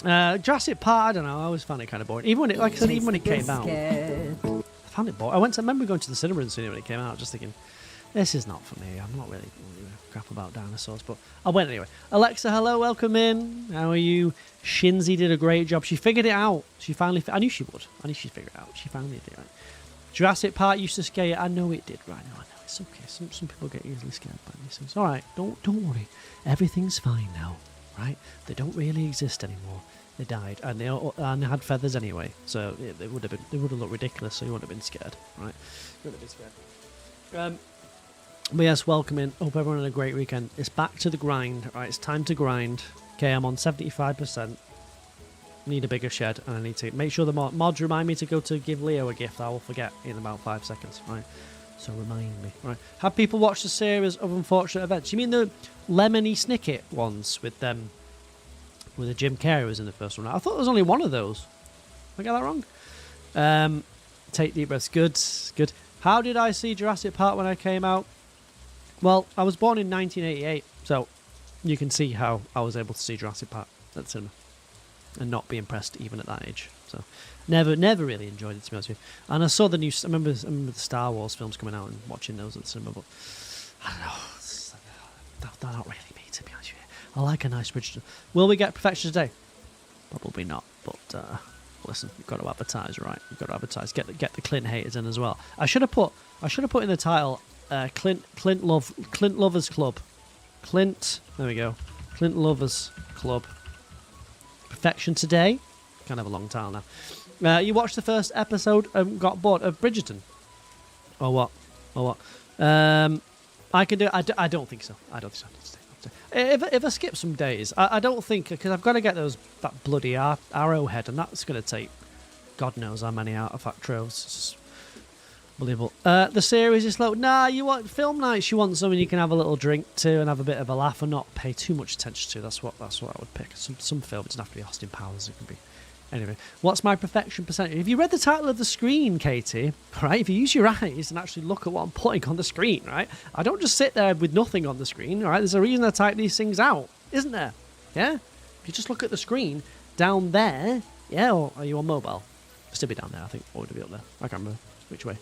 Jurassic Park, I don't know. I always found it kind of boring. Even when it, like I said, even when it came out, I found it boring. I remember going to the cinema and seeing it when it came out, just thinking, this is not for me. I'm not really crap about dinosaurs, but I went anyway. Alexa, hello, welcome in. How are you? Shinzy did a great job. She figured it out. She finally. I knew she would. I knew she'd figure it out. She finally did it right. Jurassic Park used to scare you. I know it did. Right now, I know it's okay. Some people get easily scared by these things. All right, don't worry. Everything's fine now. Right? They don't really exist anymore. They died, and they had feathers anyway, so they would have looked ridiculous. So you wouldn't have been scared, right? You wouldn't have been scared. But yes, welcome in. Hope everyone had a great weekend. It's back to the grind. Right, it's time to grind. Okay, I'm on 75%. Need a bigger shed, and I need to make sure the mods remind me to go to give Leo a gift. I will forget in about 5 seconds. Right. So remind me. Right. Have people watched the series of unfortunate events? You mean the Lemony Snicket ones with them? With the Jim Carrey was in the first one. I thought there was only one of those. Did I get that wrong? Take deep breaths. Good. How did I see Jurassic Park when I came out? Well, I was born in 1988, so you can see how I was able to see Jurassic Park at the cinema and not be impressed even at that age. So never really enjoyed it, to be honest with you. And I saw the new. I remember the Star Wars films coming out and watching those at the cinema, but I don't know. They're not really me, to be honest with you. I like a nice bridge. Will we get perfection today? Probably not. But listen, you've got to advertise, right? You've got to advertise. Get the Clint haters in as well. I should have put in the title Clint Lovers Club. Clint. There we go. Clint Lovers Club. Perfection today. Kind of a long title now. You watched the first episode and got bored of Bridgerton, or what? I can do it. I don't think so. If I skip some days, I don't think, because I've got to get that bloody arrowhead, and that's going to take God knows how many artifact trails. It's unbelievable. The series is slow. Nah, you want film nights. You want something you can have a little drink to and have a bit of a laugh and not pay too much attention to. That's what I would pick. Some film, it doesn't have to be Austin Powers. It can be. Anyway, what's my perfection percentage? If you read the title of the screen, Katie, right? If you use your eyes and actually look at what I'm putting on the screen, right? I don't just sit there with nothing on the screen, right? There's a reason I type these things out, isn't there? Yeah? If you just look at the screen down there, yeah, or are you on mobile? Still be down there, I think. Or would it be up there? I can't remember. Which way?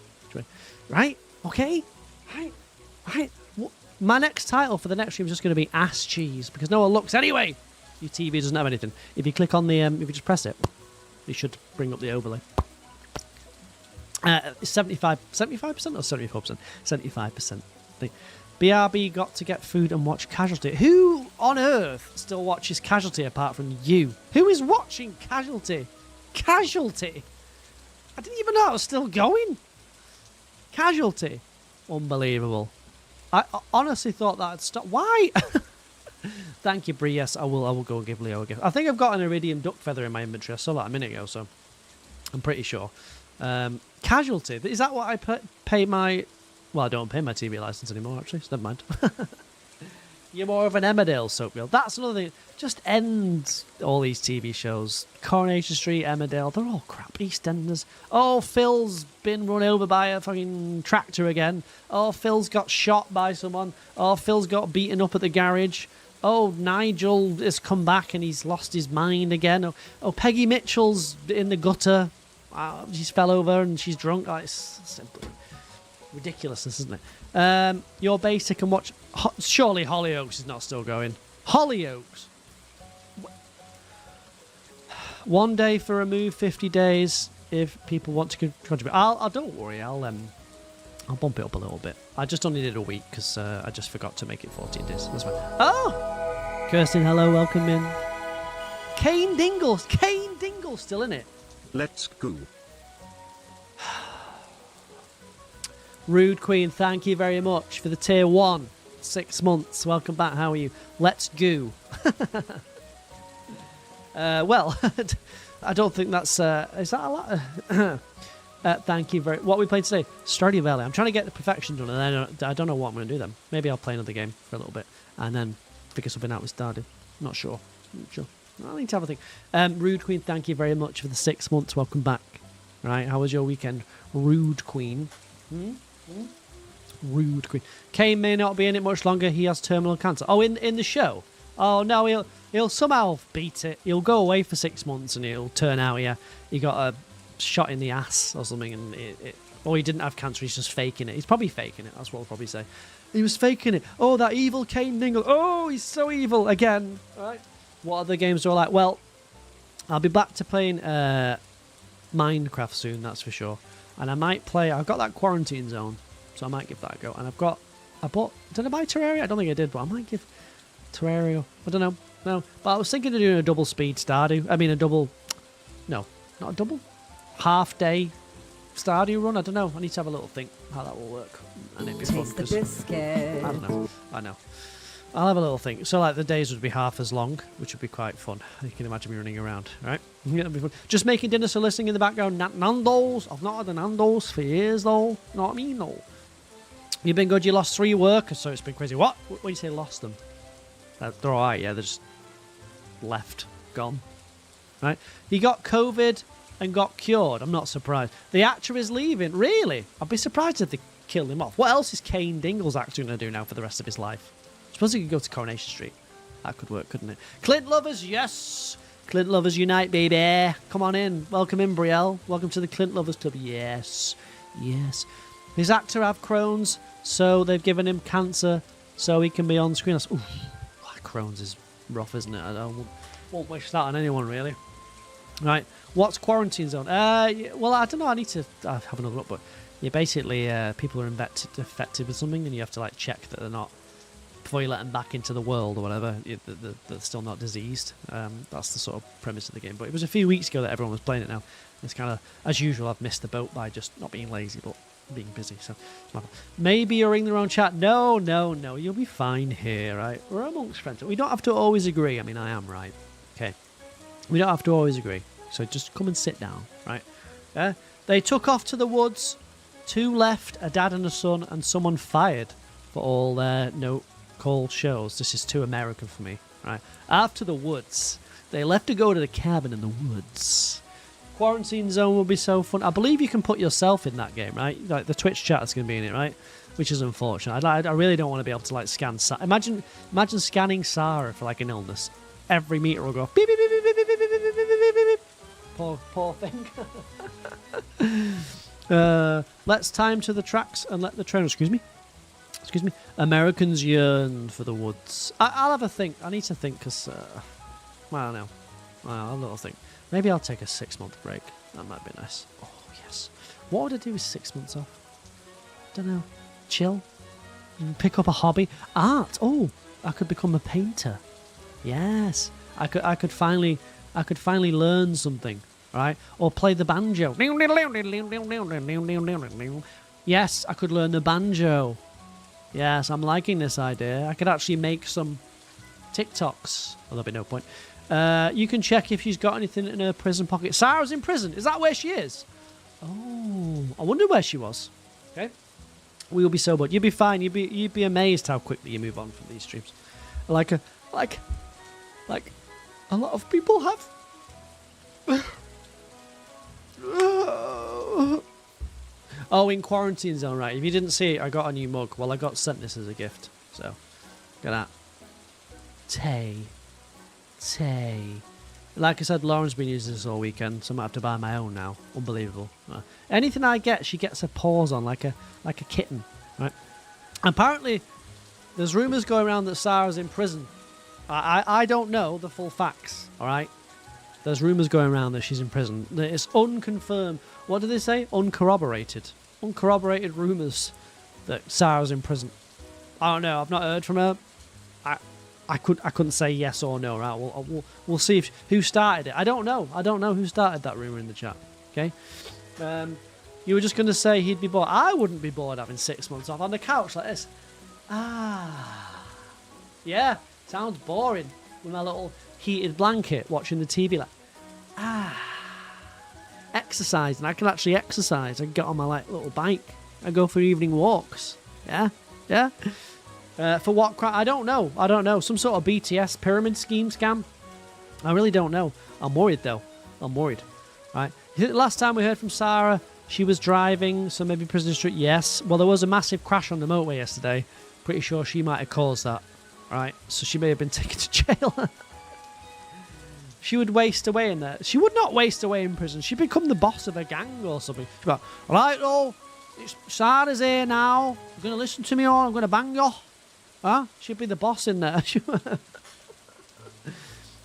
Right? Okay? Right? My next title for the next stream is just going to be Ass Cheese, because no one looks anyway. Your TV doesn't have anything. If you click on the, if you just press it, it should bring up the overlay. 75% or 74%? 75%. BRB got to get food and watch Casualty. Who on earth still watches Casualty apart from you? Who is watching Casualty? Casualty? I didn't even know it was still going. Casualty. Unbelievable. I honestly thought that had stopped. Why? Thank you, Brie. Yes, I will go and give Leo a gift. I think I've got an iridium duck feather in my inventory. I saw that a minute ago, so I'm pretty sure. Casualty. Is that what I pay my... Well, I don't pay my TV license anymore, actually, so never mind. You're more of an Emmerdale soap reel. That's another thing. Just end all these TV shows. Coronation Street, Emmerdale, they're all crap. EastEnders. Oh, Phil's been run over by a fucking tractor again. Oh, Phil's got shot by someone. Oh, Phil's got beaten up at the garage. Oh, Nigel has come back and he's lost his mind again. Oh, Peggy Mitchell's in the gutter. She's fell over and she's drunk. Oh, it's simply ridiculousness, isn't it? You're basic and watch... Surely Hollyoaks is not still going. Hollyoaks! One day for a move, 50 days if people want to contribute. I'll don't worry, I'll bump it up a little bit. I just only did a week because I just forgot to make it 14 days. That's fine. Oh! Kirsten, hello, welcome in. Kane Dingle's still in it. Let's go. Rude Queen, thank you very much for the tier 1. 6 months. Welcome back. How are you? Let's go. Well, I don't think that's... is that a lot? Thank you very... What are we playing today? Stardew Valley. I'm trying to get the perfection done, and I don't know what I'm going to do then. Maybe I'll play another game for a little bit, and then figure something out with Stardew. Not sure. I need to have a think. Rude Queen, thank you very much for the 6 months. Welcome back. Right, how was your weekend? Rude Queen. Rude Queen. Kane may not be in it much longer. He has terminal cancer. Oh, in the show? Oh no, he'll somehow beat it. He'll go away for 6 months and it'll turn out he got a shot in the ass or something, and or he didn't have cancer. He's just faking it. He's probably faking it. That's what I'll probably say. He was faking it. Oh, that evil Cain Dingle. Oh, he's so evil again. All right. What other games are like? Well, I'll be back to playing Minecraft soon. That's for sure. And I might play. I've got that Quarantine Zone, so I might give that a go. And did I buy Terraria? I don't think I did, but I might give Terraria. I don't know. No, but I was thinking of doing a double speed Stardew. I mean, no, not a double. Half day Stardew run. I don't know. I need to have a little think how that will work. And it'd be fun because I don't know. I know. I'll have a little think. So like the days would be half as long, which would be quite fun. You can imagine me running around, right? It'll be fun. Just making dinner, so listening in the background. Nando's. I've not had a Nando's for years though. You know what I mean? No. You've been good. You lost 3 workers, so it's been crazy. What? When you say lost them? They're all right. Yeah, they're just left, gone. Right? He got COVID and got cured. I'm not surprised. The actor is leaving. Really? I'd be surprised if they killed him off. What else is Cain Dingle's actor going to do now for the rest of his life? I suppose he could go to Coronation Street. That could work, couldn't it? Clint Lovers, yes! Clint Lovers unite, baby. Come on in. Welcome in, Brielle. Welcome to the Clint Lovers Club. Yes. Yes. His actor have Crohn's, so they've given him cancer so he can be on screen. Ooh, Crohn's is rough, isn't it? I won't wish that on anyone, really. Right. What's Quarantine Zone? Well, I don't know. I need to have another look, but basically people are infected with something, and you have to like check that they're not, before you let them back into the world or whatever, they're still not diseased. That's the sort of premise of the game. But it was a few weeks ago that everyone was playing it now. It's kind of, as usual, I've missed the boat by just not being lazy, but being busy. So maybe you're in their own chat. No, you'll be fine here, right? We're amongst friends. We don't have to always agree. I mean, I am right. Okay. We don't have to always agree. So just come and sit down, right? Yeah. They took off to the woods. 2 left, a dad and a son, and someone fired for all their no-call shows. This is too American for me, right? After the woods. They left to go to the cabin in the woods. Quarantine Zone will be so fun. I believe you can put yourself in that game, right? Like the Twitch chat is going to be in it, right? Which is unfortunate. I really don't want to be able to like scan. Imagine scanning Sarah for like an illness. Every meter will go beep beep beep beep beep beep beep beep beep beep beep beep. Poor thing. Let's time to the tracks and let the train. Excuse me. Americans yearn for the woods. I'll have a think. I need to think because I don't know. I'll have a little think. Maybe I'll take a 6-month break. That might be nice. Oh, yes. What would I do with 6 months off? Don't know. Chill. Pick up a hobby. Art. Oh, I could become a painter. Yes. I could finally learn something, right? Or play the banjo. Yes, I could learn the banjo. Yes, I'm liking this idea. I could actually make some TikToks. Well, there'll be no point. You can check if she's got anything in her prison pocket. Sarah's in prison. Is that where she is? Oh, I wonder where she was. Okay. We'll be sober. You'll be fine. You'd be amazed how quickly you move on from these streams. Like a lot of people have. Oh, in Quarantine Zone, right. If you didn't see it, I got a new mug. Well, I got sent this as a gift. So, look at that. Tay. Like I said, Lauren's been using this all weekend, so I might have to buy my own now. Unbelievable. Anything I get, she gets her paws on like a kitten, right? Apparently, there's rumours going around that Sarah's in prison. I don't know the full facts, all right? There's rumours going around that she's in prison. It's unconfirmed. What do they say? Uncorroborated. Uncorroborated rumours that Sarah's in prison. I don't know. I've not heard from her. I couldn't say yes or no, right? We'll see who started it. I don't know who started that rumour in the chat. Okay. You were just going to say he'd be bored. I wouldn't be bored having 6 months off on the couch like this. Yeah. Sounds boring with my little heated blanket watching the TV like, exercise. And I can actually exercise. I can get on my like little bike. I go for evening walks. Yeah. For what crap? I don't know. Some sort of BTS pyramid scheme scam. I really don't know. I'm worried though. Right. Last time we heard from Sarah, she was driving, so maybe Prison Street. Yes. Well, there was a massive crash on the motorway yesterday. Pretty sure she might have caused that. right? So she may have been taken to jail. She would waste away in there. She would not waste away in prison. She'd become the boss of a gang or something. She'd be like, right, oh, it's Sarah's here now. You're going to listen to me or I'm going to bang you. Huh? She'd be the boss in there.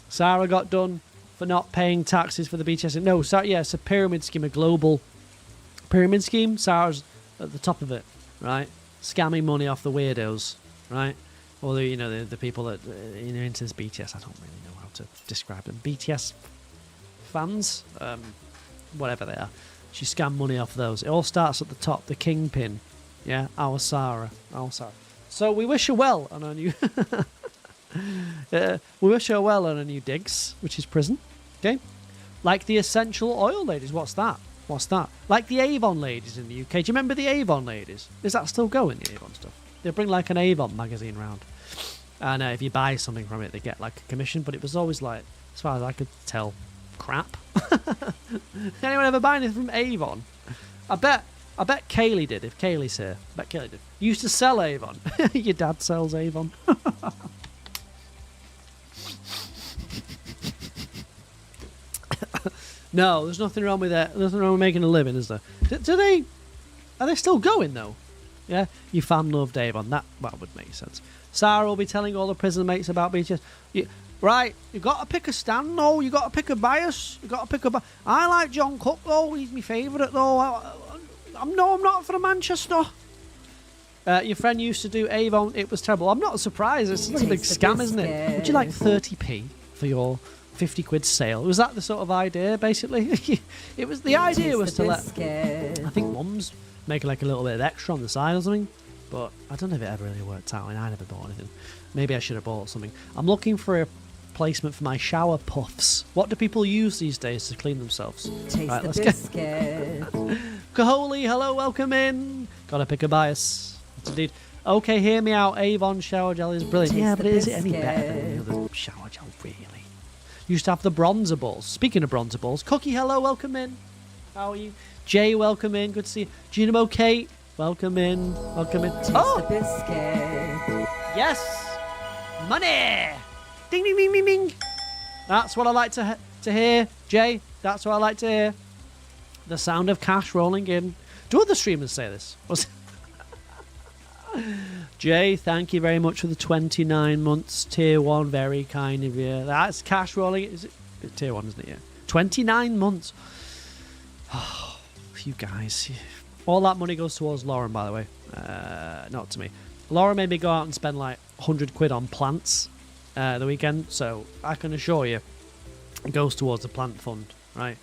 Sarah got done for not paying taxes for the BTS. No, yeah, it's a pyramid scheme, a global pyramid scheme. Sarah's at the top of it, right? Scamming money off the weirdos, right? Or the people that into this BTS. I don't really know how to describe them. BTS fans, whatever they are. She scammed money off those. It all starts at the top. The kingpin, yeah. Our Sarah. So we wish her well on her new. We wish her well on her new digs, which is prison. Okay, like the essential oil ladies. What's that? Like the Avon ladies in the UK. Do you remember the Avon ladies? Is that still going? The Avon stuff. They bring like an Avon magazine round. And if you buy something from it, they get like a commission. But it was always like, as far as I could tell, crap. Anyone ever buy anything from Avon? I bet Kaylee did. If Kaylee's here, I bet Kaylee did. You used to sell Avon. Your dad sells Avon. No, there's nothing wrong with that. There's nothing wrong with making a living, is there? Are they still going though? Yeah, you fan loved Avon. That would make sense. Sarah will be telling all the prison mates about BTS. Right, you got to pick a stand though. You got to pick a bias. I like John Cook though. He's my favourite though. I'm not for Manchester. Your friend used to do Avon. It was terrible. I'm not surprised. It's like a big scam, isn't it? Would you like 30p for your 50 quid sale? Was that the sort of idea, basically? It was. The idea was to let, I think, mums make like a little bit of extra on the side or something. But I don't know if it ever really worked out, and I never bought anything. Maybe I should have bought something. I'm looking for a placement for my shower puffs. What do people use these days to clean themselves? Right, let's get. Kaholi, hello, welcome in. Gotta pick a bias. That's indeed. Okay, hear me out. Avon shower gel is brilliant. Yeah, but is it any better than the other shower gel, really? Used to have the bronzer balls. Speaking of bronzer balls, Cookie, hello, welcome in. How are you? Jay, welcome in. Good to see you. Dynamo Kate, welcome in. Oh! Yes! Money! Ding, ding, ding, ding, ding. That's what I like to hear. Jay, that's what I like to hear. The sound of cash rolling in. Do other streamers say this? Jay, thank you very much for the 29 months. Tier 1, very kind of you. That's cash rolling. Is it tier 1, isn't it? Yeah. 29 months. Oh, you guys. All that money goes towards Lauren, by the way. Not to me. Lauren made me go out and spend like 100 quid on plants the weekend. So I can assure you it goes towards the plant fund, right?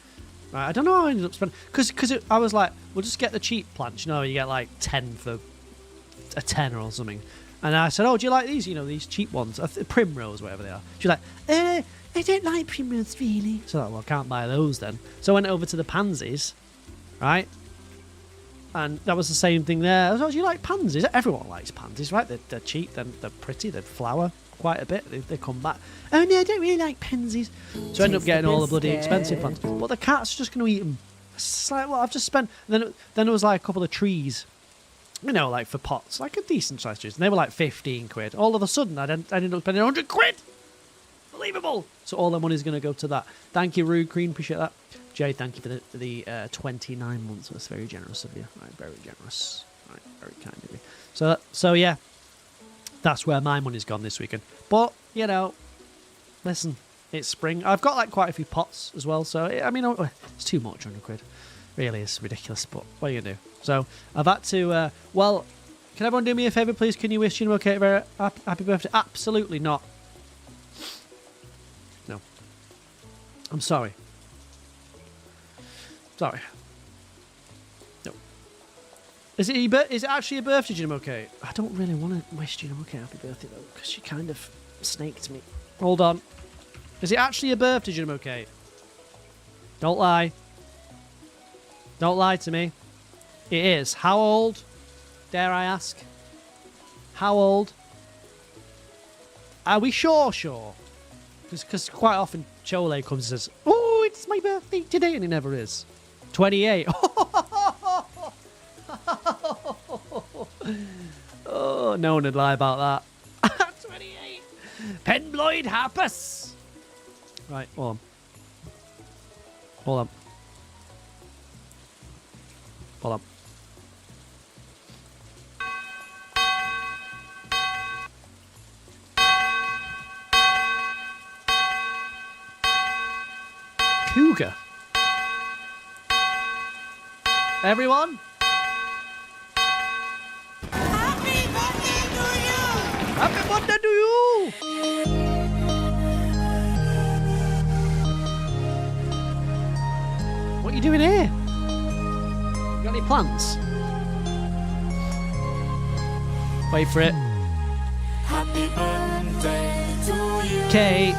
I don't know how I ended up spending. Because I was like, we'll just get the cheap plants. You know, you get like 10 for a tenner or something. And I said, oh, do you like these? You know, these cheap ones, primrose, whatever they are. She's like, I don't like primrose really. So well, I can't buy those then. So I went over to the pansies, right? And that was the same thing there. I was like, do you like pansies? Everyone likes pansies, right? They're cheap, they're pretty, they flower quite a bit. They come back. Oh no, I don't really like pansies. So I ended up getting all the bloody expensive plants. But the cat's just going to eat them. It's like, well, I've just spent. Then there was like a couple of trees. You know, like for pots, like a decent sized trees. And they were like 15 quid. All of a sudden, I ended up spending 100 quid. Unbelievable. So all the money's going to go to that. Thank you, Rude Green. Appreciate that. Jay, thank you for the 29 months. That's very generous of you. Right, very generous. Right, very kind of you. So yeah, that's where my money's gone this weekend. But, you know, listen, it's spring. I've got like quite a few pots as well. So, I mean, it's too much, 100 quid. Really is ridiculous, but what are you going to do? So I've had to, well, can everyone do me a favour, please? Can you wish Dynamo Kate a very happy birthday? Absolutely not. No. I'm sorry. Sorry. No. Is it actually a birthday, Dynamo Kate? I don't really want to wish Dynamo Kate a happy birthday, though, because she kind of snaked me. Hold on. Is it actually a birthday, Dynamo Kate? Don't lie. Don't lie to me. It is. How old? Dare I ask? How old? Are we sure? Because quite often Chole comes and says, oh, it's my birthday today, and it never is. 28. Oh, no one would lie about that. 28. Penbloyd Harpus. Right, hold on. Hold on. Hold on. Cougar. Everyone? Happy birthday to you! Happy birthday to you! What are you doing here? You got any plans? Wait for it. Happy birthday to you! Kate.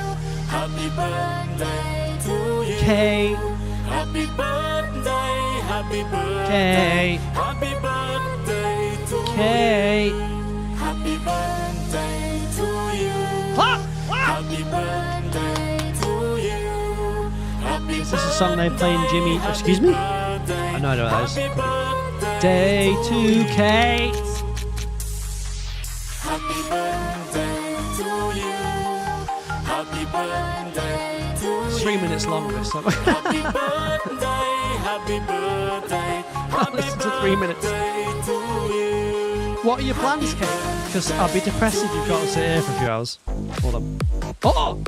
Happy birthday to you! Kate. Happy birthday, happy birthday, Kate. happy birthday to Kate. you! Happy birthday to you! Clap! Clap! Happy birthday to you! Happy Is this a song they play in Jimmy? Excuse me? I know what that is. Day to Kate. Happy birthday to you. Happy birthday to you. It's 3 minutes long, this song. Happy birthday, happy birthday. Can't listen to 3 minutes. Birthday to you. What are your plans, Kate? Because I'll be depressed if you've got to sit here for a few hours. Hold on. Oh!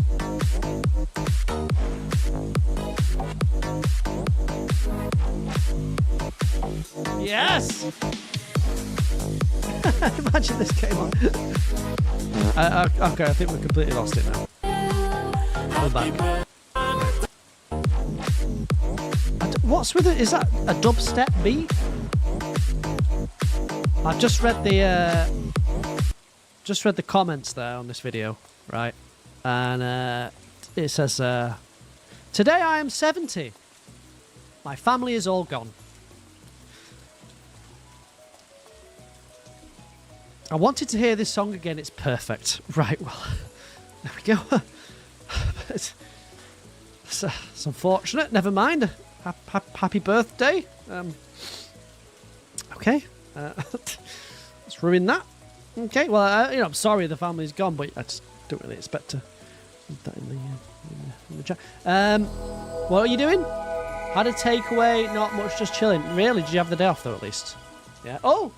Yes! Imagine this came on. Okay, I think we've completely lost it now. We're back. What's with it? Is that a dubstep beat? I've just read the comments there on this video, right? And it says, "Today I am 70. My family is all gone. I wanted to hear this song again. It's perfect." Right, well, there we go. it's unfortunate. Never mind. Happy birthday. Okay. Let's ruin that. Okay, well, I'm sorry the family's gone, but I just don't really expect to put that in the chat. What are you doing? Had a takeaway, not much, just chilling. Really? Did you have the day off, though, at least? Yeah. Oh!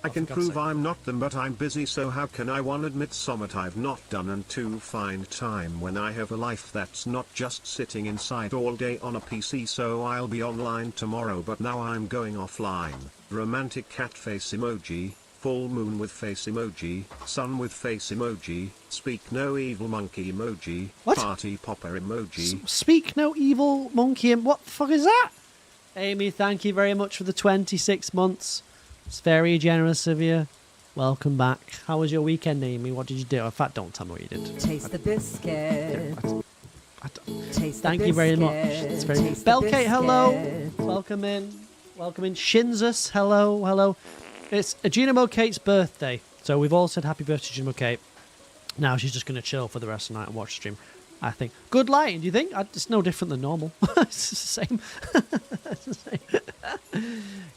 I can prove I'm not them, but I'm busy, so how can I 1 admit something I've not done, and 2 find time when I have a life that's not just sitting inside all day on a PC? So I'll be online tomorrow, but now I'm going offline. Romantic cat face emoji, full moon with face emoji, sun with face emoji, speak no evil monkey emoji, What? party popper emoji. Speak no evil monkey. What the fuck is that? Amy, thank you very much for the 26 months. It's very generous of you. Welcome back. How was your weekend, Amy? What did you do? In fact, don't tell me what you did. Taste the biscuit. Thank you very much. It's very good. Bellkate, hello. Welcome in. Welcome in. Shinzus, hello, hello. It's Junimo Kate's birthday. So we've all said happy birthday to Junimo Kate. Now she's just going to chill for the rest of the night and watch the stream, I think. Good lighting, do you think? It's no different than normal. It's the same. It's the same.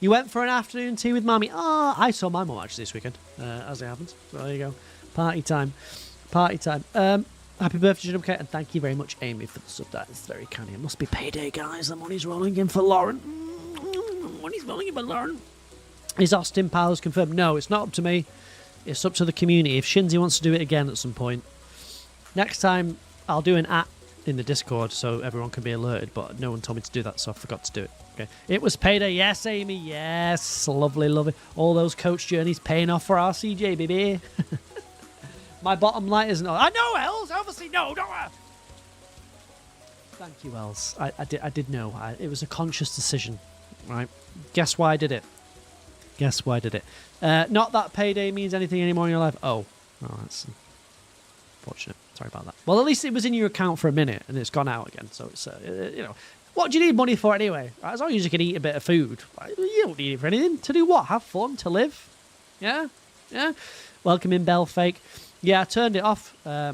You went for an afternoon tea with Mummy. Ah, I saw my mum actually this weekend, as it happens. So there you go. Party time. Party time. Happy birthday, Junimo Kate, and thank you very much, Amy, for the sub. That is very kind. It must be payday, guys. The money's rolling in for Lauren. Money's rolling in for Lauren. Is Austin Powers confirmed? No, it's not up to me. It's up to the community. If Shinzy wants to do it again at some point, next time I'll do an @ in the Discord so everyone can be alerted, but no one told me to do that, so I forgot to do it. Okay. It was payday. Yes, Amy. Yes. Lovely, lovely. All those coach journeys paying off for our CJ, baby. My bottom line isn't... I know, Els. Obviously, no. Don't I? Thank you, Els. I did know. It was a conscious decision, right? Guess why I did it? Guess why I did it? Not that payday means anything anymore in your life. Oh, that's unfortunate. Sorry about that. Well, at least it was in your account for a minute and it's gone out again. So it's, what do you need money for anyway? As long as you can eat a bit of food. You don't need it for anything. To do what? Have fun? To live? Yeah? Yeah? Welcome in, Bellfake. Yeah, I turned it off. I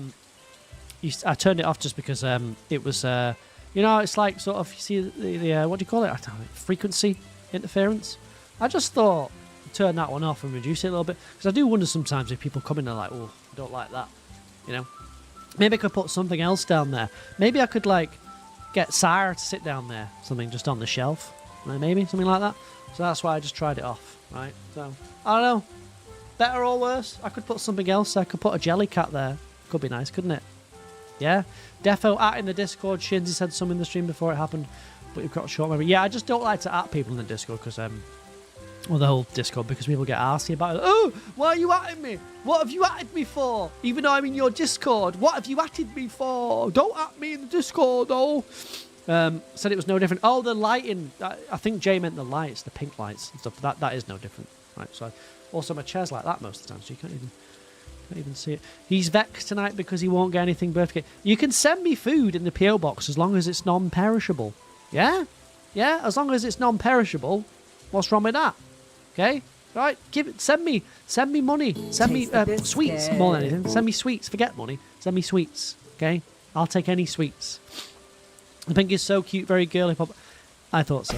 turned it off just because it was, it's like sort of, you see the what do you call it? I don't know, frequency interference. I just thought, turn that one off and reduce it a little bit. Because I do wonder sometimes if people come in and are like, oh, I don't like that. Maybe I could put something else down there. Maybe I could, like, get Sarah to sit down there. Something just on the shelf. Maybe, something like that. So that's why I just tried it off, right? So, I don't know. Better or worse? I could put something else. I could put a jelly cat there. Could be nice, couldn't it? Yeah? Defo at in the Discord. Shinzy said some in the stream before it happened. But you've got a short memory. Yeah, I just don't like to at people in the Discord because, well, the whole Discord, because people get arsy about it. Oh, why are you atting me? What have you atted me for? Even though I'm in your Discord, what have you atted me for? Don't at me in the Discord, though. Said it was no different. Oh, the lighting. I think Jay meant the lights, the pink lights and stuff. That is no different. Right, so also my chair's like that most of the time, so you can't even see it. He's vexed tonight because he won't get anything birthday. You can send me food in the PO box as long as it's non-perishable. Yeah? Yeah, as long as it's non-perishable. What's wrong with that? Okay? Right? Send me money. Send me sweets more than anything. Send me sweets. Forget money. Send me sweets. Okay? I'll take any sweets. The pink is so cute, very girly pop. I thought so.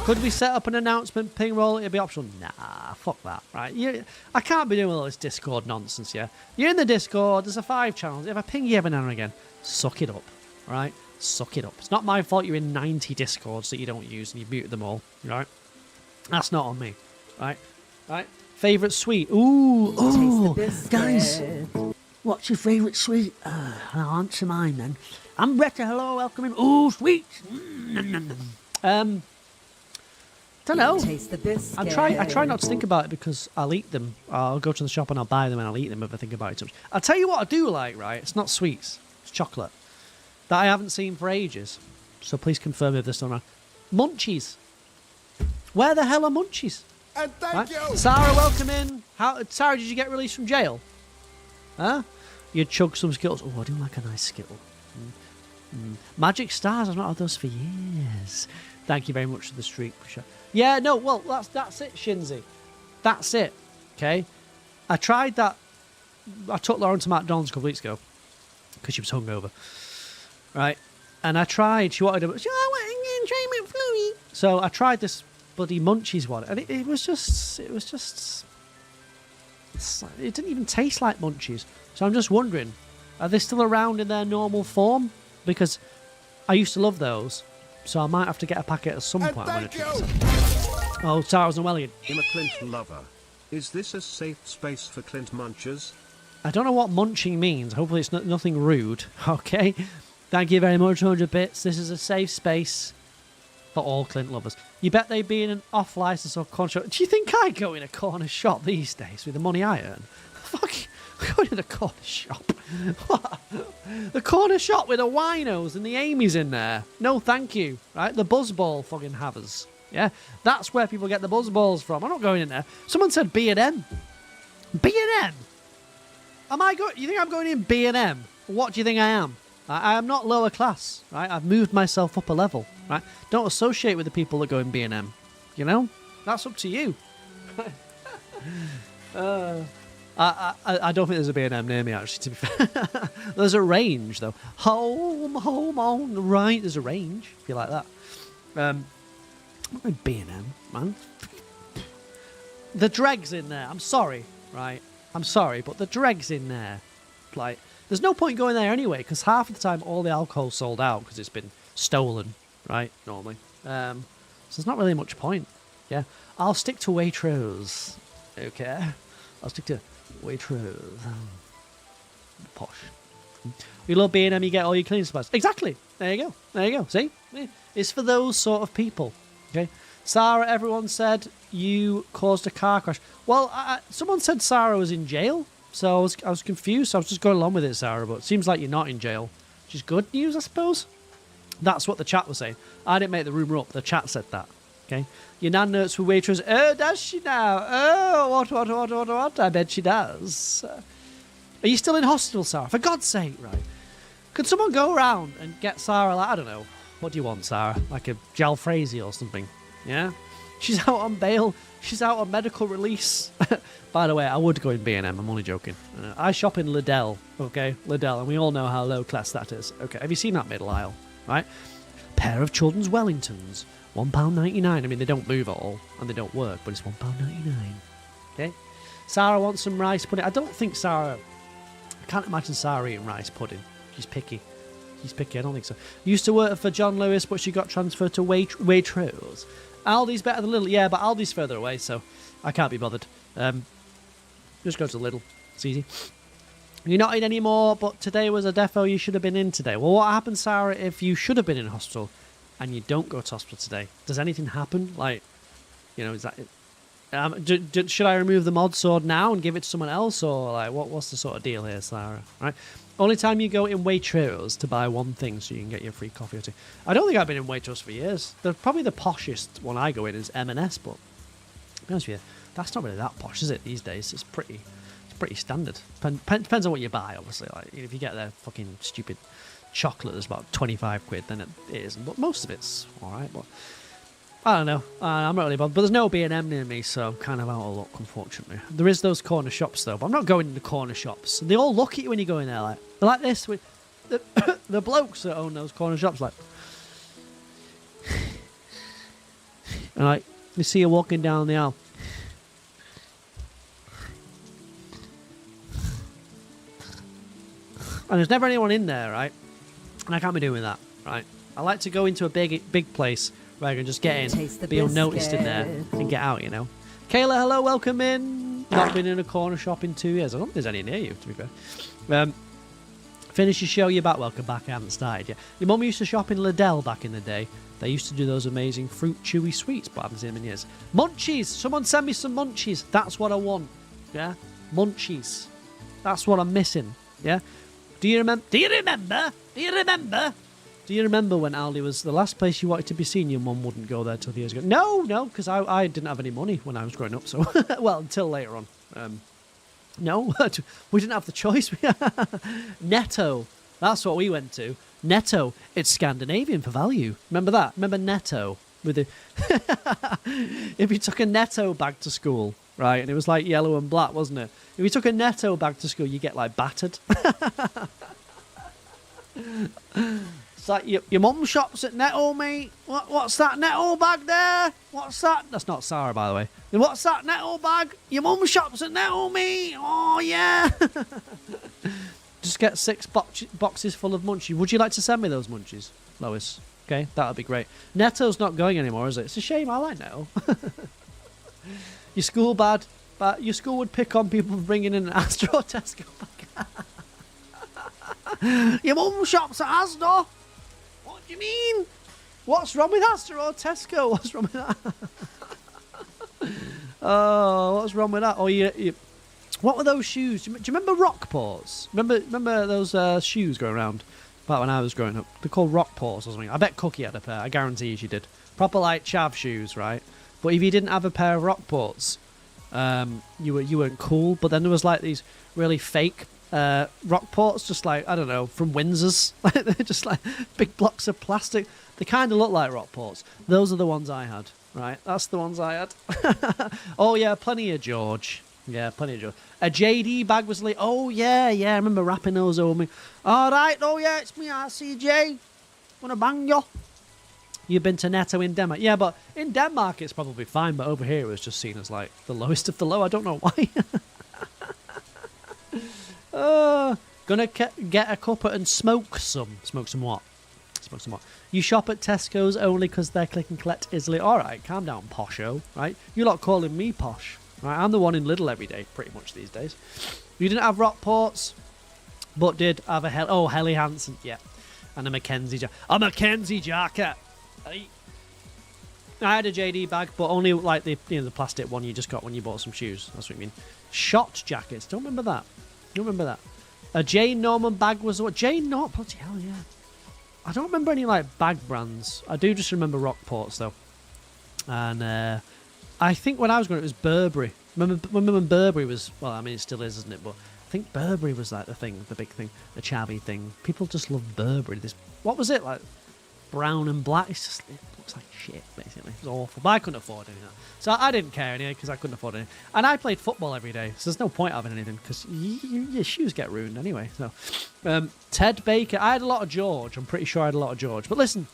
Could we set up an announcement ping roll? It'd be optional. Nah, fuck that. Right? I can't be doing all this Discord nonsense, yeah? You're in the Discord, there's a 5 channels. If I ping you every now and again, suck it up. Right? Suck it up. It's not my fault you're in 90 Discords that you don't use and you've muted them all. Right? That's not on me. Right? Right? Favourite sweet? Ooh, guys. What's your favourite sweet? I'll answer mine then. I'm Bretta, hello, welcome in. Ooh, sweet. Don't know. I try not to think about it because I'll eat them. I'll go to the shop and I'll buy them and I'll eat them if I think about it too much. I'll tell you what I do like, right? It's not sweets. It's chocolate. That I haven't seen for ages. So please confirm if this is around. Munchies. Where the hell are munchies? And thank you. Sarah, welcome in. Sarah, did you get released from jail? Huh? You chug some Skittles. Oh, I do like a nice Skittle. Magic Stars, I've not had those for years. Thank you very much for the streak. Yeah, no, well, that's it, Shinzy. That's it. Okay? I tried that. I took Lauren to McDonald's a couple weeks ago because she was hungover. Right? And I tried. She wanted a... So I tried this bloody Munchies one. And it was just... It didn't even taste like Munchies. So I'm just wondering, are they still around in their normal form? Because I used to love those. So I might have to get a packet at some point. Oh, Sarah's and Wellian. I'm a Clint lover. Is this a safe space for Clint munchers? I don't know what munching means. Hopefully it's nothing rude. Okay. Thank you very much, 100 bits. This is a safe space for all Clint lovers. You bet they'd be in an off-license or corner shop. Do you think I go in a corner shop these days with the money I earn? Fuck, I'm going to the corner shop. What? The corner shop with the winos and the Amy's in there. No, thank you. Right? The buzzball fucking havers. Yeah? That's where people get the buzzballs from. I'm not going in there. Someone said B&M. B&M? You think I'm going in B&M? What do you think I am? I am not lower class, right? I've moved myself up a level, right? Don't associate with the people that go in B&M. You know? That's up to you. I don't think there's a B&M near me, actually, to be fair. There's a range, though. Home on the right. There's a range, if you like that. I'm not in B&M, man. The Dreg's in there. I'm sorry, right? I'm sorry, but the Dreg's in there. Like, there's no point going there anyway, because half of the time all the alcohol's sold out because it's been stolen, right? Normally. So there's not really much point. Yeah. I'll stick to Waitrose. Okay. I'll stick to Waitrose. Posh. You love B&M, you get all your cleaning supplies. Exactly. There you go. There you go. See? It's for those sort of people. Okay. Sarah, everyone said you caused a car crash. Well, someone said Sarah was in jail. So I was confused. So I was just going along with it, Sarah. But it seems like you're not in jail. Which is good news, I suppose. That's what the chat was saying. I didn't make the rumour up. The chat said that. Okay. Your nan notes for Waitrose. Oh, does she now? Oh, what? I bet she does. Are you still in hospital, Sarah? For God's sake, right? Could someone go around and get Sarah, like, I don't know. What do you want, Sarah? Like a Jalfrezi or something? Yeah? She's out on bail. She's out on medical release. By the way, I would go in B&M. I'm only joking. I shop in Liddell, okay? Liddell, and we all know how low class that is. Okay, have you seen that middle aisle? Right? Pair of children's Wellingtons. £1.99. I mean, they don't move at all, and they don't work, but it's £1.99. Okay? Sarah wants some rice pudding. I don't think Sarah... I can't imagine Sarah eating rice pudding. She's picky. She's picky. I don't think so. Used to work for John Lewis, but she got transferred to Waitrose. Aldi's better than Lidl. Yeah, but Aldi's further away, so I can't be bothered. Just go to Lidl. It's easy. You're not in anymore, but today was a defo you should have been in today. Well, what happens, Sarah, if you should have been in hospital and you don't go to hospital today? Does anything happen? Like, you know, is that... should I remove the mod sword now and give it to someone else, or like what's the sort of deal here, Sarah? Right? Only time you go in Waitrose to buy one thing so you can get your free coffee or two. I don't think I've been in Waitrose for years. Probably the poshest one I go in is M&S, but to be honest with you, that's not really that posh, is it? These days, it's pretty standard. Depends on what you buy, obviously. Like if you get their fucking stupid chocolate that's about 25 quid, then it isn't. But most of it's all right. But I don't know. I'm not really bothered. But there's no B&M near me, so I'm kind of out of luck, unfortunately. There is those corner shops, though, but I'm not going in the corner shops. They all look at you when you go in there. Like, they're like this. With the blokes that own those corner shops, like... And, like, you see you walking down the aisle. And there's never anyone in there, right? And I can't be doing that, right? I like to go into a big place where I can just get in, be unnoticed in there, and get out, you know. Kayla, hello, welcome in. Not been in a corner shop in 2 years. I don't think there's any near you, to be fair. Finish your show, you're back. Welcome back, I haven't started yet. Your mum used to shop in Liddell back in the day. They used to do those amazing fruit chewy sweets, but I haven't seen them in years. Munchies! Someone send me some munchies. That's what I want. Yeah? Munchies. That's what I'm missing. Yeah? Do you remember when Aldi was the last place you wanted to be seen? Your mum wouldn't go there till years ago. No, because I didn't have any money when I was growing up. So, well, until later on. No, we didn't have the choice. Netto, that's what we went to. Netto, it's Scandinavian for value. Remember that? Remember Netto? With the if you took a Netto bag to school, right, and it was like yellow and black, wasn't it? If you took a Netto bag to school, you get like battered. It's like your mum shops at Netto, mate. What's that Netto bag there? What's that? That's not Sarah, by the way. What's that Netto bag? Your mum shops at Netto, mate. Oh yeah. Just get 6 boxes full of munchies. Would you like to send me those munchies, Lois? Okay, that would be great. Netto's not going anymore, is it? It's a shame. I like Netto. Your school bad, but your school would pick on people for bringing in an Asda or Tesco bag. Your mum shops at Asda. What do you mean? What's wrong with Asda or Tesco? What's wrong with that? Oh, what's wrong with that? Oh, you what were those shoes? Do you remember Rockports? Remember those shoes going around back when I was growing up? They're called Rockports or something. I bet Cookie had a pair. I guarantee you she did. Proper like chav shoes, right? But if you didn't have a pair of Rockports, you weren't cool. But then there was like these really fake Rockports, just like, I don't know, from Windsor's. They're just like big blocks of plastic. They kind of look like Rockports. Those are the ones I had, right? That's the ones I had. Oh yeah, plenty of George. Yeah, plenty of George. A JD bag was like, oh yeah, I remember wrapping those over me. All right, oh yeah, it's me, RCJ. Wanna bang you? You've been to Netto in Denmark. Yeah, but in Denmark it's probably fine, but over here it was just seen as like the lowest of the low. I don't know why. Gonna get a cuppa and smoke some. Smoke some what? Smoke some what? You shop at Tesco's only because they're click and collect easily. Alright, calm down, posho, right? You're not calling me posh. Right, I'm the one in Lidl every day, pretty much these days. You didn't have Rockports, but did have a Helly Hansen, yeah. And a Mackenzie jacket. A Mackenzie jacket! I had a JD bag, but only like the plastic one you just got when you bought some shoes. That's what you mean. Shot jackets. Don't remember that. A Jane Norman bag was what? Jane Norman? Bloody hell, yeah. I don't remember any like bag brands. I do just remember Rockports though. And I think when I was growing up, it was Burberry. Remember when Burberry was? Well, I mean, it still is, isn't it? But I think Burberry was like the big thing, the chavvy thing. People just love Burberry. What was it like? Brown and black. It looks like shit, basically. It's awful. But I couldn't afford any of that. So I didn't care anyway, because I couldn't afford anything. And I played football every day, so there's no point having anything, because your shoes get ruined anyway. So Ted Baker. I had a lot of George. I'm pretty sure I had a lot of George. But listen,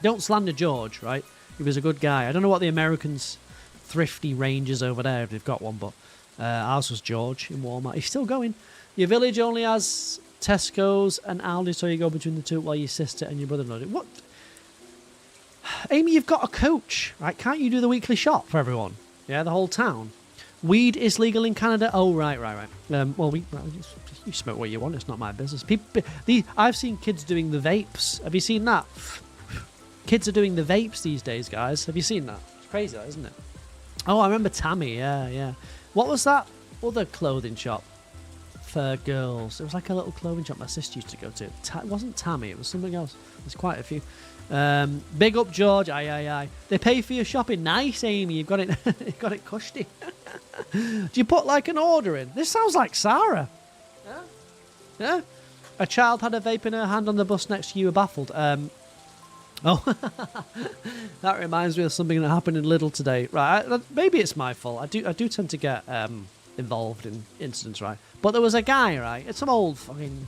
don't slander George, right? He was a good guy. I don't know what the Americans' thrifty range is over there, if they've got one, but ours was George in Walmart. He's still going. Your village only has Tesco's and Aldi, so you go between the two while your sister and your brother-in-law do. What? Amy, you've got a coach, right? Can't you do the weekly shop for everyone? Yeah, the whole town. Weed is legal in Canada. Oh, right. Well, you smoke what you want. It's not my business. I've seen kids doing the vapes. Have you seen that? Kids are doing the vapes these days, guys. Have you seen that? It's crazy, isn't it? Oh, I remember Tammy. Yeah. What was that other clothing shop for girls? It was like a little clothing shop my sister used to go to. It wasn't Tammy. It was something else. There's quite a few. Big up, George. Aye. They pay for your shopping. Nice, Amy. You've got it. You've got it cushy. Do you put like an order in? This sounds like Sarah. Yeah. A child had a vape in her hand on the bus next to you. Were baffled. Oh, that reminds me of something that happened in Lidl today. Right, maybe it's my fault. I do tend to get involved in incidents, right? But there was a guy, right? It's some old fucking,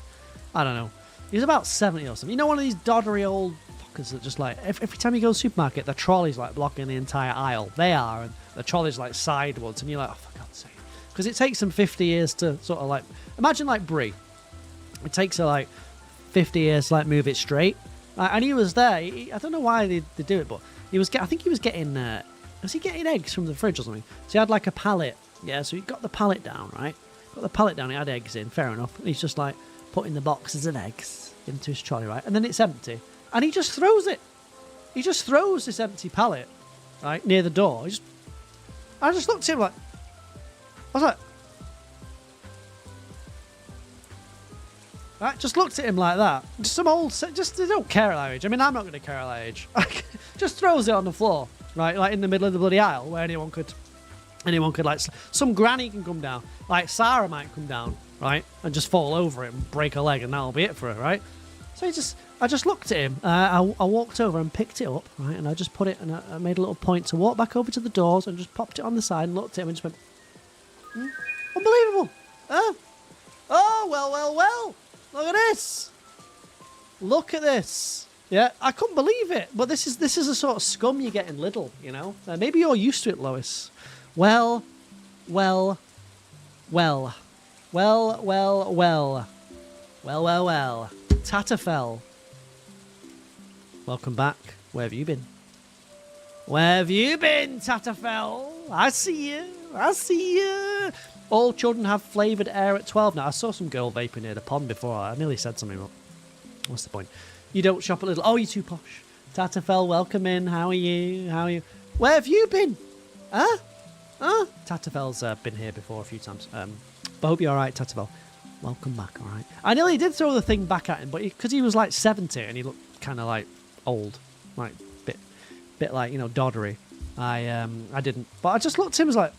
I don't know. He's about 70 or something. You know, one of these doddery old fuckers that just like every time you go to the supermarket, the trolley's like blocking the entire aisle. They are, and the trolley's like sideways, and you're like, oh, for God's sake, because it takes them 50 years to sort of like imagine like Brie. It takes her like 50 years to like move it straight. And he was there. I don't know why they do it, but he was. I think he was getting. Was he getting eggs from the fridge or something? So he had like a pallet. Yeah. So he got the pallet down, right? Got the pallet down. He had eggs in. Fair enough. And he's just like putting the boxes of eggs into his trolley, right? And then it's empty, and he just throws it. He just throws this empty pallet, right, near the door. I just looked at him like. I was like. Right, just looked at him like that. Just some old, just they don't care at that age. I mean, I'm not going to care at that age. Just throws it on the floor, right, like in the middle of the bloody aisle where anyone could like, some granny can come down, like Sarah might come down, right, and just fall over it and break her leg, and that'll be it for her, right? So I just looked at him. I walked over and picked it up, right, and I just put it, and I made a little point to walk back over to the doors and just popped it on the side and looked at him and just went, unbelievable. Oh, well. Look at this. Look at this. Yeah, I couldn't believe it. But this is the sort of scum you get in Lidl, you know? Maybe you're used to it, Lois. Well. Tatterfell. Welcome back. Where have you been? Where have you been, Tatterfell? I see you. All children have flavoured air at 12 now. I saw some girl vaping near the pond before. I nearly said something, but what's the point? You don't shop at Lidl. Oh, you're too posh. Tatterfell, welcome in. How are you? Where have you been? Huh? Tatterfell's been here before a few times. But I hope you're all right, Tatterfell. Welcome back, all right. I nearly did throw the thing back at him, but because he was like 70 and he looked kind of like old, like bit like, you know, doddery. I didn't. But I just looked at him and was like,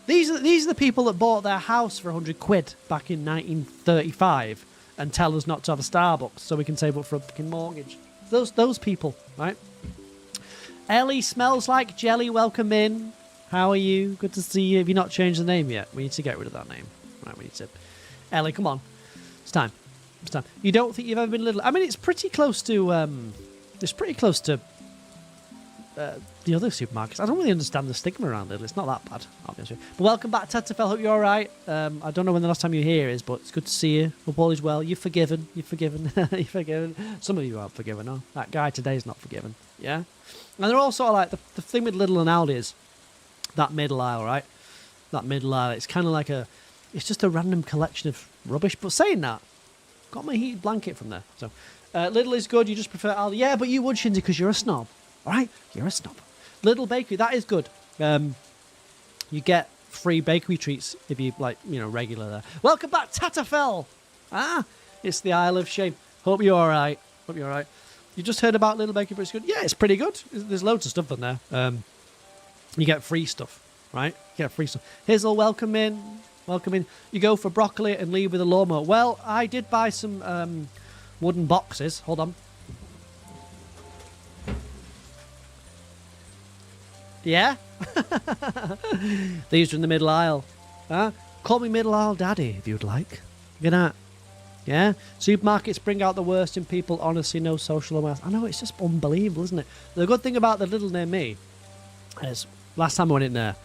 These are the people that bought their house for 100 quid back in 1935 and tell us not to have a Starbucks so we can save up for a fucking mortgage. Those people, right? Ellie smells like jelly. Welcome in. How are you? Good to see you. Have you not changed the name yet? We need to get rid of that name. Right, we need to. Ellie, come on. It's time. You don't think you've ever been little? I mean, it's pretty close to. The other supermarkets. I don't really understand the stigma around it. It's not that bad, obviously. But welcome back, Tatterfell. Hope you're all right. I don't know when the last time you were here is, but it's good to see you. Hope all is well. You're forgiven. You're forgiven. Some of you aren't forgiven, no? That guy today is not forgiven. Yeah? And they're all sort of like, the thing with Lidl and Aldi is that middle aisle, right? That middle aisle. It's kind of like it's just a random collection of rubbish. But saying that, got my heated blanket from there. So, Lidl is good. You just prefer Aldi. Yeah, but you would, Shinzy, because you're a snob. All right? You're a snob. Little bakery, that is good. You get free bakery treats if you, like, you know, regular there. Welcome back, Tatterfell. It's the Isle of Shame. Hope you're all right. You just heard about Little Bakery, but it's good. Yeah, it's pretty good. There's loads of stuff in there. You get free stuff, right? Hizzle, welcome in. You go for broccoli and leave with a lawnmower. Well, I did buy some wooden boxes. Hold on. Yeah? These are in the middle aisle. Call me middle aisle daddy if you'd like. Look at that. Yeah? Supermarkets bring out the worst in people. Honestly, no social awareness. I know, it's just unbelievable, isn't it? The good thing about the Lidl near me is, last time I went in there,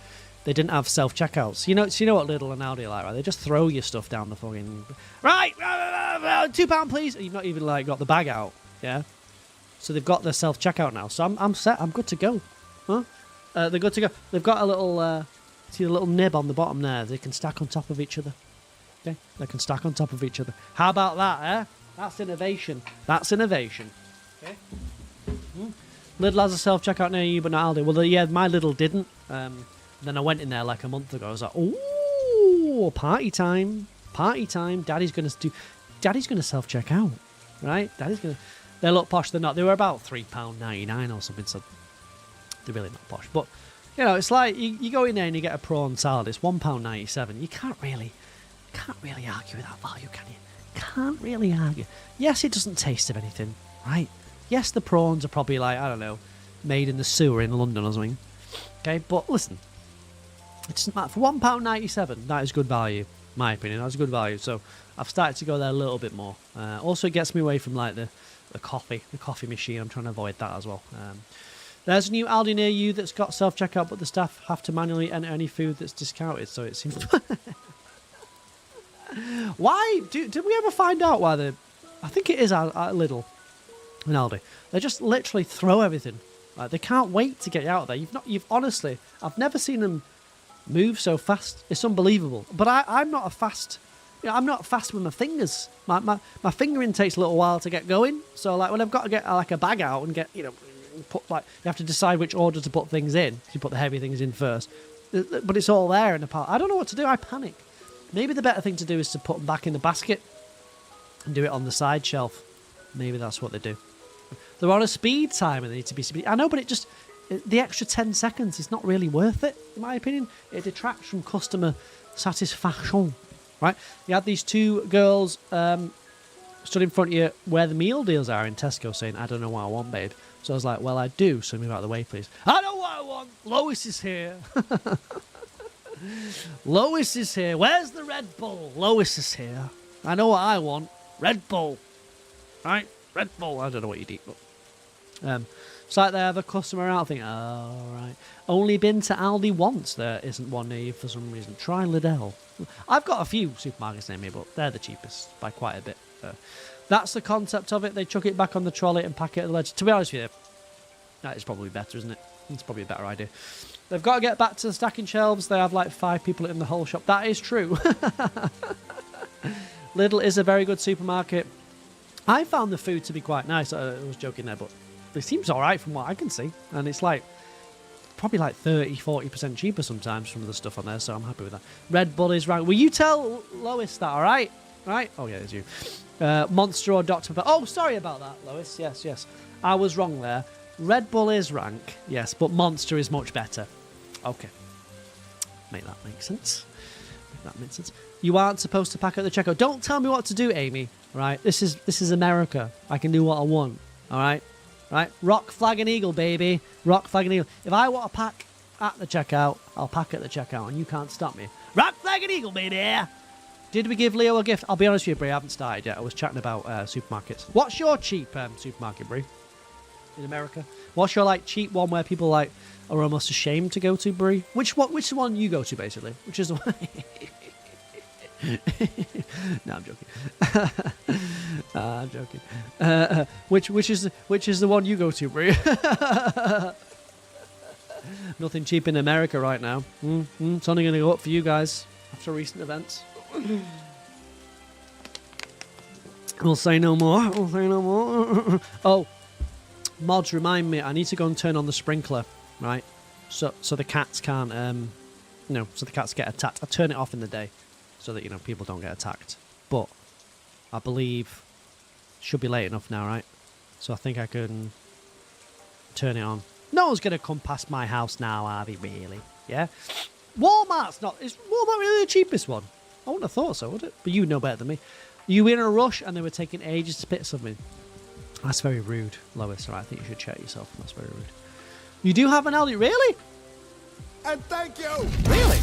they didn't have self-checkouts. So you know what Lidl and Aldi are like, right? They just throw your stuff down the fucking... Right, £2, please. And you've not even, like, got the bag out, yeah? So they've got their self-checkout now. So I'm set. I'm good to go. Huh? They're good to go. They've got a little... see the little nib on the bottom there? They can stack on top of each other. Okay? They can stack on top of each other. How about that, eh? That's innovation. That's innovation. Okay? Lidl has a self-checkout near you, but not Aldi. Well, yeah, my Lidl didn't. Then I went in there like a month ago. I was like, ooh, party time. Party time. Daddy's going to self-check-out. Right? They look posh. They're not. They were about £3.99 or something, so they're really not posh. But, it's like you go in there and you get a prawn salad. It's £1.97. You can't really argue with that value, can you? Can't really argue. Yes, it doesn't taste of anything, right? Yes, the prawns are probably like, I don't know, made in the sewer in London or something. Okay, but listen, it doesn't matter. For £1.97, that is good value, in my opinion. That's good value. So I've started to go there a little bit more. Also, it gets me away from like the coffee machine. I'm trying to avoid that as well. There's a new Aldi near you that's got self-checkout, but the staff have to manually enter any food that's discounted. So it seems. Why did we ever find out why they? I think it is at Lidl and Aldi. They just literally throw everything. Like, they can't wait to get you out of there. You've honestly, I've never seen them move so fast. It's unbelievable. But I'm not a fast. I'm not fast with my fingers. My fingering takes a little while to get going. So like when I've got to get like a bag out and get put like you have to decide which order to put things in. You put the heavy things in first. But it's all there in the part. I don't know what to do. I panic. Maybe the better thing to do is to put them back in the basket and do it on the side shelf. Maybe that's what they do. They're on a speed timer. They need to be speed. I know, but the extra 10 seconds is not really worth it, in my opinion. It detracts from customer satisfaction, right? You had these two girls stood in front of you where the meal deals are in Tesco saying, I don't know what I want, babe. So I was like, well, I do, so move out of the way, please. I know what I want. Lois is here. Lois is here. Where's the Red Bull? Lois is here. I know what I want. Red Bull. Right? Red Bull. I don't know what you'd eat, but... it's like they have a customer out thinking, oh, right. Only been to Aldi once. There isn't one near you for some reason. Try Lidl. I've got a few supermarkets near me, but they're the cheapest by quite a bit. That's the concept of it. They chuck it back on the trolley and pack it at the ledge. To be honest with you, that is probably better, isn't it? It's probably a better idea. They've got to get back to the stacking shelves. They have like 5 people in the whole shop. That is true. Lidl is a very good supermarket. I found the food to be quite nice. I was joking there, but it seems all right from what I can see. And it's like probably like 30-40% cheaper sometimes from the stuff on there, so I'm happy with that. Red Bull is right. Will you tell Lois that, all right? Right? Oh, yeah, it's you. Monster or Dr. Pepper. Oh, sorry about that, Lois. Yes. I was wrong there. Red Bull is rank, yes, but Monster is much better. Okay. Make that make sense. You aren't supposed to pack at the checkout. Don't tell me what to do, Amy. Right? This is America. I can do what I want. All right? Right? Rock, flag, and eagle, baby. Rock, flag, and eagle. If I want to pack at the checkout, I'll pack at the checkout, and you can't stop me. Rock, flag, and eagle, baby. Did we give Leo a gift? I'll be honest with you, Brie. I haven't started yet. I was chatting about supermarkets. What's your cheap supermarket, Brie? In America? What's your like cheap one where people like are almost ashamed to go to, Brie? Which the one you go to, basically? Which is the one... No, I'm joking. I'm joking. Which is the one you go to, Brie? Nothing cheap in America right now. It's only going to go up for you guys after recent events. We'll say no more. Oh, mods, remind me. I need to go and turn on the sprinkler, right? So the cats can't, so the cats get attacked. I turn it off in the day so that, people don't get attacked. But I believe it should be late enough now, right? So I think I can turn it on. No one's going to come past my house now, are they, really? Yeah? Walmart's not... Is Walmart really the cheapest one? I wouldn't have thought so, would it? But you know better than me. You were in a rush and they were taking ages to pick something. That's very rude, Lois. All right, I think you should check yourself. That's very rude. You do have an Aldi? Really? And thank you! Really?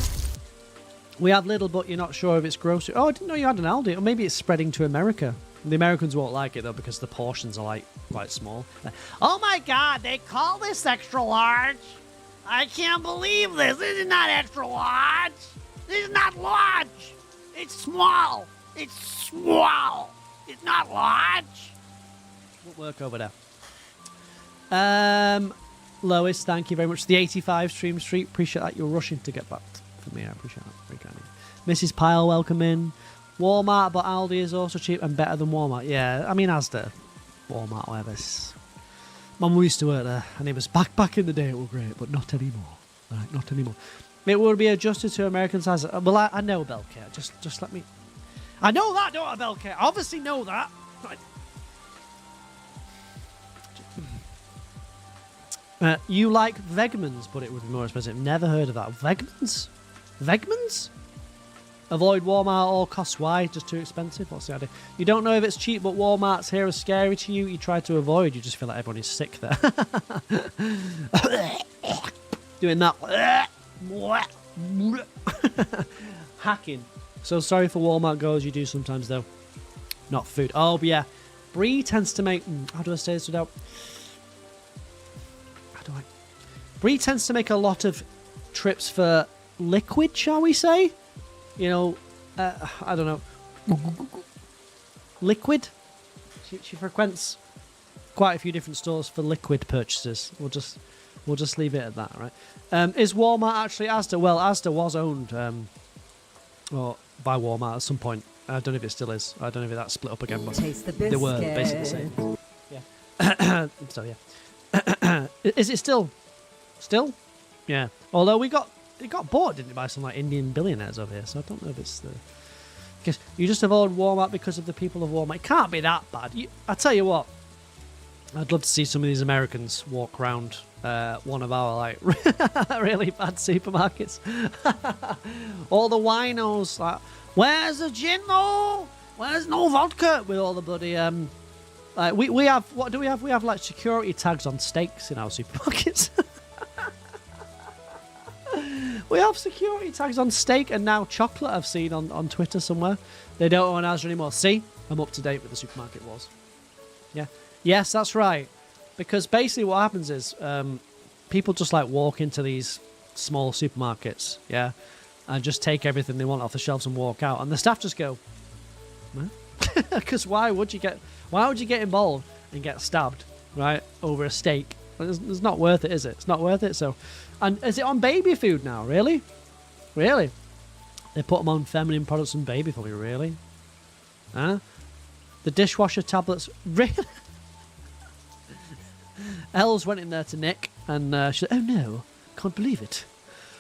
We have Lidl, but you're not sure if it's grocery. Oh, I didn't know you had an Aldi. Or maybe it's spreading to America. The Americans won't like it, though, because the portions are, quite small. Oh, my God, they call this extra large? I can't believe this. This is not extra large. This is not large. It's small. It's small. It's not large. Won't work over there. Lois, thank you very much. The 85 stream street. Appreciate that. You're rushing to get back for me. I appreciate that. Very kind of you. Mrs. Pyle, welcome in. Walmart, but Aldi is also cheap and better than Walmart. Yeah, I mean, Asda, Walmart, whatever. Mum used to work there, and it was back in the day. It was great, but not anymore. Right, not anymore. It would be adjusted to American size. Well, I know Belcare. Just let me. I know that, don't I, Belcare? I obviously know that. Right. You like Wegmans, but it would be more expensive. Never heard of that. Wegmans? Wegmans? Avoid Walmart at all costs. Why? Just too expensive? What's the idea? You don't know if it's cheap, but Walmart's here are scary to you. You try to avoid. You just feel like everyone is sick there. Doing that. Hacking. So sorry for Walmart goals you do sometimes, though. Not food. Oh, but yeah. Brie tends to make... How do I say this without... Brie tends to make a lot of trips for liquid, shall we say? You know, I don't know. Liquid? She frequents quite a few different stores for liquid purchases. We'll just leave it at that, right? Is Walmart actually Asda? Well, Asda was owned by Walmart at some point. I don't know if it still is. I don't know if that's split up again, but they were basically the same. Yeah. So yeah. Is it still? Still? Yeah. Although it got bought, didn't it, by some like Indian billionaires over here? So I don't know if it's the. Because you just avoid Walmart because of the people of Walmart. It can't be that bad. I tell you what. I'd love to see some of these Americans walk around one of our like really bad supermarkets. All the winos like, where's the gin though? Where's no vodka? With all the bloody we have, what do we have? We have like security tags on steaks in our supermarkets. We have security tags on steak and now chocolate. I've seen on Twitter somewhere. They don't own Asda anymore. See, I'm up to date with the supermarket laws. Yeah. Yes, that's right. Because basically what happens is people just like walk into these small supermarkets, yeah, and just take everything they want off the shelves and walk out, and the staff just go, because why would you get involved and get stabbed, right, over a steak? It's not worth it, is it? It's not worth it. So, and is it on baby food now? Really? Really? They put them on feminine products and baby food, really? Huh? The dishwasher tablets, really? Els went in there to Nick and she said, "Oh no, can't believe it.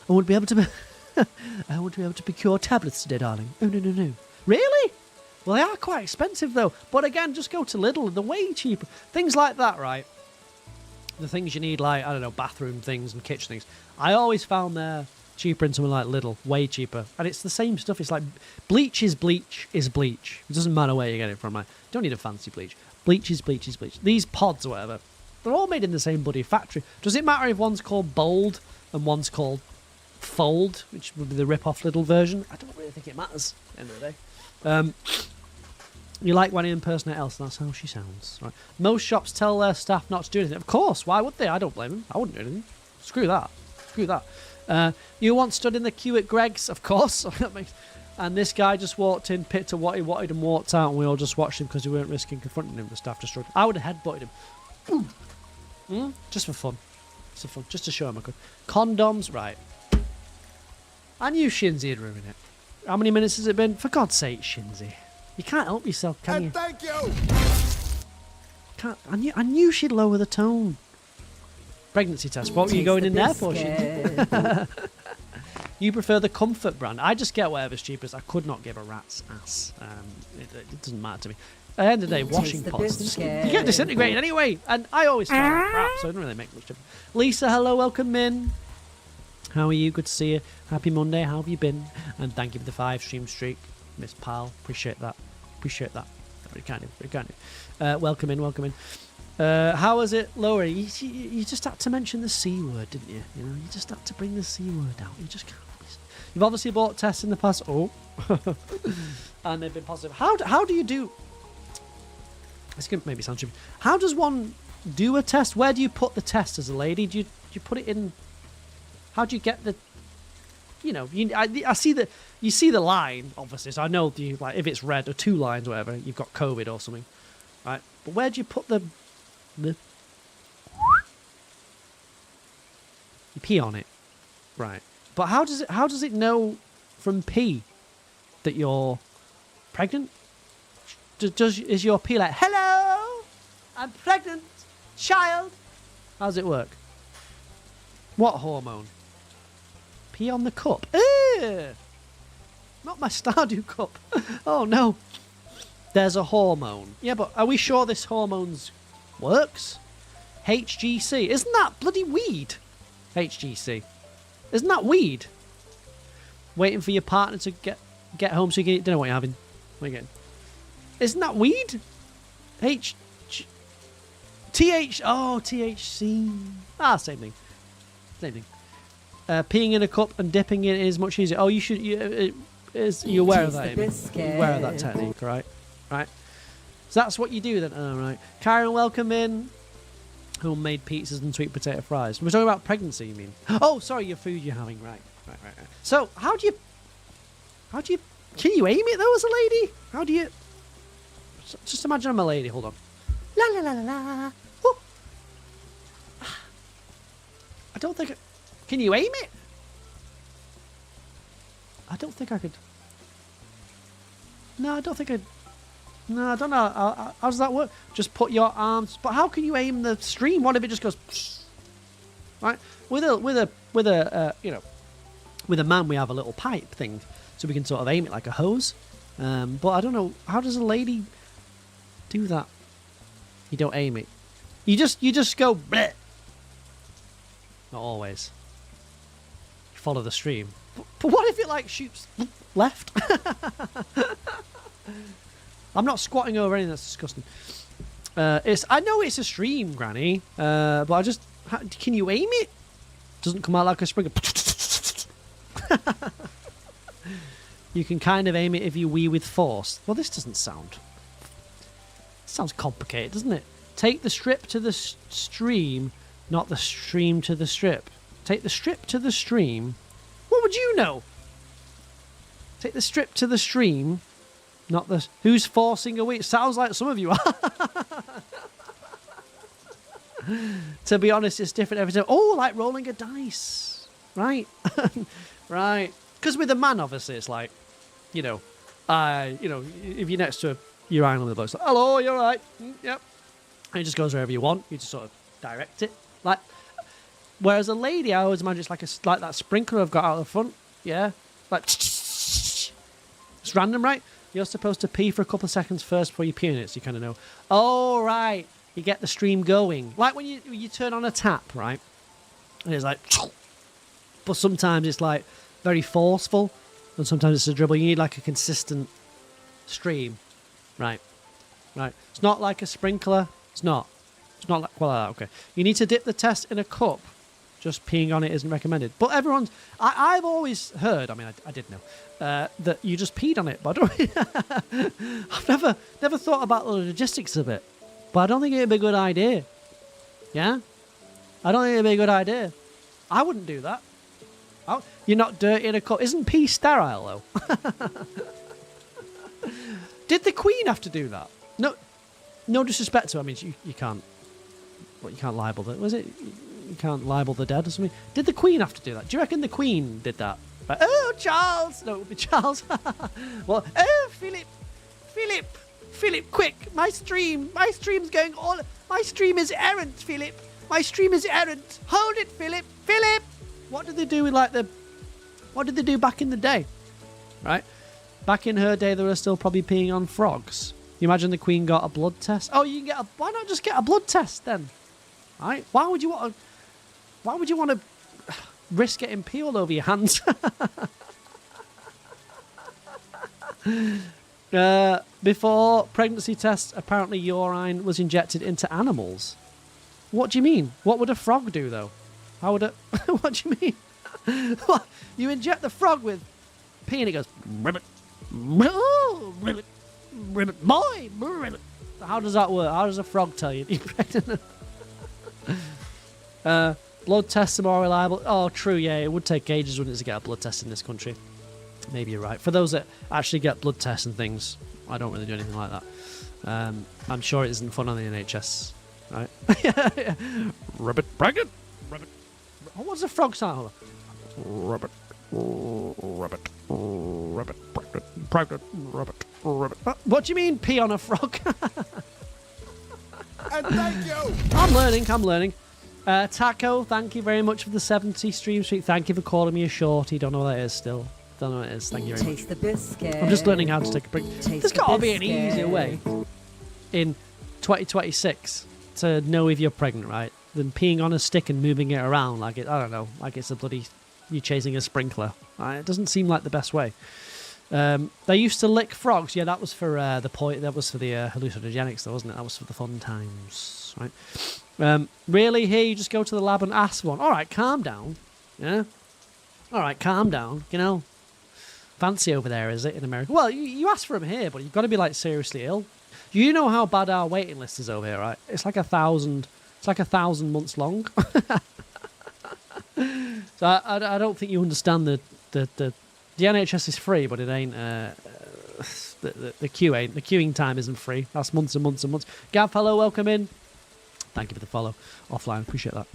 I won't be able to procure tablets today, darling. Oh no. Really? Well, they are quite expensive though. But again, just go to Lidl. They're way cheaper. Things like that, right? The things you need, like, I don't know, bathroom things and kitchen things. I always found they're cheaper in somewhere like Lidl. Way cheaper. And it's the same stuff. It's like bleach is bleach is bleach. It doesn't matter where you get it from. Like, you don't need a fancy bleach. Bleach is bleach is bleach. These pods or whatever, they're all made in the same bloody factory. Does it matter if one's called Bold and one's called Fold, which would be the rip-off Lidl version? I don't really think it matters at the end of the day. You like when you impersonate Elsa, that's how she sounds. Right. Most shops tell their staff not to do anything. Of course, why would they? I don't blame them. I wouldn't do anything. Screw that. You once stood in the queue at Greg's, of course. And this guy just walked in, picked up what he wanted and walked out, and we all just watched him because we weren't risking confronting him. The staff just struggled. I would have headbutted him. Just for fun. Just to show him I could. Condoms, right. I knew Shinzi would ruin it. How many minutes has it been? For God's sake, Shinzi. You can't help yourself, can you? Thank you. Can't. I knew she'd lower the tone. Pregnancy test. What were you going in there for, Shinzi? You prefer the comfort brand. I just get whatever's cheapest. I could not give a rat's ass. It doesn't matter to me. At the end of the day, washing pots, you get disintegrated anyway. And I always feel like crap, so it doesn't really make much difference. Lisa, hello, welcome in. How are you? Good to see you. Happy Monday. How have you been? And thank you for the 5 stream streak, Miss Pal. Appreciate that. Very kind of. Welcome in. How was it, Laura? You just had to mention the C word, didn't you? You know, you just had to bring the C word out. You just can't. You've obviously bought tests in the past. Oh. And they've been positive. How do you do... This could maybe sound stupid. How does one do a test? Where do you put the test as a lady? Do you put it in How do you get the? You know, I see the you see the line obviously, so I know like if it's red or 2 lines or whatever, you've got COVID or something, right? But where do you put the? You pee on it, right? But how does it know from pee that you're pregnant? Is your pee like, hello, I'm pregnant, child? How does it work? What hormone? Pee on the cup. Ew! Not my Stardew cup. Oh no. There's a hormone. Yeah, but are we sure this hormone works? HGC. Isn't that bloody weed? HGC. Isn't that weed? Waiting for your partner to get home so you can eat dinner. What are you having? What are you getting? Isn't that weed? THC. Same thing. Same thing. Peeing in a cup and dipping it in is much easier. Oh, you should. You're aware of that. You're aware of that technique, right? Right. So that's what you do then. Oh, right. Karen, welcome in. Homemade pizzas and sweet potato fries. We're talking about pregnancy, you mean? Oh, sorry, your food you're having. Right. So, how do you? Can you aim it though as a lady? How do you? Just imagine I'm a lady. Hold on. La la la la la. Ooh. I don't think. Can you aim it? I don't think I could. No, I don't think I'd. No, I don't know. How does that work? Just put your arms. But how can you aim the stream? What if it just goes? Right. With a man, we have a little pipe thing, so we can sort of aim it like a hose. But I don't know. How does a lady do that? You don't aim it. You just go bleh. Not always. You follow the stream. But what if it like shoots left? I'm not squatting over anything. That's disgusting. I know it's a stream, Granny. But I just can you aim it? Doesn't come out like a sprinkler. You can kind of aim it if you wee with force. Well, this doesn't sound. Sounds complicated, doesn't it? Take the strip to the stream, not the stream to the strip. Take the strip to the stream. What would you know? Take the strip to the stream, not the... Who's forcing a wee? It sounds like some of you are. To be honest, it's different every time. Oh, like rolling a dice. Right. Right. Because with a man, obviously, it's like, if you're next to your island, the bloke's like, hello, you're right. Yep. And it just goes wherever you want. You just sort of direct it. Like, whereas a lady, I always imagine it's like that sprinkler I've got out the front. Yeah. Like, it's random, right? You're supposed to pee for a couple of seconds first before you pee in it, so you kind of know. Oh, right. You get the stream going. Like when you turn on a tap, right? And it's like... But sometimes it's like very forceful, and sometimes it's a dribble. You need like a consistent stream. Right. It's not like a sprinkler. It's not like that. Okay. You need to dip the test in a cup. Just peeing on it isn't recommended. But I've always heard. I mean, I did know that you just peed on it. But I've never thought about the logistics of it. But I don't think it'd be a good idea. Yeah. I don't think it'd be a good idea. I wouldn't do that. Oh, you're not dirty in a cup. Isn't pee sterile though? Did the Queen have to do that? No disrespect to her. I mean, you can't. What, you can't libel the... Was it? You can't libel the dead or something. Did the Queen have to do that? Do you reckon the Queen did that? Like, oh, Charles! No, it would be Charles. Well, oh, Philip, quick! My stream's going all... My stream is errant, Philip. My stream is errant. Hold it, Philip. What did they do with what did they do back in the day? Right? Back in her day, they were still probably peeing on frogs. You imagine the Queen got a blood test? Oh, you can get why not just get a blood test then? Right? Why would you want to risk getting pee all over your hands? Before pregnancy tests, apparently urine was injected into animals. What do you mean? What would a frog do though? How would it? What do you mean? What? You inject the frog with pee and it goes ribbit, ribbit, ribbit, boy, ribbit. How does that work? How does a frog tell you you're pregnant? Blood tests are more reliable. Oh, true, yeah. It would take ages, wouldn't it, to get a blood test in this country. Maybe you're right. For those that actually get blood tests and things, I don't really do anything like that. I'm sure it isn't fun on the NHS, right? Rabbit pregnant. Rabbit. Oh, what's the frog sound? Rabbit. Rabbit. Rabbit pregnant. Pregnant. Rabbit. Rabbit. What do you mean pee on a frog? And thank you. I'm learning. Taco, thank you very much for the 70 stream streak. Thank you for calling me a shorty. Don't know what that is still. Don't know what it is. Thank you very much. Taste the biscuit. I'm just learning how to take a break. Taste There's the got to be an biscuit. easier way in 2026 to know if you're pregnant, right? Than peeing on a stick and moving it around like it, I don't know, like it's a bloody, you're chasing a sprinkler. Right? It doesn't seem like the best way. They used to lick frogs. Yeah, that was for the point. That was for the hallucinogenics, though, wasn't it? That was for the fun times, right? Really? Here, you just go to the lab and ask one. All right, calm down. Yeah. All right, calm down. You know, fancy over there, is it in America? Well, you ask for them here, but you've got to be like seriously ill. You know how bad our waiting list is over here, right? It's like 1,000. It's like 1,000 months long. So I don't think you understand the NHS is free, but it ain't. The queue ain't. The queuing time isn't free. That's months and months and months. Gav, hello, welcome in. Thank you for the follow. Offline, appreciate that.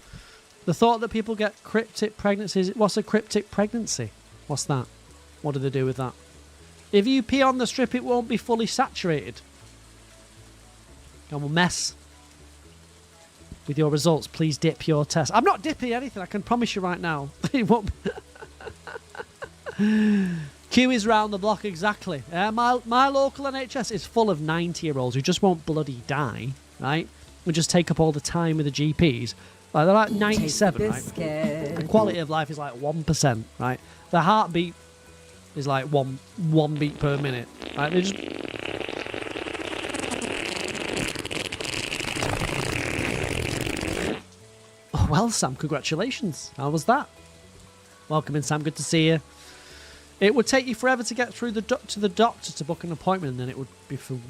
The thought that people get cryptic pregnancies. What's a cryptic pregnancy? What's that? What do they do with that? If you pee on the strip, it won't be fully saturated. And we'll mess with your results. Please dip your test. I'm not dipping anything. I can promise you right now. It won't. Queue is round the block, exactly. My local NHS is full of 90-year-olds who just won't bloody die, right? We just take up all the time with the GPs. Like, they're like 97, right? The quality of life is like 1%, right? The heartbeat is like one beat per minute, right? They just... Oh, well, Sam, congratulations. How was that? Welcome in, Sam. Good to see you. It would take you forever to get through to the doctor to book an appointment, and then it would be for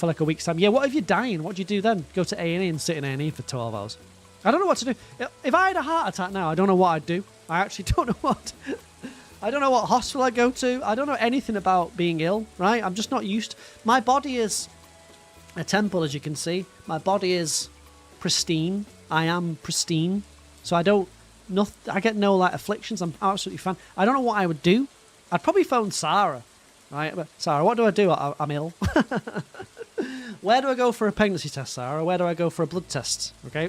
like a week's time. Yeah, what if you're dying? What do you do then? Go to A&E and sit in A&E for 12 hours? I don't know what to do. If I had a heart attack now, I don't know what I'd do. I actually don't know what. I don't know what hospital I'd go to. I don't know anything about being ill, right? I'm just not used. My body is a temple, as you can see. My body is pristine. I am pristine. So I get no like afflictions. I'm absolutely fine. I don't know what I would do. I'd probably phone Sarah, right? But Sarah, what do I do? I'm ill. Where do I go for a pregnancy test, Sarah? Where do I go for a blood test? Okay,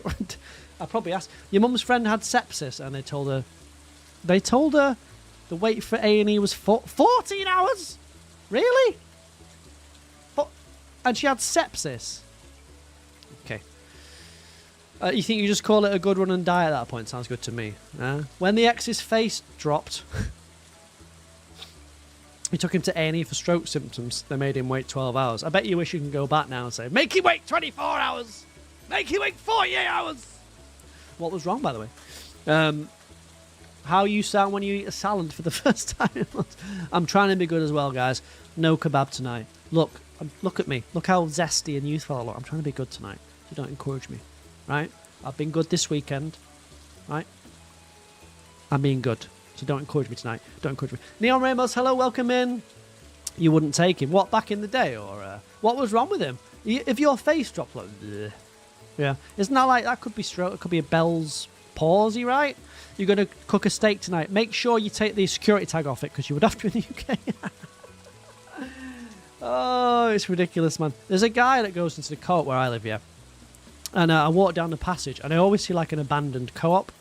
I'd probably ask. Your mum's friend had sepsis, and they told her the wait for A&E was 14 hours. Really? And she had sepsis. Okay. You think you just call it a good run and die at that point? Sounds good to me. When the ex's face dropped, we took him to A&E for stroke symptoms. They made him wait 12 hours. I bet you wish you can go back now and say, make him wait 24 hours! Make him wait 48 hours! What was wrong, by the way? How you sound when you eat a salad for the first time. I'm trying to be good as well, guys. No kebab tonight. Look at me. Look how zesty and youthful I look. I'm trying to be good tonight. So don't encourage me. Right? I've been good this weekend. Right? I'm being good. So don't encourage me tonight. Don't encourage me. Neon Ramos, hello, welcome in. You wouldn't take him. What, back in the day? Or what was wrong with him? If your face dropped like... Bleh. Yeah. Isn't that like... That could be stroke. It could be a Bell's palsy, right? You're going to cook a steak tonight. Make sure you take the security tag off it because you would have to in the UK. Oh, it's ridiculous, man. There's a guy that goes into the co-op where I live, yeah. And I walk down the passage and I always see like an abandoned co-op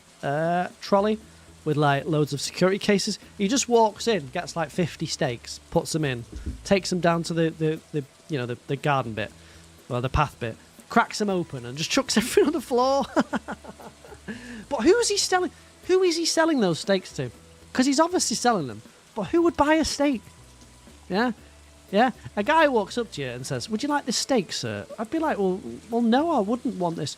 trolley with like loads of security cases. He just walks in, gets like 50 steaks, puts them in, takes them down to the garden bit, or the path bit, cracks them open and just chucks everything on the floor. But who is he selling those steaks to? Because he's obviously selling them. But who would buy a steak? Yeah? Yeah? A guy walks up to you and says, would you like this steak, sir? I'd be like, well, no, I wouldn't want this.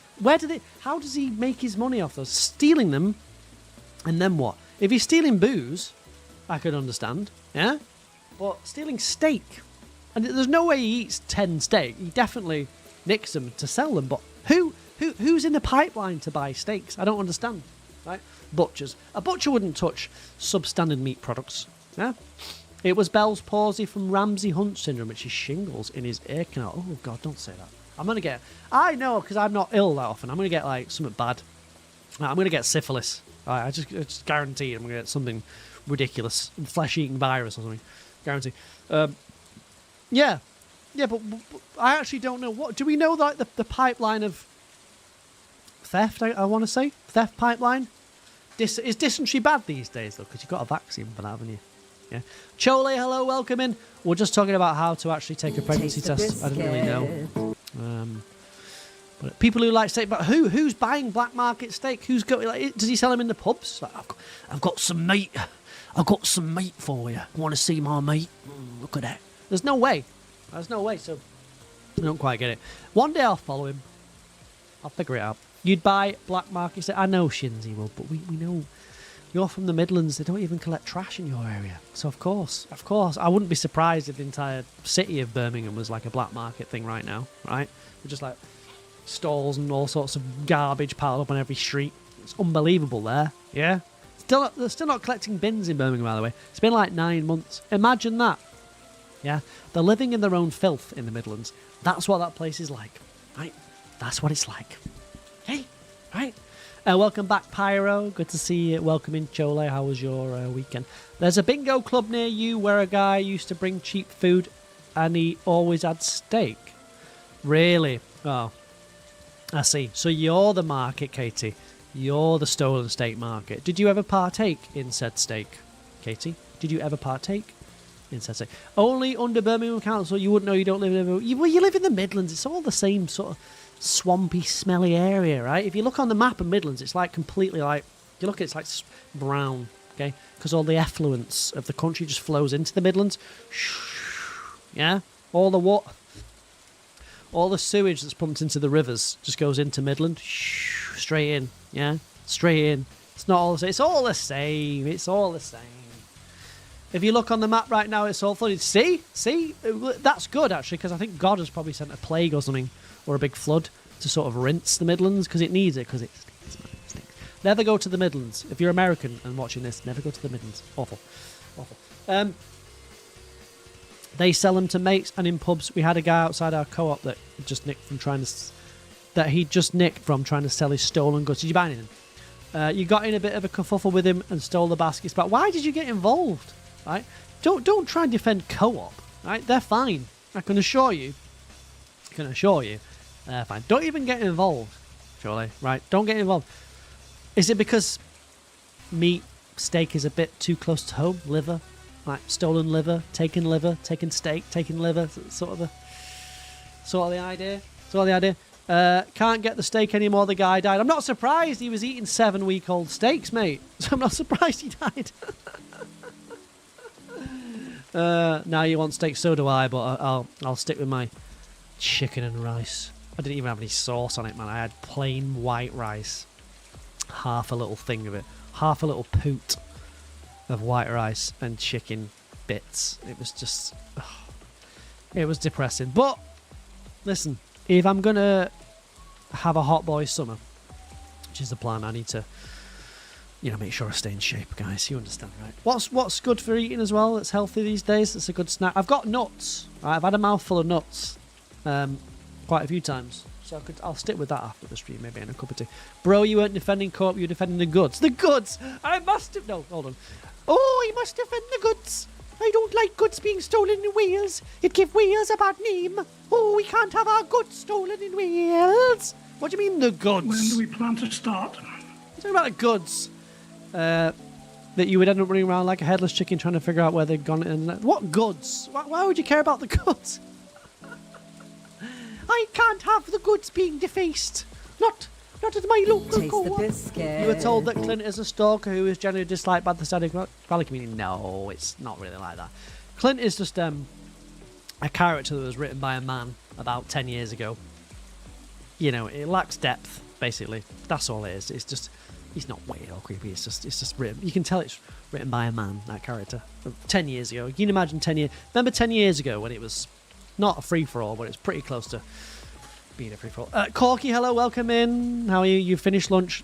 How does he make his money off those? Stealing them, and then what? If he's stealing booze, I could understand, yeah? But stealing steak, and there's no way he eats 10 steak. He definitely nicks them to sell them, but Who's in the pipeline to buy steaks? I don't understand. Right? Butchers. A butcher wouldn't touch substandard meat products. Yeah? It was Bell's palsy from Ramsay Hunt syndrome, which is shingles in his ear canal. Oh, God, don't say that. I'm going to get... I know, because I'm not ill that often. I'm going to get, like, something bad. I'm going to get syphilis. Right, I just guarantee I'm going to get something ridiculous. Flesh-eating virus or something. Guarantee. Yeah. Yeah, but I actually don't know. What do we know, like, the pipeline of theft, I want to say? Theft pipeline? Is dysentery bad these days, though? Because you've got a vaccine for that, haven't you? Yeah. Chole, hello, welcome in. We're just talking about how to actually take a pregnancy test. I didn't really know. But people who like steak, but who's buying black market steak? Who's got? Like, does he sell them in the pubs? Like, I've got some meat. I've got some meat for you. Want to see my meat? Look at that. There's no way. There's no way. So I don't quite get it. One day I'll follow him. I'll figure it out. You'd buy black market steak. I know Shinzy will, but we know. You're from the Midlands. They don't even collect trash in your area. So, of course, I wouldn't be surprised if the entire city of Birmingham was like a black market thing right now, right? We're just like stalls and all sorts of garbage piled up on every street. It's unbelievable there, yeah? They're still not collecting bins in Birmingham, by the way. It's been like 9 months. Imagine that, yeah? They're living in their own filth in the Midlands. That's what that place is like, right? That's what it's like. Hey, right? Welcome back, Pyro. Good to see you. Welcome in, Chole. How was your weekend? There's a bingo club near you where a guy used to bring cheap food and he always had steak. Really? Oh, I see. So you're the market, Katie. You're the stolen steak market. Did you ever partake in said steak, Katie? Did you ever partake in said steak? Only under Birmingham Council. You wouldn't know. You don't live in... Well, you live in the Midlands. It's all the same sort of swampy, smelly area, right? If you look on the map of Midlands, it's like completely like, you look, it's like brown, okay? Because all the effluence of the country just flows into the Midlands. Yeah? All the sewage that's pumped into the rivers just goes into Midland. Straight in, yeah? Straight in. It's not all the same. It's all the same. It's all the same. If you look on the map right now, it's all flooded. See? That's good, actually, because I think God has probably sent a plague or something, or a big flood, to sort of rinse the Midlands, because it needs it, because it stinks. Never go to the Midlands. If you're American and watching this, never go to the Midlands. Awful. They sell them to mates and in pubs. We had a guy outside our co-op that he just nicked from trying to sell his stolen goods. Did you buy anything? You got in a bit of a kerfuffle with him and stole the baskets back. Why did you get involved? Right? Don't try and defend co-op. Right? They're fine. I can assure you. They're fine. Don't even get involved, surely. Right? Don't get involved. Is it because steak is a bit too close to home? Liver? Like stolen liver, taken steak, taken liver, sort of the idea. Can't get the steak anymore, the guy died. I'm not surprised. He was eating 7-week-old steaks, mate. So I'm not surprised he died. Now you want steak, so do I, but I'll stick with my chicken and rice. I didn't even have any sauce on it, man. I had plain white rice. Half a little thing of it. Half a little poot of white rice and chicken bits. It was just... it was depressing. But, listen, if I'm going to have a hot boy summer, which is the plan, I need to, make sure I stay in shape, guys. You understand, right? What's good for eating as well that's healthy these days? It's a good snack. I've got nuts. Right? I've had a mouthful of nuts quite a few times. So I'll stick with that after the stream, maybe, in a cup of tea. Bro, you weren't defending co-op, you were defending the goods. The goods! I must have... No, hold on. Oh, he must defend the goods. I don't like goods being stolen in Wales. It gives Wales a bad name. Oh, we can't have our goods stolen in Wales. What do you mean, the goods? When do we plan to start? I'm talking about the goods. That you would end up running around like a headless chicken trying to figure out where they've gone. What goods? Why would you care about the goods? I can't have the goods being defaced. Not at my local co-op. You were told that Clint is a stalker who is generally disliked by the Stardew Valley community. No, it's not really like that. Clint is just a character that was written by a man about 10 years ago. It lacks depth, basically. That's all it is. It's just, he's not weird or creepy. It's just written. You can tell it's written by a man, that character. 10 years ago. You can imagine 10 years. Remember 10 years ago when it was not a free-for-all, but it's pretty close to Being a free for all. Corky, hello, welcome in. How are you? You finished lunch.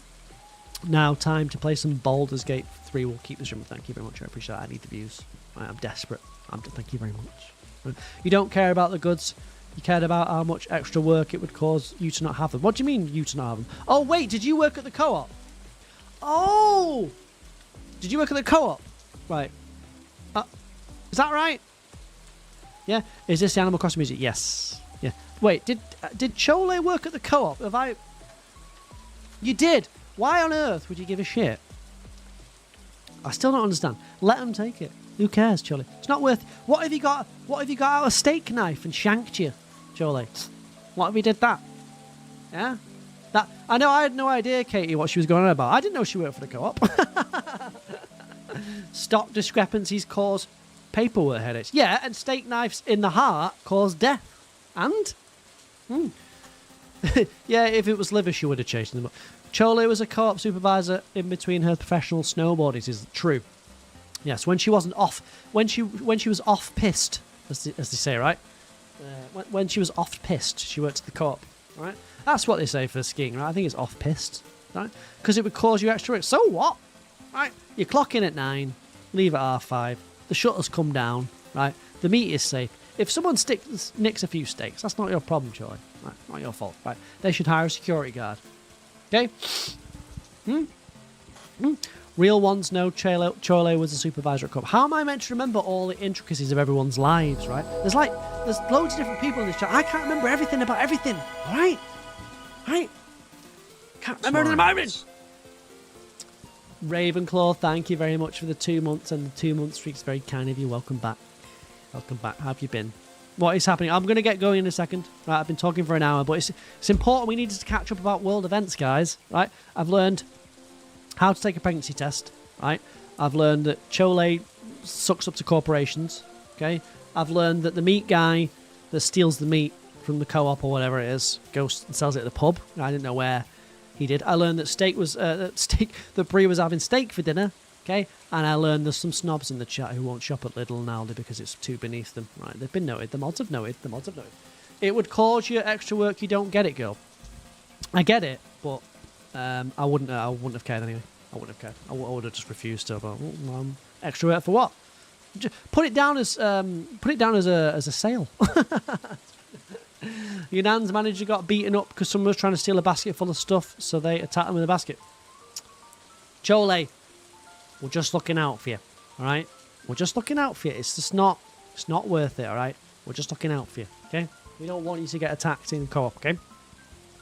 Now, time to play some Baldur's Gate 3. We'll keep this room. Thank you very much. I appreciate that. I need the views. I'm desperate. Thank you very much. You don't care about the goods. You cared about how much extra work it would cause you to not have them. What do you mean, you to not have them? Oh, wait, did you work at the co-op? Oh! Did you work at the co-op? Right. Is that right? Yeah? Is this the Animal Crossing music? Yes. Yeah. Wait, did Chole work at the co-op? Have I... You did! Why on earth would you give a shit? I still don't understand. Let them take it. Who cares, Chole? It's not worth... What if you got out a steak knife and shanked you, Chole? What if he did that? Yeah? I know I had no idea, Katie, what she was going on about. I didn't know she worked for the co-op. Stock discrepancies cause paperwork headaches. Yeah, and steak knives in the heart cause death. And? Yeah, if it was liver, she would have chased them up. Chole was a co-op supervisor in between her professional snowboarding. Is true. Yes, when she wasn't off, when she was off pissed, as they say, right? When she was off pissed, she worked at the co-op, right? That's what they say for skiing, right? I think it's off pissed, right? Because it would cause you extra work. So what? Right? You clock in at 9, leave at 5:30. The shutters come down, right? The meat is safe. If someone nicks a few steaks, that's not your problem, Chole. Right? Not your fault, right? They should hire a security guard. Okay? Real ones know Chole was a supervisor at co-op. How am I meant to remember all the intricacies of everyone's lives, right? There's loads of different people in this chat. I can't remember everything about everything, all right? Right? Can't remember everything about everything. Ravenclaw, thank you very much for the 2 months, and the 2 month streak's very kind of you. Welcome back. Welcome back. How have you been? What is happening? I'm going to get going in a second. Right, I've been talking for an hour, but it's important. We need to catch up about world events, guys. Right? I've learned how to take a pregnancy test. Right? I've learned that Chole sucks up to corporations. Okay? I've learned that the meat guy that steals the meat from the co-op or whatever it is goes and sells it at the pub. I didn't know where he did. I learned that Brie was having steak for dinner. Okay, and I learned there's some snobs in the chat who won't shop at Lidl and Aldi because it's too beneath them. Right, they've been noted. The mods have noted. It would cause you extra work. You don't get it, girl. I get it, but I wouldn't have cared anyway. I wouldn't have cared. I would have just refused to. But extra work for what? Just put it down as a sale. Your nan's manager got beaten up because someone was trying to steal a basket full of stuff, so they attacked him with a basket. Chole. We're just looking out for you, all right? We're just looking out for you. It's not worth it, all right? We're just looking out for you, okay? We don't want you to get attacked in the co-op, okay?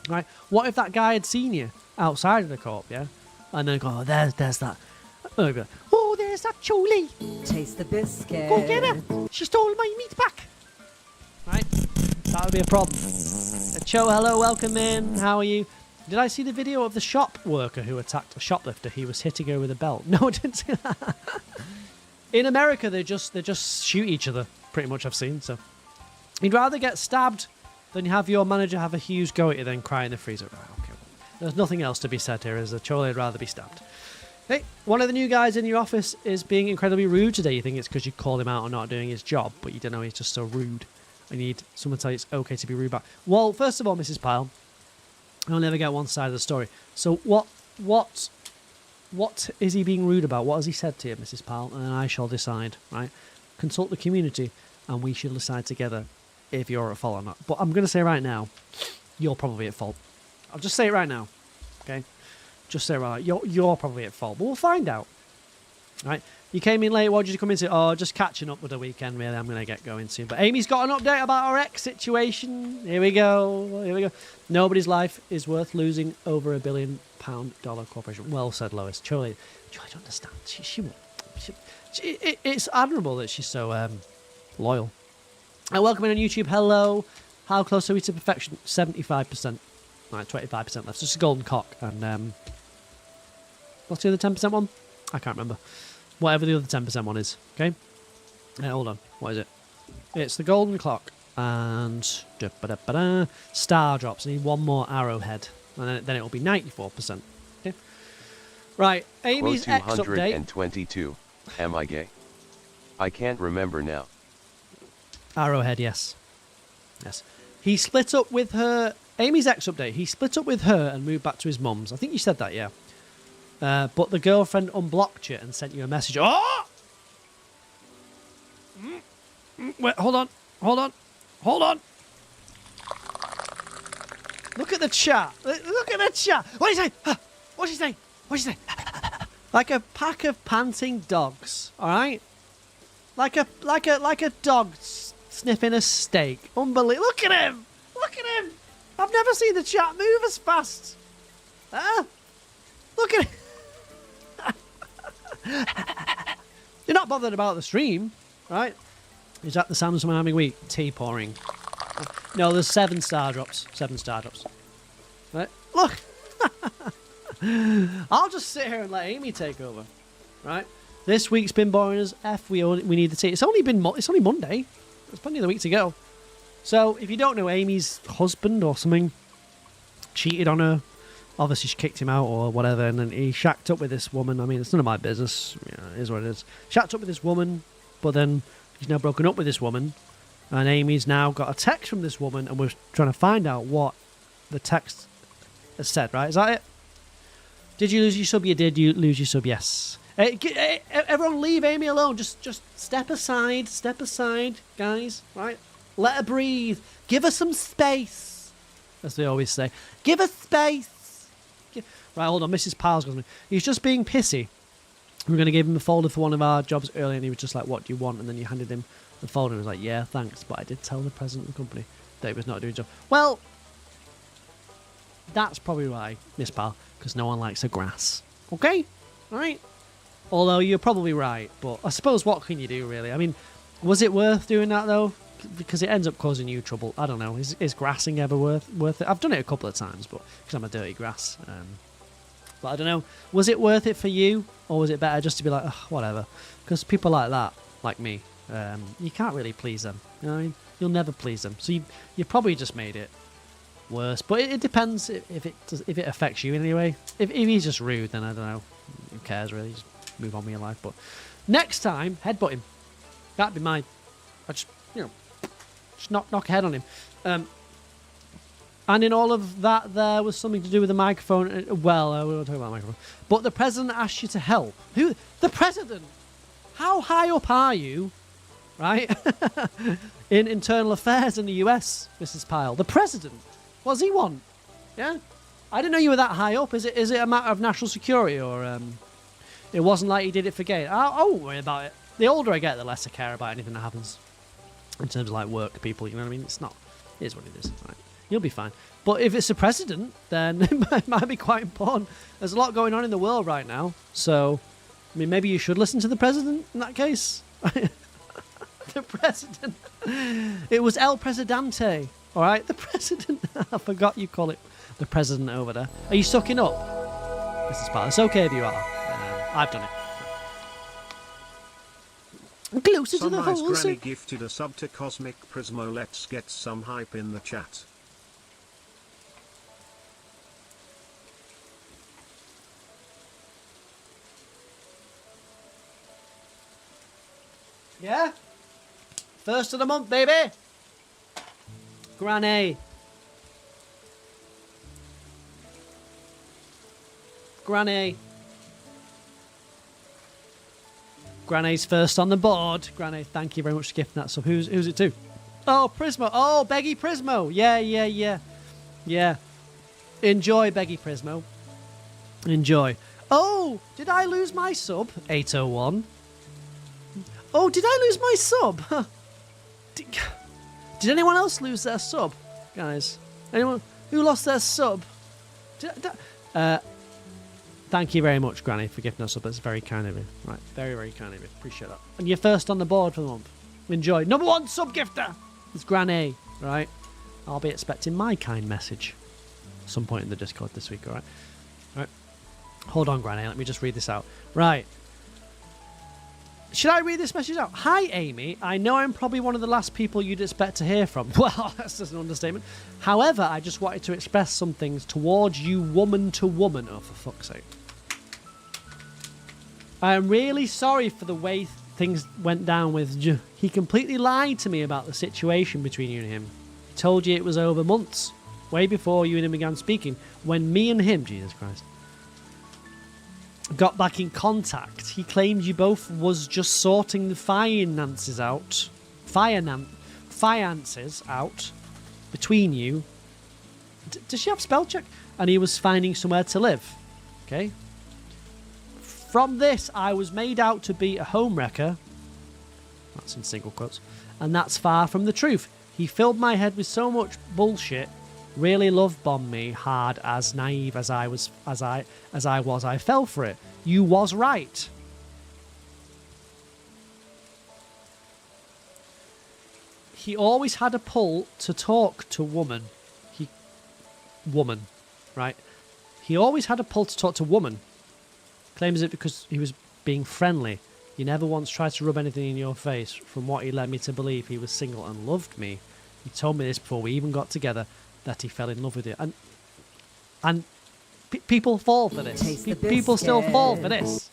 All right? What if that guy had seen you outside of the co-op, yeah? And then go, oh, there's that. Oh, there's that Chole. Taste the biscuit. Go get her. She stole my meat back. Right? That would be a problem. Cho, hello, welcome in. How are you? Did I see the video of the shop worker who attacked a shoplifter? He was hitting her with a belt. No, I didn't see that. In America, they just shoot each other. Pretty much, I've seen. So, you'd rather get stabbed than have your manager have a huge go at you than cry in the freezer. Right, okay. There's nothing else to be said here. As a Chole, I'd rather be stabbed. Hey, one of the new guys in your office is being incredibly rude today. You think it's because you called him out on not doing his job, but you don't know he's just so rude. I need someone to tell you it's okay to be rude back. Well, first of all, Mrs. Pyle, I'll never get one side of the story. So what is he being rude about? What has he said to you, Mrs. Pyle? And I shall decide, right? Consult the community, and we shall decide together if you're at fault or not. But I'm going to say right now, you're probably at fault. I'll just say it right now, okay? Just say it right now. You're probably at fault, but we'll find out, right? You came in late. What did you come into? Oh, just catching up with the weekend, really. I'm going to get going soon. But Amy's got an update about our ex situation. Here we go. Nobody's life is worth losing over $1 billion corporation. Well said, Lois. Truly, I don't understand. It's admirable that she's so loyal. And welcome in on YouTube. Hello. How close are we to perfection? 75%. Right, 25% left. Just a golden cock. And what's the other 10% one? I can't remember. Whatever the other 10% one is, okay? Hold on. What is it? It's the golden clock and star drops. I need one more arrowhead, and then it will be 94%. Okay. Right. Amy's X update. 222. Am I gay? I can't remember now. Arrowhead, yes. He split up with her Amy's ex update. He split up with her and moved back to his mum's. I think you said that, yeah. But the girlfriend unblocked you and sent you a message. Oh! Wait, hold on. Look at the chat. Look at the chat. What is he saying? What's he saying? Like a pack of panting dogs. All right. Like a dog sniffing a steak. Unbelievable. Look at him. I've never seen the chat move as fast. Look at it. You're not bothered about the stream, right? Is that the sound of someone having a week? Tea pouring. No, there's 7 star drops. 7 star drops. Right? Look. I'll just sit here and let Amy take over. Right? This week's been boring as F. We need the tea. It's only Monday. There's plenty of the week to go. So, if you don't know, Amy's husband or something cheated on her. Obviously, she kicked him out or whatever, and then he shacked up with this woman. I mean, it's none of my business. It is what it is. Shacked up with this woman, but then he's now broken up with this woman, and Amy's now got a text from this woman, and we're trying to find out what the text has said, right? Is that it? Did you lose your sub? You did. You lose your sub? Yes. Everyone leave Amy alone. Just step aside, guys, right? Let her breathe. Give her some space, as they always say. Give her space. Right, hold on. Mrs. Piles goes, he's just being pissy. We're going to give him a folder for one of our jobs earlier, and he was just like, what do you want? And then you handed him the folder, and he was like, yeah, thanks, but I did tell the president of the company that he was not doing a job. Well, that's probably why, Miss Pal, because no one likes her grass. Okay? All right? Although you're probably right, but I suppose what can you do, really? I mean, was it worth doing that, though? Because it ends up causing you trouble. I don't know. Is grassing ever worth it? I've done it a couple of times, but because I'm a dirty grass. But I don't know. Was it worth it for you, or was it better just to be like, oh, whatever? Because people like that, like me, you can't really please them. You know what I mean? You'll never please them. So you probably just made it worse. But it depends if it affects you in any way. If he's just rude, then I don't know. Who cares really? Just move on with your life. But next time, headbutt him. That'd be mine. I just knock a head on him. And in all of that, there was something to do with the microphone. Well, we won't talk about the microphone. But the president asked you to help. Who? The president? How high up are you, right, in internal affairs in the US, Mrs. Pyle? The president? What does he want? Yeah? I didn't know you were that high up. Is it a matter of national security, or it wasn't like he did it for gain? I won't worry about it. The older I get, the less I care about anything that happens. In terms of like work people, you know what I mean? It's not. It is what it is. Right? You'll be fine. But if it's a president, then it might be quite important. There's a lot going on in the world right now. So, I mean, maybe you should listen to the president in that case. The president. It was El Presidente. All right? The president. I forgot you call it the president over there. Are you sucking up? This is part. It's okay if you are. I've done it. Closer to the Sunrise hole. Granny gifted a sub to Cosmic Prismo. Let's get some hype in the chat. Yeah? First of the month, baby! Granny. Granny. Granny's first on the board. Granny, thank you very much for gifting that sub. Who's it to? Oh, Prismo. Oh, Beggy Prismo. Yeah. Enjoy, Beggy Prismo. Enjoy. Oh, did I lose my sub? 801. Oh, did I lose my sub? Did anyone else lose their sub, guys? Anyone who lost their sub? Thank you very much, Granny, for gifting us sub. That's very kind of you. Right, very, very kind of you. Appreciate that. And you're first on the board for the month. Enjoy. Number 1 sub gifter. It's Granny, right? I'll be expecting my kind message at some point in the Discord this week, all right? All right. Hold on, Granny. Let me just read this out. Right. Should I read this message out? Hi, Amy. I know I'm probably one of the last people you'd expect to hear from. Well, that's just an understatement. However, I just wanted to express some things towards you woman to woman. Oh, for fuck's sake. I am really sorry for the way things went down with J. He completely lied to me about the situation between you and him. He told you it was over months. way before you and him began speaking, when me and him, Jesus Christ, got back in contact, he claimed you both was just sorting the finances out between you. Does she have spell check? And he was finding somewhere to live. Okay. From this, I was made out to be a homewrecker. That's in single quotes. And that's far from the truth. He filled my head with so much bullshit, really love bombed me hard, as naive as I was, I fell for it. You was right. He always had a pull to talk to woman. Woman, right? He always had a pull to talk to woman. Claims it because he was being friendly. He never once tried to rub anything in your face. From what he led me to believe, he was single and loved me. He told me this before we even got together, that he fell in love with you. And people fall for this. People still fall for this.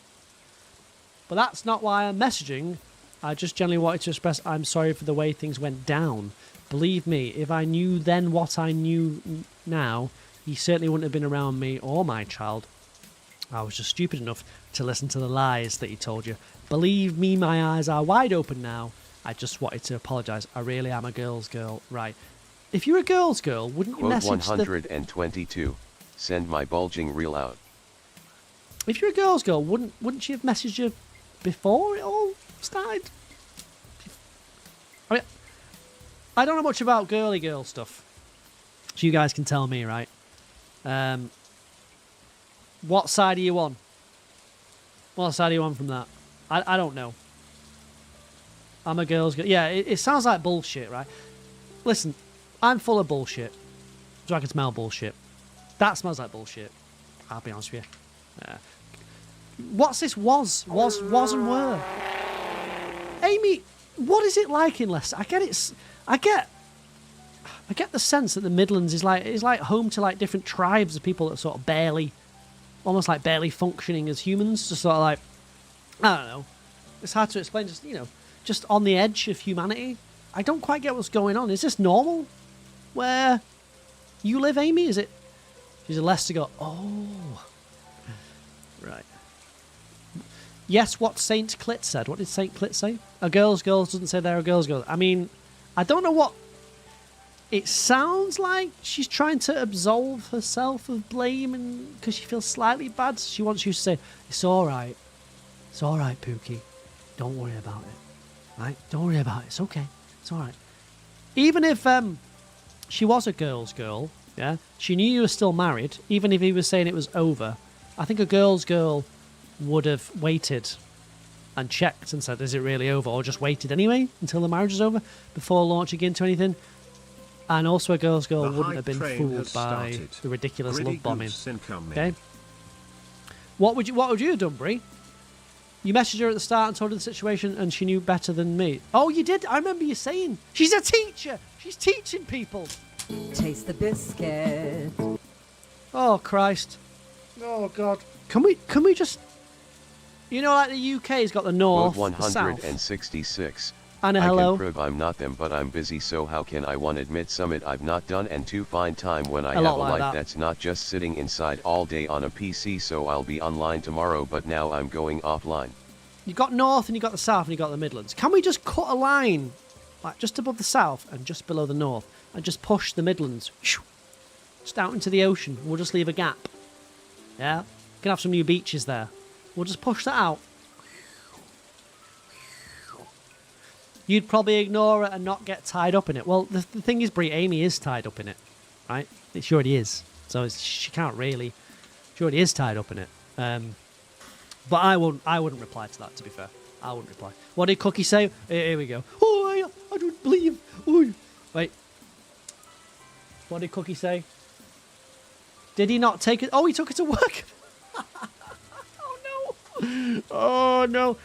But that's not why I'm messaging. I just generally wanted to express I'm sorry for the way things went down. Believe me, if I knew then what I knew now, he certainly wouldn't have been around me or my child. I was just stupid enough to listen to the lies that he told you. Believe me, my eyes are wide open now. I just wanted to apologise. I really am a girl's girl. Right. If you're a girl's girl, wouldn't you Quote message 122. Send my bulging reel out. If you're a girl's girl, wouldn't you have messaged you before it all started? I mean, I don't know much about girly girl stuff, so you guys can tell me, right? What side are you on? What side are you on from that? I don't know. I'm a girl's girl. Yeah, it sounds like bullshit, right? Listen, I'm full of bullshit, so I can smell bullshit. That smells like bullshit. I'll be honest with you. What's this was and were? Amy, what is it like in Leicester? I get the sense that the Midlands is like home to like different tribes of people that are sort of almost like barely functioning as humans, just sort of like, I don't know. It's hard to explain, just on the edge of humanity. I don't quite get what's going on. Is this normal? Where you live, Amy? Is it? She's a Leicester girl. Oh. Right. Yes, what Saint Clit said. What did Saint Clit say? A girl's girl doesn't say they're a girl's girl. I mean, I don't know what... It sounds like she's trying to absolve herself of blame because she feels slightly bad. She wants you to say, it's all right. It's all right, Pookie. Don't worry about it. Right? Don't worry about it. It's okay. It's all right. Even if she was a girl's girl, yeah, she knew you were still married, even if he was saying it was over, I think a girl's girl would have waited and checked and said, is it really over? Or just waited anyway until the marriage is over before launching into anything. And also a girl's girl wouldn't have been fooled by the ridiculous love bombing. Okay? What would you have done, Brie? You messaged her at the start and told her the situation and she knew better than me. Oh, you did? I remember you saying. She's a teacher. She's teaching people. Taste the biscuit. Oh, Christ. Oh, God. Can we just... You know, like the UK's got the north, Quote the south. 166. And a I hello. can prove I'm not them, but I'm busy, so how can I one admit summit I've not done and to find time when I have a like life that. that's not just sitting inside all day on a PC, so I'll be online tomorrow, but now I'm going offline. You got north and you got the south and you got the Midlands. Can we just cut a line like just above the south and just below the north and just push the Midlands just out into the ocean? We'll just leave a gap. Yeah? We can have some new beaches there. We'll just push that out. You'd probably ignore it and not get tied up in it. Well, the thing is, Brie, Amy is tied up in it, right? She already is. So she can't really... She already is tied up in it. But I wouldn't reply to that, to be fair. I wouldn't reply. What did Cookie say? Here we go. Oh, I don't believe... Oh. Wait. What did Cookie say? Did he not take it? Oh, he took it to work. Oh, no.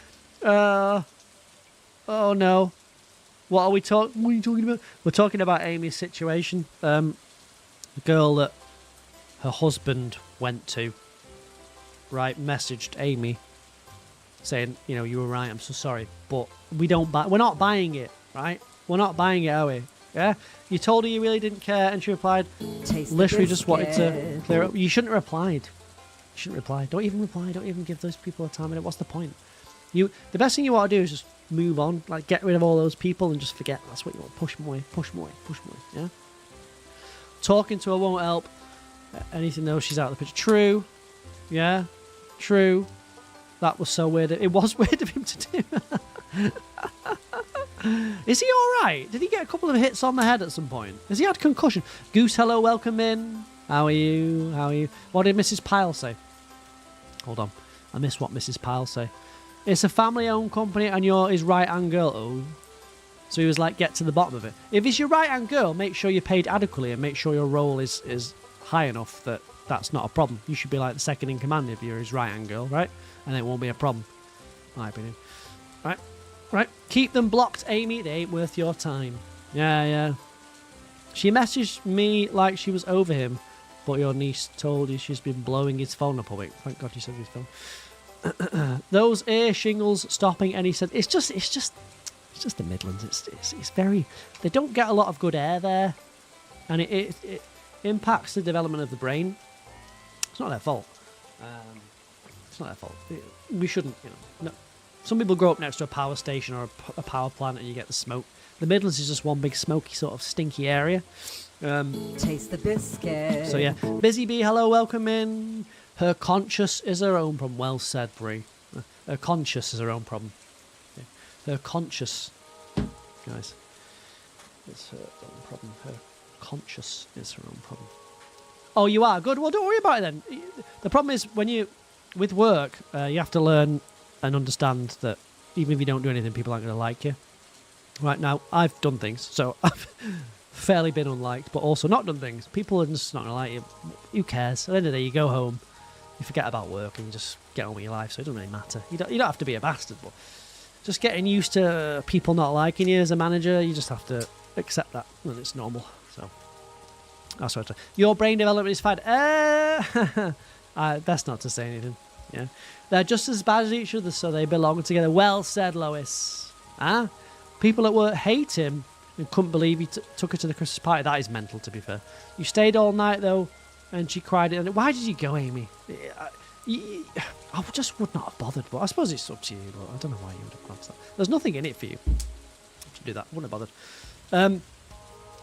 Oh, no. Oh no! What are you talking about? We're talking about Amy's situation. The girl that her husband went to, right? Messaged Amy saying, you were right. I'm so sorry, but we're not buying it, right? We're not buying it, are we? Yeah? You told her you really didn't care, and she replied, Taste the literally just wanted to biscuit. clear up. You shouldn't have replied. You shouldn't reply. Don't even reply. Don't even give those people a time. What's the point? The best thing you want to do is just move on. Like, get rid of all those people and just forget. That's what you want. Push them away. Push them away. Push them away. Yeah? Talking to her won't help. Anything though, she's out of the picture. True. Yeah? True. That was so weird. It was weird of him to do. Is he alright? Did he get a couple of hits on the head at some point? Has he had concussion? Goose, hello, welcome in. How are you? How are you? What did Mrs. Pyle say? Hold on. I missed what Mrs. Pyle say. It's a family-owned company and you're his right-hand girl. Oh. So he was like, get to the bottom of it. If it's your right-hand girl, make sure you're paid adequately and make sure your role is high enough that that's not a problem. You should be like the second in command if you're his right-hand girl, right? And it won't be a problem. My opinion. Right. Keep them blocked, Amy. They ain't worth your time. Yeah. She messaged me like she was over him, but your niece told you she's been blowing his phone up a week. Thank God you said his phone. Those air shingles stopping any sense. It's just the Midlands. It's very. They don't get a lot of good air there, and it impacts the development of the brain. It's not their fault. It's not their fault. We shouldn't, No. Some people grow up next to a power station or a power plant and you get the smoke. The Midlands is just one big smoky sort of stinky area. Taste the biscuit. So yeah, Busy Bee, hello, welcome in. Her conscience is her own problem. Well said, Brie. Her conscience is her own problem. Yeah. Her conscience, guys, it's her own problem. Her conscience is her own problem. Oh, you are? Good. Well, don't worry about it then. The problem is when you, with work, you have to learn and understand that even if you don't do anything, people aren't going to like you. Right now, I've done things, so I've fairly been unliked, but also not done things. People are just not going to like you. Who cares? At the end of the day, you go home, you forget about work, and you just get on with your life, so it doesn't really matter. You don't have to be a bastard, but just getting used to people not liking you as a manager, you just have to accept that, and it's normal. So that's what your brain development is fine. Best not to say anything. Yeah, they're just as bad as each other, so they belong together. Well said, Lois. Huh? People at work hate him and couldn't believe he took her to the Christmas party. That is mental, to be fair. You stayed all night though, and she cried. And why did you go, Amy? I just would not have bothered. But I suppose it's up to you. But I don't know why you would have gone to that. There's nothing in it for you to do that. Wouldn't have bothered.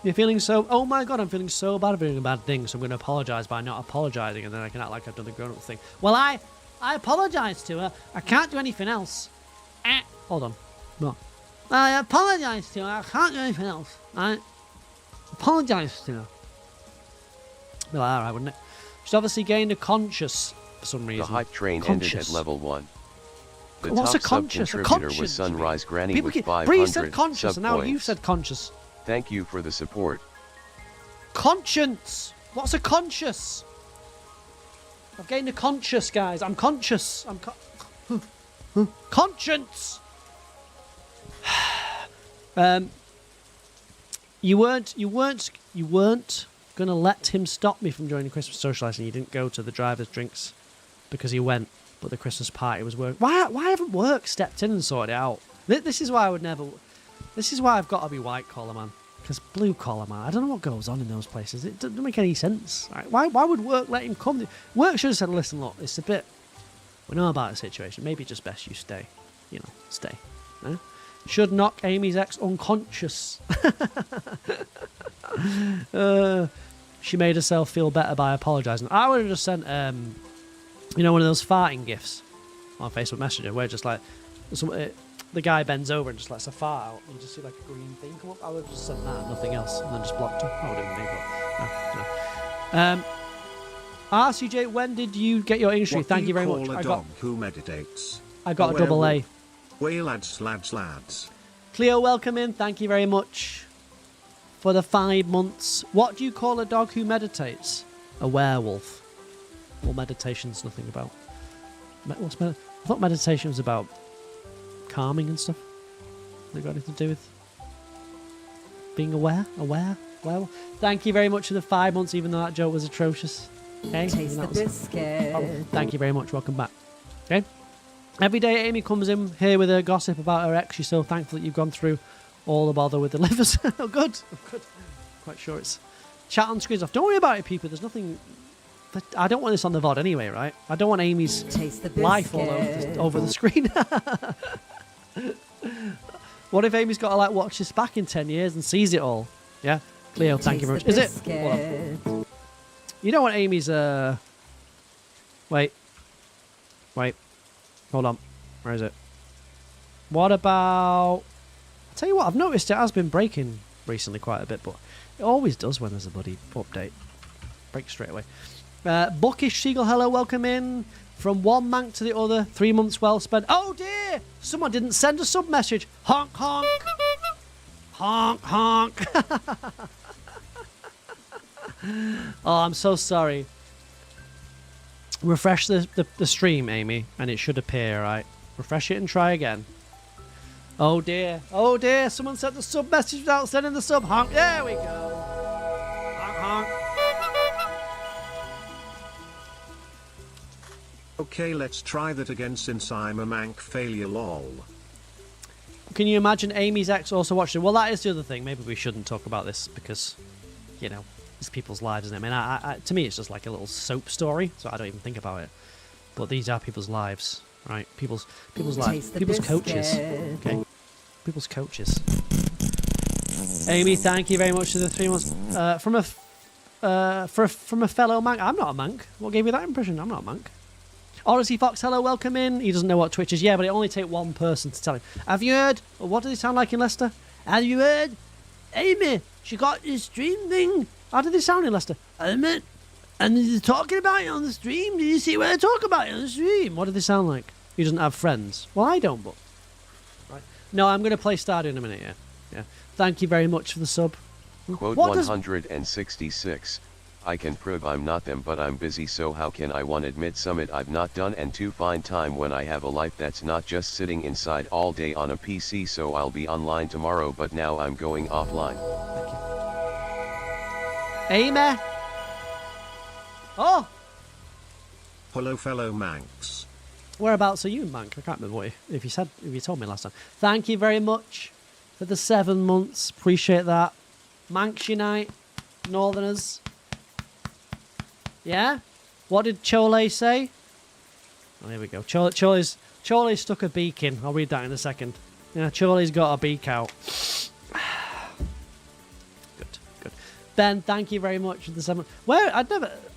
You're feeling so... Oh my God, I'm feeling so bad for doing a bad thing, so I'm going to apologise by not apologising, and then I can act like I've done the grown-up thing. Well, I apologised to her. I can't do anything else. Hold on. What? I apologised to her. I can't do anything else. I apologised to her. Be like, alright, wouldn't it? She's obviously gained a conscious for some reason. The hype train Conscious. ended at level 1. The What's top a conscious? A sub-contributor conscience? was Sunrise Granny People with keep, 500 Bree said conscious, sub and now points. you've said conscious. Thank you for the support. Conscience. What's a conscious? I've gained a conscious, guys. I'm conscious. Conscience. You weren't gonna let him stop me from joining Christmas socialising. You didn't go to the driver's drinks because he went, but the Christmas party was work. Why haven't work stepped in and sorted it out? This is why I would never. This is why I've got to be white collar, man. Because blue collar, man, I don't know what goes on in those places. It doesn't make any sense. Right? Why would work let him come? Work should have said, listen, look, it's a bit... We know about the situation. Maybe it's just best you stay. Stay. Eh? Should knock Amy's ex unconscious. She made herself feel better by apologising. I would have just sent, one of those farting gifs on Facebook Messenger where just like... the guy bends over and just lets a fart out and you just see like a green thing come up. I would have just sent that and nothing else and then just blocked him. I would have been me, but no. RCJ, when did you get your industry? What Thank do you very call much. a dog who meditates? I got a double A. Way lads. Cleo, welcome in. Thank you very much for the 5 months. What do you call a dog who meditates? A werewolf. Well, meditation's nothing about. I thought meditation was about calming and stuff. They got anything to do with being aware? Well, thank you very much for the 5 months, even though that joke was atrocious. Okay? Taste the biscuit. Thank you very much. Welcome back. Okay? Every day Amy comes in here with her gossip about her ex. She's so thankful that you've gone through all the bother with the livers. Oh, good. Oh, good. Quite sure it's chat on screens off. Don't worry about it, people. There's nothing. I don't want this on the VOD anyway, right? I don't want Amy's life all over the screen. What if Amy's got to like watch this back in 10 years and sees it all? Yeah, Cleo, thank you very much. Is it? Hold on. You don't want Amy's. Wait. Hold on. Where is it? What about? I'll tell you what. I've noticed it has been breaking recently quite a bit, but it always does when there's a bloody update. Breaks straight away. Bookish Seagull, hello, welcome in. From one mank to the other, 3 months well spent. Oh dear! Someone didn't send a sub message. Honk, honk. Honk, honk. Oh, I'm so sorry. Refresh the stream, Amy, and it should appear, right? Refresh it and try again. Oh dear. Oh dear, someone sent the sub message without sending the sub. Honk, there we go. Honk, honk. Okay, let's try that again since I'm a mank failure lol. Can you imagine Amy's ex also watching? Well, that is the other thing. Maybe we shouldn't talk about this because, you know, it's people's lives, isn't it? I mean, to me, it's just like a little soap story, so I don't even think about it. But these are people's lives, right? People's lives. People's coaches. Okay? People's coaches. Amy, thank you very much for the 3 months. From a fellow monk. I'm not a monk. What gave you that impression? I'm not a monk. Odyssey Fox, hello, welcome in. He doesn't know what Twitch is. Yeah, but it only takes one person to tell him. Have you heard? What did it sound like in Leicester? Have you heard? Amy, she got this stream thing. How did it sound in Leicester? And they're talking about it on the stream. Did you see where they talk about it on the stream? What did they sound like? He doesn't have friends. Well, I don't, but... Right. No, I'm going to play Stardew in a minute, yeah. Thank you very much for the sub. Quote 166. I can prove I'm not them, but I'm busy, so how can I 1 admit summit I've not done, and 2 find time when I have a life that's not just sitting inside all day on a PC, so I'll be online tomorrow, but now I'm going offline. Amy. Oh! Hello fellow manks. Whereabouts are you, Mank? I can't remember if you told me last time. Thank you very much for the 7 months. Appreciate that. Manx Unite, Northerners. Yeah? What did Chole say? Oh, here we go. Chole's stuck a beak in. I'll read that in a second. Yeah, Chole's got a beak out. Good. Ben, thank you very much for the 7 months.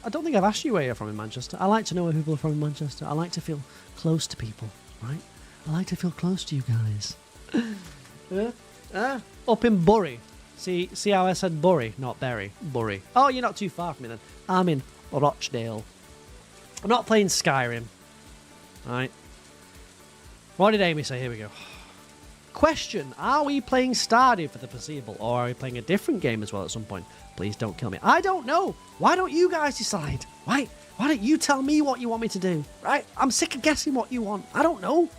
I don't think I've asked you where you're from in Manchester. I like to know where people are from in Manchester. I like to feel close to people, right? I like to feel close to you guys. Up in Bury. See how I said Bury, not Bury. Bury. Oh, you're not too far from me then. I'm in Rochdale. I'm not playing Skyrim. Right. What did Amy say? Here we go. Question. Are we playing Stardew for the foreseeable, or are we playing a different game as well at some point? Please don't kill me. I don't know. Why don't you guys decide? Why don't you tell me what you want me to do? Right? I'm sick of guessing what you want. I don't know.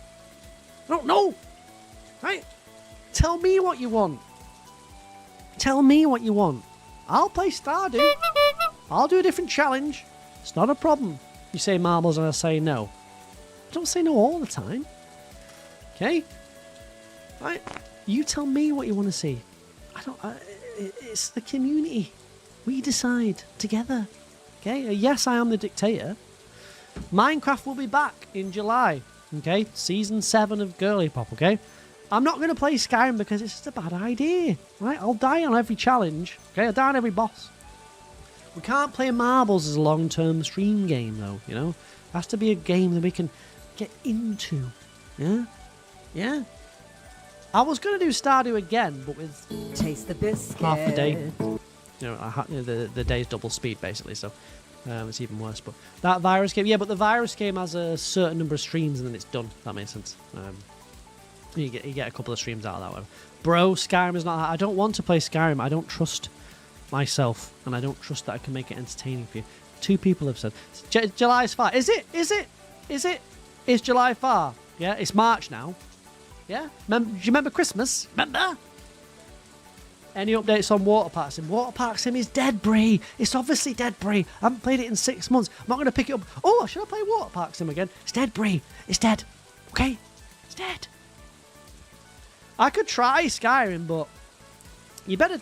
Right? Tell me what you want. Tell me what you want. I'll play Stardew. I'll do a different challenge. It's not a problem. You say marbles and I say no. I don't say no all the time. Okay? Right? You tell me what you want to see. It's the community. We decide together. Okay? Yes, I am the dictator. Minecraft will be back in July. Okay? Season 7 of Girly Pop. Okay? I'm not going to play Skyrim because it's just a bad idea. Right? I'll die on every challenge. Okay? I'll die on every boss. We can't play marbles as a long-term stream game, though, you know? It has to be a game that we can get into. Yeah? Yeah? I was going to do Stardew again, but with Taste the biscuit. half the day. The day's double speed, basically, so it's even worse. But that virus game, yeah, but the virus game has a certain number of streams and then it's done. That makes sense. You get a couple of streams out of that one. Bro, Skyrim is not... I don't want to play Skyrim. I don't trust myself, and I don't trust that I can make it entertaining for you. 2 people have said July's far. Is it? Is July far? Yeah, it's March now. Yeah, do you remember Christmas? Remember? Any updates on Water Park Sim? Water Park Sim is dead, Bree. It's obviously dead, Bree. I haven't played it in 6 months. I'm not going to pick it up. Oh, should I play Water Park Sim again? It's dead, Bree. It's dead. Okay, it's dead. I could try Skyrim, but you better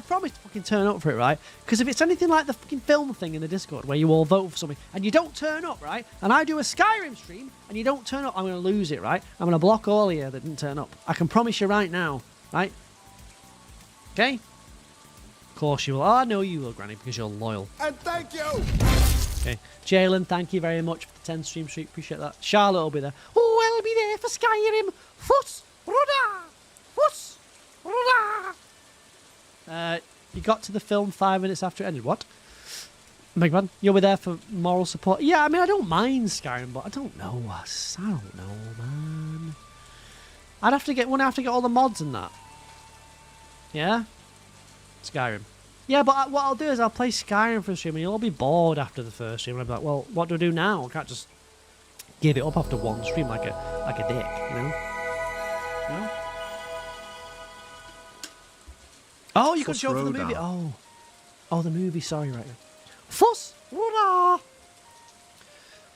promise to fucking turn up for it, right? Because if it's anything like the fucking film thing in the Discord where you all vote for something and you don't turn up, right? And I do a Skyrim stream and you don't turn up, I'm going to lose it, right? I'm going to block all of you that didn't turn up. I can promise you right now, right? Okay? Of course you will. Oh, I know you will, Granny, because you're loyal. And thank you. Okay. Jalen, thank you very much for the 10 stream streak. Appreciate that. Charlotte will be there. Oh, I'll be there for Skyrim. Fuss, rudda, fuss, rudda. You got to the film 5 minutes after it ended. What? Big man, you'll be there for moral support. Yeah, I mean, I don't mind Skyrim, but I don't know. I don't know, man. Wouldn't I have to get all the mods and that? Yeah? Skyrim. Yeah, but what I'll do is I'll play Skyrim for a stream and you'll all be bored after the first stream. And I'll be like, well, what do I do now? I can't just give it up after one stream like a dick, you know? No? Oh, you could show for the movie. Oh, the movie. Sorry, right. Fuss. Rudda.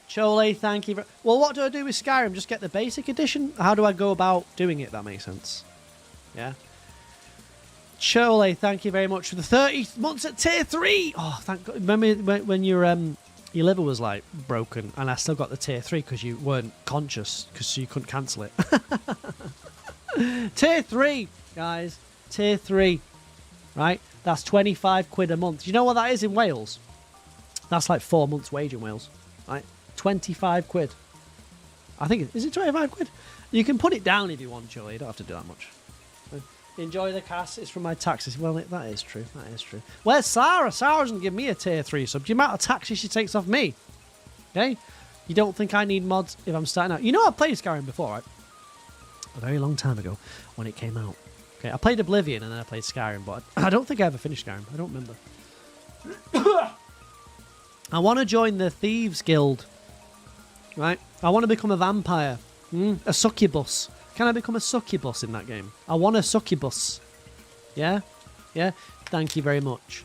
Chole, thank you. Well, what do I do with Skyrim? Just get the basic edition? How do I go about doing it? That makes sense. Yeah. Chole, thank you very much for the 30 months at tier 3. Oh, thank God. Remember when your liver was like broken and I still got the tier 3 because you weren't conscious because you couldn't cancel it. Tier 3, guys. Tier 3. Right? That's 25 quid a month. Do you know what that is in Wales? That's like 4 months' wage in Wales. Right? 25 quid. I think, is it 25 quid? You can put it down if you want, Chole. You don't have to do that much. Enjoy the cast. It's from my taxes. Well, that is true. That is true. Where's Sarah? Sarah doesn't give me a tier 3 sub. The amount of taxes she takes off me. Okay? You don't think I need mods if I'm starting out? You know I played Skyrim before, right? A very long time ago when it came out. Okay, I played Oblivion and then I played Skyrim, but I don't think I ever finished Skyrim. I don't remember. I want to join the Thieves Guild. Right? I want to become a vampire. A succubus. Can I become a succubus in that game? I want a succubus. Yeah? Yeah? Thank you very much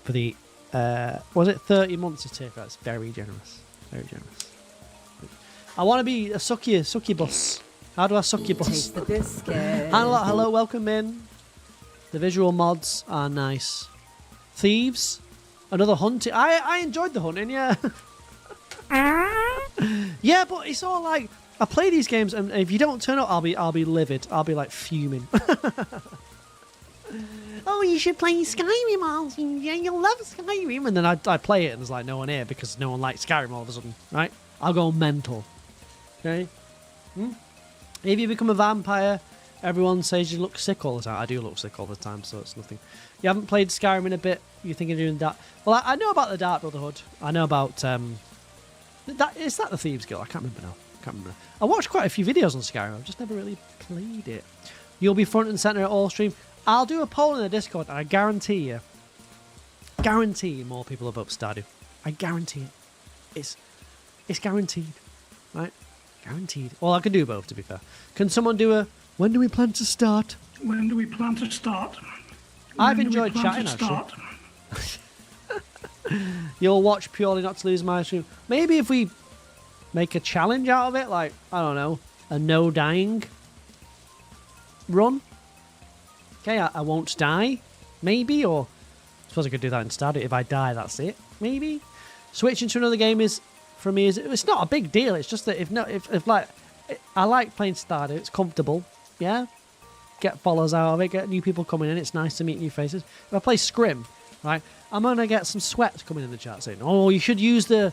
for the, was it 30 months of tier? That's very generous. Very generous. I want to be a succubus. How do I succubus? Taste the biscuit. Hello, welcome in. The visual mods are nice. Thieves. Another hunting. I enjoyed the hunting, yeah. Yeah, but it's all like, I play these games, and if you don't turn up, I'll be livid. I'll be like fuming. Oh, you should play Skyrim, Alfie. Yeah, you'll love Skyrim. And then I play it, and there's like no one here because no one likes Skyrim all of a sudden, right? I'll go mental. Okay. If you become a vampire, everyone says you look sick all the time. I do look sick all the time, so it's nothing. You haven't played Skyrim in a bit. You're thinking of doing that. Well, I know about the Dark Brotherhood. I know about is that the Thieves Guild? I can't remember now. I watched quite a few videos on Skyrim. I've just never really played it. You'll be front and center at all stream. I'll do a poll in the Discord, and I guarantee you more people will vote Stardew. I guarantee it. It's guaranteed, right? Guaranteed. Well, I can do both, to be fair. Can someone do a? When do we plan to start? When do we plan to start? I've enjoyed chatting, actually. You'll watch purely not to lose my stream. Maybe if we make a challenge out of it, like, I don't know, a no dying run. Okay, I won't die, maybe, or I suppose I could do that instead. If I die, that's it, maybe. Switching to another game is, for me, it's not a big deal. It's just that if I like playing Stardew. It's comfortable, yeah. Get followers out of it, get new people coming in. It's nice to meet new faces. If I play Scrim, right, I'm gonna get some sweats coming in the chat saying, "Oh, you should use the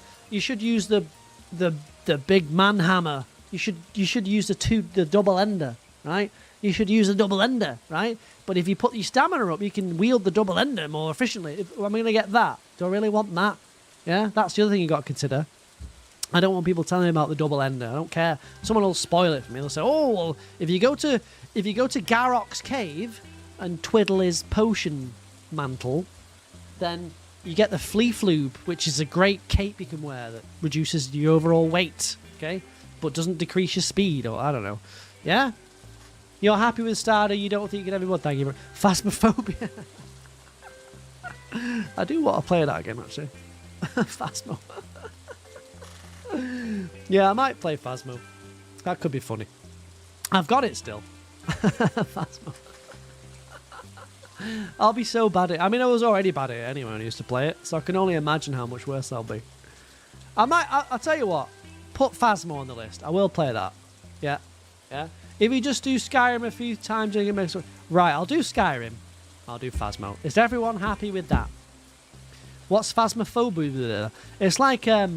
big man hammer. You should use the double ender, right? You should use a double ender, right? But if you put your stamina up, you can wield the double ender more efficiently. I'm going to get that. Do I really want that? Yeah, that's the other thing you got to consider. I don't want people telling me about the double ender. I don't care. Someone will spoil it for me. They'll say, "Oh, well, if you go to Garrock's cave and twiddle his potion mantle, then you get the flea floob, which is a great cape you can wear that reduces your overall weight, okay, but doesn't decrease your speed, or I don't know. Yeah." You're happy with Stardew, you don't think you can have more. Thank you. Phasmophobia. I do want to play that again, actually. Phasmo. Yeah, I might play Phasmo. That could be funny. I've got it still. Phasmo. I'll be so bad at it. I mean, I was already bad at it anyway when I used to play it, so I can only imagine how much worse I'll be. I'll tell you what. Put Phasmo on the list. I will play that. Yeah. Yeah. If you just do Skyrim a few times, you can make some... Right, I'll do Skyrim. I'll do Phasmo. Is everyone happy with that? What's Phasmophobia? It's like a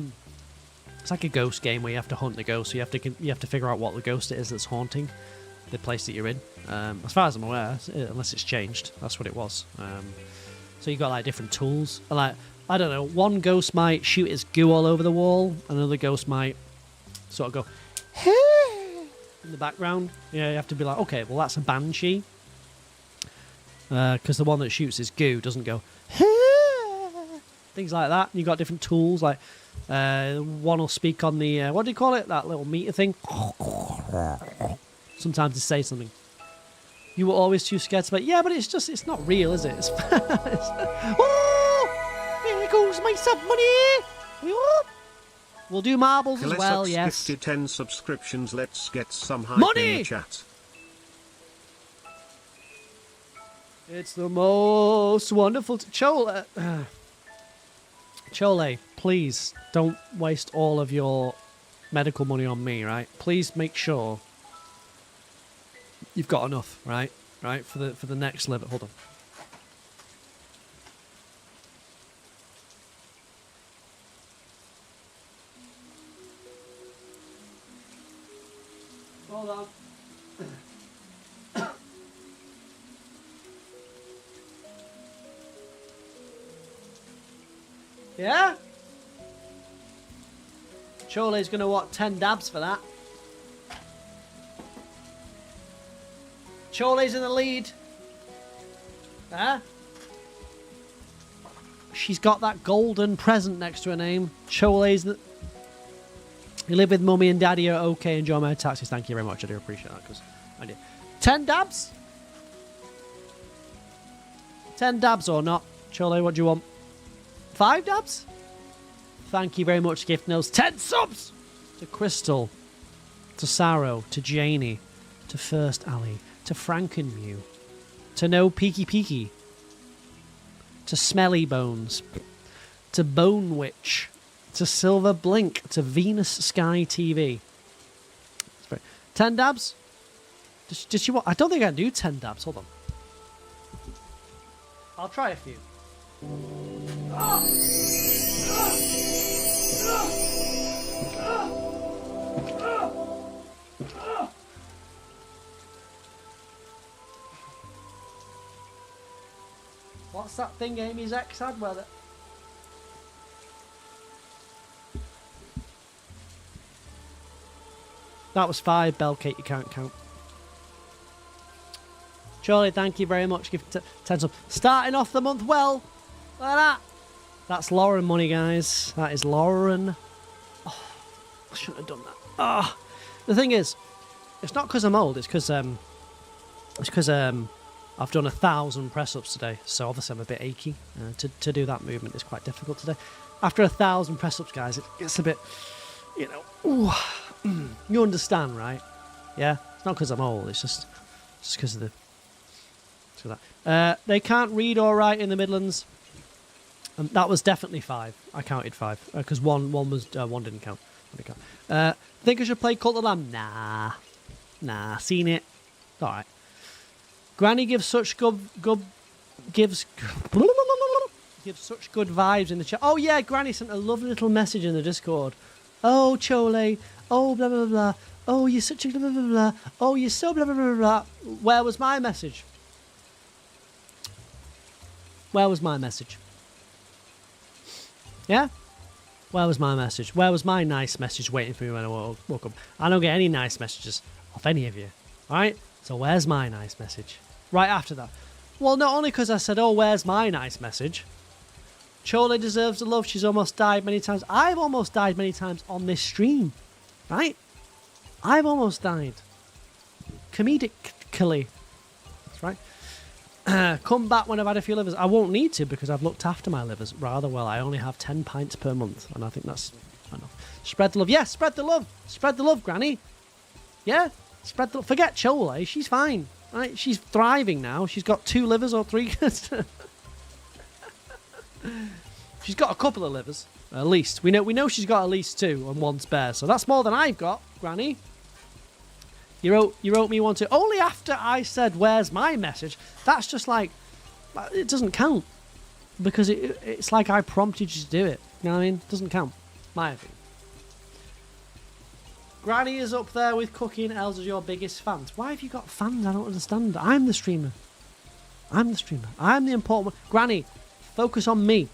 ghost game where you have to hunt the ghost. So you have to figure out what the ghost it is that's haunting the place that you're in. As far as I'm aware, unless it's changed, that's what it was. So you got like different tools. Like, I don't know, one ghost might shoot its goo all over the wall, another ghost might sort of go in the background. Yeah, you have to be like, okay, well that's a banshee, because the one that shoots its goo doesn't go things like that. And you got different tools, like one will speak on the what do you call it? That little meter thing. Sometimes to say something. You were always too scared to play. Yeah, but it's not real, is it? Oh, here goes my sub money. We'll do marbles as well, yes. 10 subscriptions. Let's get some hype Money! in the chat. It's the most wonderful... Chole, please don't waste all of your medical money on me, right? Please make sure you've got enough, right? Right, for the next level. Hold on. Hold on. Yeah? Chole's gonna want 10 dabs for that. Chole's in the lead. Huh? She's got that golden present next to her name. Chole's the... You live with mummy and daddy are okay. Enjoy my taxis. Thank you very much. I do appreciate that because I do. 10 dabs? 10 dabs or not? Chole, what do you want? 5 dabs? Thank you very much, Gift Nose. 10 subs! To Crystal, to Sarrow, to Janie, to First Alley, to Frankenmew, to No Peaky Peaky, to Smelly Bones, to Bone Witch, to Silver Blink, to Venus Sky TV. 10 dabs? Does she want? I don't think I can do 10 dabs. Hold on. I'll try a few. What's that thing Amy's ex had? Well, that was 5, Bellcake, you can't count. Charlie, thank you very much. Give 10 subs. Starting off the month well. Look at that. That's Lauren money, guys. That is Lauren. Oh, I shouldn't have done that. Ah, the thing is, it's not because I'm old. It's because I've done 1,000 press-ups today. So obviously I'm a bit achy. To do that movement is quite difficult today. After 1,000 press-ups, guys, it gets a bit, you know. Ooh, you understand, right? Yeah. It's not because I'm old. It's just because of the. That. They can't read or write in the Midlands. That was definitely 5. I counted 5 because one didn't count. Think I should play Cult of the Lamb? Nah. Seen it. All right. Granny gives such gives such good vibes in the chat. Oh yeah, Granny sent a lovely little message in the Discord. Oh Chole. Oh blah blah blah. Oh you're such a blah blah blah blah. Oh you're so blah blah blah blah. Where was my message? Where was my message? Yeah? Where was my message? Where was my nice message waiting for me when I woke up? I don't get any nice messages off any of you. Alright? So where's my nice message? Right after that. Well, not only because I said, oh, where's my nice message? Chole deserves the love. She's almost died many times. I've almost died many times on this stream. Right? I've almost died. Comedically. That's right. Come back when I've had a few livers. I won't need to because I've looked after my livers rather well. I only have 10 pints per month, and I think that's enough. Spread the love. Yes, spread the love. Spread the love, Granny. Yeah? Spread the... Forget Chole. She's fine. Right? She's thriving now. She's got 2 livers or 3. She's got a couple of livers, at least. We know she's got at least 2 and 1 spare. So that's more than I've got, Granny. You wrote me 1 too. Only after I said, "Where's my message?" That's just like... It doesn't count. Because it's like I prompted you to do it. You know what I mean? It doesn't count. My opinion. Granny is up there with Cookie and Els as your biggest fans. Why have you got fans? I don't understand. I'm the streamer. I'm the important one. Granny, focus on me.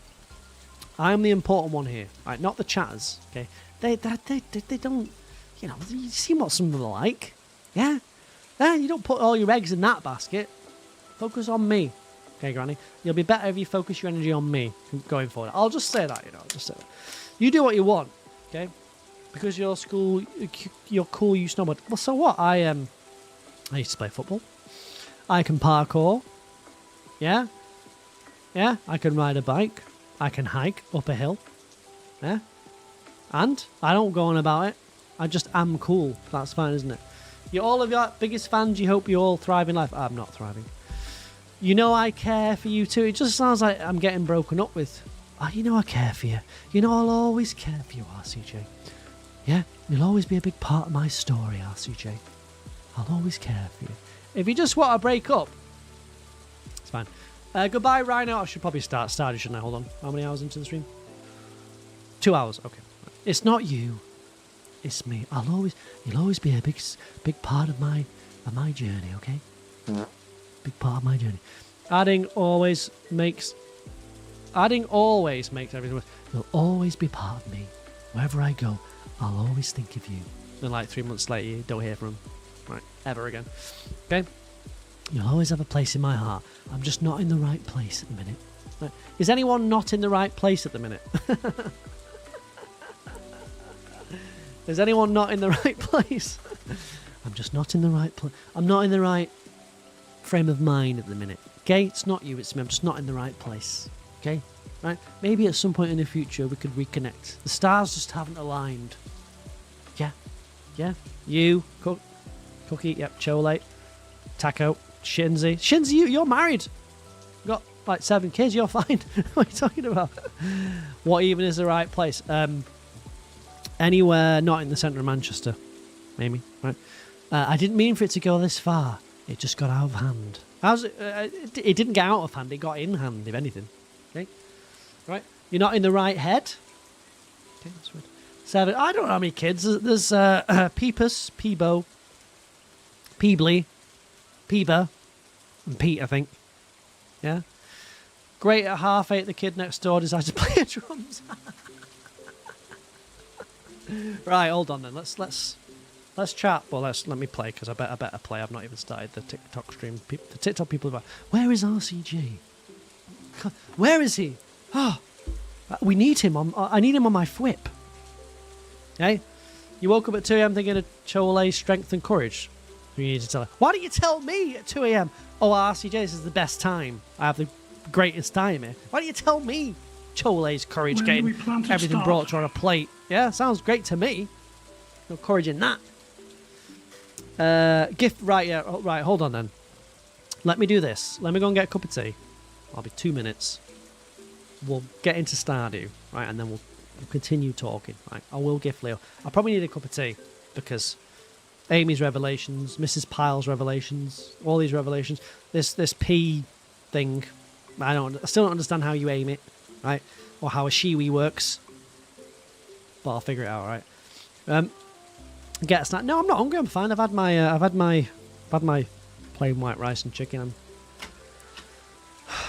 I'm the important one here. Right, not the chatters. Okay, they don't. You know, you see what some of them are like. Yeah, you don't put all your eggs in that basket. Focus on me. Okay, Granny, you'll be better if you focus your energy on me going forward. I'll just say that. Just say that. You do what you want. Okay. Because you're cool, you snowboard. Well, so what? I used to play football. I can parkour. Yeah? Yeah, I can ride a bike. I can hike up a hill. Yeah? And I don't go on about it. I just am cool. That's fine, isn't it? You're all of your biggest fans. You hope you all thrive in life. I'm not thriving. You know I care for you too. It just sounds like I'm getting broken up with. Oh, you know I care for you. You know I'll always care for you, RCJ. Yeah, you'll always be a big part of my story, RCJ. I'll always care for you. If you just want to break up, it's fine. Goodbye, Rhino. I should probably start stardew, shouldn't I? Hold on. How many hours into the stream? 2 hours. Okay. It's not you. It's me. You'll always be a big part of my journey. Okay. Big part of my journey. Adding always makes everything worse. You'll always be part of me. Wherever I go, I'll always think of you. Then like 3 months later, you don't hear from him. Right, ever again. Okay? You'll always have a place in my heart. I'm just not in the right place at the minute. Right. Is anyone not in the right place at the minute? Is anyone not in the right place? I'm just not in the right place. I'm not in the right frame of mind at the minute. Okay? It's not you, it's me. I'm just not in the right place. Okay? Right? Maybe at some point in the future we could reconnect. The stars just haven't aligned. Yeah. Yeah. You, Cookie, yep, Chole, Taco, Shinzi. Shinzi, you're married. You've got like 7 kids, you're fine. What are you talking about? What even is the right place? Anywhere not in the centre of Manchester. Maybe, right? I didn't mean for it to go this far. It just got out of hand. It didn't get out of hand, it got in hand, if anything. Okay? Right? You're not in the right head. Okay, that's weird. 7. I don't know how many kids. There's Peepus, Peebo, Peebly, Peeba, and Pete, I think. Yeah? Great at 8:30, the kid next door decides to play drums. Right, hold on then. Let's chat. Well, let me play because I better play. I've not even started the TikTok stream. The TikTok people are. Where is RCG? Where is he? Oh, we need him. I need him on my whip. Hey, you woke up at 2 a.m. thinking of Chole's strength and courage. You need to tell her. Why don't you tell me at 2 a.m.? Oh, RCJ, this is the best time. I have the greatest time here. Why don't you tell me Chole's courage getting everything brought to her on a plate? Yeah, sounds great to me. No courage in that. Gift, right, yeah, right, hold on then. Let me do this. Let me go and get a cup of tea. I'll be 2 minutes. We'll get into Stardew, right, and then we'll continue talking, right? I will gift Leo. I probably need a cup of tea because Amy's revelations, Mrs. Pyle's revelations, all these revelations, this P thing, I still don't understand how you aim it, right? Or how a shiwi works. But I'll figure it out, right? Get a snack. No, I'm not hungry. I'm fine. I've had my plain white rice and chicken.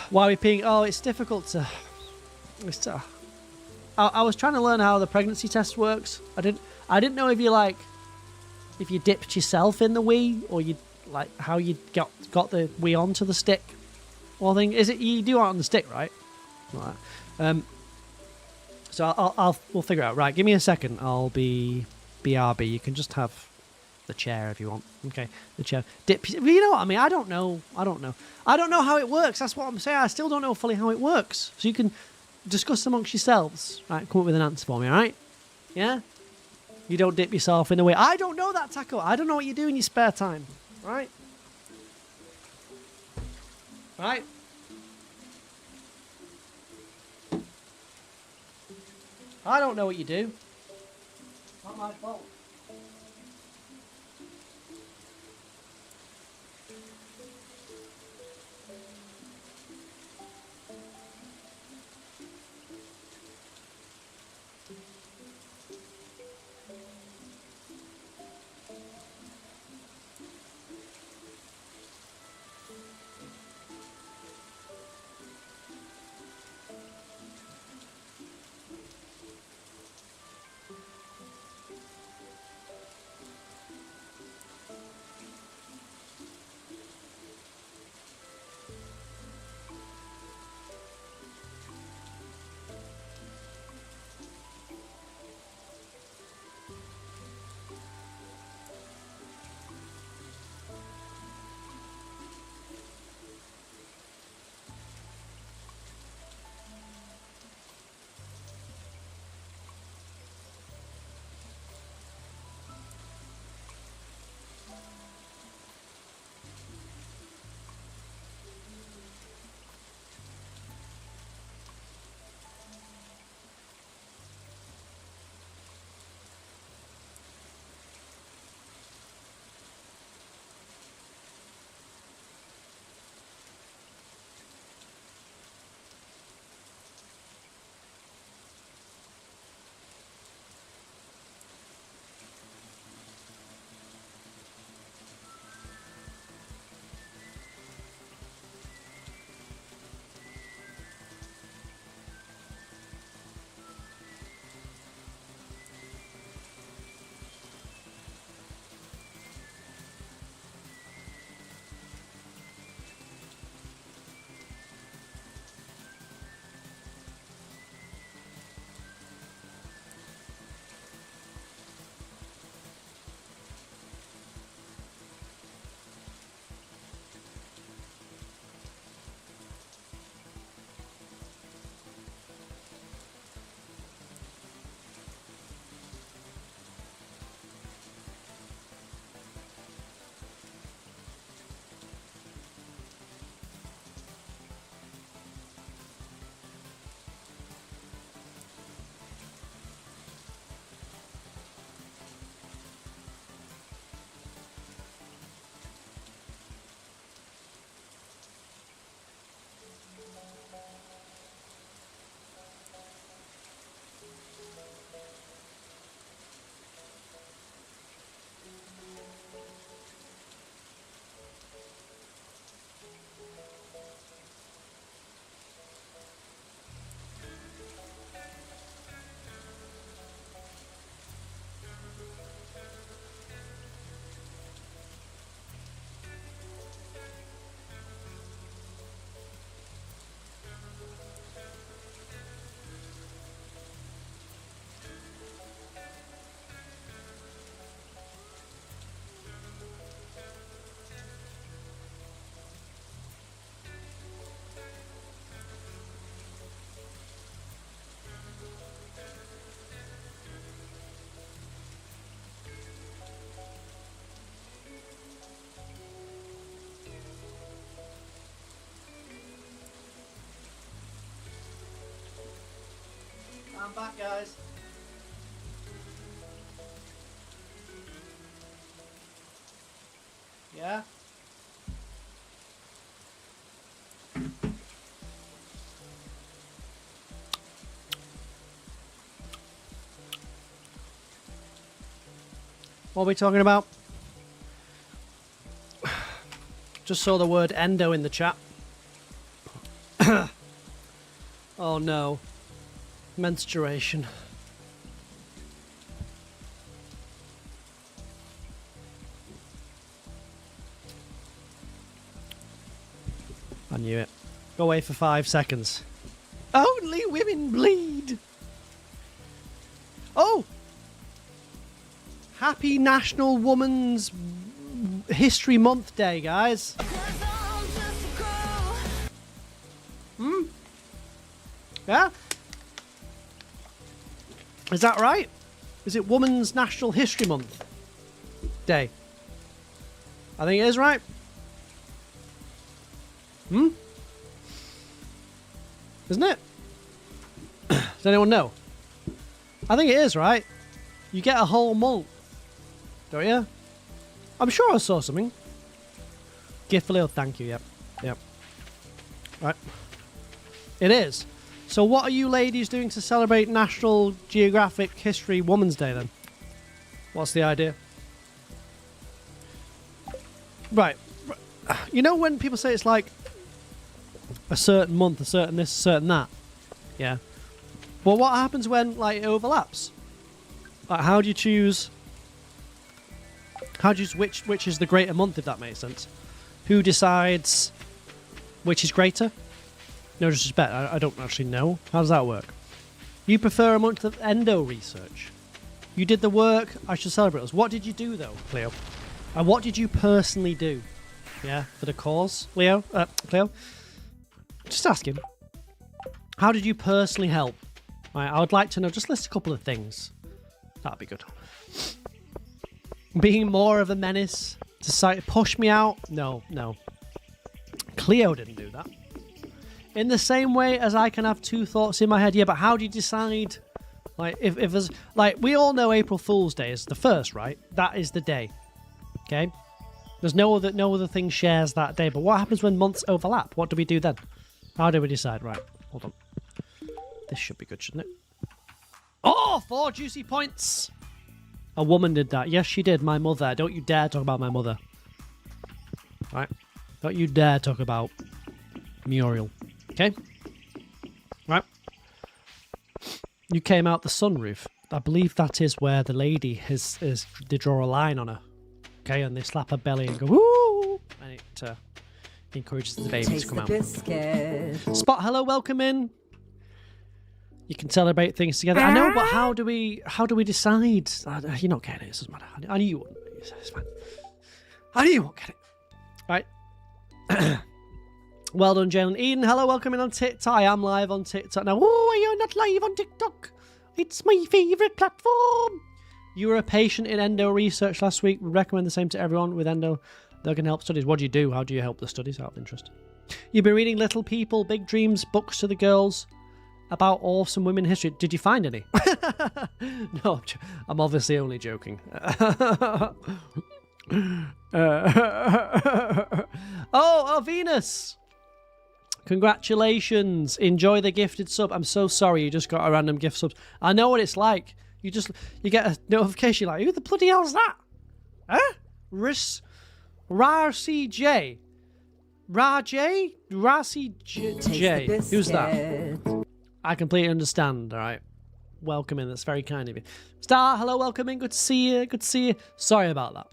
Why are we peeing? Oh, it's difficult to. I was trying to learn how the pregnancy test works. I didn't know if you dipped yourself in the wee or you like how you got the wee onto the stick. Or thing is it you do it on the stick, right? Like that. So we'll figure it out. Right, give me a second. I'll be BRB. You can just have the chair if you want. Okay, the chair. Dip. You know what I mean? I don't know how it works. That's what I'm saying. I still don't know fully how it works. So you can discuss amongst yourselves. Right, come up with an answer for me. All right? Yeah. You don't dip yourself in the way. I don't know that, Taco. I don't know what you do in your spare time. Right? Right? I don't know what you do. Not my fault. I'm back, guys. Yeah? What are we talking about? Just saw the word endo in the chat. Oh no. Menstruation. I knew it. Go away for 5 seconds. Only women bleed. Oh! Happy National Women's History Month Day, guys. Yeah? Is that right? Is it Women's National History Month Day? I think it is, right? Isn't it? Does anyone know? I think it is, right? You get a whole month, don't you? I'm sure I saw something. Gift for Leo, thank you, yep. Yep. Right. It is. So what are you ladies doing to celebrate National Geographic History Women's Day then? What's the idea? Right. You know when people say it's like a certain month, a certain this, a certain that? Yeah. Well, what happens when like it overlaps? Like, how do you choose which is the greater month, if that makes sense? Who decides which is greater? No disrespect, I don't actually know. How does that work? You prefer a month of endo research. You did the work, I should celebrate us. What did you do though, Cleo? And what did you personally do? Yeah, for the cause, Cleo? Just asking. How did you personally help? Right, I would like to know, just list a couple of things. That'd be good. Being more of a menace to push me out? No. Cleo didn't do that. In the same way as I can have two thoughts in my head, yeah, but how do you decide? Like, if there's, like, we all know April Fool's Day is the 1st, right? That is the day. Okay? There's no other thing shares that day, but what happens when months overlap? What do we do then? How do we decide? Right, hold on. This should be good, shouldn't it? Oh, 4 juicy points! A woman did that. Yes, she did. My mother. Don't you dare talk about my mother. Right? Don't you dare talk about Muriel. Okay? Right? You came out the sunroof. I believe that is where the lady they draw a line on her. Okay, and they slap her belly and go, woo! And it encourages the baby to come out. Biscuit. Spot, hello, welcome in. You can celebrate things together. I know, but how do we decide? You're not getting it. It doesn't matter. I knew you wouldn't. It's fine. I knew you won't get it. Right. Well done, Jalen. Eden, hello, welcome in on TikTok. I am live on TikTok now. Oh, you're not live on TikTok. It's my favourite platform. You were a patient in endo research last week. We recommend the same to everyone with endo. They can help studies. What do you do? How do you help the studies? Out of interest. You've been reading Little People, Big Dreams, books to the girls about awesome women history. Did you find any? No, I'm obviously only joking. Oh, Venus! Congratulations. Enjoy the gifted sub. I'm so sorry you just got a random gift sub. I know what it's like. You get a notification like, who the bloody hell's that? Huh? RCJ. RCJ? Who's that? I completely understand, alright. Welcome in, that's very kind of you. Star, hello, welcome in, good to see you, good to see you. Sorry about that.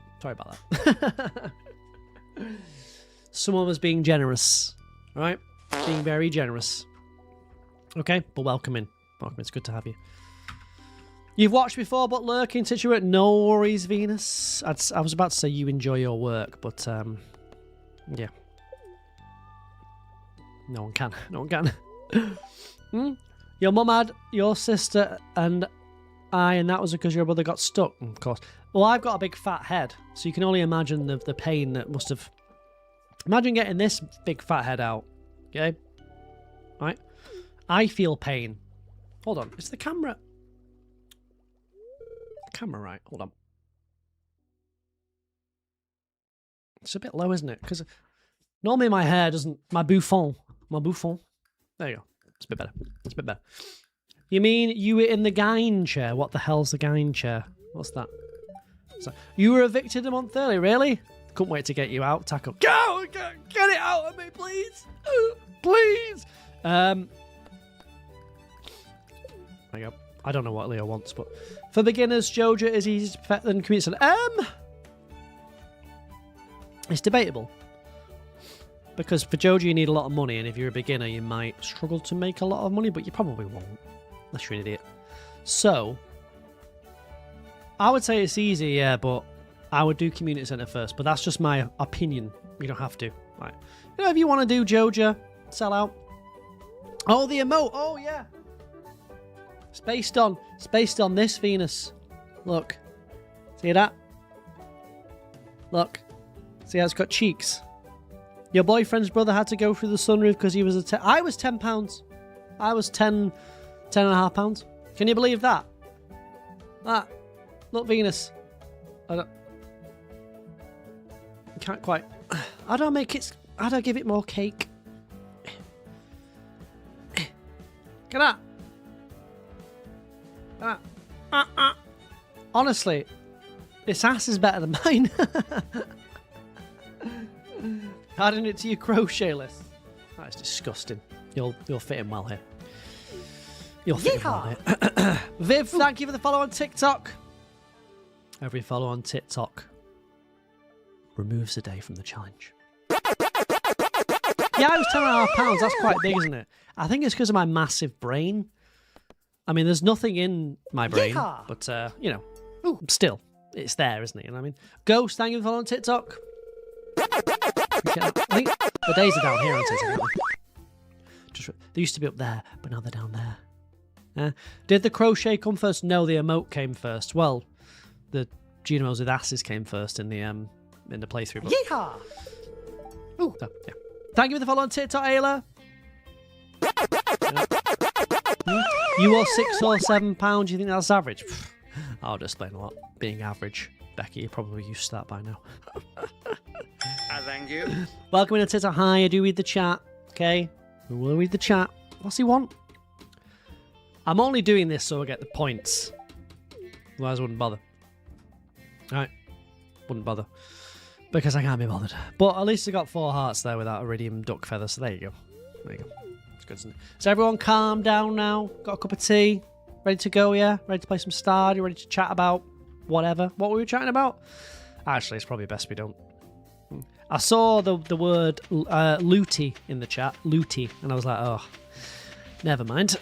Someone was being generous, alright? Being very generous. Okay, but welcome in. Welcome, it's good to have you. You've watched before, but lurking situation. No worries, Venus. I was about to say you enjoy your work, but yeah. No one can. Your mum had your sister and that was because your brother got stuck, of course. Well, I've got a big fat head, so you can only imagine the pain that must have... Imagine getting this big fat head out, okay? Right? I feel pain. Hold on, is the camera right? Hold on. It's a bit low, isn't it? Because normally my hair doesn't... My bouffon. There you go. It's a bit better. You mean you were in the Gine chair? What the hell's the Gine chair? What's that? So, you were evicted a month early, really? Couldn't wait to get you out. Tackle. Go! Get it out of me, please! Please! There you go. I don't know what Leo wants, but... For beginners, Joja is easy to perfect than community. It's debatable. Because for Joja you need a lot of money, and if you're a beginner you might struggle to make a lot of money, but you probably won't. Unless you're an idiot. So, I would say it's easy, yeah, but I would do community centre first. But that's just my opinion. You don't have to. Right. You know, if you want to do Joja, sell out. Oh, the emote. Oh, yeah. It's based on this, Venus. Look. See that? Look. See how it's got cheeks? Your boyfriend's brother had to go through the sunroof because he was I was £10. I was 10 and a half pounds. Can you believe that? That. Look, Venus. I can't quite. How do I make it? How do I give it more cake? Get that. Honestly, this ass is better than mine. Adding it to your crochet list. That is disgusting. You'll fit in well here. You'll fit in well here. Viv, thank you for the follow on TikTok. Every follow on TikTok removes a day from the challenge. Yeah, I was £10.5. That's quite big, isn't it? I think it's because of my massive brain. I mean, there's nothing in my brain, but, you know, still, it's there, isn't it? You know what I mean? Ghost, thank you for following TikTok. I think the days are down here, aren't they? They used to be up there, but now they're down there. Did the crochet come first? No, the emote came first. Well, the GMOs with asses came first in the playthrough. But... Yeehaw! Ooh, so, yeah. Thank you for the follow on TikTok, Ayla. You are £6 or £7. You think that's average? I'll explain a lot. Being average, Becky, you're probably used to that by now. Thank you. Welcome in to TikTok. Hi, I do read the chat. Okay, we will read the chat. What's he want? I'm only doing this so I get the points. Otherwise, I wouldn't bother. Alright, wouldn't bother. Because I can't be bothered. But at least I got 4 hearts there without iridium duck feather, so there you go. There you go. It's good, isn't it? So everyone calm down now. Got a cup of tea. Ready to go, yeah? Ready to play some Stardew? Ready to chat about whatever? What were we chatting about? Actually, it's probably best we don't. I saw the word looty in the chat. Looty. And I was like, oh, never mind.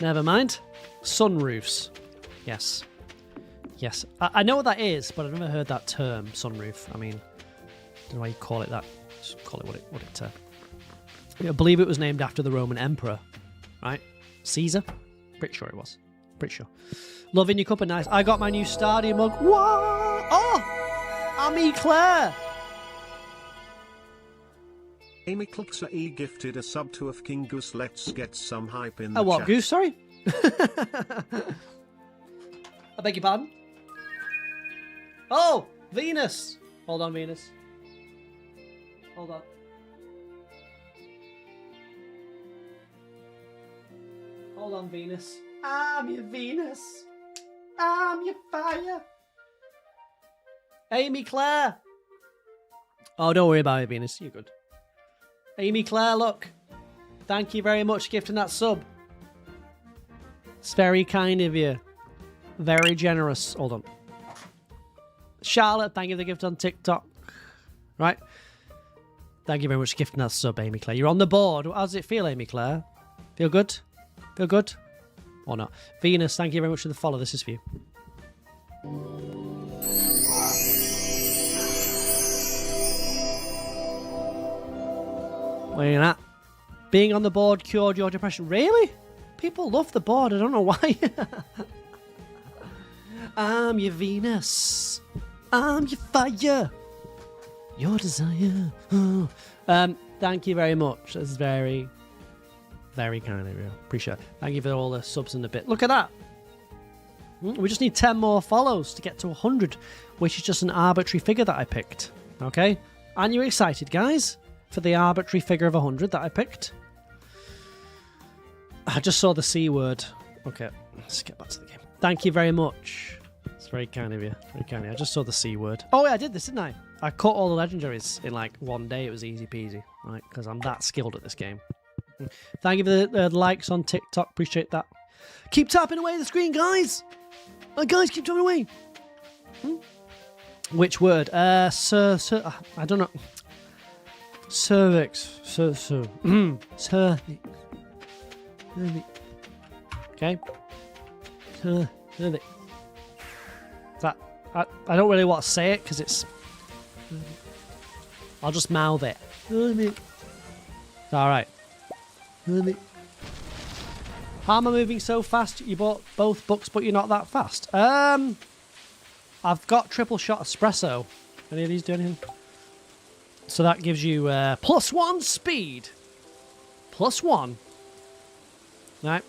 Never mind. Sunroofs. Yes. Yes. I know what that is, but I've never heard that term, sunroof. I mean, I don't know why you call it that. Just call it what it I believe it was named after the Roman emperor, right? Caesar? Pretty sure it was. Pretty sure. Loving your cup of nice. I got my new Stardew mug. What? Oh! Ami Claire! Amy Cluxer E gifted a sub to of King Goose. Let's get some hype in the Oh, what? chat. Goose, sorry? I beg your pardon? Oh! Venus! Hold on, Venus. Hold on. Hold on, Venus. I'm your Venus. I'm your fire. Amy Claire. Oh, don't worry about it, Venus. You're good. Amy Claire, look. Thank you very much for gifting that sub. It's very kind of you. Very generous. Hold on. Charlotte, thank you for the gift on TikTok. Right. Thank you very much for gifting that sub, Amy Claire. You're on the board. How does it feel, Amy Claire? Feel good? Feel good? Or not? Venus, thank you very much for the follow. This is for you. Where are you at? Being on the board cured your depression. Really? People love the board. I don't know why. I'm your Venus. I'm your fire. Your desire. Oh. Thank you very much. That's very, very kind of you. Appreciate it. Thank you for all the subs in the bit. Look at that. We just need 10 more follows to get to 100, which is just an arbitrary figure that I picked. Okay? Aren't you excited, guys, for the arbitrary figure of 100 that I picked? I just saw the C word. Okay, let's get back to the game. Thank you very much. It's very kind of you. Very kind of you. I just saw the C word. Oh, yeah, I did this, didn't I? I caught all the legendaries in like one day. It was easy peasy, right? Because I'm that skilled at this game. Thank you for the likes on TikTok. Appreciate that. Keep tapping away the screen, guys. Guys, keep tapping away. Which word? I don't know. Cervix. Cervix. Okay. Cervix. That I don't really want to say it because it's. I'll just mouth it. It's all right. How am I moving so fast? You bought both books, but you're not that fast. I've got triple shot espresso. Any of these do anything? So that gives you +1 speed. +1. Right.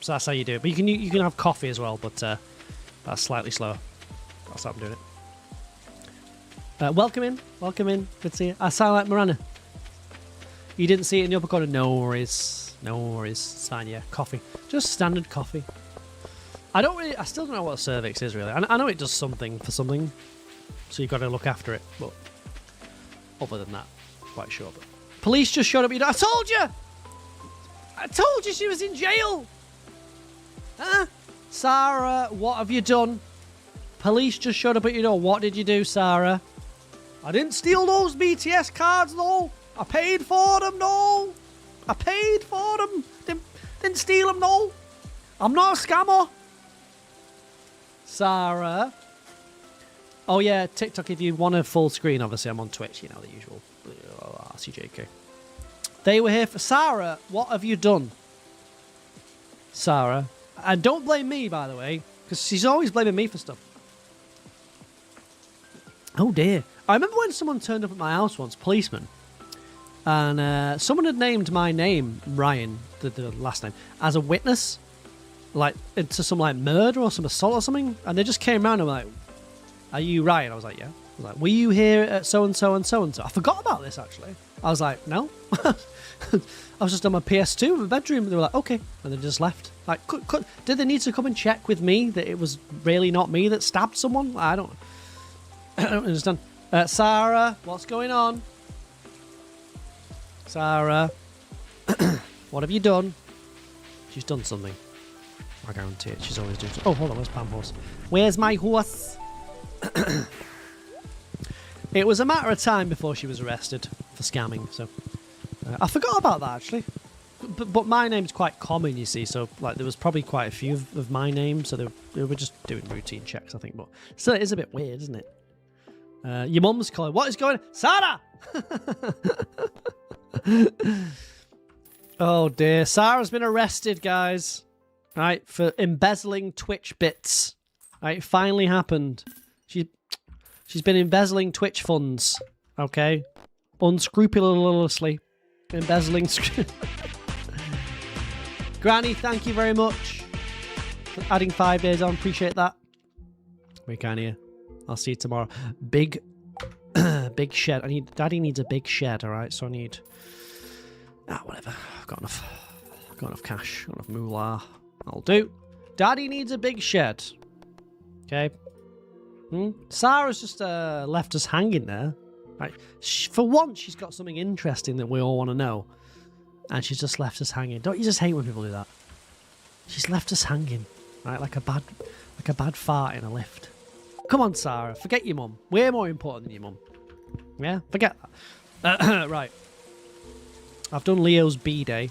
So that's how you do it. But you can have coffee as well, but that's slightly slower. That's how I'm doing it. Welcome in. Welcome in. Good to see you. I sound like Miranda. You didn't see it in the upper corner? No worries. No worries. It's fine, yeah. Coffee. Just standard coffee. I still don't know what a cervix is, really. I know it does something for something, so you've got to look after it, but other than that, quite sure. But police just showed up. I told you! I told you she was in jail! Huh? Sarah, what have you done? Police just showed up at your door. What did you do, Sarah? I didn't steal those BTS cards, though. I paid for them, no. I paid for them. Didn't steal them, no. I'm not a scammer. Sarah. Oh, yeah, TikTok, if you want a full screen, obviously, I'm on Twitch. You know, the usual. RCJK. They were here for... Sarah, what have you done? Sarah. And don't blame me, by the way, because she's always blaming me for stuff. Oh, dear. I remember when someone turned up at my house once, policeman, and someone had named my name, Ryan, the last name, as a witness, like, into some, like, murder or some assault or something, and they just came around and were like, are you Ryan? I was like, yeah. I was like, were you here at so-and-so and so-and-so? I forgot about this, actually. I was like, no. I was just on my PS2 in my bedroom, and they were like, okay, and they just left. Like, did they need to come and check with me that it was really not me that stabbed someone? I don't understand. Sarah, what's going on? Sarah, what have you done? She's done something. I guarantee it. She's always doing something. Oh, hold on. Where's Pam Horse? Where's my horse? It was a matter of time before she was arrested for scamming. So I forgot about that, actually. But my name's quite common, you see. So like there was probably quite a few of my names. So they were just doing routine checks, I think. But still, it is a bit weird, isn't it? Your mum's calling. What is going on? Sarah! Oh, dear. Sarah's been arrested, guys. Right, for embezzling Twitch bits. Right, it finally happened. She's been embezzling Twitch funds. Okay? Unscrupulously. Embezzling... Granny, thank you very much for adding 5 days on. Appreciate that. We can here. I'll see you tomorrow. Big shed. Daddy needs a big shed, alright? So I need... whatever. I've got enough cash. Got enough moolah. I'll do. Daddy needs a big shed. Okay? Sarah's just left us hanging there. Right? For once, she's got something interesting that we all want to know. And she's just left us hanging. Don't you just hate when people do that? She's left us hanging. Right? Like a bad fart in a lift. Come on, Sarah. Forget your mum. We're more important than your mum. Yeah? Forget that. Right. I've done Leo's B-Day.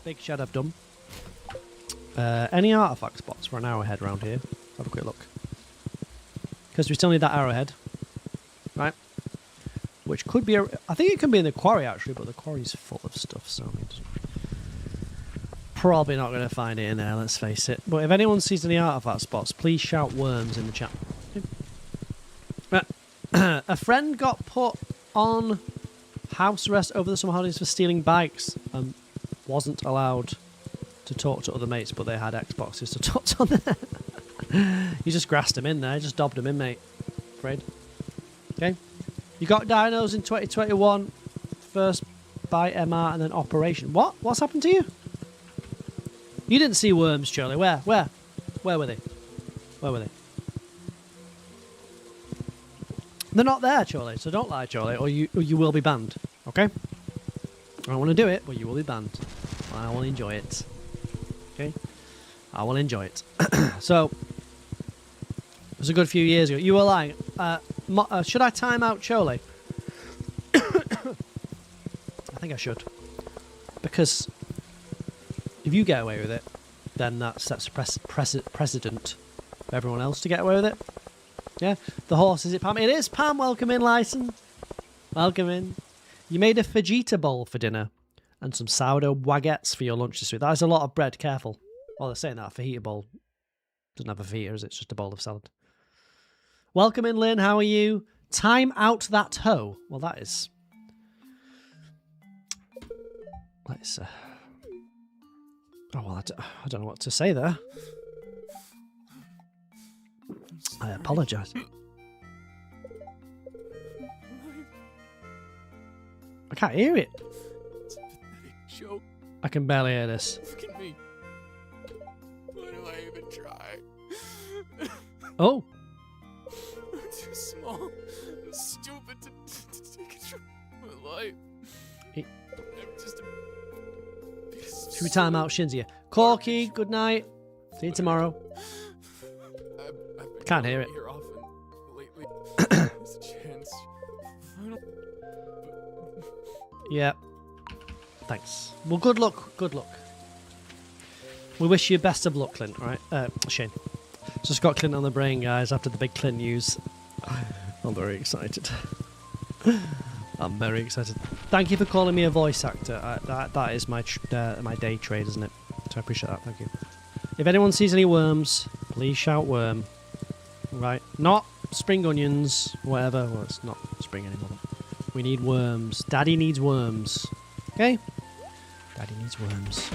Big shed I've done. Any artifact spots for an arrowhead around here? Have a quick look. Because we still need that arrowhead. Right? Which could be... I think it can be in the quarry, actually, but the quarry's full of stuff, so... I mean, probably not going to find it in there, let's face it. But if anyone sees any artifact spots, please shout worms in the chat. A friend got put on house arrest over the summer holidays for stealing bikes and wasn't allowed to talk to other mates, but they had Xboxes to talk to on there. You just grassed them in there, just dobbed them in, mate. Afraid. Okay. You got dinos in 2021, first by MR and then Operation. What? What's happened to you? You didn't see worms, Charlie. Where? Where were they? Where were they? They're not there, Charlie, so don't lie, Charlie, or you will be banned. Okay? I don't want to do it, but you will be banned. I will enjoy it. Okay? I will enjoy it. So, it was a good few years ago. You were lying. Should I time out Charlie? I think I should. Because if you get away with it, then that sets precedent for everyone else to get away with it. Yeah? The horse, is it Pam? It is Pam. Welcome in, Lyson. Welcome in. You made a fajita bowl for dinner. and some sourdough baguettes for your lunch this week. That is a lot of bread. Careful. Well, they're saying that a fajita bowl doesn't have a fajita, is it? It's just a bowl of salad. Welcome in, Lynn. How are you? Time out that hoe. Well, that is... Oh, well, I don't know what to say there. I apologise. I can't hear it. Joke. I can barely hear this. Look at me. Why do I even try? Oh. I'm too small and stupid to take control of my life. He- I'm just a... Should we time out Shinzi? Corky, good night. See you tomorrow. I've been Can't hear it. here often lately. There's a chance. Yeah. Thanks. Well, good luck. Good luck. We wish you best of luck, Clint, right? Shane. Just got Clint on the brain, guys, after the big Clint news. I'm very excited. I'm very excited. Thank you for calling me a voice actor. That is my day trade, isn't it? So I appreciate that. Thank you. If anyone sees any worms, please shout worm. Right? Not spring onions, whatever. Well, it's not spring anymore. We need worms. Daddy needs worms. Okay? Daddy needs worms.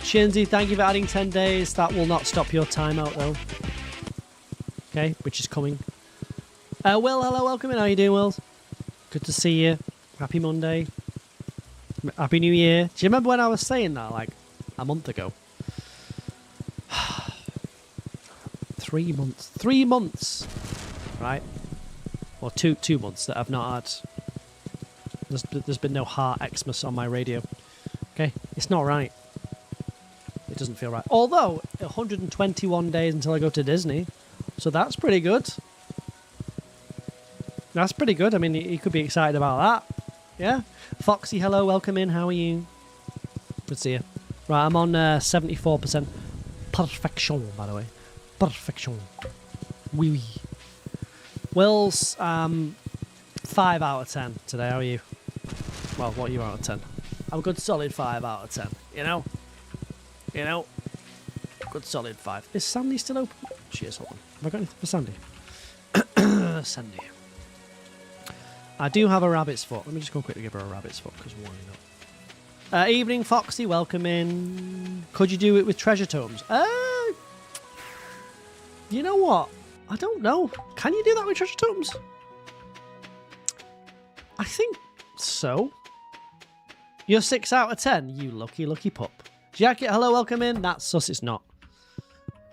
Shinzi, thank you for adding 10 days. That will not stop your timeout, though. Okay? Which is coming. Will, hello, welcome in. How you doing, Will? Good to see you. Happy Monday. Happy New Year. Do you remember when I was saying that, like, a month ago? 3 months. 3 months! Right? Or two months that I've not had... There's been no heart Xmas on my radio. Okay? It's not right. It doesn't feel right. Although, 121 days until I go to Disney. So that's pretty good. That's pretty good. I mean, you could be excited about that. Yeah? Foxy, hello, welcome in. How are you? Good to see you. Right, I'm on 74% perfection, by the way. Perfection. Oui, oui. Will's 5 out of 10 today. How are you? Well, what are you out of 10? I'm a good solid 5 out of 10. You know? You know? Good solid 5. Is Sandy still open? She is, hold on. Have I got anything for Sandy? Sandy. I do have a rabbit's foot. Let me just go quickly give her a rabbit's foot, because why not? Evening, Foxy. Welcome in. Could you do it with treasure tomes? You know what? I don't know. Can you do that with treasure tomes? I think so. You're 6 out of 10. You lucky, lucky pup. Jacket, hello, welcome in. That's sus, it's not.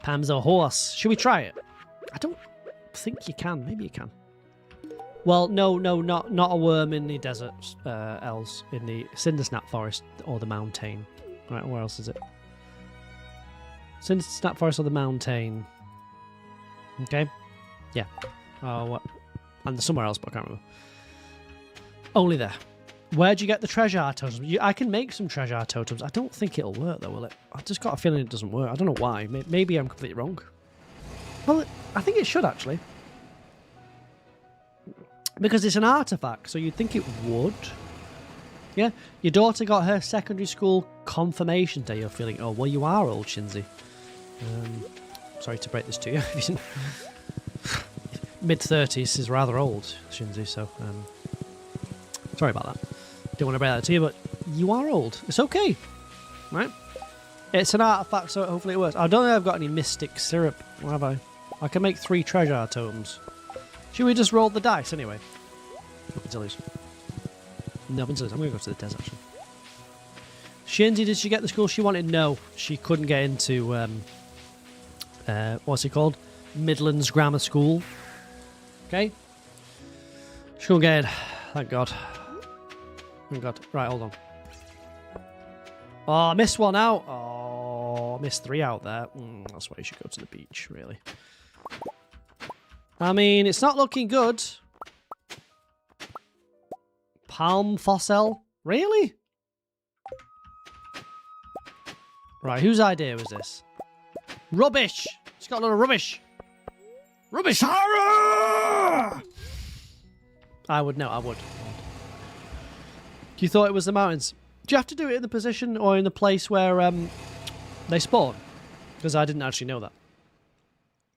Pam's a horse. Should we try it? I don't think you can. Maybe you can. Well, no, not a worm in the desert, Els. In the Cindersnap Forest or the mountain. Right, where else is it? Cindersnap Forest or the mountain. Okay. Yeah. Oh, what? And there's somewhere else, but I can't remember. Only there. Where'd you get the treasure totems? I can make some treasure totems. I don't think it'll work, though, will it? I've just got a feeling it doesn't work. I don't know why. Maybe I'm completely wrong. Well, I think it should, actually. Because it's an artifact, so you'd think it would. Yeah? Your daughter got her secondary school confirmation day. You're feeling, oh, well, you are old, Shinzi. Sorry to break this to you. Mid-30s is rather old, Shinzi, so... sorry about that. Didn't want to break that to you, but you are old. It's okay. Right? It's an artifact, so hopefully it works. I don't think I've got any mystic syrup, or have I? I can make 3 treasure totems. Should we just roll the dice anyway? Nothing to lose. Nothing to lose. I'm going to go to the desert, actually. Shinzi, did she get the school she wanted? No. She couldn't get into, what's it called? Midlands Grammar School. Okay? She couldn't get in. Thank God. Thank God. Right, hold on. Oh, I missed one out. Oh, I missed 3 out there. That's why you should go to the beach, really. I mean, it's not looking good. Palm fossil? Really? Right, whose idea was this? Rubbish! It's got a lot of rubbish. Rubbish! Sarah! I would know, I would. You thought it was the mountains. Do you have to do it in the position or in the place where they spawn? Because I didn't actually know that.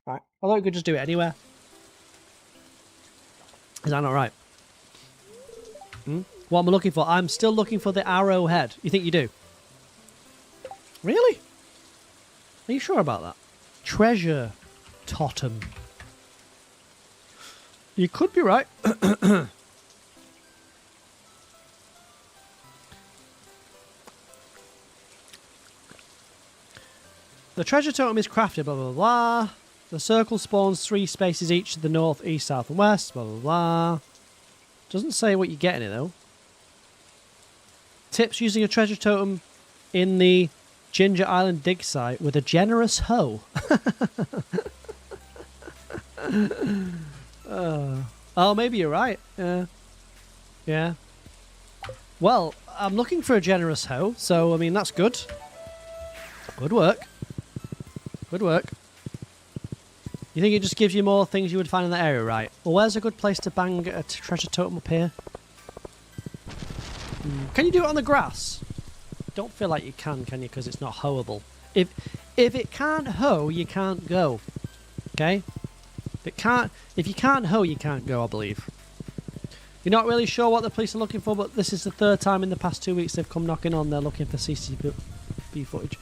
Right. I thought you could just do it anywhere. Is that not right? What am I looking for? I'm still looking for the arrowhead. You think you do? Really? Are you sure about that? Treasure totem. You could be right. The treasure totem is crafted, blah, blah, blah. The circle spawns 3 spaces each to the north, east, south, and west, blah, blah, blah. Doesn't say what you get in it, though. Tips using a treasure totem in the Ginger Island dig site with a generous hoe. Oh, maybe you're right. Yeah. Well, I'm looking for a generous hoe, so, I mean, that's good. Good work. Good work. You think it just gives you more things you would find in that area, right? Well, where's a good place to bang a treasure totem up here? Can you do it on the grass? Don't feel like you can you? Because it's not hoeable. If it can't hoe, you can't go. Okay? If you can't hoe, you can't go, I believe. You're not really sure what the police are looking for, but this is the 3rd time in the past 2 weeks they've come knocking on. They're looking for CCTV footage.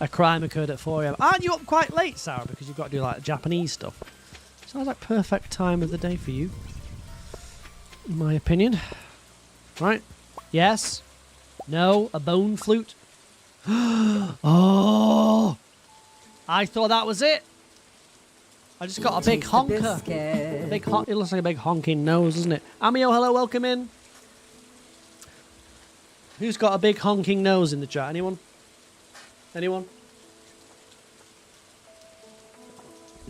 A crime occurred at 4 AM. Aren't you up quite late, Sarah? Because you've got to do like Japanese stuff. Sounds like perfect time of the day for you. In my opinion. Right? Yes? No? A bone flute? Oh! I thought that was it. I just got a big honker. A big it looks like a big honking nose, doesn't it? Amio, hello, welcome in. Who's got a big honking nose in the chat? Anyone? Anyone?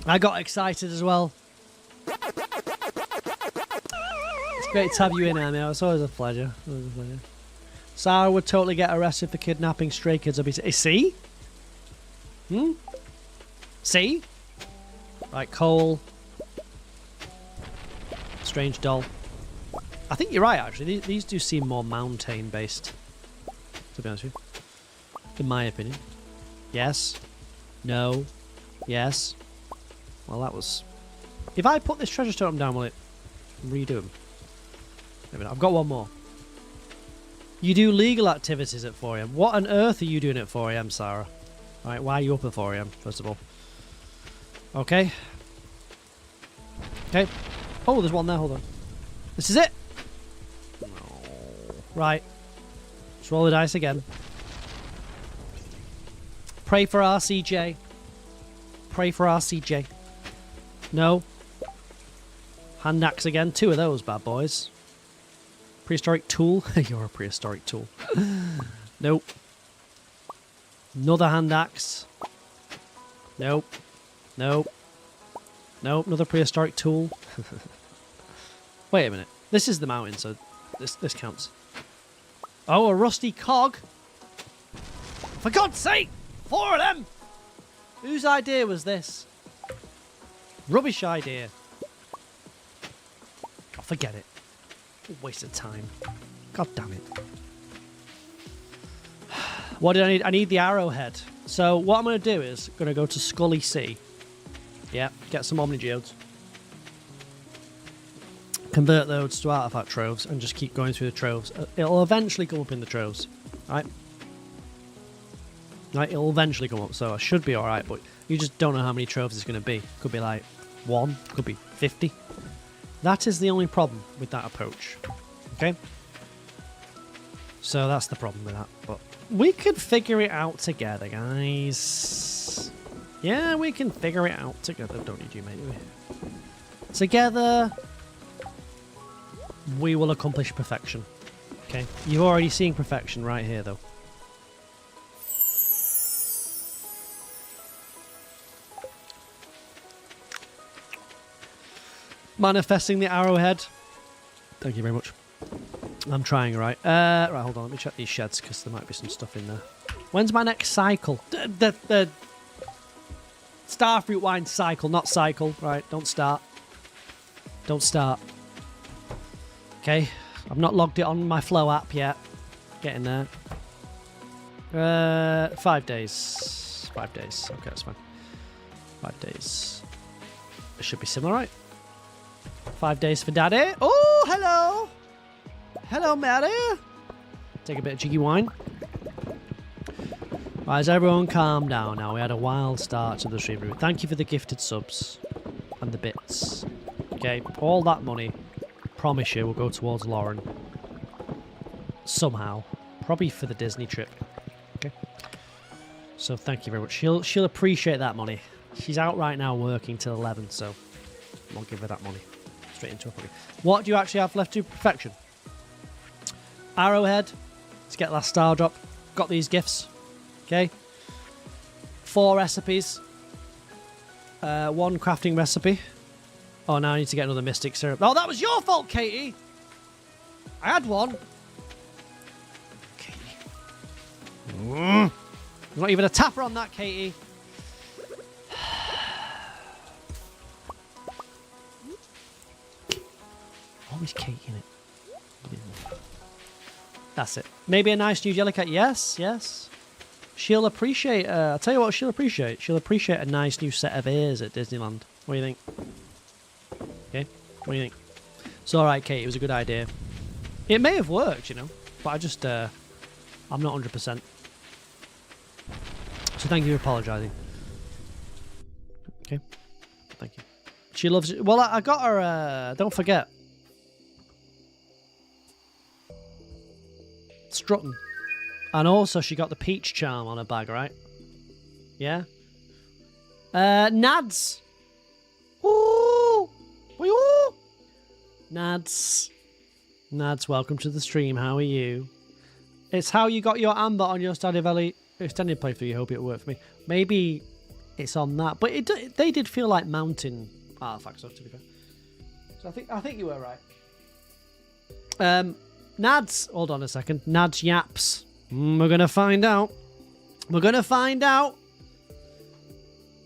I got excited as well. It's great to have you in, Amio. It's always a pleasure. Always a pleasure. Sarah would totally get arrested for kidnapping stray kids. See? See? Right, coal. Strange doll. I think you're right, actually. These do seem more mountain-based, to be honest with you. In my opinion. Yes. No. Yes. Well, that was... If I put this treasure totem down, will it redo them? Maybe not. I've got one more. You do legal activities at 4 AM. What on earth are you doing at 4 AM, Sarah? Alright, why are you up at 4 AM, first of all? Okay. Okay. Oh, there's one there. Hold on. This is it. No. Right. Let's roll the dice again. Pray for RCJ. Pray for RCJ. No. Hand axe again. 2 of those bad boys. Prehistoric tool. You're a prehistoric tool. Nope. Another hand axe. Nope. Nope. Nope. Another prehistoric tool. Wait a minute. This is the mountain, so this counts. Oh, a rusty cog. For God's sake! 4 of them! Whose idea was this? Rubbish idea. Oh, forget it. Waste of time. God damn it. What do I need? I need the arrowhead. So what I'm going to do is going to go to Scully Sea. Yeah, get some Omni Geodes. Convert those to artifact troves and just keep going through the troves. It'll eventually come up in the troves. Right? Right, it'll eventually come up, so I should be alright, but you just don't know how many troves it's going to be. Could be like 1, could be 50. That is the only problem with that approach. Okay? So that's the problem with that. But we could figure it out together, guys. Yeah, we can figure it out together. Don't need you, mate. Together, we will accomplish perfection. Okay? You've already seen perfection right here, though. Manifesting the arrowhead. Thank you very much. I'm trying, right? Right, hold on. Let me check these sheds because there might be some stuff in there. When's my next cycle? The Starfruit wine cycle, not cycle. Right, don't start. Don't start. Okay, I've not logged it on my Flow app yet. Getting there. 5 days. 5 days. Okay, that's fine. 5 days. It should be similar, right? 5 days for Daddy. Oh, hello. Hello, Mary. Take a bit of jiggy wine. Right, has everyone calm down now? We had a wild start to the stream. Thank you for the gifted subs and the bits. Okay, all that money, promise you, will go towards Lauren. Somehow. Probably for the Disney trip. Okay. So thank you very much. She'll appreciate that money. She's out right now working till 11, so I'll give her that money. Straight into her pocket. What do you actually have left to perfection? Arrowhead. Let's get last star drop. Got these gifts. Okay. 4 recipes. 1 crafting recipe. Oh, now I need to get another mystic syrup. Oh, that was your fault, Katie. I had one. Katie. There's not even a tapper on that, Katie. Always Katie in it. That's it. Maybe a nice new Jellycat. Yes, yes. She'll appreciate, I'll tell you what she'll appreciate. She'll appreciate a nice new set of ears at Disneyland. What do you think? Okay, what do you think? It's alright, Kate, it was a good idea. It may have worked, you know, but I just, I'm not 100%. So thank you for apologising. Okay, thank you. She loves it. Well, I got her, don't forget. Strutting. And also she got the peach charm on her bag, right? Yeah? Nads! Ooh! Ooh! Nads. Nads, welcome to the stream. How are you? It's how you got your amber on your Stardew Valley extended playthrough. You hope it'll work for me. Maybe it's on that. But they did feel like mountain artifacts, to be fair. So I think you were right. Nads, hold on a second. Nads yaps. We're going to find out. We're going to find out.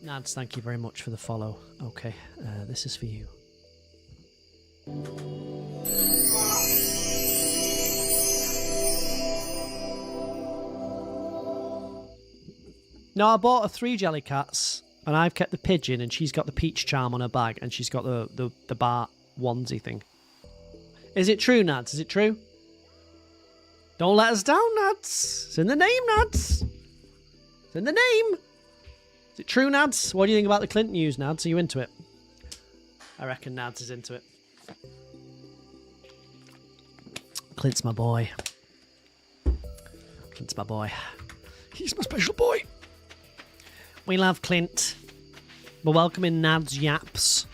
Nads, thank you very much for the follow. Okay, this is for you. No, I bought her 3 Jellycats, and I've kept the pigeon, and she's got the peach charm on her bag, and she's got the Bart onesie thing. Is it true, Nads? Is it true? Don't let us down, Nads. It's in the name, Nads. It's in the name. Is it true, Nads? What do you think about the Clint news, Nads? Are you into it? I reckon Nads is into it. Clint's my boy. Clint's my boy. He's my special boy. We love Clint. We're welcoming Nads Yaps.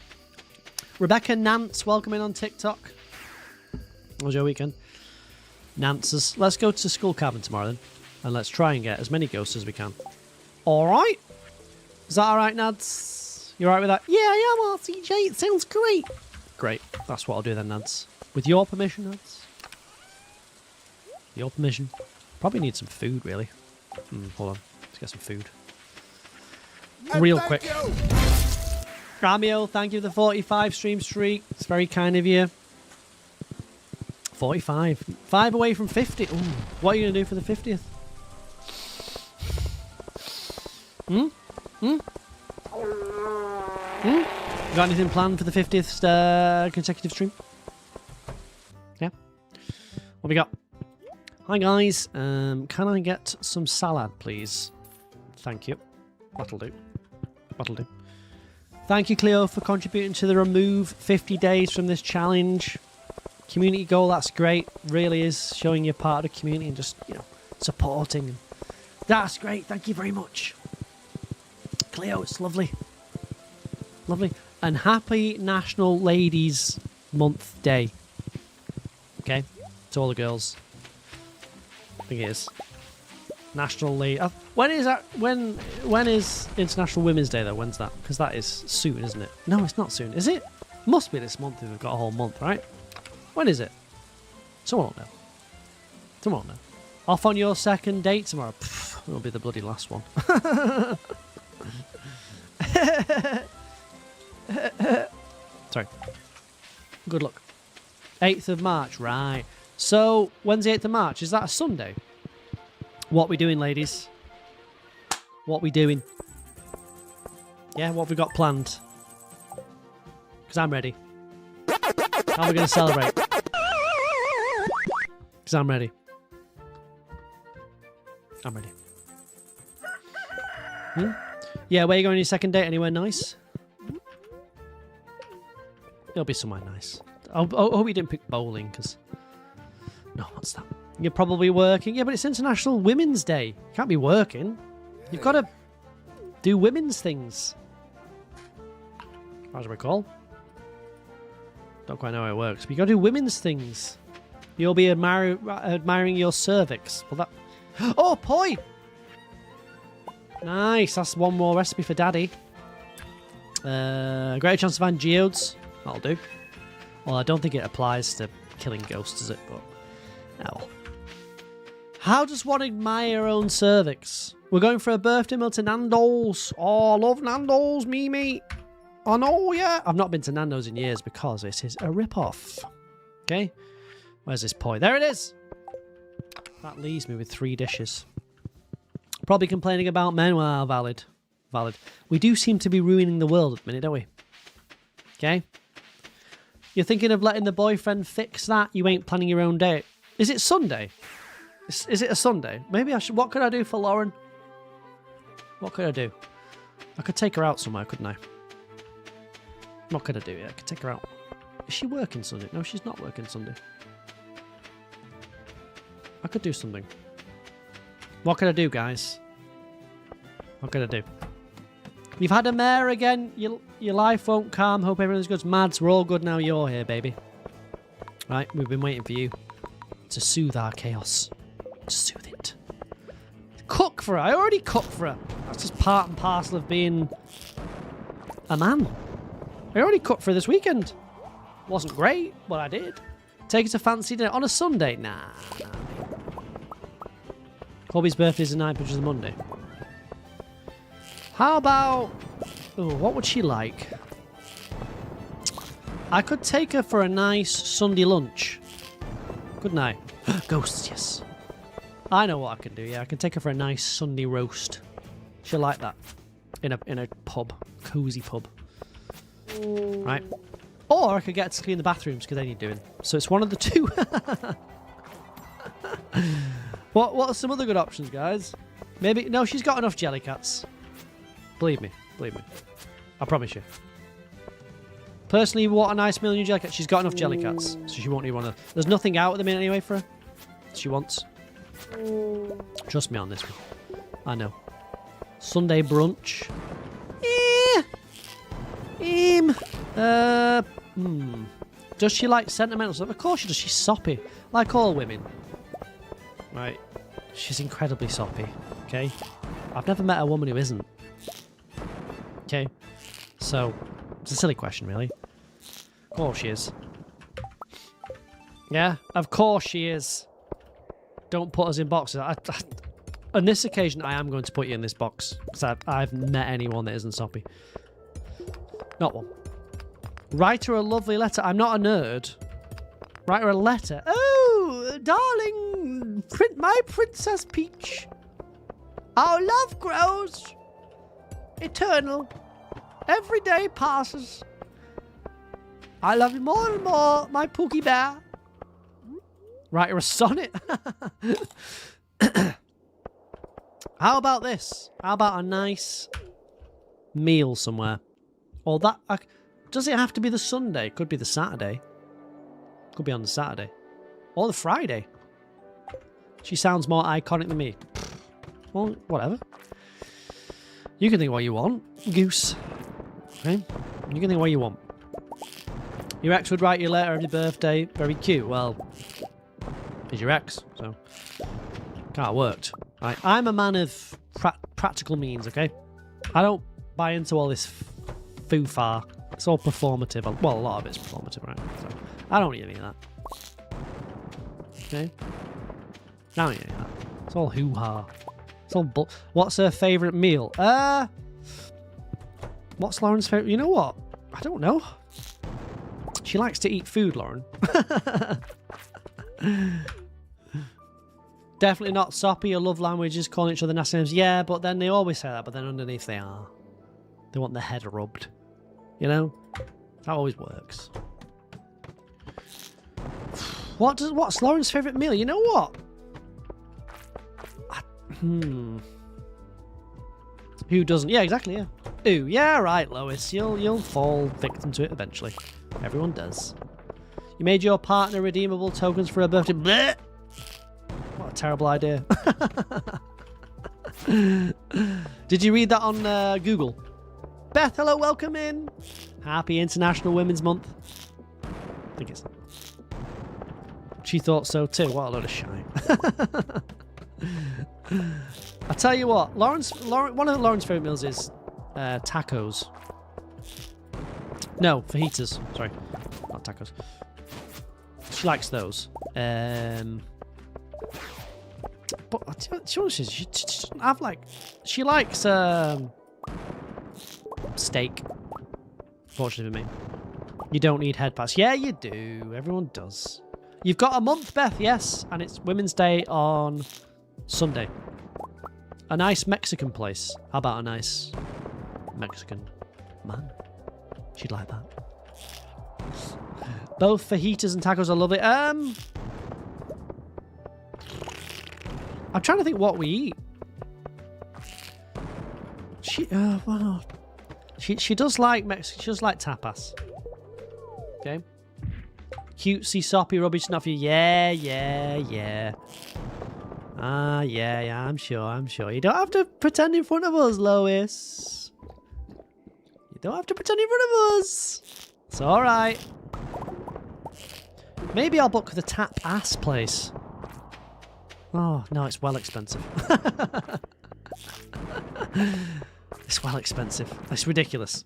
Rebecca Nance, welcome in on TikTok. How was your weekend? Nances. Let's go to Skull Cavern tomorrow then. And let's try and get as many ghosts as we can. Alright. Is that alright, Nads? You alright with that? Yeah, I am, RCJ. It sounds great. Great. That's what I'll do then, Nads. With your permission, Nads. Your permission. Probably need some food, really. Hold on. Let's get some food. Real quick. Ramio, thank you for the 45 stream streak. It's very kind of you. 45. 5 away from 50. Ooh. What are you going to do for the 50th? Got anything planned for the 50th consecutive stream? Yeah? What we got? Hi guys. Can I get some salad, please? Thank you. That'll do. That'll do. Thank you, Cleo, for contributing to the remove 50 days from this challenge. Community goal, that's great. Really is showing you're part of the community and just, you know, supporting. That's great. Thank you very much. Cleo, it's lovely. Lovely. And happy National Ladies Month Day. Okay? To all the girls. I think it is. National Lady. When is that? When is International Women's Day though? When's that? Because that is soon, isn't it? No, it's not soon. Is it? Must be this month if we've got a whole month, right? When is it? Someone will know. Someone will know. Off on your second date tomorrow. Pff, it'll be the bloody last one. Sorry. Good luck. 8th of March, right. So, when's the 8th of March? Is that a Sunday? What we doing, ladies? What we doing? Yeah, what have we got planned? Because I'm ready. How are we going to celebrate? Because I'm ready. I'm ready. Yeah, where are you going on your second date? Anywhere nice? It'll be somewhere nice. I hope you didn't pick bowling, because... No, what's that? You're probably working. Yeah, but it's International Women's Day. You can't be working. You've got to do women's things. As I recall. Don't quite know how it works, but you got to do women's things. You'll be admiring your cervix. Well, that... Oh, poi! Nice. That's one more recipe for Daddy. Greater chance to find geodes. That'll do. Well, I don't think it applies to killing ghosts, does it? But... No. How does one admire your own cervix? We're going for a birthday meal to Nando's. Oh, I love Nando's, Mimi. Oh, no, yeah. I've not been to Nando's in years because it is a rip-off. Okay. Where's this poi? There it is. That leaves me with 3 dishes. Probably complaining about men. Well, valid. Valid. We do seem to be ruining the world at the minute, don't we? Okay. You're thinking of letting the boyfriend fix that? You ain't planning your own date. Is it Sunday? Is it a Sunday? Maybe I should... What could I do for Lauren? What could I do? I could take her out somewhere, couldn't I? What could I do? Yeah, I could take her out. Is she working Sunday? No, she's not working Sunday. I could do something. What could I do, guys? What could I do? You've had a mare again. Your life won't calm. Hope everyone's good. Mads, we're all good now. You're here, baby. Right, we've been waiting for you to soothe our chaos. To soothe it. Cook for her. I already cooked for her. That's just part and parcel of being a man. I already cooked for her this weekend. Wasn't great, but I did. Take her to fancy dinner on a Sunday? Nah. Colby's birthday is the 9th, which is a Monday. How about... Oh, what would she like? I could take her for a nice Sunday lunch. Couldn't I? Ghosts, yes. I know what I can do, yeah. I can take her for a nice Sunday roast. She'll like that. In a pub. Cozy pub. Right? Or I could get her to clean the bathrooms, because they need doing. So it's one of the two. What are some other good options, guys? Maybe... No, she's got enough Jellycats. Believe me. Believe me. I promise you. Personally, what a nice meal in your Jellycat. She's got enough Jellycats, so she won't even want to... There's nothing out at the minute anyway for her. She wants. Trust me on this one. I know. Sunday brunch. Does she like sentimental stuff? Of course she does. She's soppy. Like all women. Right. She's incredibly soppy. Okay? I've never met a woman who isn't. Okay? So, it's a silly question, really. Of course she is. Yeah? Of course she is. Don't put us in boxes. On this occasion, I am going to put you in this box. Because I've met anyone that isn't soppy. Not one. Write her a lovely letter. I'm not a nerd. Write her a letter. Oh, darling, my Princess Peach. Our love grows eternal. Every day passes. I love you more and more, my Pookie Bear. Write her a sonnet. How about this? How about a nice meal somewhere? Or that... does it have to be the Sunday? Could be the Saturday. Could be on the Saturday. Or the Friday. She sounds more iconic than me. Well, whatever. You can think what you want, Goose. Okay? You can think what you want. Your ex would write you a letter every birthday. Very cute. Well, he's your ex, so... Can't have worked. Right? I'm a man of practical means, okay? I don't buy into all this foo-far. It's all performative. Well, a lot of it's performative, right? So, I don't need any of that. Okay? I don't need any of that. It's all hoo-ha. It's all What's her favourite meal? What's Lauren's favourite? You know what? I don't know. She likes to eat food, Lauren. Definitely not soppy or love languages, calling each other nasty names. Yeah, but then they always say that, but then underneath they are. They want their head rubbed. You know? That always works. What's Lauren's favourite meal? You know what? Who doesn't? Yeah, exactly, yeah. Ooh, yeah, right, Lois. You'll fall victim to it eventually. Everyone does. You made your partner redeemable tokens for her birthday. Blech! What a terrible idea. Did you read that on Google? Beth, hello, welcome in. Happy International Women's Month. I think it's... She thought so too. What a load of shite. I tell you what, one of Lauren's favourite meals is tacos. No, fajitas. Sorry, not tacos. She likes those. But she doesn't have like. She likes steak. Fortunately for me, you don't need head pass. Yeah, you do. Everyone does. You've got a month, Beth. Yes, and it's Women's Day on Sunday. A nice Mexican place. How about a nice Mexican man? She'd like that. Both fajitas and tacos are lovely. I'm trying to think what we eat. She does like Mexican. She does like tapas. Okay. Cutesy, soppy, rubbish enough for you. Yeah. Ah, yeah, I'm sure. You don't have to pretend in front of us, Lois. You don't have to pretend in front of us. It's alright. Maybe I'll book the tap ass place. Oh, no, it's well expensive. It's well expensive. It's ridiculous.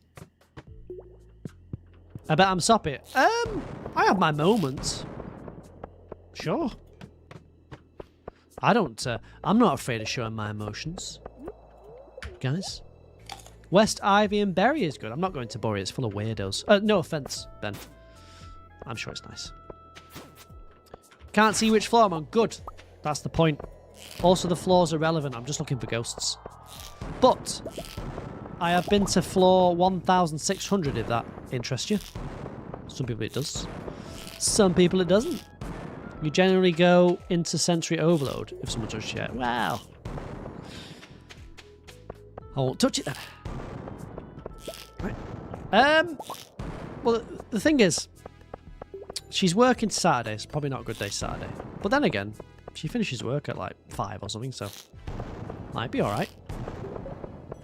I bet I'm soppy. I have my moments. Sure. I'm not afraid of showing my emotions. Guys. West Ivy and Berry is good. I'm not going to Bury. It's full of weirdos. No offense, Ben. I'm sure it's nice. Can't see which floor I'm on. Good. That's the point. Also, the floors are relevant. I'm just looking for ghosts. But I have been to floor 1600, if that interests you. Some people it does. Some people it doesn't. You generally go into sensory overload if someone touches you. Wow. I won't touch it then. Right. Well, the thing is, she's working Saturday. It's probably not a good day Saturday. But then again, she finishes work at like 5 or something, so might be all right.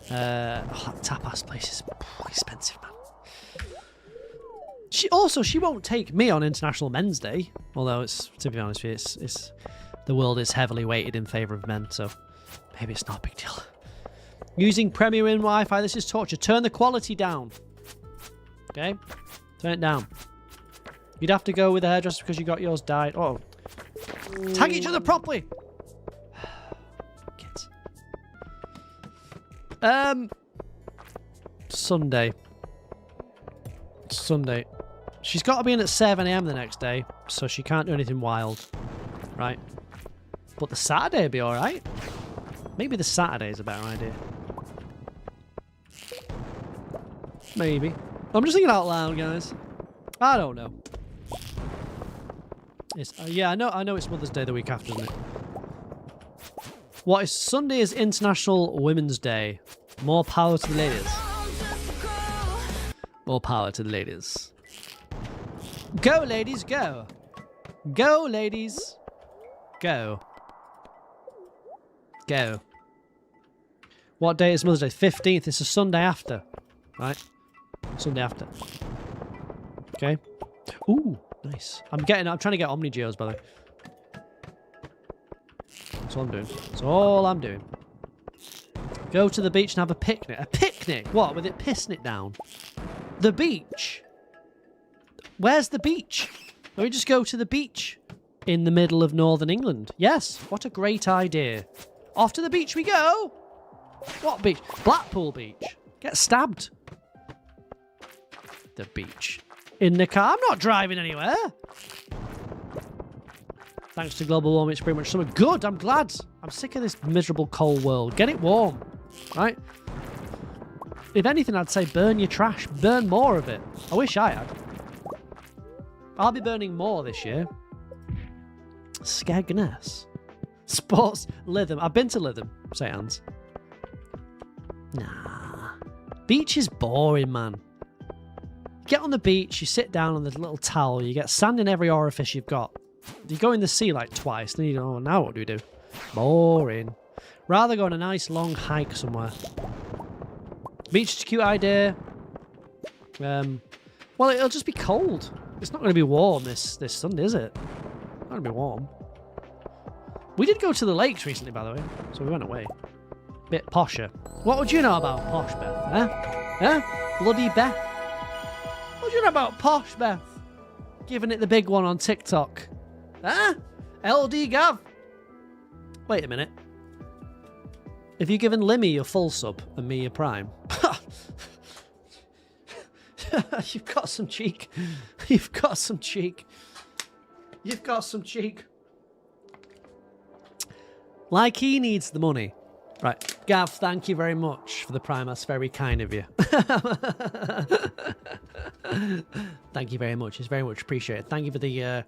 That tapas place is expensive, man. She won't take me on International Men's Day, although it's, to be honest with you, it's the world is heavily weighted in favour of men, so maybe it's not a big deal. Using Premier in Wi-Fi, this is torture. Turn the quality down. Okay? Turn it down. You'd have to go with a hairdresser because you got yours dyed. Oh. Tag each other properly! Kids. Sunday. She's got to be in at 7 AM the next day, so she can't do anything wild. Right? But the Saturday would be alright. Maybe the Saturday is a better idea. Maybe. I'm just thinking out loud, guys. I don't know. It's, yeah, I know it's Mother's Day the week after, isn't it? What is Sunday is International Women's Day. More power to the ladies. More power to the ladies. Go, ladies, go. Go, ladies. Go. Go. What day is Mother's Day? 15th. It's a Sunday after. Right? Sunday after. Okay. Ooh, nice. I'm trying to get Omni Geos, by the way. That's all I'm doing. That's all I'm doing. Go to the beach and have a picnic. A picnic? What? With it pissing it down? The beach? Where's the beach? Let me just go to the beach in the middle of northern England. Yes, what a great idea. Off to the beach we go. What beach? Blackpool Beach. Get stabbed. The beach. In the car. I'm not driving anywhere. Thanks to global warming, it's pretty much summer. Good, I'm glad. I'm sick of this miserable cold world. Get it warm, right? If anything, I'd say burn your trash. Burn more of it. I wish I had. I'll be burning more this year. Skegness. Sports. Lytham. I've been to Lytham, St. Anne's. Nah. Beach is boring, man. Get on the beach, you sit down on the little towel, you get sand in every orifice you've got. You go in the sea like twice, then you go, oh, now what do we do? Boring. Rather go on a nice long hike somewhere. Beach is a cute idea. Well, it'll just be cold. It's not going to be warm this Sunday, is it? Not going to be warm. We did go to the lakes recently, by the way, so we went away. Bit posher. What would you know about posh, Beth? Huh? Bloody Beth? What do you know about posh, Beth? Giving it the big one on TikTok. Huh? LD Gav. Wait a minute. Have you given Limmy your full sub and me your prime? You've got some cheek. You've got some cheek. You've got some cheek. Like he needs the money. Right. Gav, thank you very much for the prime. That's very kind of you. Thank you very much. It's very much appreciated. Thank you for the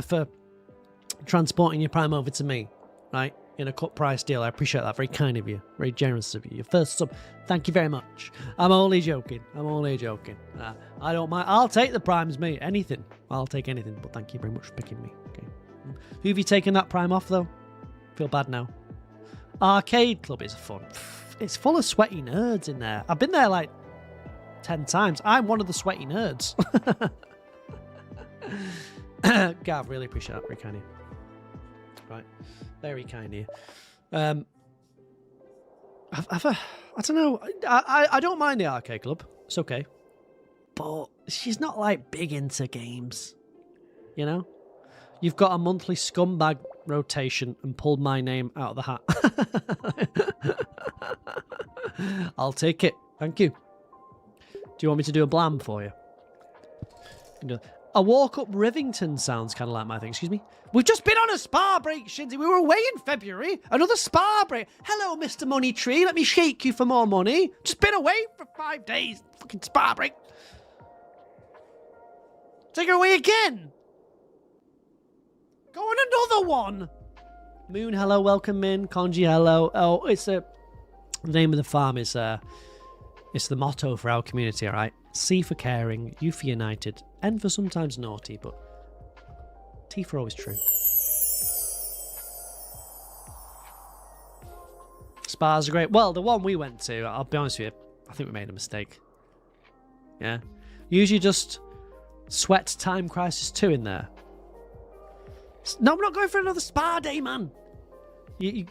for transporting your prime over to me. Right? In a cut price deal. I appreciate that. Very kind of you. Very generous of you. Your first sub. Thank you very much. I'm only joking. I'm only joking. I don't mind. I'll take the primes, mate. Anything. I'll take anything. But thank you very much for picking me. Okay. Who have you taken that prime off, though? Feel bad now. Arcade Club is fun. It's full of sweaty nerds in there. I've been there like 10 times. I'm one of the sweaty nerds. Gav, really appreciate that. Very kind of you. Right. Very kind of you. I don't know. I don't mind the Arcade Club. It's okay. But she's not like big into games. You know? You've got a monthly scumbag rotation and pulled my name out of the hat. I'll take it. Thank you. Do you want me to do a blam for you? A walk up Rivington sounds kind of like my thing. Excuse me. We've just been on a spa break, Shinzy. We were away in February. Another spa break. Hello, Mr. Money Tree. Let me shake you for more money. Just been away for 5 days. Fucking spa break. Take her away again. Go on another one. Moon, hello, welcome in. Konji, hello. Oh, it's the name of the farm is it's the motto for our community, all right? C for caring, U for united, N for sometimes naughty, but T for always true. Spas are great. Well, the one we went to, I'll be honest with you, I think we made a mistake. Yeah. Usually just sweat Time Crisis 2 in there. No, I'm not going for another spa day, man. You're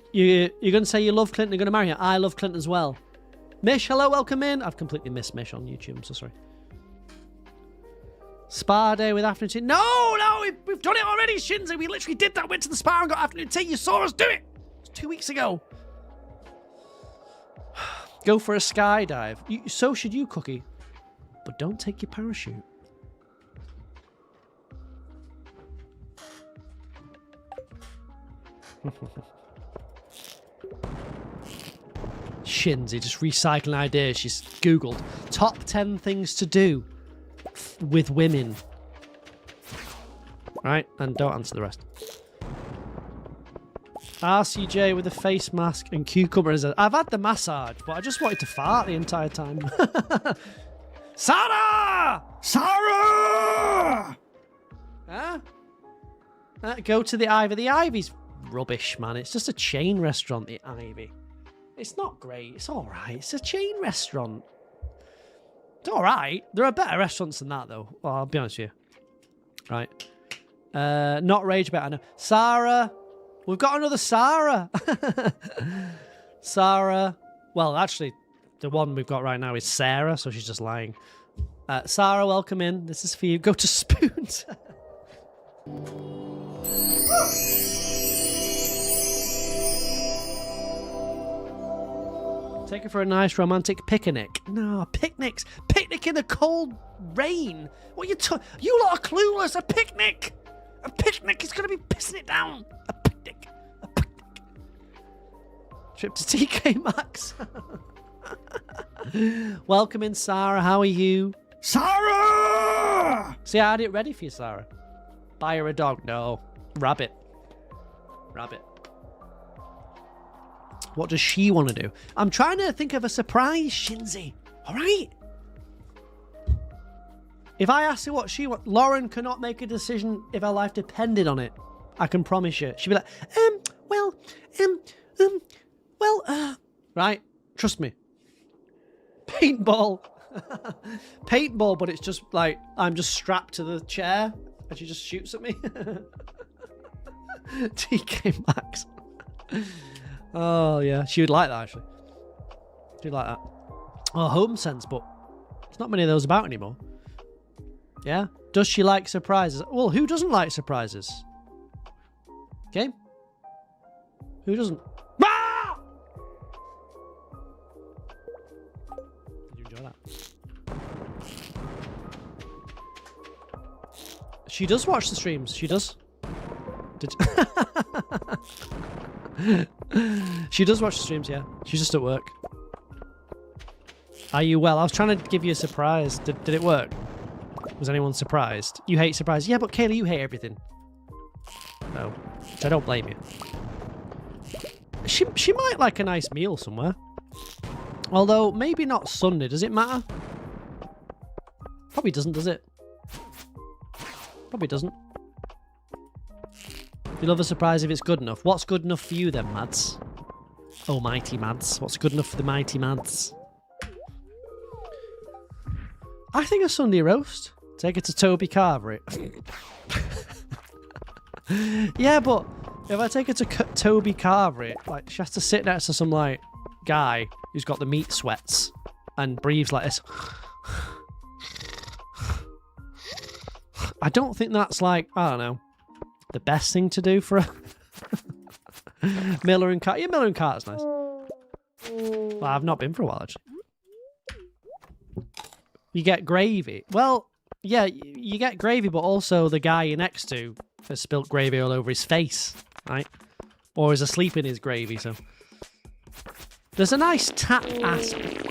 going to say you love Clinton, you're going to marry her. I love Clinton as well. Mish, hello, welcome in. I've completely missed Mish on YouTube, I'm so sorry. Spa day with afternoon tea. No, we've done it already, Shinzy. We literally did that. Went to the spa and got afternoon tea. You saw us do it. It was 2 weeks ago. Go for a skydive. So should you, Cookie. But don't take your parachute. Shinzy just recycling ideas. She's googled top 10 things to do with women, right? And don't answer the rest. RCJ with a face mask and cucumber. I've had the massage, but I just wanted to fart the entire time. Sarah! Huh? Go to the Ivy. The Ivy's rubbish, man. It's just a chain restaurant, the Ivy. It's not great. It's all right. It's a chain restaurant. It's all right. There are better restaurants than that, though. Well, I'll be honest with you. Right. Not Rage Bet, I know. Sarah. We've got another Sarah. Sarah. Well, actually, the one we've got right now is Sarah, so she's just lying. Sarah, welcome in. This is for you. Go to Spoons. Take her for a nice romantic picnic. No, picnics. Picnic in the cold rain. What you lot are clueless. A picnic. A picnic! He's going to be pissing it down! A picnic! A picnic! Trip to TK Maxx. Welcome in, Sarah. How are you? Sarah! See, I had it ready for you, Sarah. Buy her a dog. No. Rabbit. Rabbit. What does she want to do? I'm trying to think of a surprise, Shinzi. All right? If I ask her what she wants, Lauren cannot make a decision if her life depended on it. I can promise you. She'll be like, right? Trust me. Paintball. Paintball, but it's just like, I'm just strapped to the chair and she just shoots at me. TK Maxx. Oh, yeah. She would like that, actually. She'd like that. Oh, Home Sense, but there's not many of those about anymore. Yeah? Does she like surprises? Well, who doesn't like surprises? Okay? Who doesn't? Ah! Did you enjoy that? She does watch the streams. She does. She does watch the streams, yeah. She's just at work. Are you well? I was trying to give you a surprise. Did it work? Was anyone surprised? You hate surprises. Yeah, but Kayla, you hate everything. No. So I don't blame you. She might like a nice meal somewhere. Although, maybe not Sunday. Does it matter? Probably doesn't, does it? Probably doesn't. You love a surprise if it's good enough. What's good enough for you then, Mads? Oh, mighty Mads. What's good enough for the mighty Mads? I think a Sunday roast. Take it to Toby Carver it. Yeah, but if I take her to Toby Carver it, like, she has to sit next to some, like, guy who's got the meat sweats and breathes like this. I don't think that's, like, I don't know, the best thing to do for a Miller and Carter. Yeah, Miller and Carter's nice. Well, I've not been for a while, actually. You get gravy. Well, yeah, you get gravy, but also the guy you're next to has spilt gravy all over his face, right? Or is asleep in his gravy, so... There's a nice tap aspect.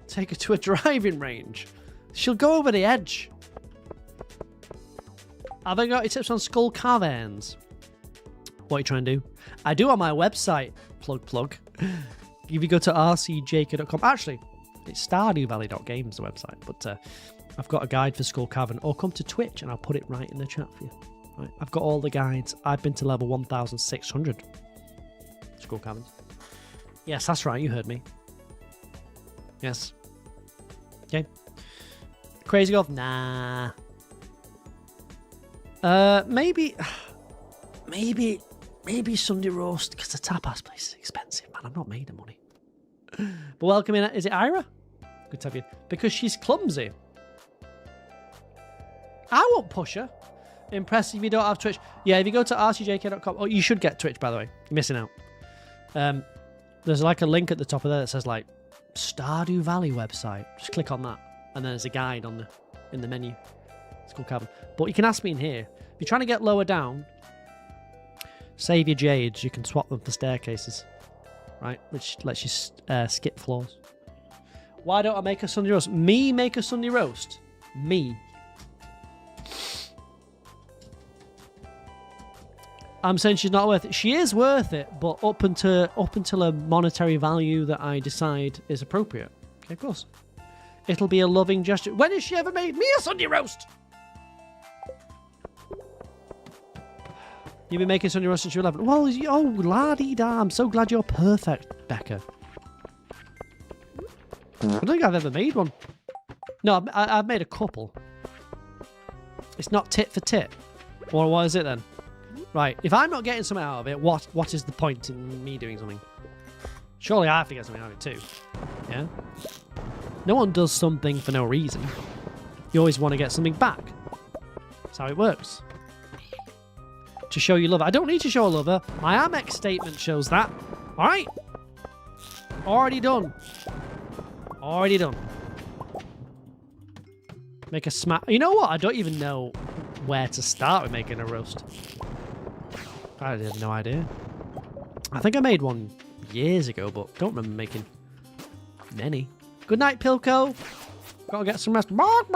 Take her to a driving range. She'll go over the edge. Have I got any tips on skull caverns? What are you trying to do? I do on my website. Plug. If you go to rcjk.com. Actually, it's stardewvalley.games, the website. But I've got a guide for Skull Cavern. Or come to Twitch and I'll put it right in the chat for you. Right. I've got all the guides. I've been to level 1,600. Skull Caverns. Yes, that's right. You heard me. Yes. Okay. Crazy Golf? Nah. Maybe Sunday roast, because the tapas place is expensive, man. I'm not made of money. But welcome in. Is it Ira? Good to have you. Because she's clumsy. I won't push her. Impressive if you don't have Twitch. Yeah, if you go to rcjk.com. Oh, you should get Twitch, by the way. You're missing out. There's like a link at the top of there that says like Stardew Valley website. Just click on that. And then there's a guide on in the menu. It's called Cabin. But you can ask me in here. If you're trying to get lower down, save your jades. You can swap them for staircases. Right? Which lets you skip floors. Why don't I make a Sunday roast? Me make a Sunday roast? Me. I'm saying she's not worth it. She is worth it, but up until a monetary value that I decide is appropriate. Okay, of course. It'll be a loving gesture. When has she ever made me a Sunday roast? You've been making Sunday roast since you're 11. Well, oh, la-dee-da. I'm so glad you're perfect, Becca. I don't think I've ever made one. No, I've made a couple. It's not tit for tit. Or what is it then? Right, if I'm not getting something out of it, what is the point in me doing something? Surely I have to get something out of it too. Yeah? No one does something for no reason. You always want to get something back. That's how it works. To show you love. I don't need to show a lover. My Amex statement shows that. Alright? Already done. Already done. Make a smack. You know what? I don't even know where to start with making a roast. I have no idea. I think I made one years ago, but don't remember making many. Good night, Pilko. Gotta get some rest. Oh,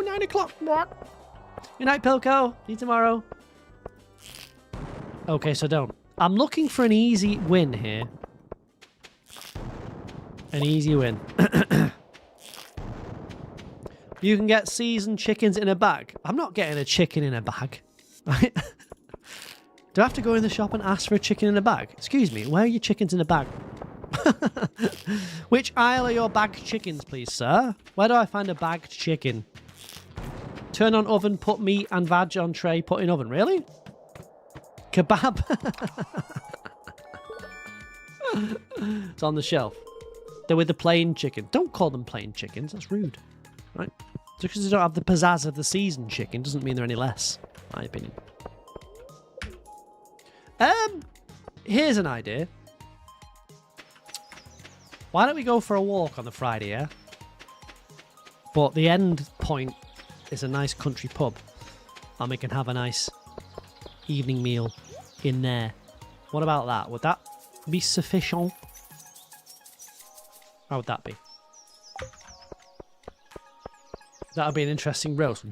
9 o'clock. Good night, Pilko. See you tomorrow. Okay, so don't. I'm looking for an easy win here. An easy win. You can get seasoned chickens in a bag. I'm not getting a chicken in a bag. Right? Do I have to go in the shop and ask for a chicken in a bag? Excuse me, where are your chickens in a bag? Which aisle are your bagged chickens, please, sir? Where do I find a bagged chicken? Turn on oven, put meat and veg on tray, put in oven. Really? Kebab? It's on the shelf. They're with the plain chicken. Don't call them plain chickens. That's rude. Right? Just because they don't have the pizzazz of the seasoned chicken doesn't mean they're any less, in my opinion. Here's an idea. Why don't we go for a walk on the Friday, yeah? But the end point is a nice country pub. And we can have a nice evening meal in there. What about that? Would that be sufficient? How would that be? That would be an interesting roast.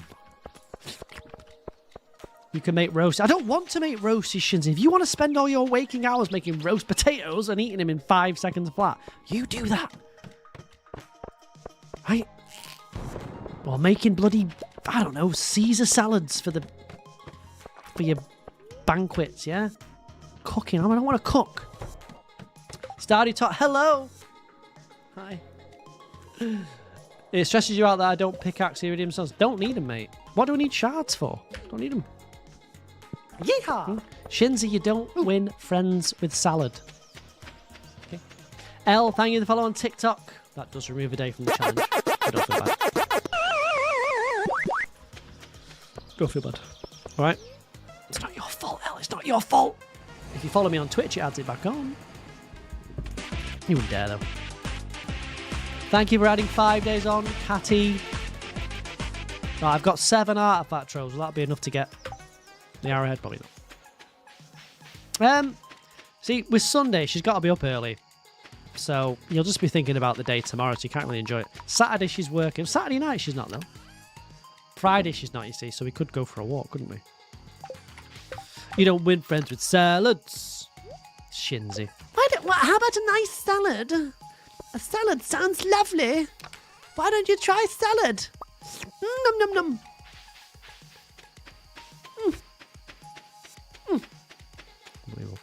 You can make roast. I don't want to make roasty shins. If you want to spend all your waking hours making roast potatoes and eating them in 5 seconds flat, you do that. Right? Or making bloody, I don't know, Caesar salads for your banquets, yeah? Cooking. I don't want to cook. Stardew Tot, hello! Hi. It stresses you out that I don't pickaxe iridium stones. Don't need them, mate. What do I need shards for? Don't need them. Yeehaw! Shinzy, you don't win friends with salad. Okay. L, thank you for the follow on TikTok. That does remove a day from the challenge. I don't feel bad. Don't feel bad. Alright? It's not your fault, L. It's not your fault. If you follow me on Twitch, it adds it back on. You wouldn't dare, though. Thank you for adding 5 days on, Catty. Right, I've got 7 artifact trolls. Will that be enough to get the arrowhead? Probably not. See, with Sunday, she's got to be up early. So you'll just be thinking about the day tomorrow, so you can't really enjoy it. Saturday, she's working. Saturday night, she's not, though. Friday, she's not, you see, so we could go for a walk, couldn't we? You don't win friends with salads. Shinzy. How about a nice salad? A salad sounds lovely. Why don't you try salad? Num num num. Unbelievable.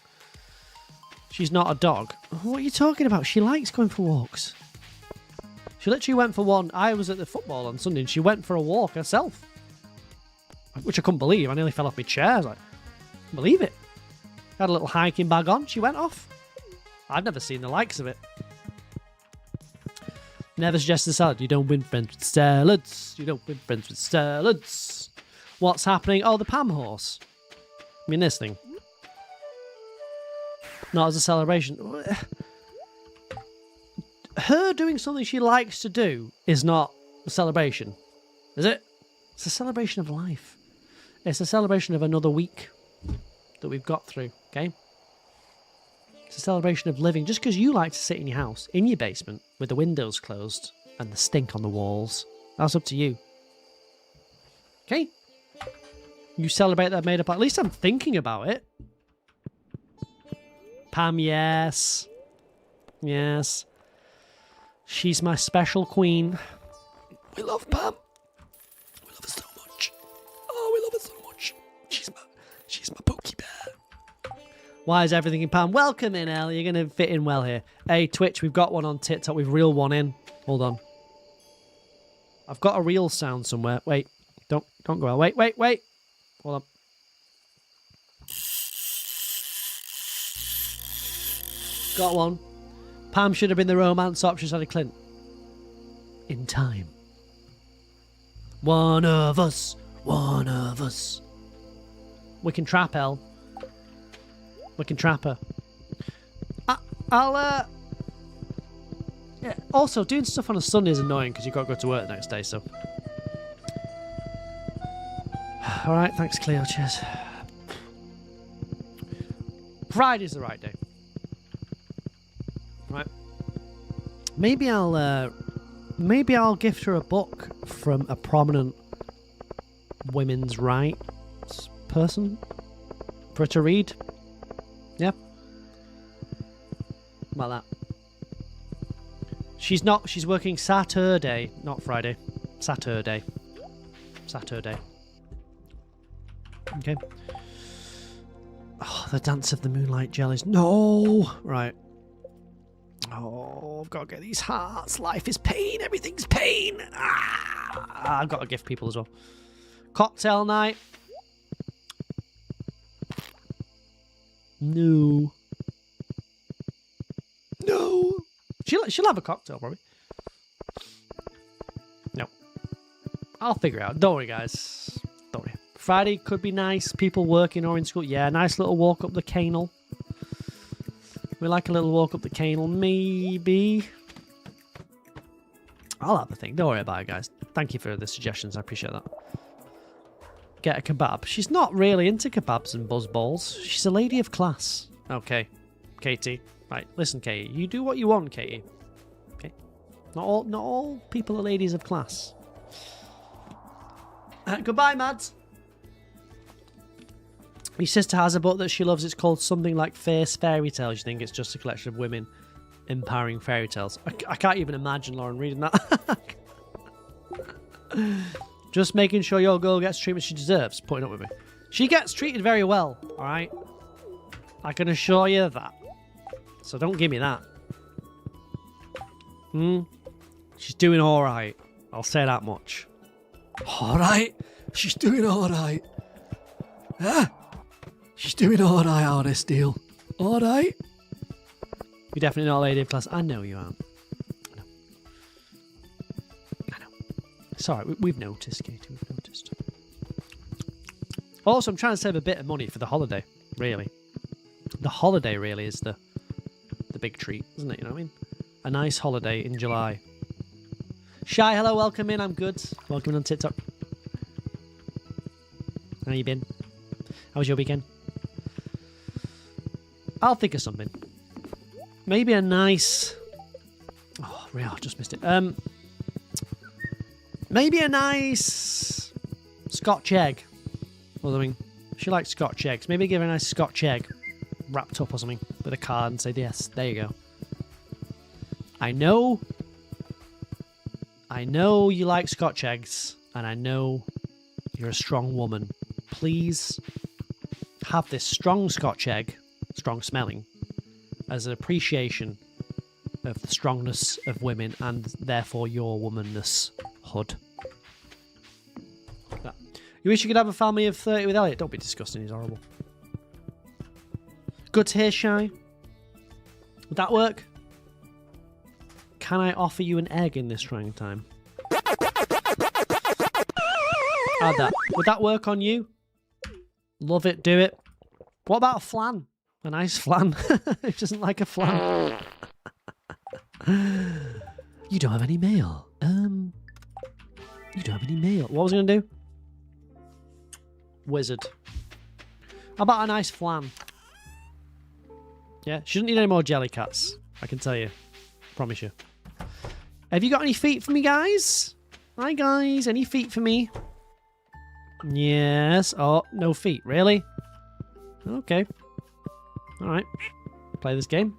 She's not a dog. What are you talking about? She likes going for walks. She literally went for one. I was at the football on Sunday and she went for a walk herself. Which I couldn't believe. I nearly fell off my chair. I was like, can't believe it. Had a little hiking bag on. She went off. I've never seen the likes of it. Never suggested salad. You don't win friends with salads. You don't win friends with salads. What's happening? Oh, the Pam horse. I mean, this thing. Not as a celebration. Her doing something she likes to do is not a celebration, is it? It's a celebration of life. It's a celebration of another week that we've got through, okay? It's a celebration of living. Just because you like to sit in your house, in your basement, with the windows closed and the stink on the walls, that's up to you. Okay? You celebrate that made up. At least I'm thinking about it. Pam, yes. Yes. She's my special queen. We love Pam. We love her so much. Oh, we love her so much. She's my pokey bear. Why is everything in Pam? Welcome in, Elle. You're going to fit in well here. Hey, Twitch, we've got one on TikTok. We've reeled one in. Hold on. I've got a reel sound somewhere. Wait. Don't go out. Wait. Hold on. Got one. Pam should have been the romance option, said Clint. In time. One of us. One of us. We can trap Elle. We can trap her. I'll Yeah, also, doing stuff on a Sunday is annoying because you've got to go to work the next day, so... Alright, thanks, Cleo. Cheers. Friday's the right day. Right. Maybe I'll gift her a book from a prominent women's rights person for her to read. Yeah. About that. She's working Saturday, not Friday. Saturday. Okay. Oh, the dance of the moonlight jellies. No! Right. Oh, I've got to get these hearts. Life is pain. Everything's pain. Ah, I've got to gift people as well. Cocktail night. No. No. She'll have a cocktail, probably. No. I'll figure it out. Don't worry, guys. Don't worry. Friday could be nice. People working or in school. Yeah, nice little walk up the canal. We like a little walk up the canal, maybe. I'll have a thing. Don't worry about it, guys. Thank you for the suggestions. I appreciate that. Get a kebab. She's not really into kebabs and buzzballs. She's a lady of class. Okay, Katie. Right, listen, Katie. You do what you want, Katie. Okay. Not all people are ladies of class. Goodbye, Mads. My sister has a book that she loves. It's called something like Fierce Fairy Tales. You think it's just a collection of women empowering fairy tales? I can't even imagine Lauren reading that. Just making sure your girl gets treatment she deserves. Putting up with me. She gets treated very well, alright? I can assure you that. So don't give me that. She's doing alright. I'll say that much. Alright? She's doing alright. Huh? She's doing alright, honest deal. Alright? You're definitely not a lady of class. I know you aren't. I know. It's alright. We've noticed, Katie. We've noticed. Also, I'm trying to save a bit of money for the holiday, really. The holiday really is the big treat, isn't it? You know what I mean? A nice holiday in July. Shy, hello, welcome in. I'm good. Welcome in on TikTok. How you been? How was your weekend? I'll think of something. Maybe a nice... Oh, real, I just missed it. Maybe a nice Scotch egg. Or something. She likes Scotch eggs. Maybe give her a nice Scotch egg wrapped up or something with a card and say, yes, there you go. I know you like Scotch eggs, and I know you're a strong woman. Please have this strong Scotch egg, strong smelling, as an appreciation of the strongness of women and therefore your womanness hood. That. You wish you could have a family of 30 with Elliot? Don't be disgusting, he's horrible. Good to hear, Shy. Would that work? Can I offer you an egg in this trying time? Add that. Would that work on you? Love it, do it. What about a flan? A nice flan. Who doesn't like a flan? You don't have any mail. You don't have any mail. What was I going to do? Wizard. How about a nice flan? Yeah, she doesn't need any more jelly cats. I can tell you. Promise you. Have you got any feet for me, guys? Hi, guys. Any feet for me? Yes. Oh, no feet. Really? Okay. Alright. Play this game.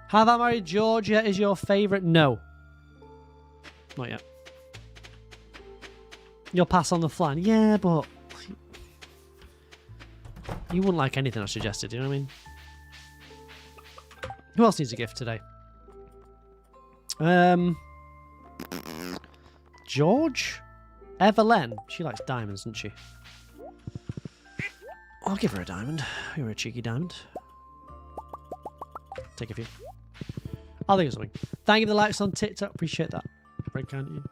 Have I married Georgia is your favourite? No. Not yet. You'll pass on the flan. Yeah, but... You wouldn't like anything I suggested, you know what I mean? Who else needs a gift today? George? Evelyn. She likes diamonds, doesn't she? I'll give her a diamond. You're a cheeky diamond. Take a few. I'll think of something. Thank you for the likes on TikTok. Appreciate that. Very kind of you.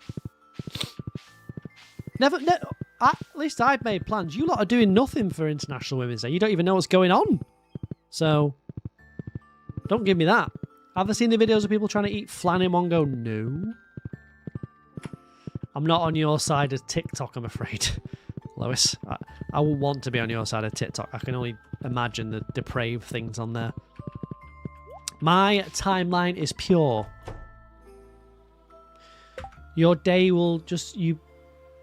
Never, at least I've made plans. You lot are doing nothing for International Women's Day. You don't even know what's going on. So, don't give me that. Have I seen the videos of people trying to eat flan in one go? No. I'm not on your side of TikTok, I'm afraid. Lois, I will want to be on your side of TikTok. I can only imagine the depraved things on there. My timeline is pure. Your day will just be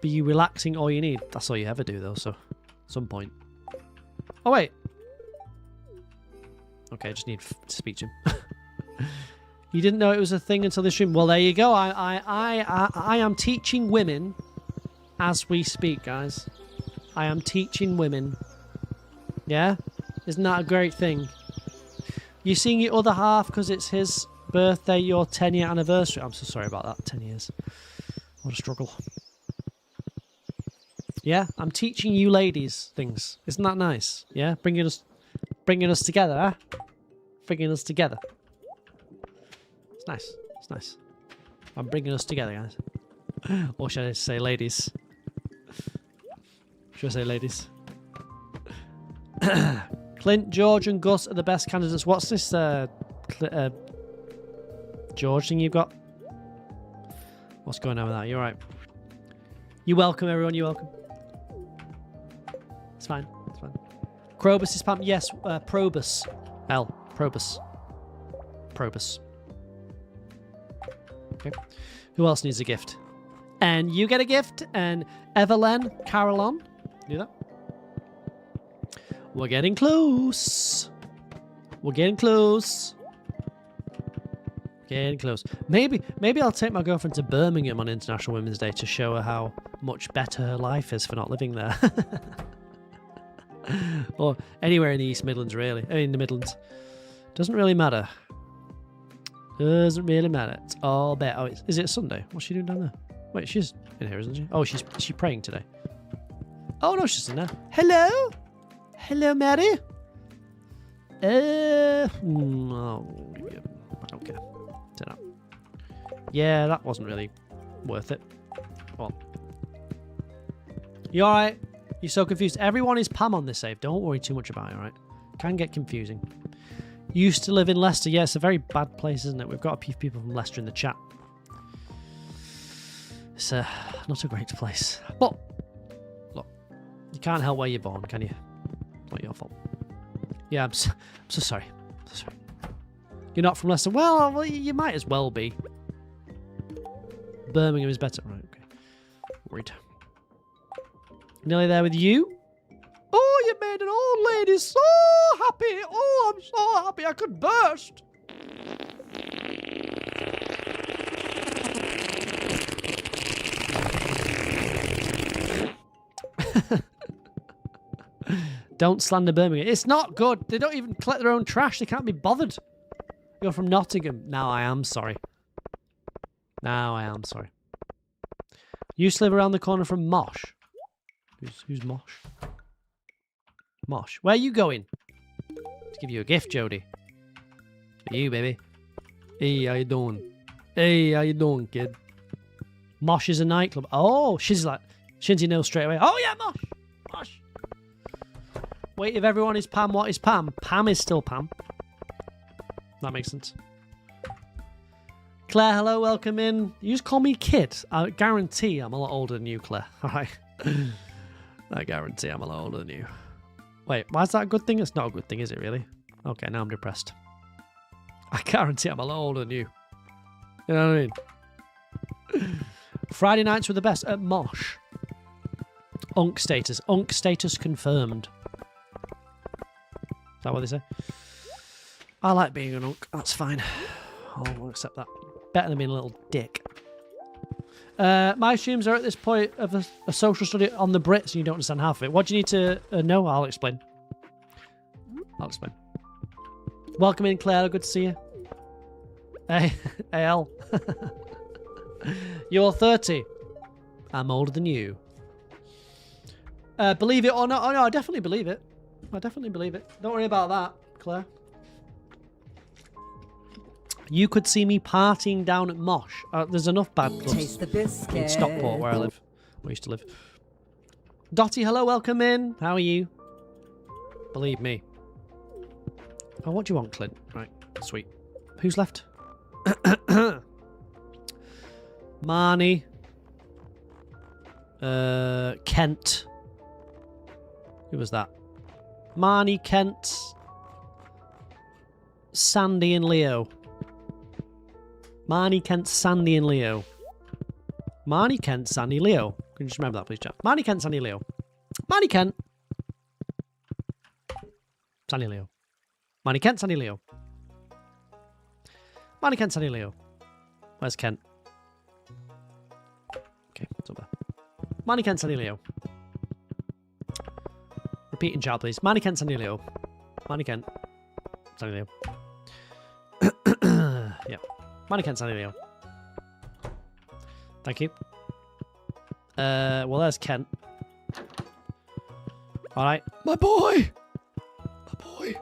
you relaxing all you need. That's all you ever do, though, so at some point. Oh, wait. Okay, I just need to speak to him. You didn't know it was a thing until this stream. Well, there you go. I am teaching women as we speak, guys. I am teaching women. Yeah? Isn't that a great thing? You seeing your other half because it's his birthday, your 10-year anniversary. I'm so sorry about that. 10 years. What a struggle. Yeah, I'm teaching you ladies things. Isn't that nice? Yeah, bringing us together, huh? Bringing us together. It's nice. It's nice. I'm bringing us together, guys. Or should I say ladies? Should I say ladies? Clint, George, and Gus are the best candidates. What's this George thing you've got? What's going on with that? You're right. You're welcome, everyone. You're welcome. It's fine. It's fine. Probus is spam. Yes, Probus. L. Probus. Probus. Okay. Who else needs a gift? And you get a gift. And Evelyn, Carolyn. Do that. We're getting close. We're getting close. Getting close. Maybe I'll take my girlfriend to Birmingham on International Women's Day to show her how much better her life is for not living there. Or anywhere in the East Midlands, really. I mean, in the Midlands. Doesn't really matter. Doesn't really matter. It's all better. Oh, is it Sunday? What's she doing down there? Wait, she's in here, isn't she? Oh, she's praying today. Oh, no, she's in there. Hello? Hello, Mary? Oh, I don't care. Turn up. Yeah, that wasn't really worth it. Well, you alright? You're so confused. Everyone is Pam on this save. Don't worry too much about it, alright? Can get confusing. Used to live in Leicester. Yeah, it's a very bad place, isn't it? We've got a few people from Leicester in the chat. It's not a great place. But, look, you can't help where you're born, can you? It's not your fault. Yeah, I'm so sorry. I'm so sorry. You're not from Leicester? Well, you might as well be. Birmingham is better. Right, okay. Worried. Nearly there with you. Oh, you made an old lady so happy. Oh, I'm so happy I could burst. Don't slander Birmingham. It's not good. They don't even collect their own trash. They can't be bothered. You're from Nottingham. Now I am sorry. Now I am sorry. Used to live around the corner from Mosh. Who's Mosh? Mosh. Where are you going? Let's give you a gift, Jody. For you, baby. Hey, how you doing? Hey, how you doing, kid? Mosh is a nightclub. Oh, she's like... Shinzy knows straight away. Oh, yeah, Mosh. Mosh. Wait, if everyone is Pam, what is Pam? Pam is still Pam. That makes sense. Claire, hello, welcome in. You just call me kid. I guarantee I'm a lot older than you, Claire. All right. I guarantee I'm a lot older than you. Wait, why is that a good thing? It's not a good thing, is it really? Okay, now I'm depressed. I guarantee I'm a lot older than you. You know what I mean? Friday nights were the best at Mosh. Unk status. Unk status confirmed. Is that what they say? I like being an unk. That's fine. I'll accept that. Better than being a little dick. My streams are at this point of a social study on the Brits and you don't understand half of it. What do you need to know? I'll explain. I'll explain. Welcome in, Claire. Good to see you. Hey, AL. You're 30. I'm older than you. Believe it or not. Oh, no, I definitely believe it. I definitely believe it. Don't worry about that, Claire. You could see me partying down at Mosh. There's enough bad clubs Taste the biscuit. in Stockport where I live. Where I used to live. Dottie, hello, welcome in. How are you? Believe me. Oh, what do you want, Clint? Right, sweet. Who's left? Marnie. Kent. Who was that? Marnie, Kent, Sandy and Leo. Marnie, Kent, Sandy and Leo. Marnie, Kent, Sandy, Leo. Can you just remember that, please, chat? Marnie, Kent, Sandy, Leo. Marnie, Kent. Sandy, Leo. Marnie, Kent, Sandy, Leo. Marnie, Kent, Sandy, Leo. Where's Kent? Okay, it's over there. Marnie, Kent, Sandy, Leo. Repeat in chat, please. Marnie, Kent, Sandy, Leo. Marnie, Kent, Sandy, Leo. Yep. Marnie, Kent, Sandy, Leo. Thank you. Well, there's Kent. Alright. My boy! My boy.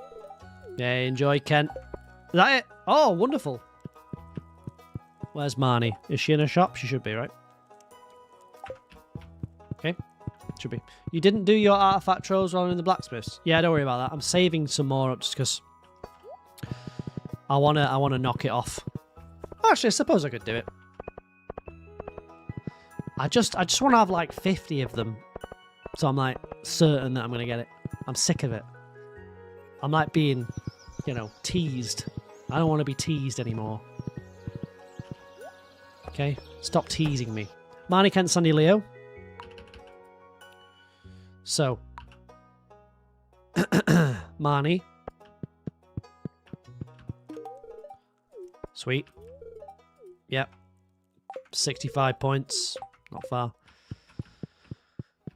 Yeah, enjoy, Kent. Is that it? Oh, wonderful. Where's Marnie? Is she in a shop? She should be, right? Okay. Should be. You didn't do your artifact trolls while in the blacksmiths? Yeah, don't worry about that. I'm saving some more up just because I wanna knock it off. Actually, I suppose I could do it. I just want to have like 50 of them, so I'm like certain that I'm gonna get it. I'm sick of it. I'm like being, you know, teased. I don't want to be teased anymore. Okay, stop teasing me. Marnie, Kent, Sandy, Leo. So, Marnie. Sweet. Yep. 65 points. Not far.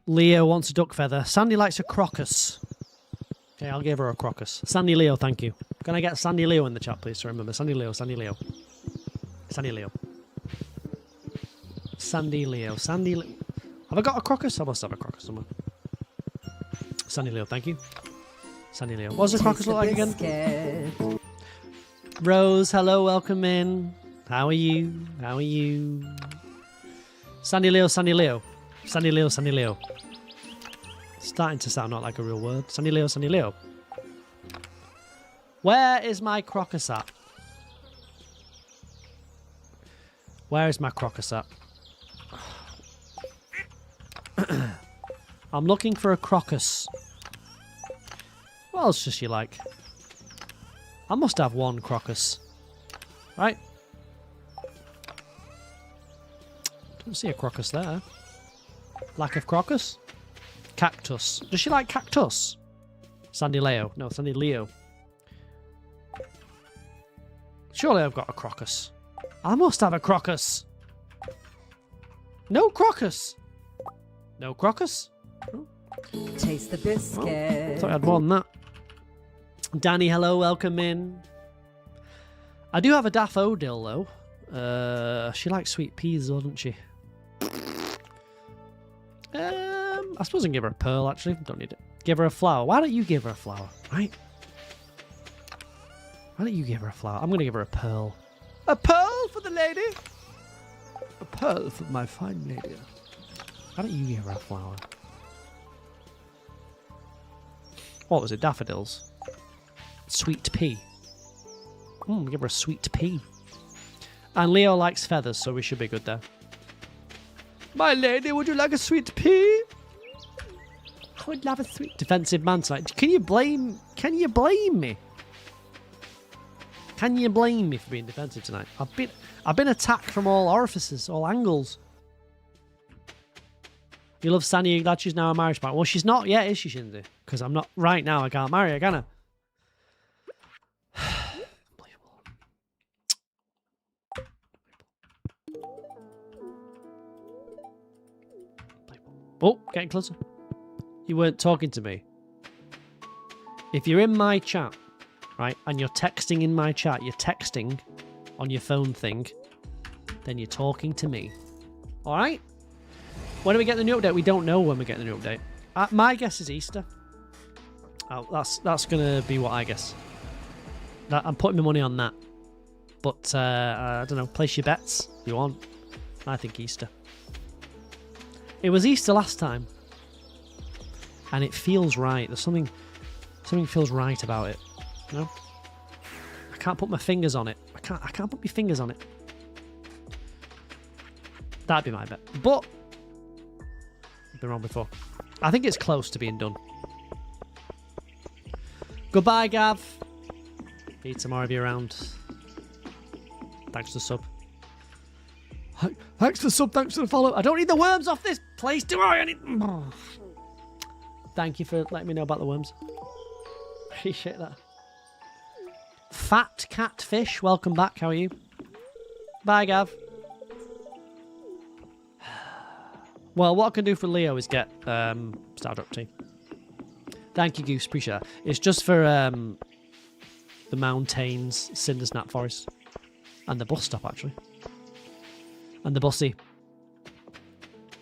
Leo wants a duck feather. Sandy likes a crocus. Okay, I'll give her a crocus. Sandy Leo, thank you. Can I get Sandy Leo in the chat, please? So remember, Sandy Leo, Sandy Leo. Sandy Leo. Sandy Leo. Sandy Leo. Have I got a crocus? I must have a crocus somewhere. Sandy Leo, thank you. Sandy Leo. What does the crocus look like again? Rose, hello, welcome in. How are you? How are you? Sandy Leo, Sandy Leo. Sandy Leo, Sandy Leo. Starting to sound not like a real word. Sandy Leo, Sandy Leo. Where is my crocus at? Where is my crocus at? I'm looking for a crocus. What else does she like? I must have one crocus. Right? Don't see a crocus there. Lack of crocus? Cactus. Does she like cactus? Sandy Leo. No, Sandy Leo. Surely I've got a crocus. I must have a crocus. No crocus. No crocus. Taste the biscuit. Well, thought I had more than that. Danny, hello, welcome in. I do have a daffodil though. She likes sweet peas, doesn't she? I suppose I can give her a pearl actually. Don't need it. Give her a flower. Why don't you give her a flower, right? Why don't you give her a flower? I'm gonna give her a pearl. A pearl for the lady. A pearl for my fine lady. Why don't you give her a flower? What was it? Daffodils. Sweet pea. Give her a sweet pea. And Leo likes feathers, so we should be good there. My lady, would you like a sweet pea? I would love a sweet defensive man tonight. Can you blame me? Can you blame me for being defensive tonight? I've been attacked from all orifices, all angles. You love Sandy, you're glad she's now a marriage partner. Well, she's not yet, is she, Shinzi? Because I'm not right now. I can't marry her, can I? Oh, getting closer. You weren't talking to me. If you're in my chat, right, and you're texting in my chat, you're texting on your phone thing, then you're talking to me. All right? When do we get the new update? We don't know when we get the new update. My guess is Easter. Oh, that's going to be what I guess. I'm putting my money on that. But, I don't know, place your bets if you want. I think Easter. It was Easter last time. And it feels right. There's something feels right about it. You know? I can't put my fingers on it. I can't put my fingers on it. That'd be my bet. But I've been wrong before. I think it's close to being done. Goodbye, Gav. See you tomorrow if you're around. Thanks for the sub. Thanks for the sub, thanks for the follow. I don't need the worms off this place, do I? Thank you for letting me know about the worms. Appreciate that. Fat Catfish, welcome back. How are you? Bye, Gav. Well, what I can do for Leo is get Stardewvalley tea. Thank you, Goose. Appreciate that. It's just for the mountains, Cindersnap Forest, and the bus stop, actually. And the bussy.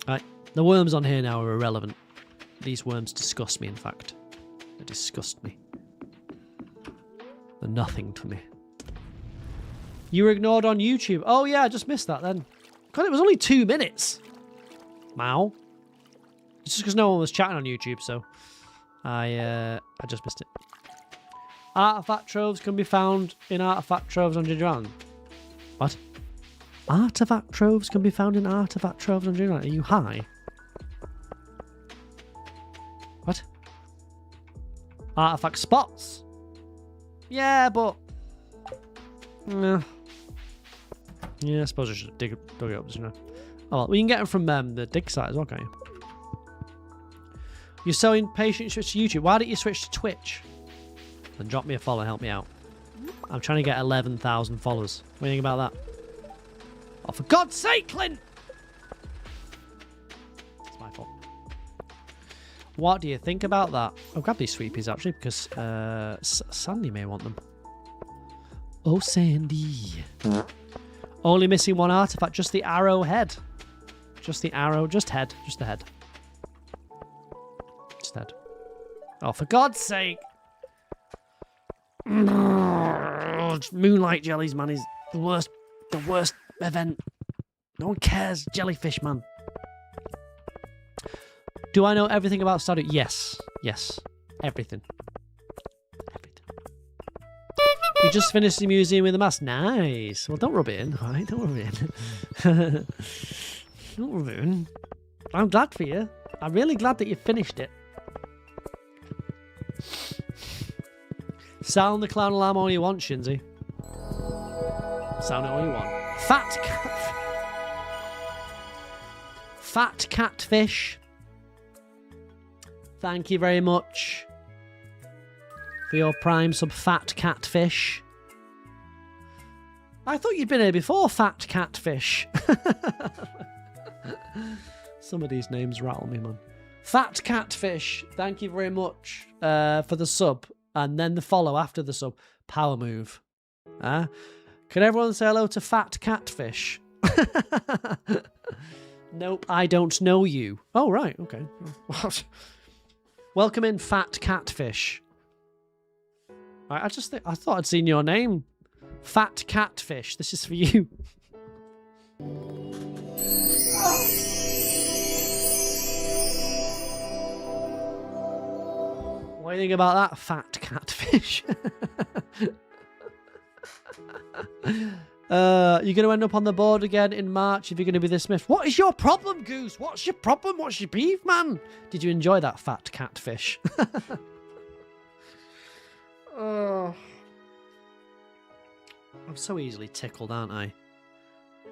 Right. The worms on here now are irrelevant. These worms disgust me, in fact. They disgust me. They're nothing to me. You were ignored on YouTube. Oh, yeah, I just missed that then. God, it was only 2 minutes. Wow. It's just because no one was chatting on YouTube, so I just missed it. Artifact troves can be found in artifact troves on Ginger Island. What? Artifact troves can be found in artifact troves on Ginger Island. Are you high? What? Artifact spots? Yeah, but... Yeah, I suppose I should have dug it up, you know. Oh, well, we can get them from the dig site as well, can't you? You're so impatient to switch to YouTube. Why don't you switch to Twitch? And drop me a follow, help me out. I'm trying to get 11,000 followers. What do you think about that? Oh, for God's sake, Clint! It's my fault. What do you think about that? I'll grab these sweepies, actually, because Sandy may want them. Oh, Sandy. Only missing one artifact, just the arrowhead. Just the arrow, just head. Just the head. Just head. Oh, for God's sake. Moonlight jellies, man, is the worst event. No one cares. Jellyfish, man. Do I know everything about Stardew? Yes. Yes. Everything. You just finished the museum with the mask. Nice. Well, don't rub it in, right? Don't rub it in. Don't rub it in. I'm glad for you. I'm really glad that you finished it. Sound the clown alarm all you want, Shinzy. Sound it all you want. Fat catfish. Thank you very much for your prime sub, Fat Catfish. I thought you'd been here before, Fat Catfish. Some of these names rattle me, man. Fat Catfish, thank you very much for the sub. And then the follow after the sub. Power move. Can everyone say hello to Fat Catfish? Nope, I don't know you. Oh, right, okay. What? Welcome in, Fat Catfish. Right, I thought I'd seen your name. Fat Catfish, this is for you. What do you think about that, Fat Catfish? You're going to end up on the board again in March if you're going to be this Smith. What is your problem, Goose? What's your problem? What's your beef, man? Did you enjoy that, Fat Catfish? Oh. I'm so easily tickled, aren't I?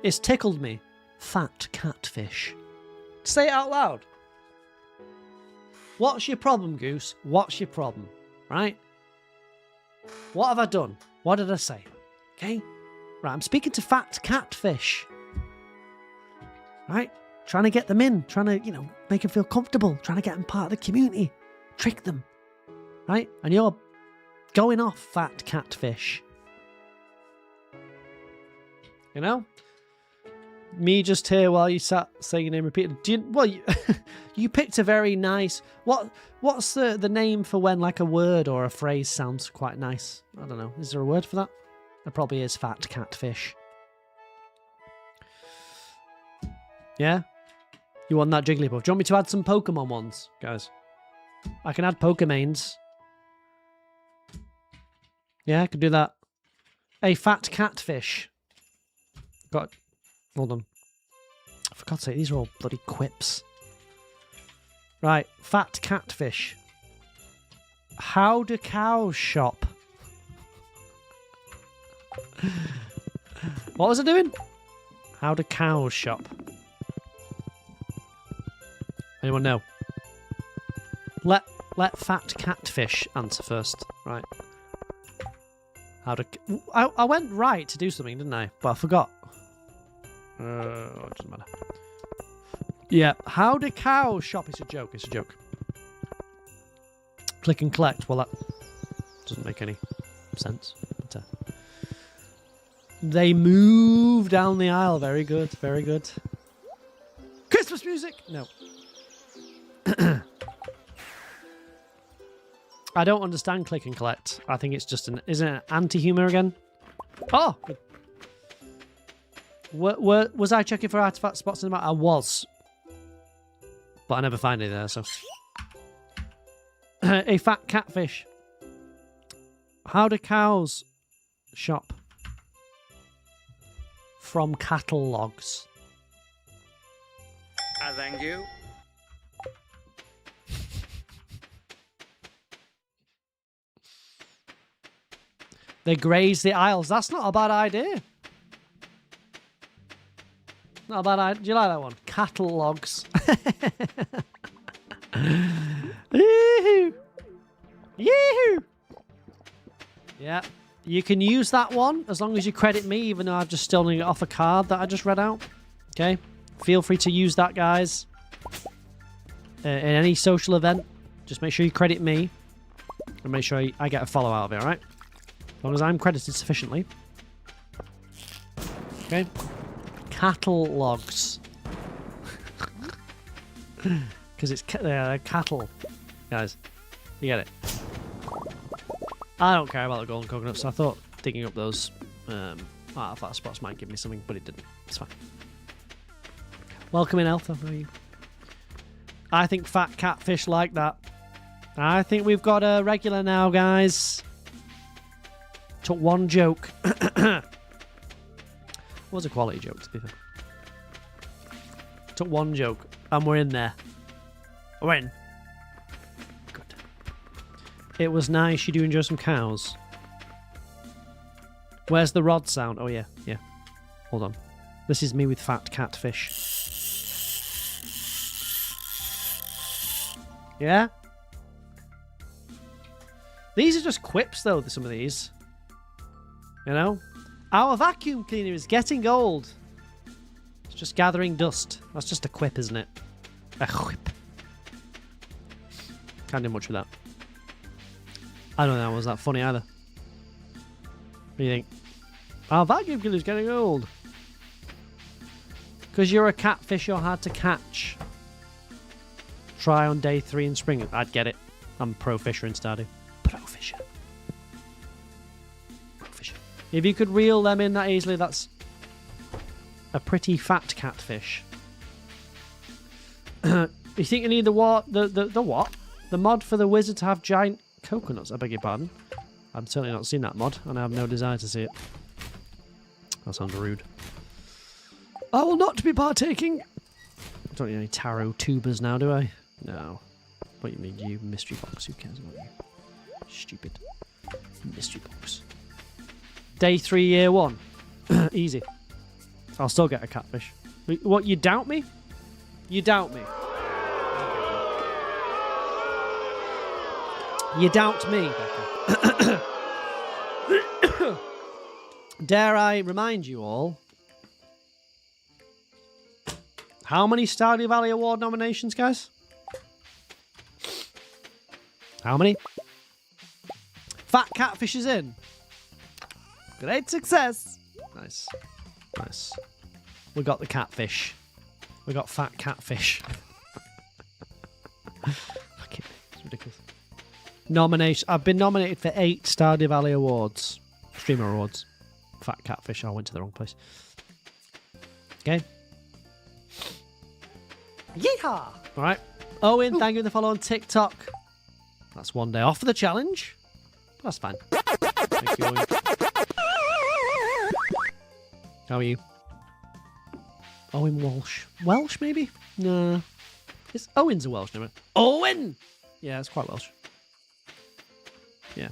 It's tickled me. Fat Catfish. Say it out loud. What's your problem, Goose? What's your problem? Right? What have I done? What did I say? Okay? Right, I'm speaking to Fat Catfish. Right? Trying to get them in. Trying to, make them feel comfortable. Trying to get them part of the community. Trick them. Right? And you're going off, Fat Catfish. You know? Me just here while you sat saying your name repeatedly. You picked a very nice... What's the name for when like a word or a phrase sounds quite nice? I don't know. Is there a word for that? There probably is, Fat Catfish. Yeah? You want that Jigglypuff? Do you want me to add some Pokemon ones, guys? I can add Pokemains. Yeah, I can do that. A fat catfish. Hold on. For God's sake, these are all bloody quips. Right, fat catfish. How do cows shop? What was I doing? How do cows shop? Anyone know? Let fat catfish answer first. Right. How do... I went right to do something, didn't I? But I forgot. It doesn't matter. Yeah. How do cows shop? It's a joke. It's a joke. Click and collect. Well, that doesn't make any sense. But, they move down the aisle. Very good. Very good. Christmas music. No. I don't understand click and collect. I think it's just isn't it anti-humor again? Oh! Good. Was I checking for artifact spots in the map? I was. But I never find any there, so. A fat catfish. How do cows shop? From catalogs. Thank you. They graze the aisles. That's not a bad idea. Not a bad idea. Do you like that one? Catalogs. Yee-hoo. Yee-hoo. Yeah. You can use that one as long as you credit me, even though I've just stolen it off a card that I just read out. Okay? Feel free to use that, guys. In any social event, just make sure you credit me. And make sure I get a follow out of it, alright? As long as I'm credited sufficiently. Okay. Catalogs. Because it's cattle. Guys, you get it. I don't care about the golden coconuts, so I thought digging up those artifact spots might give me something, but it didn't. It's fine. Welcome in, Elfa. How are you? I think fat catfish like that. I think we've got a regular now, guys. Took one joke. Was a quality joke, to be fair. Took one joke, and we're in there. We're in. Good. It was nice. You do enjoy some cows. Where's the rod sound? Oh, yeah. Yeah. Hold on. This is me with fat catfish. Yeah? These are just quips, though, some of these. You know? Our vacuum cleaner is getting old. It's just gathering dust. That's just a quip, isn't it? A quip. Can't do much with that. I don't know that was that funny either. What do you think? Our vacuum cleaner is getting old. Because you're a catfish, you're hard to catch. Try on day 3 in spring. I'd get it. I'm pro fisher in Stardew. Pro fisher. If you could reel them in that easily, that's a pretty fat catfish. You think you need the what? The what? The mod for the wizard to have giant coconuts? I beg your pardon. I've certainly not seen that mod, and I have no desire to see it. That sounds rude. I will not be partaking. I don't need any tarot tubers now, do I? No. What do you mean, you mystery box? Who cares about you? Stupid mystery box. Day 3, year 1. Easy. I'll still get a catfish. What, you doubt me? You doubt me? You doubt me, Becca? Dare I remind you all? How many Stardew Valley Award nominations, guys? How many? Fat catfish is in. Great success. Nice. Nice. We got the catfish. We got fat catfish. Fucking, it's ridiculous. Nomination. I've been nominated for 8 Stardew Valley Awards. Streamer Awards. Fat catfish. I went to the wrong place. Okay. Yeehaw! Alright. Owen, thank you for the follow on TikTok. That's one day off for the challenge. That's fine. Thank you, Owen. How are you? Owen Walsh. Welsh, maybe? No. It's Owen's a Welsh name. Owen! Yeah, it's quite Welsh. Yeah.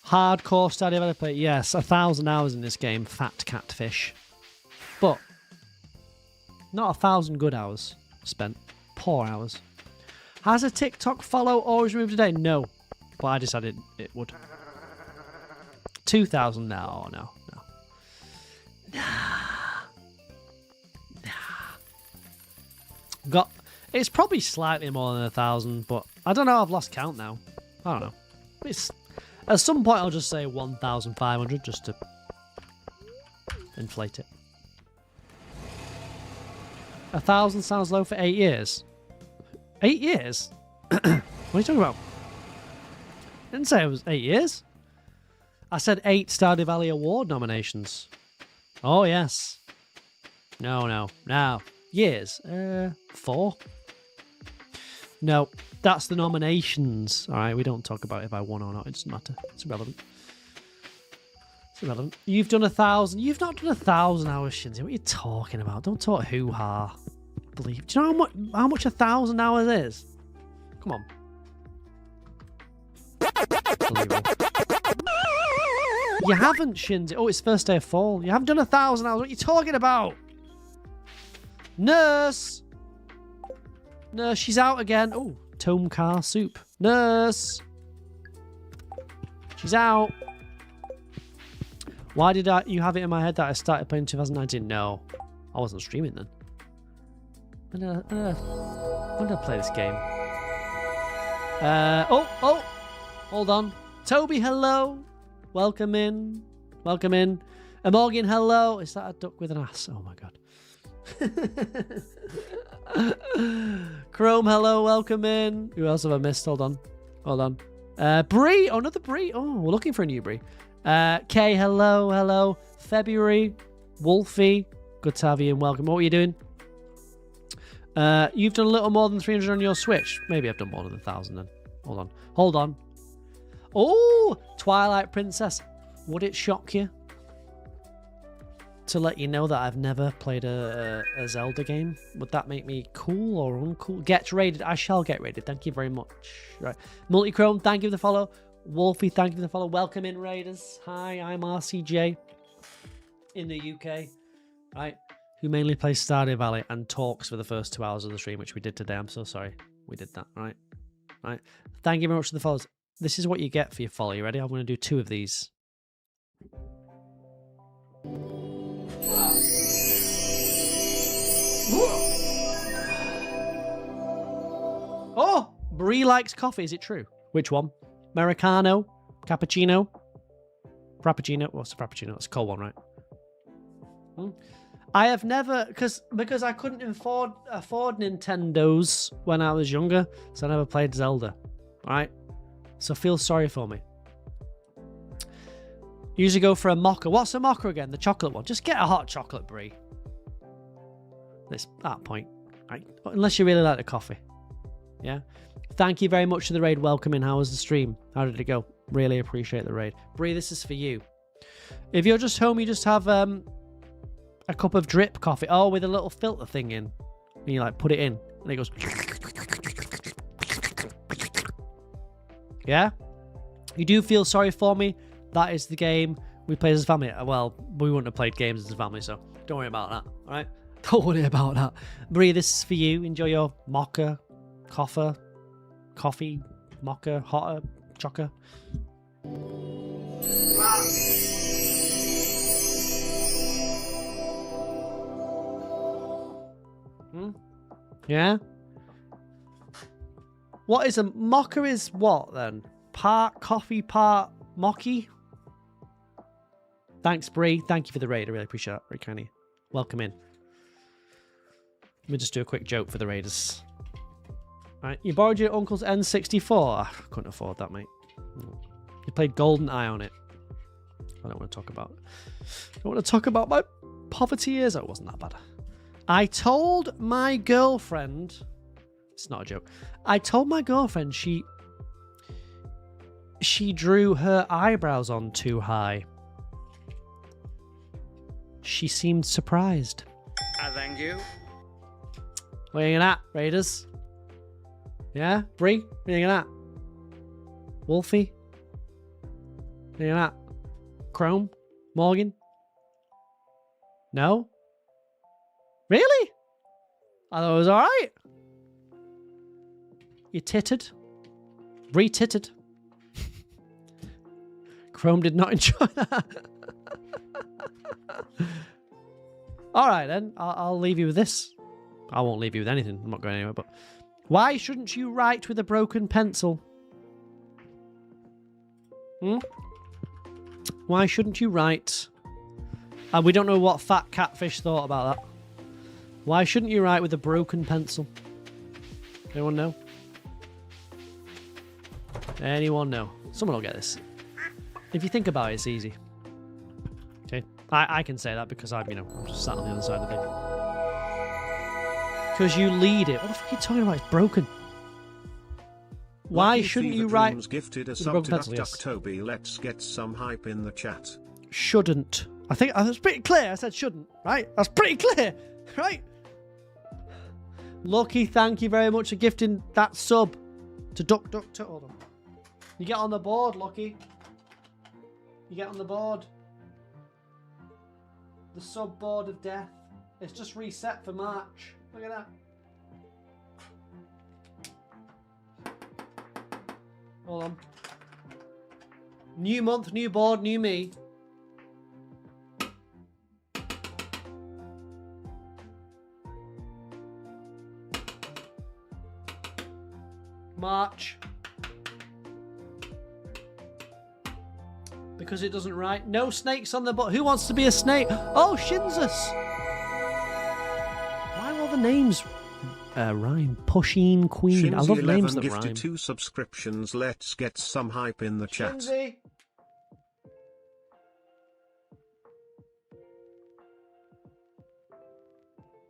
Hardcore Stardew Valley play. Yes, 1,000 hours in this game. Fat catfish. But not 1,000 good hours spent. Poor hours. Has a TikTok follow always removed today? No. But I decided it would. 2,000? No. Nah. It's probably slightly more than 1,000, but I don't know. I've lost count now. I don't know. At some point I'll just say 1,500 just to inflate it. 1,000 sounds low for 8 years. 8 years? What are you talking about? I didn't say it was 8 years. I said 8 Stardew Valley Award nominations. Oh, yes. No. Years. 4. No, that's the nominations. All right, we don't talk about if I won or not. It doesn't matter. It's irrelevant. You've done 1,000. You've not done 1,000 hours, Shinzy. What are you talking about? Don't talk hoo-ha. Believe. Do you know how much 1,000 hours is? Come on. You haven't, Shinzy. Oh, it's first day of fall. You haven't done 1,000 hours. What are you talking about? Nurse! Nurse, she's out again. Oh, Tome Car Soup. Nurse! She's out. Why did you have it in my head that I started playing 2019? No, I wasn't streaming then. When did I play this game? Oh, hold on. Toby, hello. Welcome in. Morgan, hello. Is that a duck with an ass? Oh my god. Chrome, hello, welcome in. Who else have I missed? Hold on. Bree, another Bree. Oh, we're looking for a new Bree. Kay, hello. February, Wolfie, good to have you and welcome. What are you doing? You've done a little more than 300 on your Switch. Maybe I've done more than 1,000 then. Hold on. Oh, Twilight Princess. Would it shock you to let you know that I've never played a Zelda game? Would that make me cool or uncool? Get raided. I shall get raided. Thank you very much. Right. Multichrome, thank you for the follow. Wolfie, thank you for the follow. Welcome in, Raiders. Hi, I'm RCJ in the UK, right? Who mainly plays Stardew Valley and talks for the first 2 hours of the stream, which we did today. I'm so sorry we did that, right? Thank you very much for the follows. This is what you get for your follow. You ready? I'm going to do 2 of these. Oh, Bree likes coffee. Is it true? Which one? Americano? Cappuccino? Frappuccino? What's a Frappuccino? It's a cold one, right? I have never, because I couldn't afford Nintendos when I was younger, so I never played Zelda, right? So feel sorry for me. Usually go for a mocha. What's a mocha again? The chocolate one. Just get a hot chocolate, Brie. At that point, right? Unless you really like the coffee. Yeah. Thank you very much for the raid. Welcome in. How was the stream? How did it go? Really appreciate the raid. Brie, this is for you. If you're just home, you just have a cup of drip coffee. Oh, with a little filter thing in. And you like put it in. And it goes. Yeah? You do feel sorry for me. That is the game we play as a family. Well, we wouldn't have played games as a family, so don't worry about that. All right? Don't worry about that. Brie, this is for you. Enjoy your mocha, coffee, mocha, hotter, chocker. Yeah? What is a mocha is what then? Part coffee, part mocky? Thanks, Brie. Thank you for the raid. I really appreciate that. Very kind of you. Welcome in. Let me just do a quick joke for the raiders. Right, you borrowed your uncle's N64. I couldn't afford that, mate. You played GoldenEye on it. I don't want to talk about it. I don't want to talk about my poverty years. Oh, it wasn't that bad. I told my girlfriend... It's not a joke. I told my girlfriend she drew her eyebrows on too high. She seemed surprised. Thank you. What are you at, Raiders? Yeah? Bree? What are you at? Wolfie? What are you at? Chrome? Morgan? No? Really? I thought it was alright. You tittered. Re-tittered. Chrome did not enjoy that. Alright then, I'll leave you with this. I won't leave you with anything. I'm not going anywhere, but... Why shouldn't you write with a broken pencil? Why shouldn't you write? And we don't know what Fat Catfish thought about that. Why shouldn't you write with a broken pencil? Anyone know? Anyone know? Someone will get this. If you think about it, it's easy. Okay, I can say that because I'm just sat on the other side of the thing. Because you lead it. What the fuck are you talking about? It's broken. Why Lucky shouldn't Fever you write? Dreams gifted a with a sub broken to pencil, yes. Toby. Let's get some hype in the chat. Shouldn't. I think that's pretty clear. I said shouldn't, right? That's pretty clear, right? Lucky, thank you very much for gifting that sub to Duck. Hold on. You get on the board, Lucky. You get on the board. The sub board of death. It's just reset for March. Look at that. Hold on. New month, new board, new me. March. Because it doesn't write. No snakes on the board. Who wants to be a snake? Oh, Shinzus. Why all the names rhyme? Pusheen Queen. I love names that gifted rhyme. 2 subscriptions. Let's get some hype in the chat. Shinzy.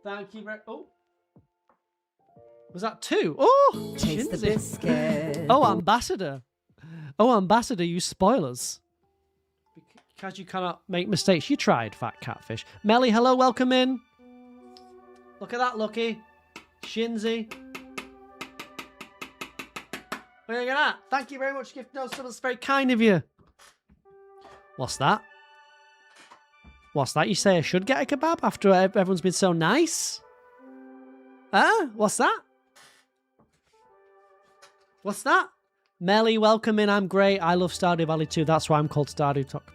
Thank you very... Oh. Was that 2? Oh, Taste the Shinzy. biscuit. Oh, Ambassador. Oh, Ambassador, you spoilers. Because you cannot make mistakes. You tried, Fat Catfish. Melly, hello, welcome in. Look at that, Lucky. Shinzy. Look at that. Thank you very much, Gift No Sub. It's very kind of you. What's that? What's that? You say I should get a kebab after everyone's been so nice? Huh? What's that? What's that? Melly, welcome in. I'm great. I love Stardew Valley too. That's why I'm called Stardew Talk.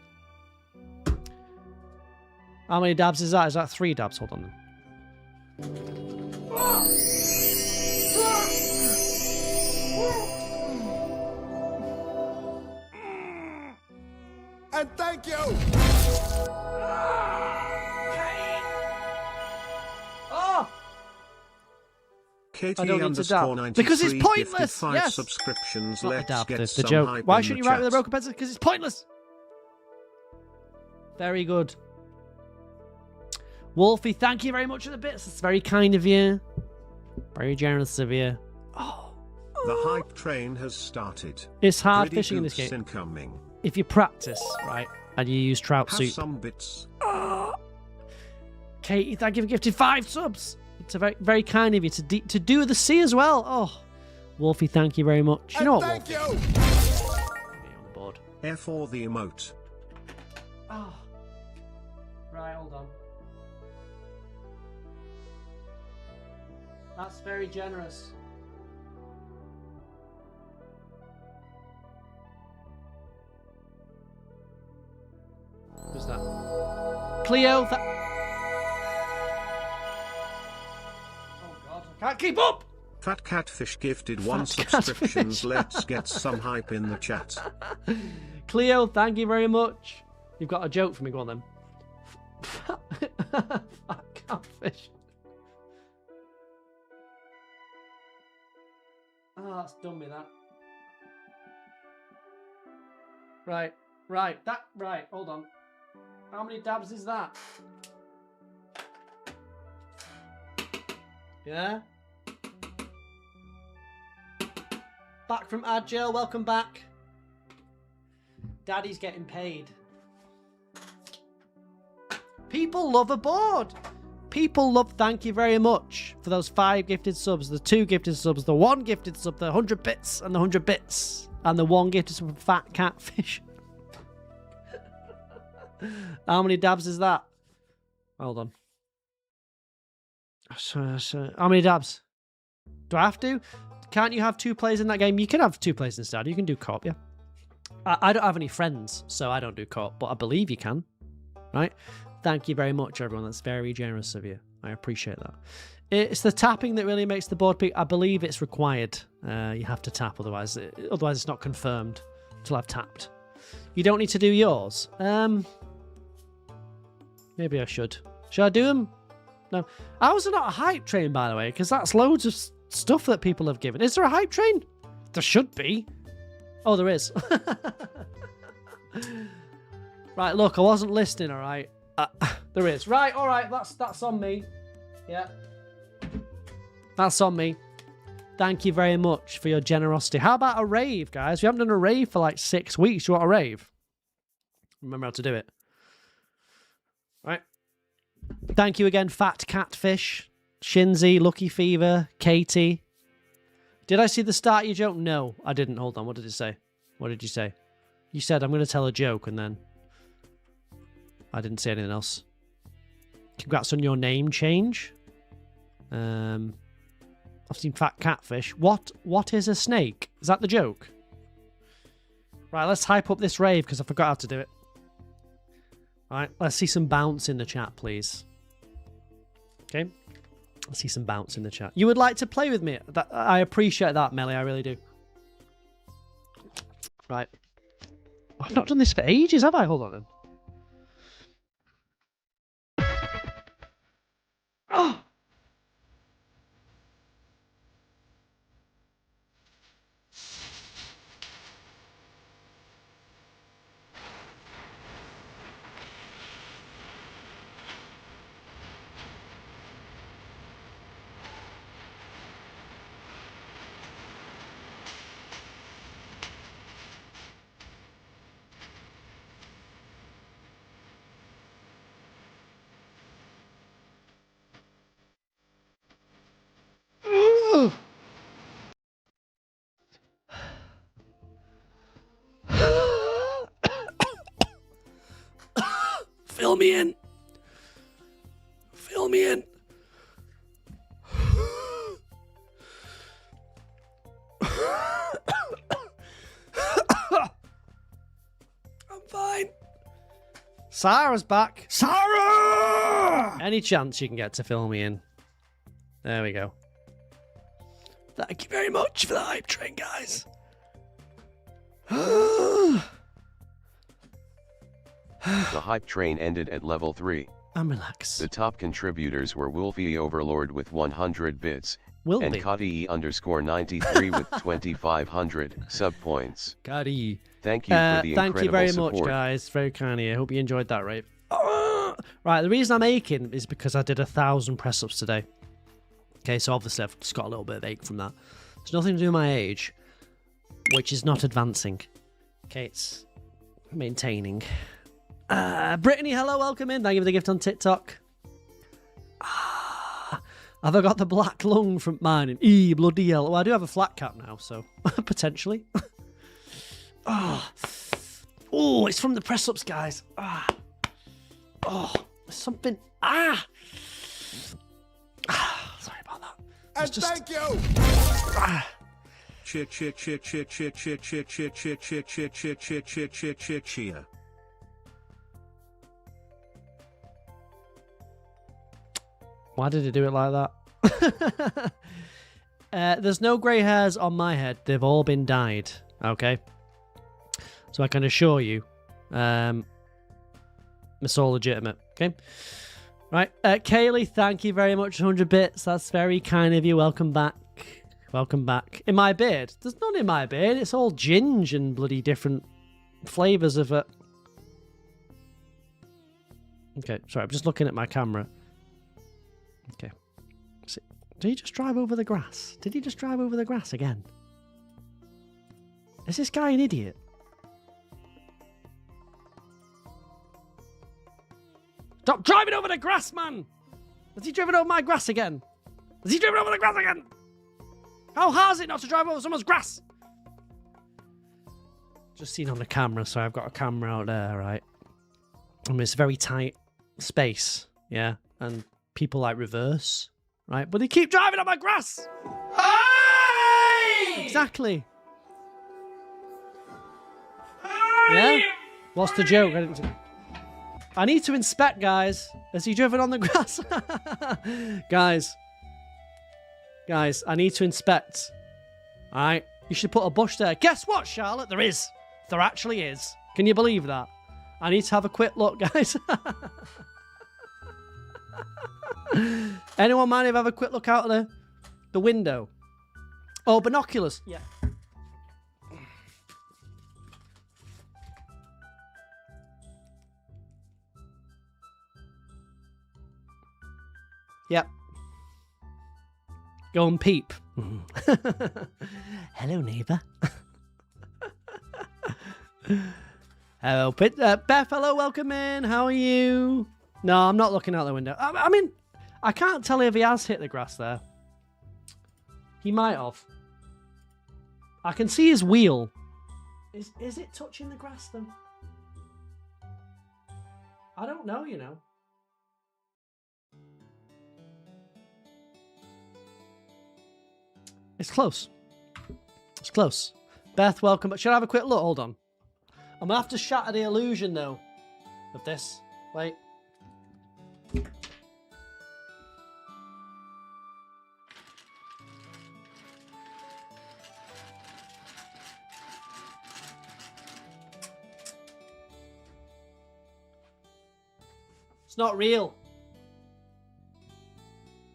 How many dabs is that? Is that 3 dabs? Hold on then. And thank you. Oh! Katie I don't need to dab. _93 Because it's gifted pointless! 5 Yes! subscriptions. Not the Let's dab, get the some joke. hype Why in shouldn't the you write with a chat. broken pencil? Because it's pointless! Very good. Wolfie, thank you very much for the bits. It's very kind of you. Very generous of you. Oh. The hype train has started. It's hard Gritty fishing in this goose game. Incoming. If you practice, right, and you use trout Have soup. some bits. Katie, thank you for gifting 5 subs. It's a very, very kind of you to do the sea as well. Oh, Wolfie, thank you very much. You know what, Thank Wolfie? you. Get you on the board. F for the emote. Oh. Right, hold on. That's very generous. Who's that? Cleo, oh god, I can't keep up! Fat Catfish gifted 1 Fat subscriptions. Catfish. Let's get some hype in the chat. Cleo, thank you very much. You've got a joke for me, go on then. Fat Catfish. Oh, that's done me, that. Right, hold on. How many dabs is that? Yeah? Back from Agile, welcome back. Daddy's getting paid. People love a board. People love. Thank you very much for those 5 gifted subs, the 2 gifted subs, the 1 gifted sub, the 100 bits, and the 100 bits, and the 1 gifted sub from Fat Catfish. How many dabs is that? Hold on. So, how many dabs? Do I have to? Can't you have 2 players in that game? You can have 2 players instead. You can do co-op, yeah. I don't have any friends, so I don't do co-op, but I believe you can. Right? Thank you very much, everyone. That's very generous of you. I appreciate that. It's the tapping that really makes the board peak. I believe it's required. You have to tap, otherwise it's not confirmed until I've tapped. You don't need to do yours. Maybe I should. Should I do them? No. Ours are not a hype train, by the way, because that's loads of stuff that people have given. Is there a hype train? There should be. Oh, there is. Right, look, I wasn't listening, all right? There is. Right, all right, that's on me. Yeah. That's on me. Thank you very much for your generosity. How about a rave, guys? We haven't done a rave for like 6 weeks. You want a rave? Remember how to do it. Right. Thank you again, Fat Catfish, Shinzy, Lucky Fever, Katie. Did I see the start of your joke? No, I didn't. Hold on. What did it say? What did you say? You said, I'm going to tell a joke, and then I didn't say anything else. Congrats on your name change. I've seen Fat Catfish. What is a snake? Is that the joke? Right, let's hype up this rave because I forgot how to do it. Alright, let's see some bounce in the chat, please. Okay. Let's see some bounce in the chat. You would like to play with me? I appreciate that, Melly. I really do. Right. I've not done this for ages, have I? Hold on then. Oh! Fill me in. Fill me in. I'm fine. Sarah's back. Sarah! Any chance you can get to fill me in? There we go. Thank you very much for the hype train, guys. The hype train ended at level 3. I'm relaxed. The top contributors were Wolfie Overlord with 100 bits, and Kati_93 with 2,500 sub points. Kati. Thank you for the incredible thank you very support. much, guys. Very kind of you. I hope you enjoyed that, rave. Right, the reason I'm aching is because I did 1,000 press-ups today. Okay, so obviously I've just got a little bit of ache from that. It's nothing to do with my age, which is not advancing. Okay, it's maintaining. Brittany, hello, welcome in. Thank you for the gift on TikTok. Have I got the black lung from mining? Bloody hell. Well, I do have a flat cap now, so potentially. Oh, it's from the press-ups, guys. Oh, there's something. Sorry about that. And thank you. Cheer, cheer, cheer, cheer, cheer, cheer, cheer, cheer, cheer, cheer, cheer, cheer, cheer, cheer, cheer, cheer, cheer. Why did it do it like that? There's no grey hairs on my head. They've all been dyed. Okay. So I can assure you, it's all legitimate. Okay. Right. Kaylee, thank you very much. 100 bits. That's very kind of you. Welcome back. Welcome back. In my beard? There's none in my beard. It's all ginge and bloody different flavours of it. Okay. Sorry. I'm just looking at my camera. Okay. Did he just drive over the grass? Did he just drive over the grass again? Is this guy an idiot? Stop driving over the grass, man! Has he driven over my grass again? Has he driven over the grass again? How hard is it not to drive over someone's grass? Just seen on the camera, so I've got a camera out there, right? And it's a very tight space, yeah? And people like reverse, right? But they keep driving on my grass! Hey! Exactly. Yeah? What's the joke? I need to inspect, guys. Has he driven on the grass? Guys, I need to inspect. Alright? You should put a bush there. Guess what, Charlotte? There is. There actually is. Can you believe that? I need to have a quick look, guys. Anyone mind if I have a quick look out of the window? Oh, binoculars. Yeah. Yep. Go and peep. Hello, neighbour. Hello, Beth. Hello, welcome in. How are you? No, I'm not looking out the window. I mean, I can't tell if he has hit the grass there. He might have. I can see his wheel. Is it touching the grass then? I don't know, you know. It's close. It's close. Beth, welcome. Should I have a quick look? Hold on. I'm going to have to shatter the illusion, though, of this. Wait. It's not real.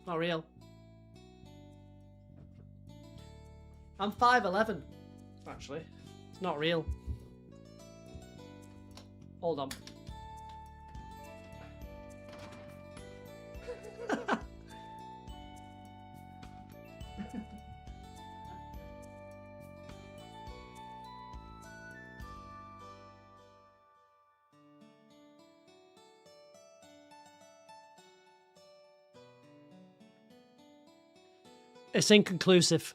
Not real. I'm 5'11", actually. It's not real. Hold on. It's inconclusive.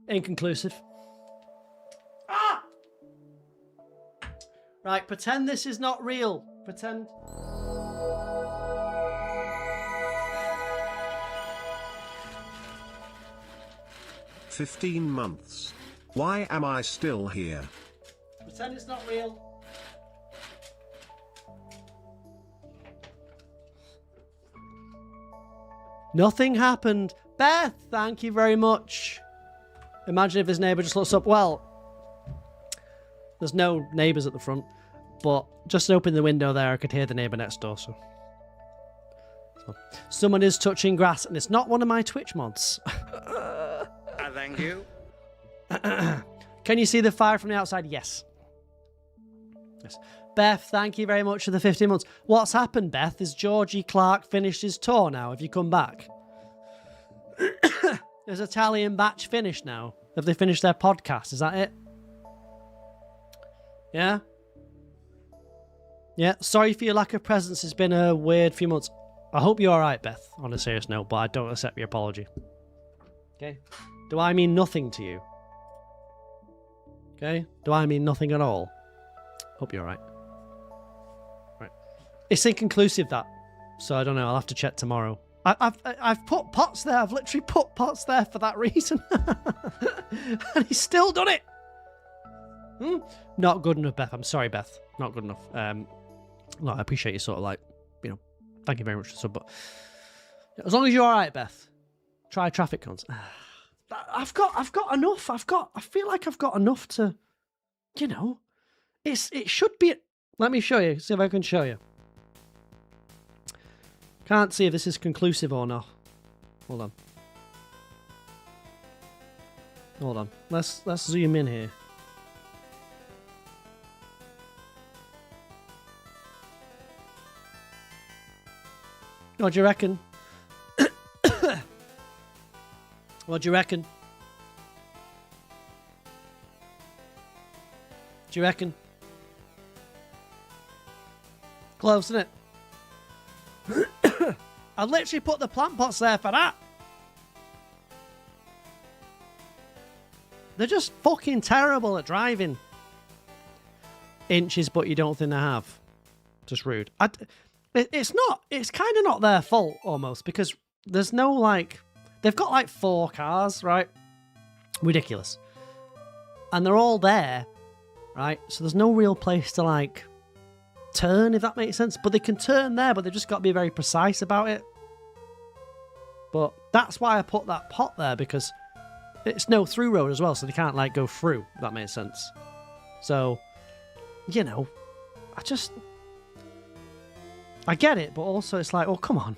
Inconclusive. Ah! Right, pretend this is not real. Pretend. "15 months. Why am I still here?" Pretend it's not real. Nothing happened. Beth, thank you very much. Imagine if his neighbour just looks up. Well, there's no neighbours at the front, but just open the window there, I could hear the neighbour next door. So someone is touching grass, and it's not one of my Twitch mods. Thank you. Can you see the fire from the outside? Yes. Yes. Beth, thank you very much for the 15 months. What's happened, Beth? Is Georgie Clark finished his tour now? Have you come back? Is Italian Batch finished now? Have they finished their podcast? Is that it? Yeah? Yeah, sorry for your lack of presence. It's been a weird few months. I hope you're alright, Beth, on a serious note, but I don't accept your apology. Okay? Do I mean nothing to you? Okay? Do I mean nothing at all? Hope you're alright. Right. It's inconclusive, that. So I don't know, I'll have to check tomorrow. I've put pots there. I've literally put pots there for that reason. And he's still done it. Not good enough, Beth. I'm sorry, Beth. Not good enough. Look, I appreciate you sort of like, you know, thank you very much for the sub, but as long as you're alright, Beth, try traffic cones. I've got enough. I feel like I've got enough to, you know, it should be. Let me show you. See if I can show you. Can't see if this is conclusive or not. Hold on. Hold on. Let's zoom in here. What do you reckon? What do you reckon? Do you reckon? Close, isn't it? I literally put the plant pots there for that. They're just fucking terrible at driving. Inches, but you don't think they have. Just rude. It's not. It's kind of not their fault, almost, because there's no, like... They've got, like, 4 cars, right? Ridiculous. And they're all there, right? So there's no real place to, like, turn, if that makes sense. But they can turn there, but they've just got to be very precise about it. But that's why I put that pot there, because it's no through road as well, so they can't, like, go through, if that makes sense. So, you know, I get it, but also it's like, oh, come on.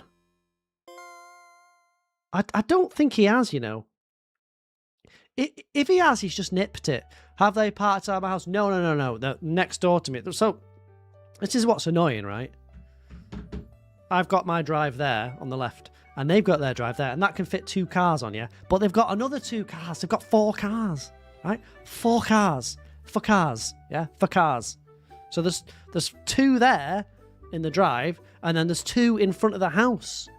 I don't think he has, you know. If he has, he's just nipped it. Have they parked at my house? No. They're next door to me. So, this is what's annoying, right? I've got my drive there on the left, and they've got their drive there, and that can fit 2 cars on, yeah? But they've got another 2 cars. They've got 4 cars, right? 4 cars. For cars, yeah? For cars. So there's 2 there in the drive, and then there's 2 in front of the house.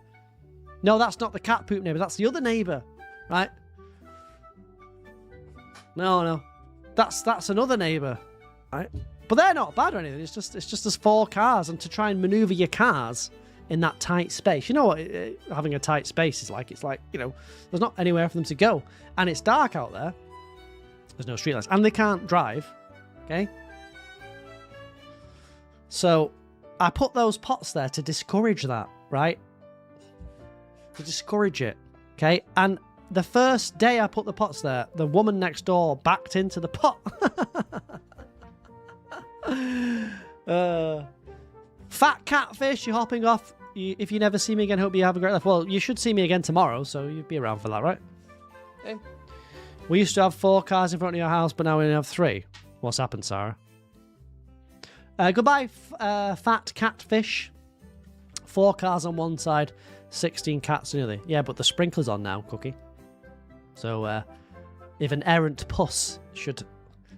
No, that's not the cat poop neighbour. That's the other neighbour, right? No. That's another neighbour, right? But they're not bad or anything. It's just there's 4 cars, and to try and manoeuvre your cars in that tight space. You know what having a tight space is like? It's like, you know, there's not anywhere for them to go, and it's dark out there. There's no streetlights, and they can't drive. Okay. So I put those pots there to discourage that, right? To discourage it, okay? And the first day I put the pots there, the woman next door backed into the pot. Fat catfish, you're hopping off. If you never see me again, hope you have a great life. Well, you should see me again tomorrow, so you'd be around for that, right? Okay. We used to have 4 cars in front of your house, but now we only have 3. What's happened, Sarah? Goodbye, fat catfish. 4 cars on one side, 16 cats on the other. Yeah, but the sprinkler's on now, Cookie. So, if an errant puss should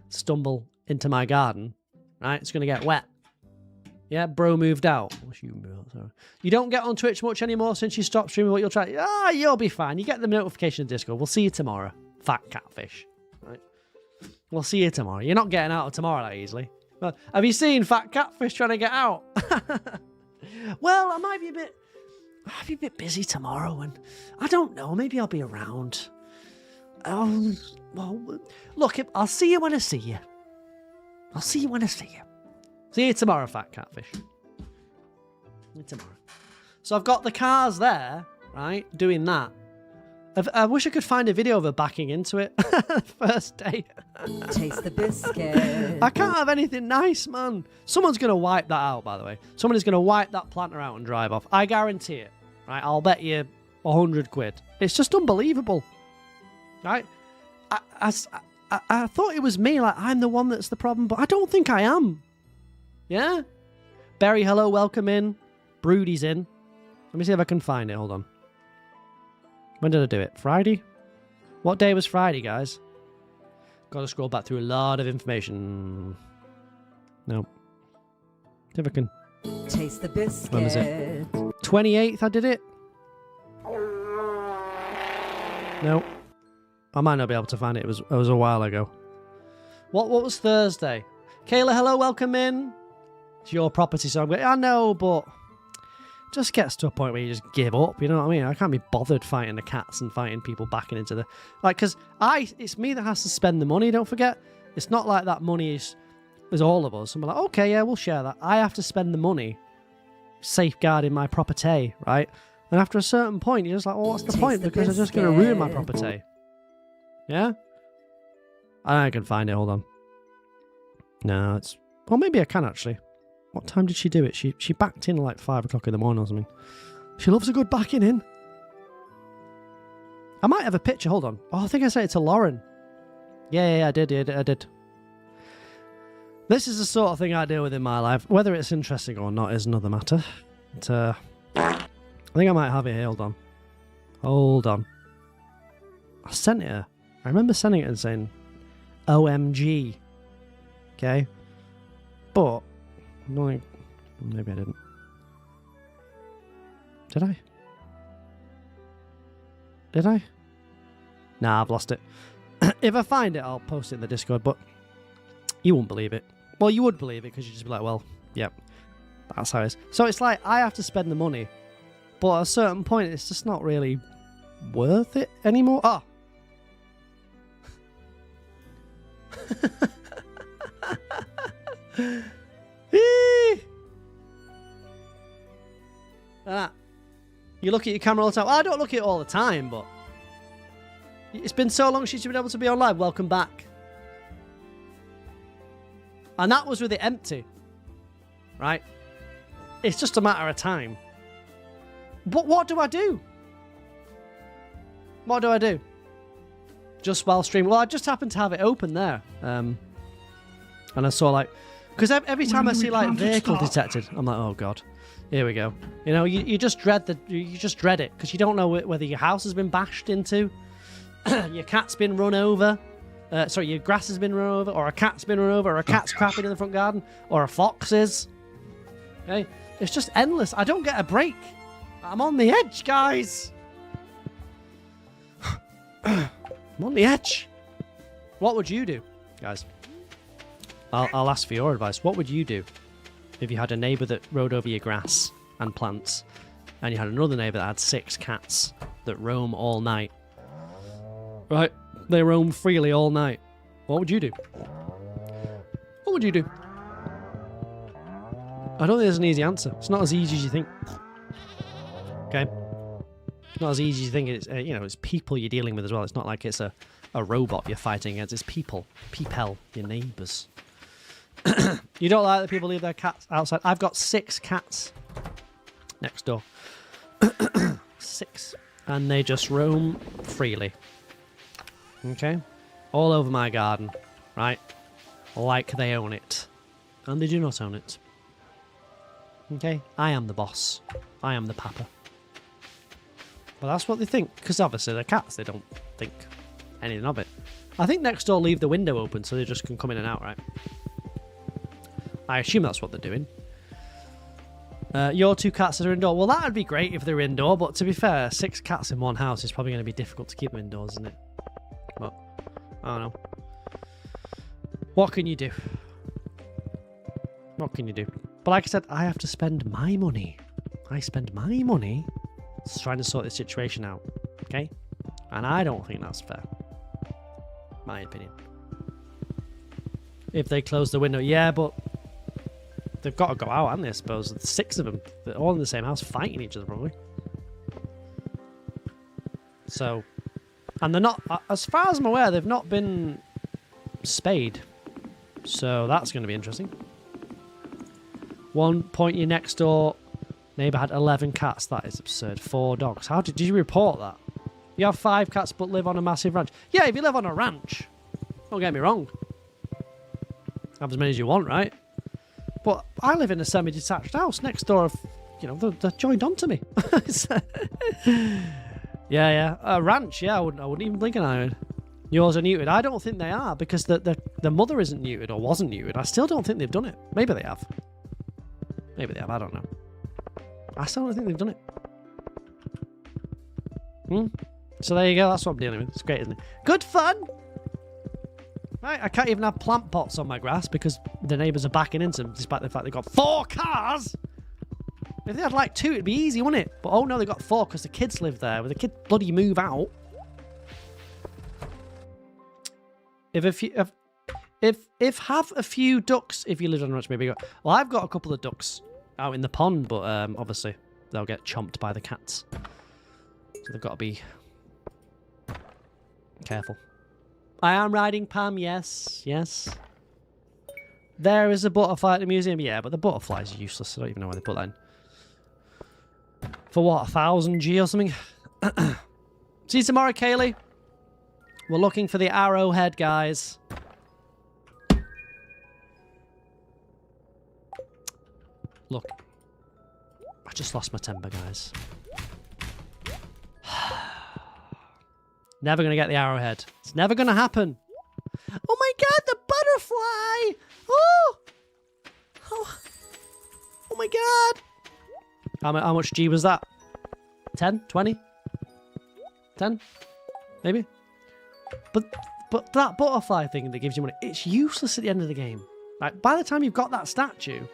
stumble into my garden, right, it's going to get wet. Yeah, bro moved out. You don't get on Twitch much anymore since you stopped streaming, but you'll try. You'll be fine. You get the notification of Discord. We'll see you tomorrow, fat catfish. Right? We'll see you tomorrow. You're not getting out of tomorrow that easily. Well, have you seen fat catfish trying to get out? Well, I might be a bit busy tomorrow, and I don't know. Maybe I'll be around. Well, look, I'll see you when I see you. I'll see you when I see you. See you tomorrow, fat catfish. See you tomorrow. So I've got the cars there, right, doing that. I wish I could find a video of her backing into it. First day. Taste the biscuit. I can't have anything nice, man. Someone's going to wipe that out, by the way. Someone is going to wipe that planter out and drive off. I guarantee it. Right? I'll bet you 100 quid. It's just unbelievable. Right? I thought it was me, like I'm the one that's the problem, but I don't think I am. Yeah? Berry, hello, welcome in. Broody's in. Let me see if I can find it. Hold on. When did I do it? Friday? What day was Friday, guys? Gotta scroll back through a lot of information. Nope. See if I can... Taste the biscuit. When was it? 28th I did it? No. I might not be able to find it. It was a while ago. What was Thursday? Kayla, hello, welcome in. It's your property, so I'm going... I know, but... just gets to a point where you just give up, you know what I mean? I can't be bothered fighting the cats and fighting people backing into the... Like, because it's me that has to spend the money, don't forget. It's not like that money is all of us. And we're like, okay, yeah, we'll share that. I have to spend the money safeguarding my property, right? And after a certain point, you're just like, well, what's the point? Because I'm just going to ruin my property. Yeah? I can find it, hold on. No, it's... Well, maybe I can, actually. What time did she do it? She backed in like 5 o'clock in the morning or something. She loves a good backing in. I might have a picture. Hold on. Oh, I think I sent it to Lauren. Yeah, I did. This is the sort of thing I deal with in my life. Whether it's interesting or not is another matter. But, I think I might have it here. Hold on. I sent it her. I remember sending it and saying, OMG. Okay? But, maybe I didn't. Did I? Did I? Nah, I've lost it. If I find it, I'll post it in the Discord, but you wouldn't believe it. Well, you would believe it because you'd just be like, well, yep, that's how it is. So it's like, I have to spend the money, but at a certain point, it's just not really worth it anymore. Oh! You look at your camera all the time. Well, I don't look at it all the time, but it's been so long since you've been able to be on live. Welcome back. And that was with it empty. Right? It's just a matter of time. But what do I do? What do I do? Just while streaming? Well, I just happened to have it open there. And I saw like... Because every time I see like vehicle detected, I'm like, oh god, here we go. You know, you just dread it because you don't know whether your house has been bashed into, your cat's been run over, sorry, your grass has been run over, or a cat's been run over, or a cat's crapping in the front garden, or a fox is. Okay, it's just endless. I don't get a break. I'm on the edge, guys. I'm on the edge. What would you do, guys? I'll ask for your advice. What would you do if you had a neighbour that rode over your grass and plants, and you had another neighbour that had 6 cats that roam all night? Right? They roam freely all night. What would you do? What would you do? I don't think there's an easy answer. It's not as easy as you think. Okay? It's not as easy as you think. It's, you know, it's people you're dealing with as well. It's not like it's a robot you're fighting against. It's people. People, your neighbours. You don't like that people leave their cats outside? I've got 6 cats next door. 6. And they just roam freely. Okay? All over my garden. Right? Like they own it. And they do not own it. Okay? I am the boss. I am the papa. But that's what they think. Because obviously they're cats. They don't think anything of it. I think next door leave the window open so they just can come in and out, right? I assume that's what they're doing. Your 2 cats are indoor. Well, that would be great if they're indoor, but to be fair, 6 cats in one house is probably going to be difficult to keep them indoors, isn't it? But, I don't know. What can you do? What can you do? But like I said, I have to spend my money. I spend my money trying to sort this situation out. Okay? And I don't think that's fair. My opinion. If they close the window, yeah, but they've got to go out, haven't they, I suppose? There's 6 of them. They're all in the same house fighting each other, probably. So, and they're not, as far as I'm aware, they've not been spayed. So that's going to be interesting. One point, your next door neighbour had 11 cats. That is absurd. 4 dogs. How did you report that? You have 5 cats but live on a massive ranch. Yeah, if you live on a ranch, don't get me wrong. Have as many as you want, right? But I live in a semi-detached house next door. You know, they're joined onto me. Yeah. A ranch, yeah, I wouldn't even blink an eye. Yours are neutered. I don't think they are because the mother isn't neutered or wasn't neutered. I still don't think they've done it. Maybe they have. Maybe they have. I don't know. I still don't think they've done it. So there you go. That's what I'm dealing with. It's great, isn't it? Good fun. Right, I can't even have plant pots on my grass because the neighbours are backing into them, despite the fact they've got 4 cars. If they had like 2, it'd be easy, wouldn't it? But oh no, they've got 4 because the kids live there. When the kids bloody move out. If have a few ducks, if you live on a ranch, maybe go. Well, I've got a couple of ducks out in the pond, but obviously they'll get chomped by the cats. So they've got to be careful. I am riding Pam, yes. There is a butterfly at the museum, yeah, but the butterflies are useless. I don't even know why they put that in. For what, 1,000 G or something? See you tomorrow, Kaylee. We're looking for the arrowhead, guys. Look. I just lost my temper, guys. Never going to get the arrowhead. It's never going to happen. Oh my god, the butterfly! Oh! Oh my god! How much G was that? 10? 20? 10? Maybe? But that butterfly thing that gives you money, it's useless at the end of the game. Like, by the time you've got that statue,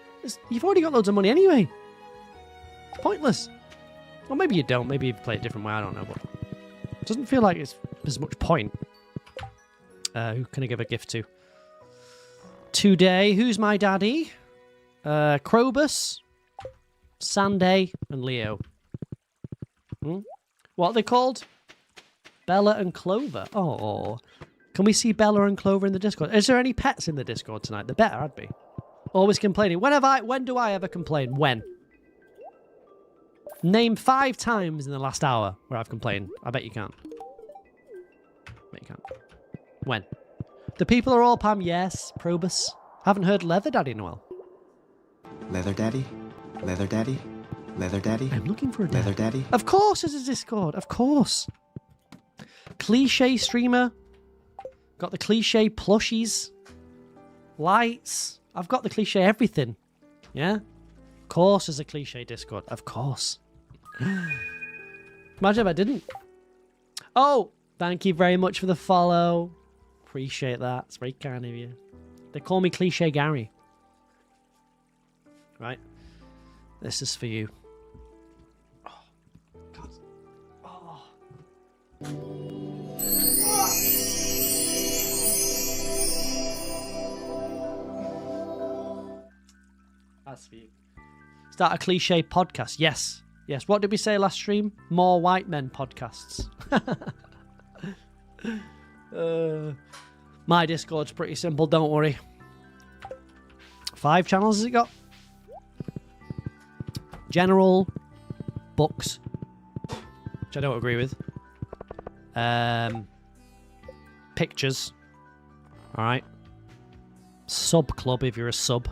you've already got loads of money anyway. It's pointless. Or maybe you don't. Maybe you've played a different way. I don't know. But it doesn't feel like it's as much point. Who can I give a gift to? Today, who's my daddy? Krobus, Sanday, and Leo. What are they called? Bella and Clover. Oh, can we see Bella and Clover in the Discord? Is there any pets in the Discord tonight? There better, I'd be. Always complaining. When do I ever complain? When? Name 5 times in the last hour where I've complained. I bet you can't. Bet you can't. When? The people are all Pam. Yes. Probus. Haven't heard Leather Daddy in a while. Leather Daddy? Leather Daddy? Leather Daddy? I'm looking for a Leather Daddy? Of course there's a Discord. Of course. Cliche streamer. Got the cliche plushies. Lights. I've got the cliche everything. Yeah? Of course there's a cliche Discord. Of course. Imagine if I didn't. Oh, thank you very much for the follow. Appreciate that. It's very kind of you. They call me Cliche Gary. Right? This is for you. Oh, God. Oh. That's for you. Start a cliche podcast. Yes. Yes. What did we say last stream? More white men podcasts. My Discord's pretty simple, don't worry. 5 channels has it got? General, books, which I don't agree with. Pictures. Alright. Sub club if you're a sub.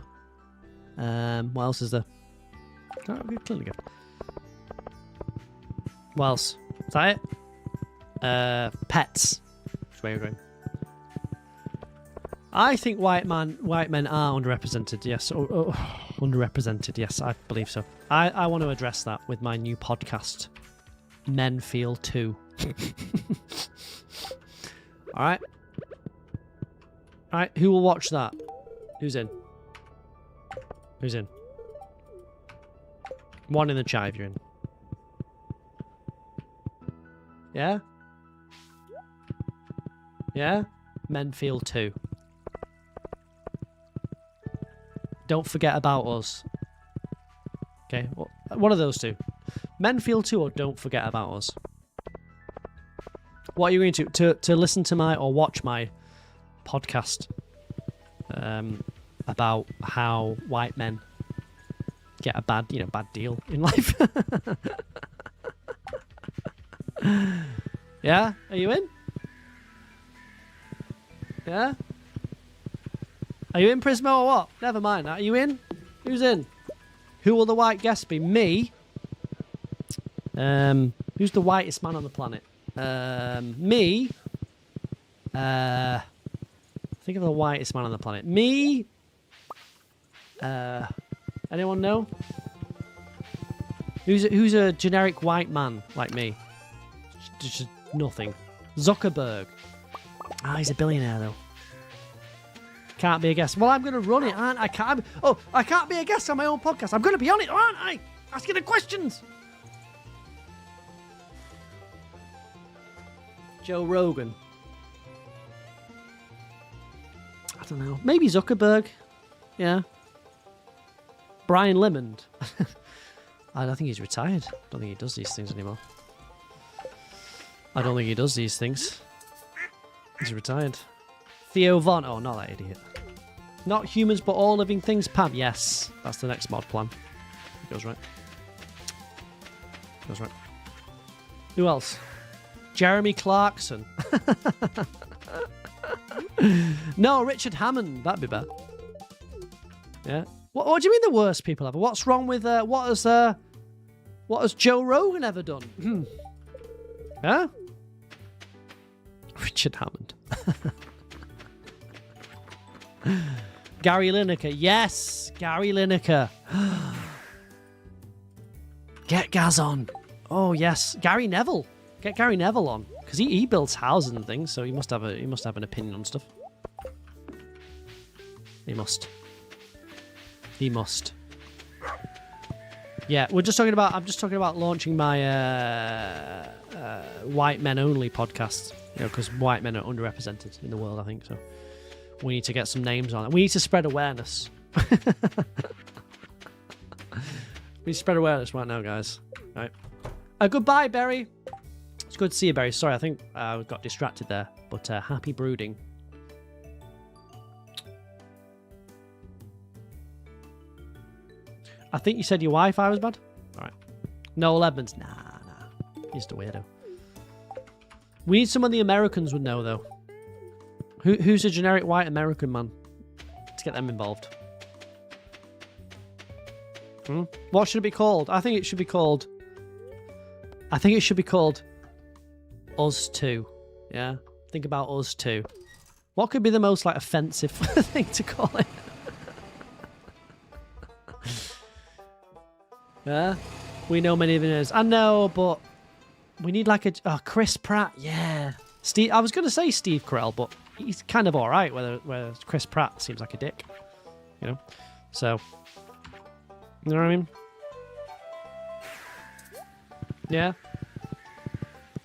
What else is there? Oh, clearly good. What else? Is that it? Pets. Which way are we going? I think white men are underrepresented. Yes, underrepresented. Yes, I believe so. I want to address that with my new podcast, Men Feel 2. All right. All right. Who will watch that? Who's in? Who's in? One in the chat if you're in. Yeah? Yeah? Men Feel 2. Don't forget about us. Okay, one of those two. Men Feel 2 or Don't Forget About Us. What are you going to listen to my or watch my podcast about how white men get a bad deal in life? Yeah? Are you in? Yeah? Are you in, Prismo, or what? Never mind that. Are you in? Who's in? Who will the white guest be? Me? Who's the whitest man on the planet? Me? Think of the whitest man on the planet. Me? Anyone know? Who's a generic white man like me? Just nothing. Zuckerberg. Ah, he's a billionaire though. Can't be a guest. Well, I'm going to run it, aren't I? I can't be a guest on my own podcast. I'm going to be on it, aren't I? Asking the questions. Joe Rogan. I don't know. Maybe Zuckerberg. Yeah. Brian Lemond. I don't think he's retired. I don't think he does these things anymore. I don't think he does these things. He's retired. Theo Von. Oh, not that idiot. Not humans, but all living things. Pam. Yes. That's the next mod plan. Goes right. Goes right. Who else? Jeremy Clarkson. No, Richard Hammond. That'd be better. Yeah. What do you mean the worst people ever? What's wrong with what has Joe Rogan ever done? Huh? Richard Hammond. Gary Lineker. Yes, Gary Lineker. Get Gaz on. Oh yes, Gary Neville. Get Gary Neville on because he builds houses and things, so he must have an opinion on stuff. He must. Yeah, I'm just talking about launching my white men only podcast. You know, because white men are underrepresented in the world, I think. So we need to get some names on it. We need to spread awareness. We need to spread awareness right now, guys. All right. Goodbye, Berry. It's good to see you, Berry. Sorry, I think I got distracted there. But happy brooding. I think you said your Wi-Fi was bad. All right. Noel Edmonds. Nah. He's just a weirdo. We need someone the Americans would know, though. Who's a generic white American man? Let's get them involved. What should it be called? I think it should be called Us Two. Yeah? Think about Us Two. What could be the most, like, offensive thing to call it? Yeah? We know many of it. I know, but we need like a Chris Pratt. Yeah. Steve. I was going to say Steve Carell, but he's kind of all right. Where Chris Pratt seems like a dick, you know. So, you know what I mean? Yeah.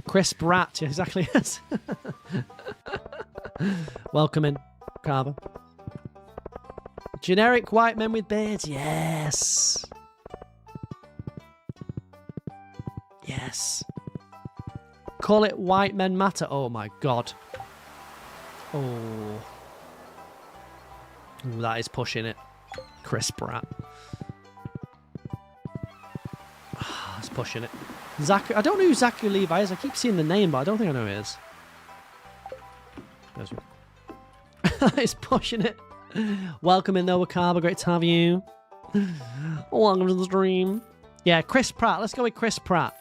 Chris Pratt. Yeah, exactly. Yes. Welcome in, Carver. Generic white men with beards. Yes. Yes. Call it White Men Matter. Oh my god. Oh. Ooh, that is pushing it. Chris Pratt. That's pushing it. I don't know who Zachary Levi is. I keep seeing the name, but I don't think I know who it is. It's pushing it. Welcome in, though, Wakaba. Great to have you. Welcome to the stream. Yeah, Chris Pratt. Let's go with Chris Pratt.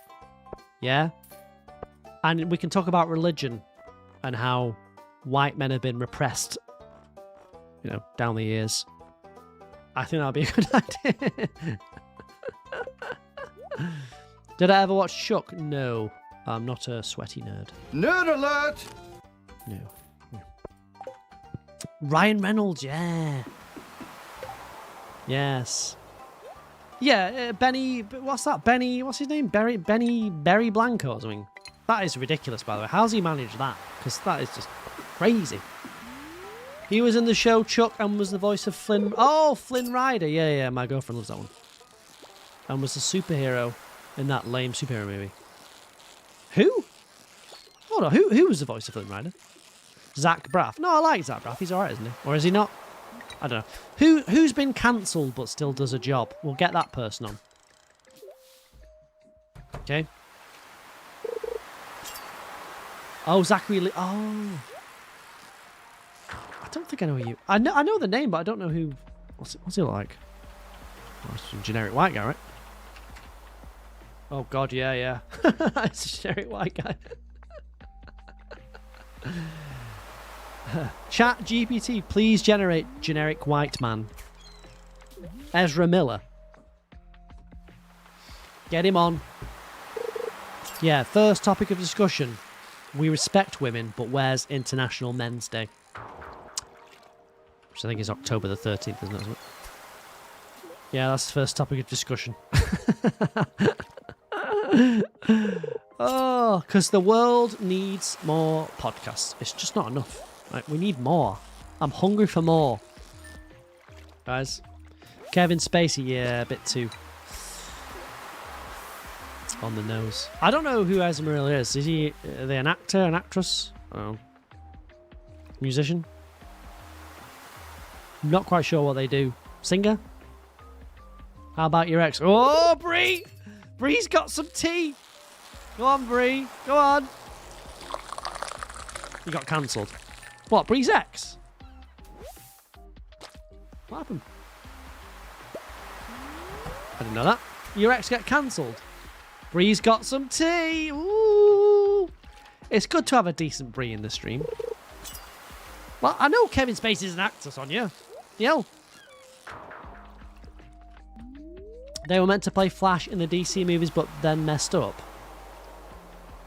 Yeah? And we can talk about religion and how white men have been repressed, you know, down the years. I think that'd be a good idea. Did I ever watch Chuck? No. I'm not a sweaty nerd. Nerd alert! No. Ryan Reynolds, yeah. Yes. Yeah, Benny, what's that? Benny, what's his name? Berry Blanco or something. That is ridiculous, by the way. How's he managed that? Because that is just crazy. He was in the show Chuck and was the voice of Flynn. Oh, Flynn Rider. Yeah, my girlfriend loves that one. And was the superhero in that lame superhero movie. Who? Hold on, who was the voice of Flynn Rider? Zach Braff. No, I like Zach Braff. He's alright, isn't he? Or is he not? I don't know. Who's been cancelled but still does a job? We'll get that person on. Okay. Oh, Zachary Lee. Oh. I don't think I know you. I know the name, but I don't know who. What's he like? Oh, it's a generic white guy, right? Oh God, yeah. It's a generic white guy. Chat GPT, please generate generic white man. Ezra Miller. Get him on. Yeah, first topic of discussion. We respect women, but where's International Men's Day? Which I think is October the 13th, isn't it? Yeah, that's the first topic of discussion. Oh, because the world needs more podcasts. It's just not enough. Like, we need more. I'm hungry for more. Guys. Kevin Spacey, yeah, a bit too on the nose. I don't know who Ezra Miller is. Are they an actor, an actress? I don't know. Musician? Not quite sure what they do. Singer? How about your ex? Oh, Bree! Bree's got some tea! Go on, Bree. Go on. You got cancelled. What, Bree's ex? What happened? I didn't know that. Your ex got cancelled. Bree's got some tea. Ooh. It's good to have a decent Brie in the stream. Well, I know Kevin Spacey's an actor, Sonia. Yo. They were meant to play Flash in the DC movies, but then messed up.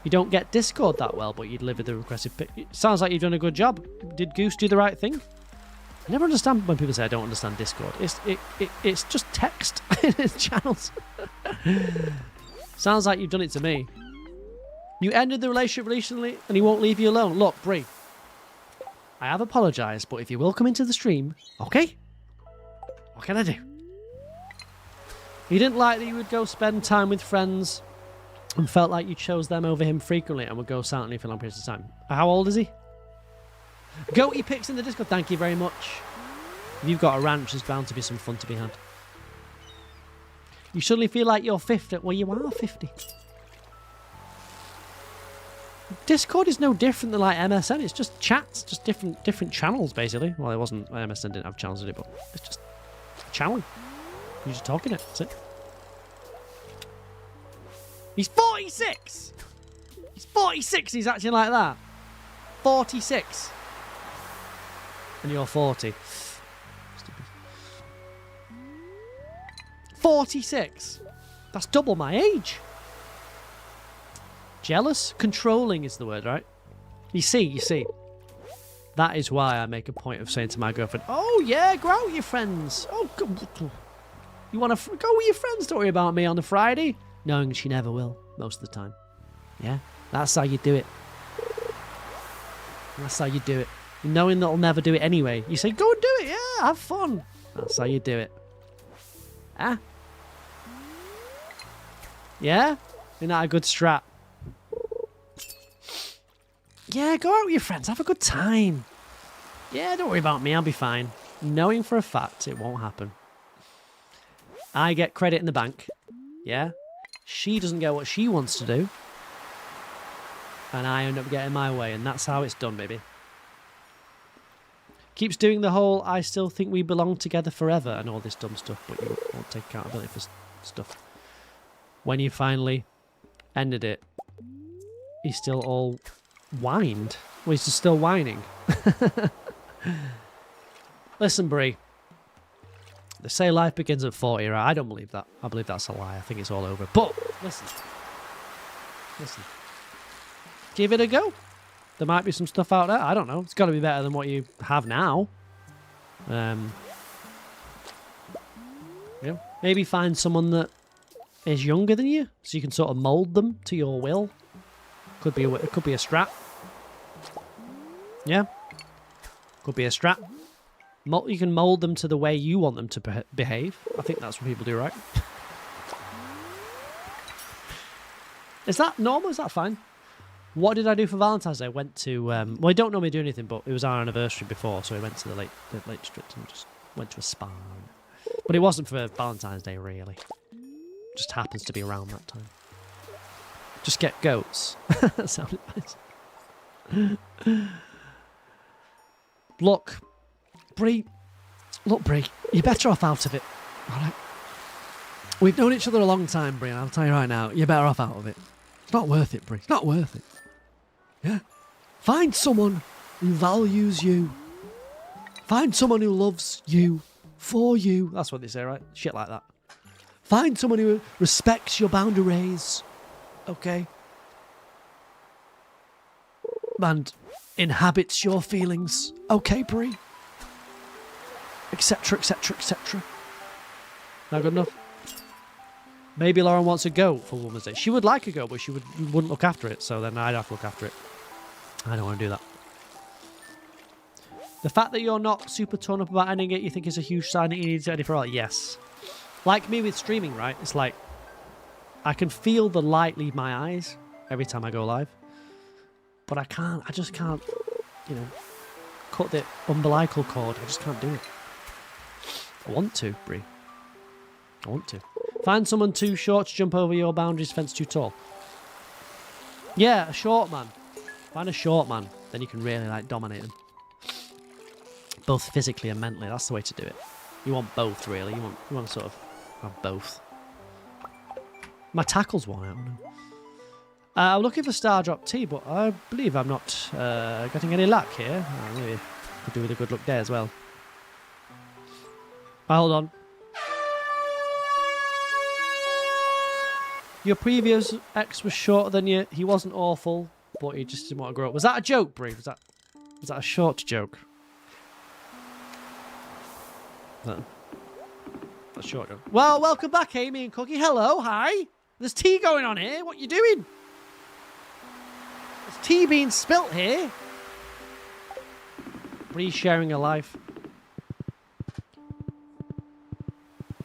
You don't get Discord that well, but you deliver the requested pic. Sounds like you've done a good job. Did Goose do the right thing? I never understand when people say I don't understand Discord. It's just text in its channels. Sounds like you've done it to me. You ended the relationship recently and he won't leave you alone. Look, Brie, I have apologised, but if you will come into the stream, okay? What can I do? He didn't like that you would go spend time with friends and felt like you chose them over him frequently and would go silently for long periods of time. How old is he? Goaty pics in the Discord, thank you very much. If you've got a ranch, there's bound to be some fun to be had. You suddenly feel like you're 50. Well, you are 50. Discord is no different than like MSN. It's just chats, just different channels, basically. Well, it wasn't. MSN didn't have channels in it, but it's just channeling. You're just talking it. That's it. He's 46. He's 46. He's acting like that. 46. And you're 40. 46. That's double my age. Jealous? Controlling is the word, right? You see. That is why I make a point of saying to my girlfriend, oh yeah, go out with your friends. Oh, you want to go with your friends? Don't worry about me on a Friday. Knowing she never will, most of the time. Yeah, that's how you do it. That's how you do it. Knowing that I'll never do it anyway. You say, go and do it, yeah, have fun. That's how you do it. Ah? Yeah? Isn't that a good strat? Yeah, go out with your friends, have a good time. Yeah, don't worry about me, I'll be fine. Knowing for a fact it won't happen. I get credit in the bank. Yeah? She doesn't get what she wants to do. And I end up getting my way, and that's how it's done, baby. Keeps doing the whole, I still think we belong together forever, and all this dumb stuff, but you won't take accountability for stuff. When you finally ended it, he's still all whined. Well, he's just still whining. Listen, Brie. They say life begins at 40, right? I don't believe that. I believe that's a lie. I think it's all over. But, listen. Give it a go. There might be some stuff out there. I don't know. It's got to be better than what you have now. Yeah. Maybe find someone that is younger than you, so you can sort of mould them to your will. Could be a strat. Yeah. Could be a strat. You can mould them to the way you want them to behave. I think that's what people do, right? Is that normal? Is that fine? What did I do for Valentine's Day? I went to... well, I don't normally do anything, but it was our anniversary before, so I went to the Lake District and just went to a spa. But it wasn't for Valentine's Day, really. Just happens to be around that time. Just get goats. That sounded nice. Look, Brie, you're better off out of it. All right? We've known each other a long time, Brie, and I'll tell you right now, you're better off out of it. It's not worth it, Brie. It's not worth it. Yeah? Find someone who values you. Find someone who loves you for you. That's what they say, right? Shit like that. Find someone who respects your boundaries. Okay? And inhabits your feelings. Okay, Brie? Etc, etc, etc. Not good enough? Maybe Lauren wants a goat for Women's Day. She would like a goat, but she wouldn't look after it, so then I'd have to look after it. I don't want to do that. The fact that you're not super torn up about ending it, you think is a huge sign that you need to edit for all? Yes. Like me with streaming, right? It's like, I can feel the light leave my eyes every time I go live. But I just can't, you know, cut the umbilical cord. I just can't do it. I want to, Brie. I want to. Find someone too short to jump over your boundaries, fence too tall. Yeah, a short man. Find a short man. Then you can really, like, dominate them. Both physically and mentally. That's the way to do it. You want both, really. You want to sort of have both. My tackle's worn out. I'm looking for Star Drop Tea, but I believe I'm not getting any luck here. Oh, maybe could do with a good luck day as well. Hold on. Your previous ex was shorter than you. He wasn't awful, but he just didn't want to grow up. Was that a joke, Brie? Was that a short joke? No. That's a short joke. Well, welcome back, Amy and Cookie. Hello, hi. There's tea going on here. What you doing? There's tea being spilt here. Bree sharing her life.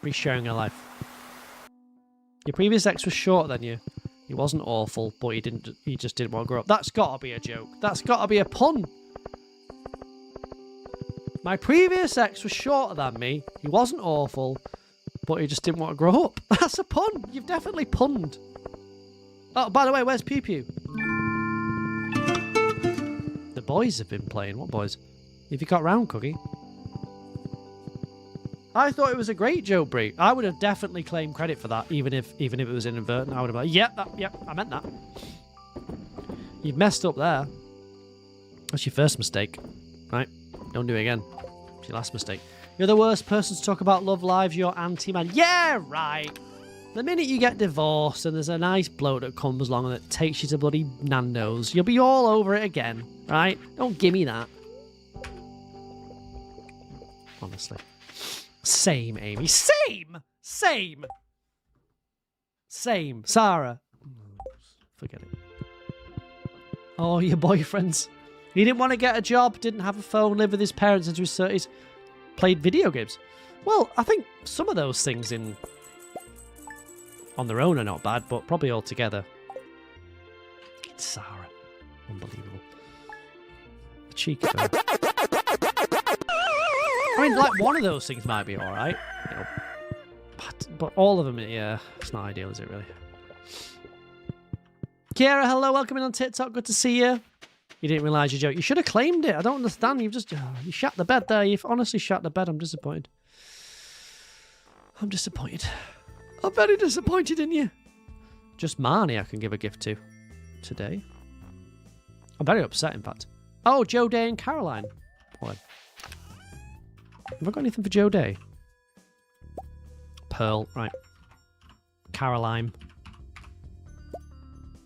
Bree sharing her life. Your previous ex was shorter than you. He wasn't awful, but he just didn't want to grow up. That's gotta be a joke. That's gotta be a pun. My previous ex was shorter than me. He wasn't awful, but he just didn't want to grow up. That's a pun. You've definitely punned. Oh, by the way, where's Pew Pew? The boys have been playing. What boys? Have you got round, Cookie? I thought it was a great joke, Brie. I would have definitely claimed credit for that, even if it was inadvertent. I would have been like, yep, I meant that. You've messed up there. That's your first mistake, right? Don't do it again. It's your last mistake. You're the worst person to talk about love lives. You're anti-man. Yeah, right. The minute you get divorced and there's a nice bloke that comes along and that takes you to bloody Nando's, you'll be all over it again, right? Don't give me that. Honestly. Same, Amy. Same! Sarah. Forget it. Oh, your boyfriends. He didn't want to get a job, didn't have a phone, lived with his parents into his 30s, played video games. Well, I think some of those things on their own are not bad, but probably all together. It's Sarah. Unbelievable. The cheek of her. I mean, like, one of those things might be alright, you know, but all of them, yeah, it's not ideal, is it, really? Kiera, hello, welcome in on TikTok, good to see you. You didn't realise your joke. You should have claimed it. I don't understand. You shat the bed there. You've honestly shat the bed. I'm disappointed. I'm very disappointed in you. Just Marnie I can give a gift to today. I'm very upset, in fact. Oh, Joe Day and Caroline. Boy. Have I got anything for Joe Day? Pearl, right. Caroline.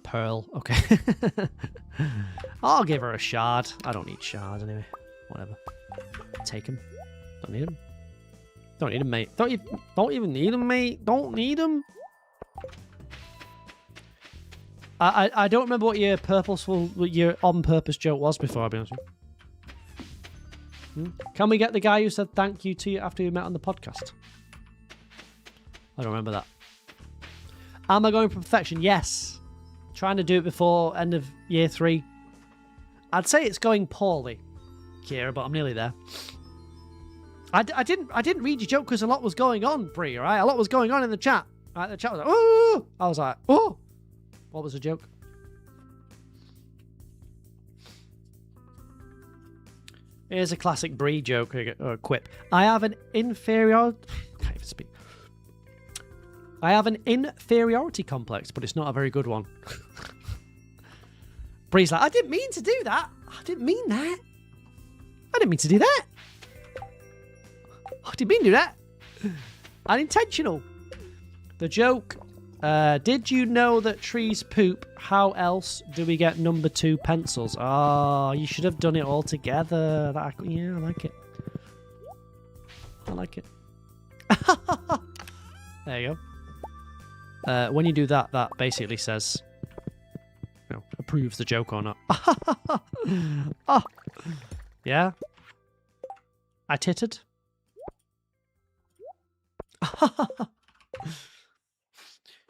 Pearl, okay. I'll give her a shard. I don't need shards anyway. Whatever. Take them. Don't need them. Don't need them, mate. Don't even need them, mate. Don't need them. I don't remember what your on-purpose joke was before, I'll be honest with you. Can we get the guy who said thank you to you after you met on the podcast? I don't remember that. Am I going for perfection? Yes. Trying to do it before end of year 3. I'd say it's going poorly, Kira, but I'm nearly there. I didn't read your joke because a lot was going on, Brie, right? A lot was going on in the chat. Right, the chat was like, oh! I was like, oh! What was the joke? Here's a classic Brie joke or quip. I have an inferiority... can't even speak. I have an inferiority complex, but it's not a very good one. Bree's like, I didn't mean to do that. I didn't mean that. I didn't mean to do that. I didn't mean to do that. Unintentional. The joke, did you know that trees poop? How else do we get number 2 pencils? Oh, you should have done it all together. Yeah, I like it. I like it. There you go. When you do that, that basically says, you know, approves the joke or not. Oh, yeah. I tittered.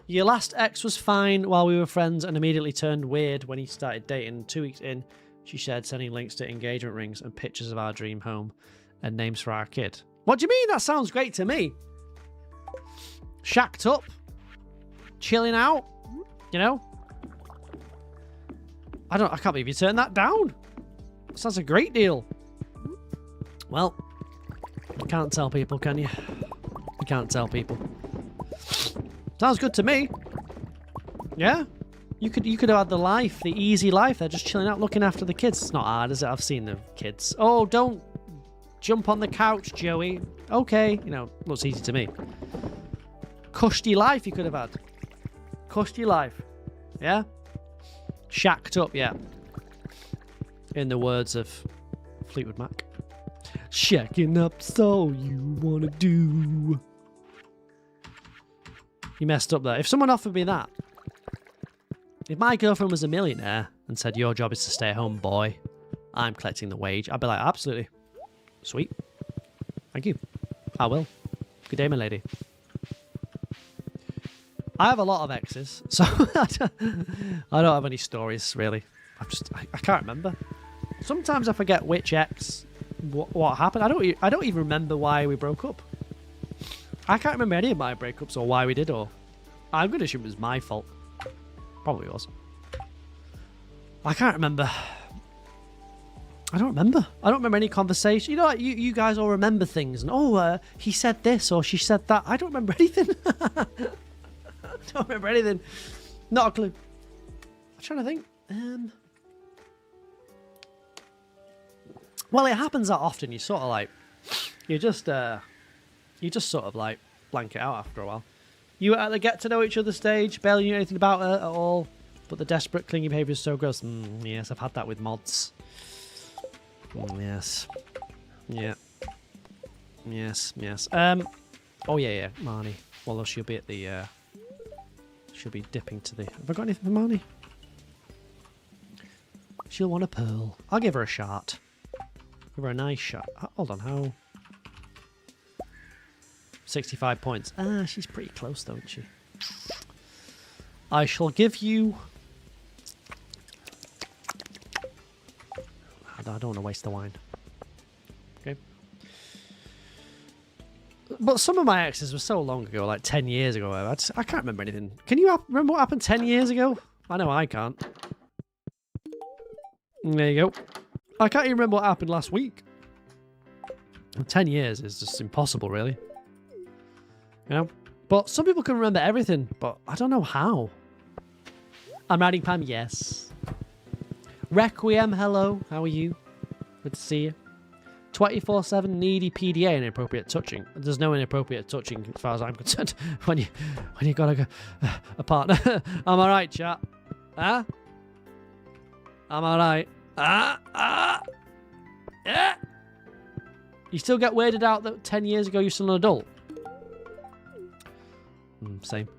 Your last ex was fine while we were friends and immediately turned weird when he started dating. 2 weeks in, she shared sending links to engagement rings and pictures of our dream home and names for our kid. What do you mean? That sounds great to me. Shacked up. Chilling out. You know? I can't believe you turned that down. Sounds a great deal. Well, you can't tell people, can you? You can't tell people. Sounds good to me. Yeah? You could have had the life, the easy life. They're just chilling out, looking after the kids. It's not hard, is it? I've seen the kids. Oh, don't jump on the couch, Joey. Okay, you know, looks easy to me. Cushy life you could have had. Cushy life. Yeah? Shacked up, yeah. In the words of Fleetwood Mac. Shacking up, so you wanna do. You messed up there. If someone offered me that, if my girlfriend was a millionaire and said, your job is to stay at home, boy, I'm collecting the wage, I'd be like, absolutely. Sweet. Thank you. I will. Good day, my lady. I have a lot of exes, so I don't have any stories, really. I can't remember. Sometimes I forget which ex, what happened. I don't even remember why we broke up. I can't remember any of my breakups or why we did, or I'm going to assume it was my fault. Probably was. I can't remember. I don't remember any conversation. You know, like you guys all remember things. And, he said this or she said that. I don't remember anything. Don't remember anything. Not a clue. I'm trying to think. Well, it happens that often. You sort of like... You just sort of like blank it out after a while. You at the get to know each other stage, barely knew anything about her at all, but the desperate clingy behaviour is so gross. Yes, I've had that with mods. Yes. Yeah. Yes. Oh yeah, Marnie. Well, she'll be at the. She'll be dipping to the. Have I got anything for Marnie? She'll want a pearl. I'll give her a shot. Give her a nice shot. Hold on, how? 65 points. She's pretty close, though, isn't she? I shall give you... I don't want to waste the wine. Okay. But some of my exes were so long ago, like 10 years ago. I can't remember anything. Can you remember what happened 10 years ago? I know I can't. There you go. I can't even remember what happened last week. 10 years is just impossible, really. You know? But some people can remember everything, but I don't know how. I'm riding Pam, yes. Requiem, hello. How are you? Good to see you. 24/7 needy PDA inappropriate touching. There's no inappropriate touching as far as I'm concerned when you got a partner. I'm alright, chat. Huh? I'm alright. Yeah. You still get weirded out that 10 years ago you're still an adult? Same.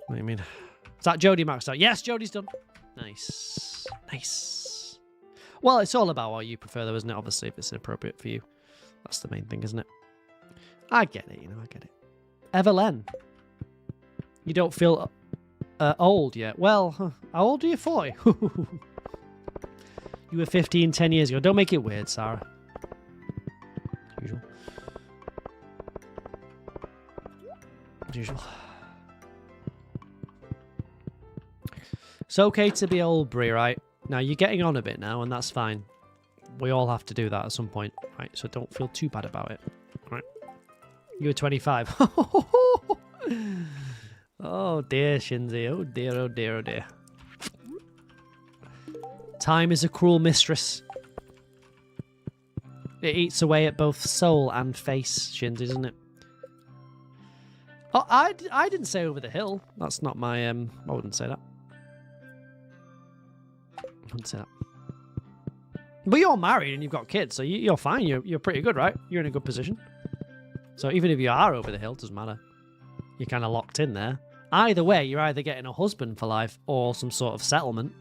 What do you mean? Is that Jodie maxed out? Yes, Jodie's done. Nice. Nice. Well, it's all about what you prefer, though, isn't it? Obviously, if it's inappropriate for you. That's the main thing, isn't it? I get it, I get it. Evelyn. You don't feel old yet. Well, how old are you? 40? You were 15 10 years ago. Don't make it weird, Sarah. As usual. As usual. It's okay to be old, Brie, right? Now, you're getting on a bit now, and that's fine. We all have to do that at some point, right? So don't feel too bad about it, right? You were 25. Oh, dear, Shinzi. Oh, dear, oh, dear, oh, dear. Time is a cruel mistress. It eats away at both soul and face, Shinzi, doesn't it? Oh, I didn't say over the hill. That's not my... I wouldn't say that. I wouldn't say that. But you're married and you've got kids, so you're fine. You're pretty good, right? You're in a good position. So even if you are over the hill, it doesn't matter. You're kind of locked in there. Either way, you're either getting a husband for life or some sort of settlement.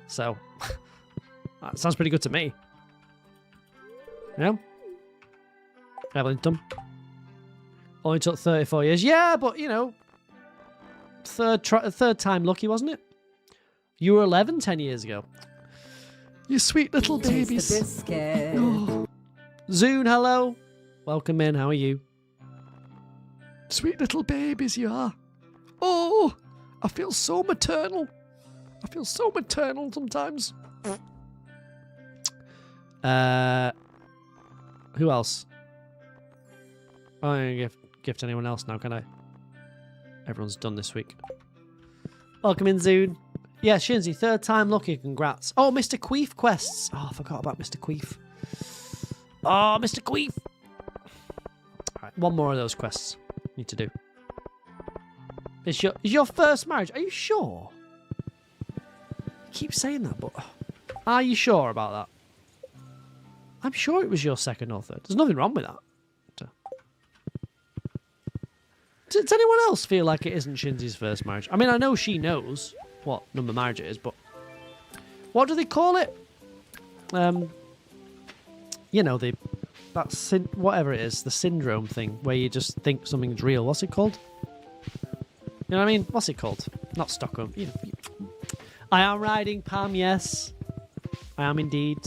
So, that sounds pretty good to me. Yeah? Evelyn done. Only took 34 years. Yeah, but, you know, third time lucky, wasn't it? You were 11 10 years ago. You sweet little babies. Taste the biscuit. Oh. Zune, hello. Welcome in. How are you? Sweet little babies you are. Oh, I feel so maternal. I feel so maternal sometimes. Who else? Oh, I don't gift anyone else now, can I? Everyone's done this week. Welcome in, Zoon. Yeah, Shinzy, third time lucky. Congrats. Oh, Mr. Queef quests. Oh, I forgot about Mr. Queef. Oh, Mr. Queef. All right, one more of those quests need to do. Is your first marriage? Are you sure? You keep saying that, but are you sure about that? I'm sure it was your second or third. There's nothing wrong with that. Does anyone else feel like it isn't Shinzy's first marriage? I mean, I know she knows what number marriage it is, but what do they call it? You know, whatever it is, the syndrome thing, where you just think something's real. What's it called? You know what I mean? What's it called? Not Stockholm. I am riding Pam, yes. I am indeed.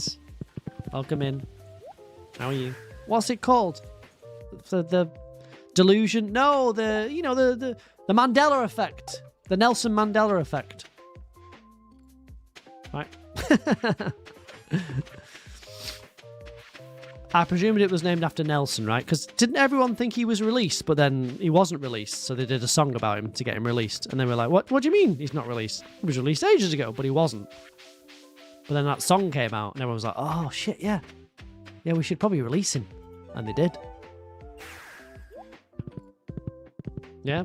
Welcome in. How are you? What's it called? The delusion? No, the Mandela effect. The Nelson Mandela effect. Right. I presumed it was named after Nelson, right? Because didn't everyone think he was released, but then he wasn't released, so they did a song about him to get him released. And they were like, what do you mean he's not released? He was released ages ago, but he wasn't. But then that song came out, and everyone was like, oh, shit, yeah. Yeah, we should probably release him. And they did. Yeah.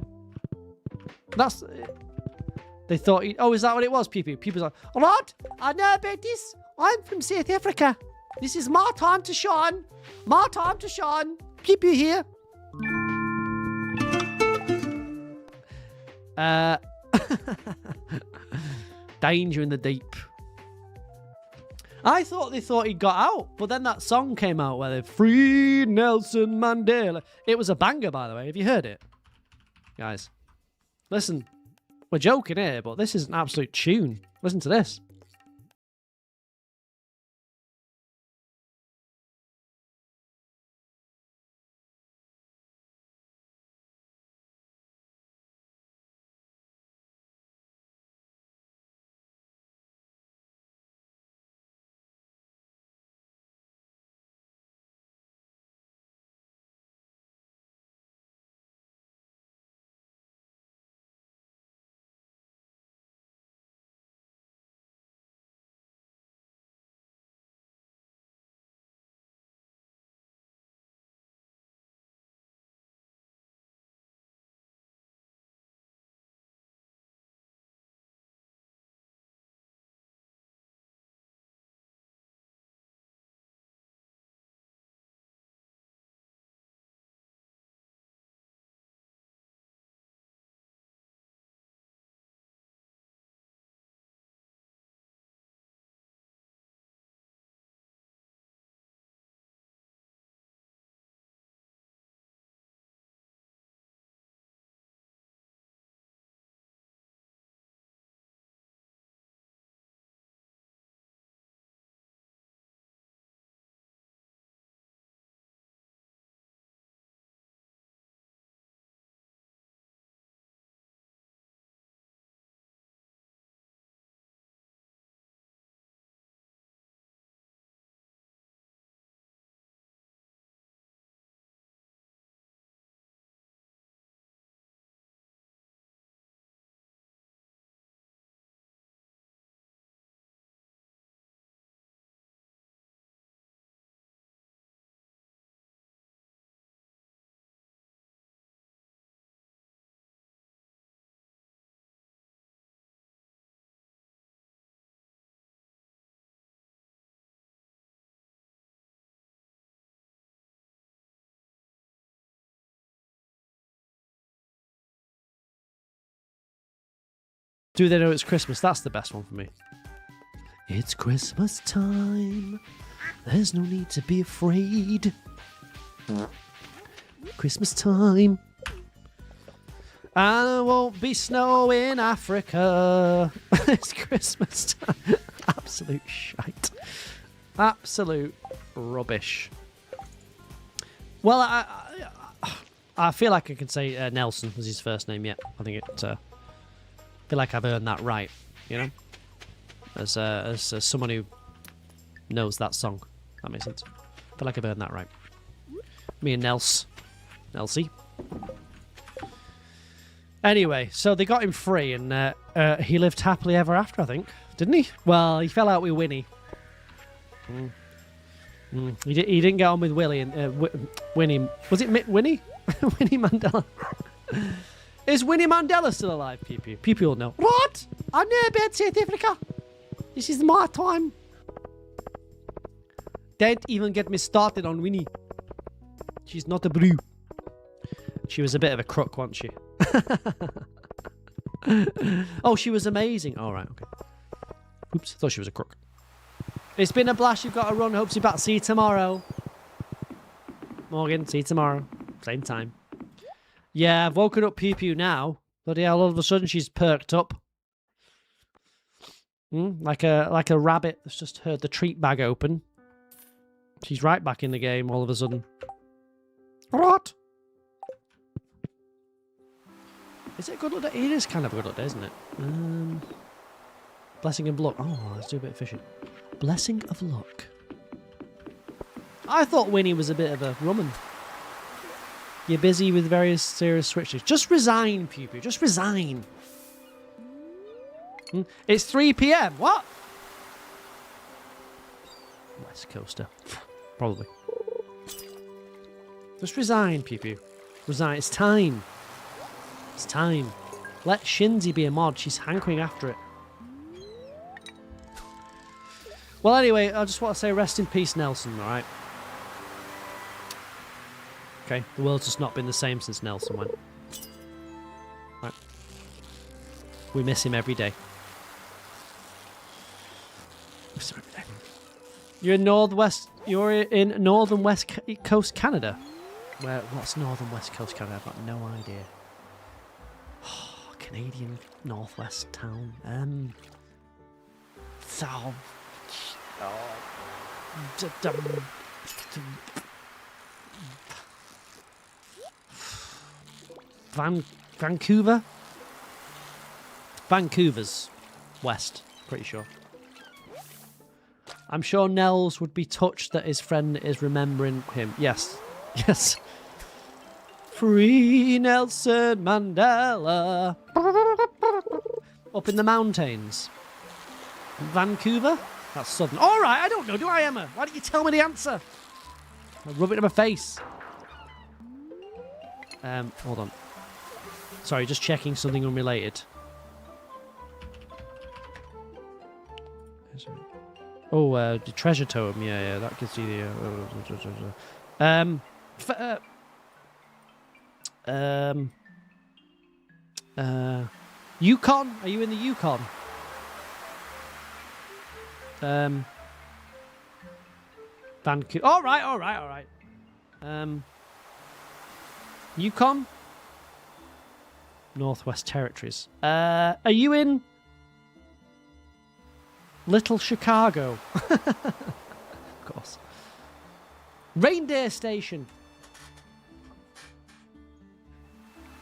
They thought, is that what it was, people? People were like, all right, I know about this. I'm from South Africa. This is my time to shine. My time to shine. Keep you here. Danger in the deep. I thought they thought he got out, but then that song came out where they freed Nelson Mandela. It was a banger, by the way. Have you heard it? Guys, listen. We're joking here, but this is an absolute tune. Listen to this. Do they know it's Christmas? That's the best one for me. It's Christmas time. There's no need to be afraid. Christmas time. And there won't be snow in Africa. It's Christmas time. Absolute shite. Absolute rubbish. Well, I feel like I can say Nelson was his first name. Yeah, I think it. I feel like I've earned that right. You know, as someone who knows that song. That makes sense. I feel like I've earned that right. Me and Nelsie. Anyway, so they got him free, and he lived happily ever after, I think. Didn't he? Well, he fell out with Winnie. He didn't get on with Willie and Winnie. Was it Winnie? Winnie Mandela. Is Winnie Mandela still alive, Pew Pew? Pew Pew will know. What? I'm near about South Africa. This is my time. Don't even get me started on Winnie. She's not a brew. She was a bit of a crook, wasn't she? Oh, she was amazing. All right, okay. Oops, thought she was a crook. It's been a blast. You've got to run. Hope to be back. See you tomorrow. Morgan, see you tomorrow. Same time. Yeah, I've woken up Pew Pew now. Bloody hell, all of a sudden she's perked up. Like a rabbit that's just heard the treat bag open. She's right back in the game all of a sudden. What? Is it a good luck day? It is kind of a good luck day, isn't it? Blessing of luck. Oh, let's do a bit of fishing. Blessing of luck. I thought Winnie was a bit of a rumman. You're busy with various serious switches. Just resign, Pew Pew. Just resign. It's 3 p.m. What? West Coaster. Probably. Just resign, Pew Pew. Resign. It's time. It's time. Let Shinzy be a mod. She's hankering after it. Well, anyway, I just want to say rest in peace, Nelson, alright? Okay, the world's just not been the same since Nelson went. Right. We miss him every day. Miss him every day. You're in northern west coast Canada. What's northern west coast Canada? I've got no idea. Canadian northwest town. Vancouver? Vancouver's west, pretty sure. I'm sure Nels would be touched that his friend is remembering him. Yes. Yes. Free Nelson Mandela. Up in the mountains. Vancouver? That's southern. All right, I don't know. Do I, Emma? Why don't you tell me the answer? I'll rub it in my face. Hold on. Sorry, just checking something unrelated. Oh, the treasure tome. Yeah, that gives you the... Yukon? Are you in the Yukon? Vancouver. All right. Yukon? Northwest Territories. Are you in Little Chicago? Of course. Reindeer Station.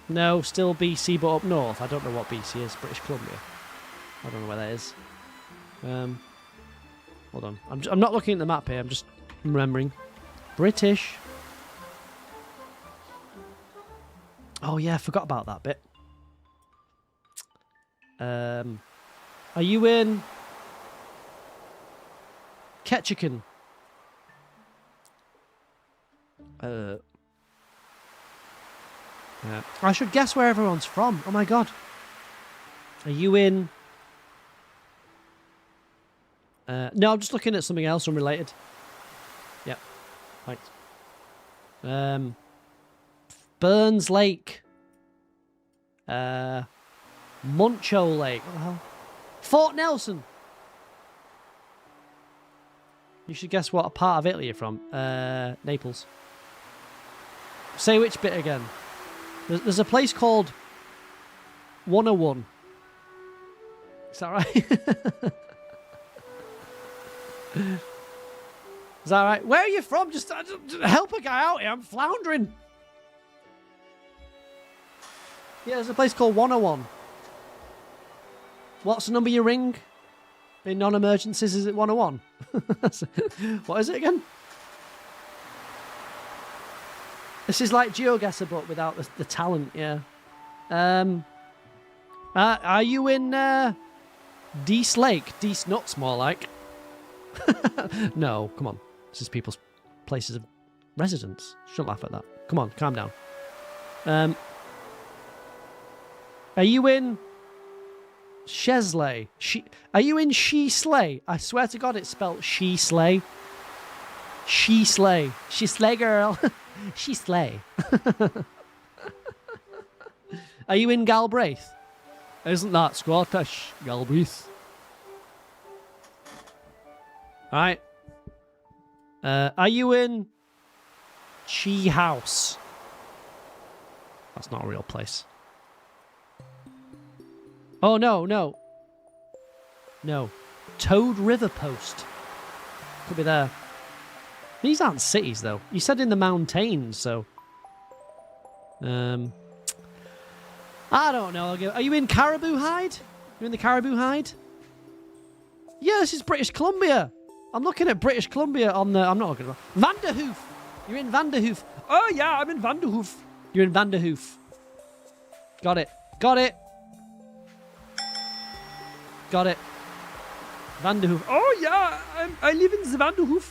No, still BC, but up north. I don't know what BC is. British Columbia. I don't know where that is. Hold on. I'm not looking at the map here. I'm just remembering. British. Oh yeah, I forgot about that bit. Are you in Ketchikan? I should guess where everyone's from. Oh my god. Are you in... no, I'm just looking at something else unrelated. Yep. Thanks. Burns Lake. Muncho Lake. What the hell? Fort Nelson. You should guess what part of Italy you're from. Naples. Say which bit again. There's a place called 101. Is that right? Is that right? Where are you from? Just help a guy out here. I'm floundering. Yeah, there's a place called 101. What's the number you ring? In non-emergencies, is it 101? What is it again? This is like GeoGuessr, but without the talent, yeah. Are you in Dease Lake? Dease Nuts, more like. No, come on. This is people's places of residence. Shouldn't laugh at that. Come on, calm down. Are you in Chesley? Are you in She Slay? I swear to God, it's spelled She Slay. She Slay. She Slay, girl. She Slay. Are you in Galbraith? Isn't that Scottish, Galbraith? Alright. Are you in Chi House? That's not a real place. Oh, no. No. Toad River Post. Could be there. These aren't cities, though. You said in the mountains, so... I don't know. Are you in Caribou Hide? You in the Caribou Hide? Yeah, this is British Columbia. I'm looking at British Columbia on the... I'm not looking at... Vanderhoof. You're in Vanderhoof. Oh, yeah, I'm in Vanderhoof. You're in Vanderhoof. Got it. Got it. Got it. Vanderhoof. Oh, yeah, I live in the Vanderhoof.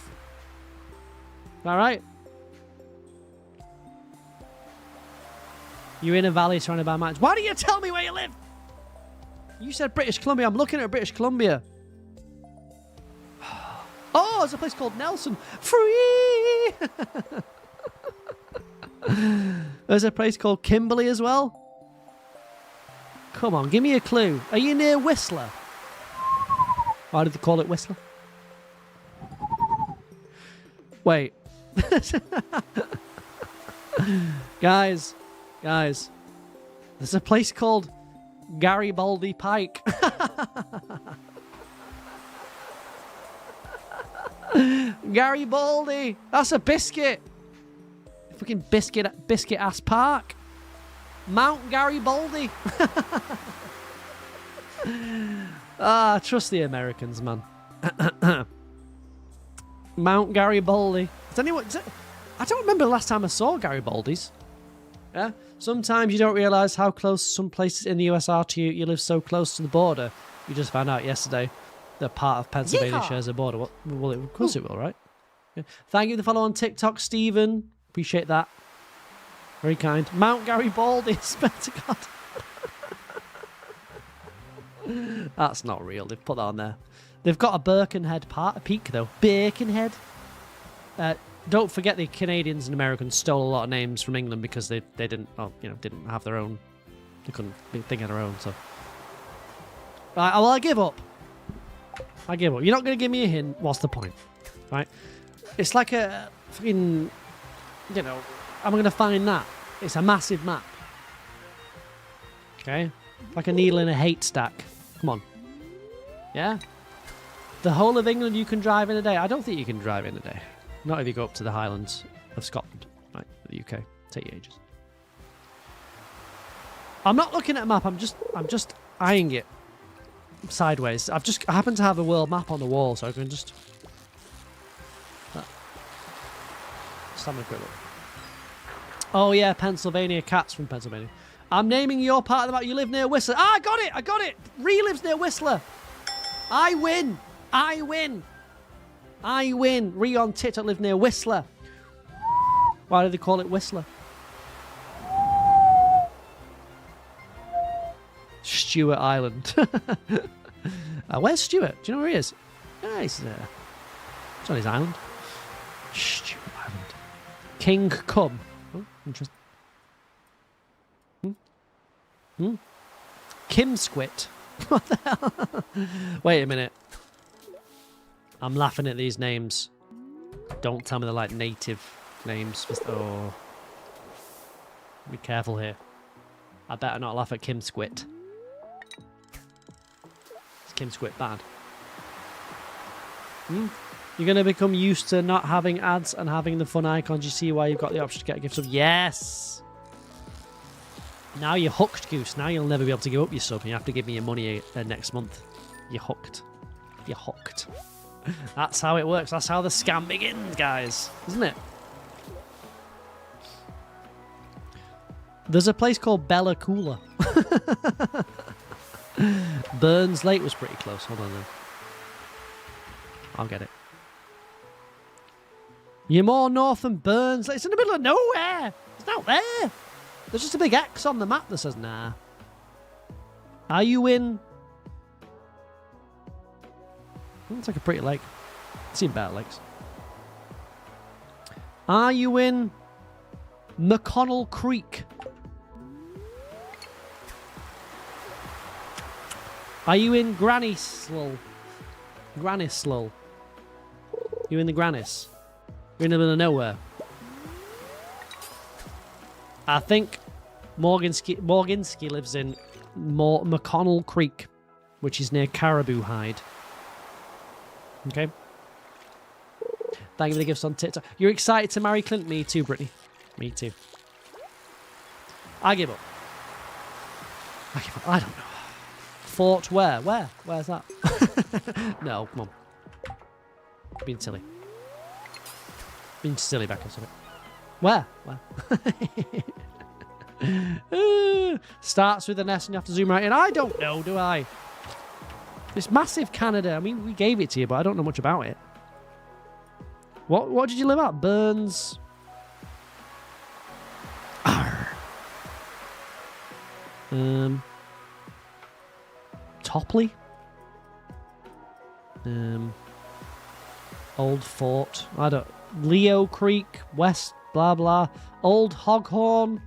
All right. You're in a valley surrounded by mountains. Why don't you tell me where you live? You said British Columbia. I'm looking at British Columbia. Oh, there's a place called Nelson. Free! There's a place called Kimberley as well. Come on, give me a clue. Are you near Whistler? Why did they call it Whistler? Wait. Guys, there's a place called Garibaldi Pike. Garibaldi, that's a biscuit. Fucking biscuit ass park. Mount Garibaldi. Trust the Americans, man. Mount Garibaldi. I don't remember the last time I saw Garibaldi's. Yeah. Sometimes you don't realise how close some places in the US are to you. You live so close to the border. You just found out yesterday that part of Pennsylvania shares a border. Well, of course it will, right? Yeah. Thank you for the follow on TikTok, Stephen. Appreciate that. Very kind. Mount Garibaldi, swear to God. That's not real. They've put that on there. They've got a Birkenhead peak, though. Birkenhead. Don't forget the Canadians and Americans stole a lot of names from England because they didn't have their own. They couldn't think of their own. So, right, well, I give up. You're not going to give me a hint. What's the point, right? It's like a fucking, I'm going to find that. It's a massive map. Okay, like a needle in a haystack. Come on. Yeah. The whole of England you can drive in a day. I don't think you can drive in a day. Not if you go up to the Highlands of Scotland, right? The UK. Take you ages. I'm not looking at a map. I'm just eyeing it sideways. I happen to have a world map on the wall, so I can just have a quick look. Oh yeah, Pennsylvania. Cats from Pennsylvania. I'm naming your part of the map. You live near Whistler. I got it. Ree lives near Whistler. I win. Ree on TikTok live near Whistler. Why do they call it Whistler? Stewart Island. Where's Stewart? Do you know where he is? Yeah, he's on his island. Stewart Island. King Cum. Oh, interesting. Kim Squit. What the hell? Wait a minute. I'm laughing at these names. Don't tell me they're like native names. Oh. Be careful here. I better not laugh at Kim Squit. Is Kim Squit bad? You're going to become used to not having ads and having the fun icons. You see why you've got the option to get a gift sub? Yes! Now you're hooked, Goose. Now you'll never be able to give up your sub. You have to give me your money next month. You're hooked. You're hooked. That's how it works. That's how the scam begins, guys. Isn't it? There's a place called Bella Coola. Burns Lake was pretty close. Hold on then. I'll get it. You're more north than Burns Lake. It's in the middle of nowhere. It's not there. There's just a big X on the map that says nah. Are you in... Looks like a pretty lake. I've seen better lakes. Are you in McConnell Creek? Are you in Granny-Slull? Granny-Slull. You in the Grannis? You're in the middle of nowhere. I think Morginsky lives in McConnell Creek, which is near Caribou Hide. Okay. Thank you for the gifts on TikTok. You're excited to marry Clint? Me too, Brittany. Me too. I give up. I don't know. Fort where? Where's that? No, come on. Being silly. Being silly back into it. Where? Starts with an S and you have to zoom right in. I don't know, do I? It's massive, Canada. I mean, we gave it to you, but I don't know much about it. What did you live at? Burns. Arr. Topley. Old Fort. I don't. Leo Creek. West. Blah blah. Old Hoghorn.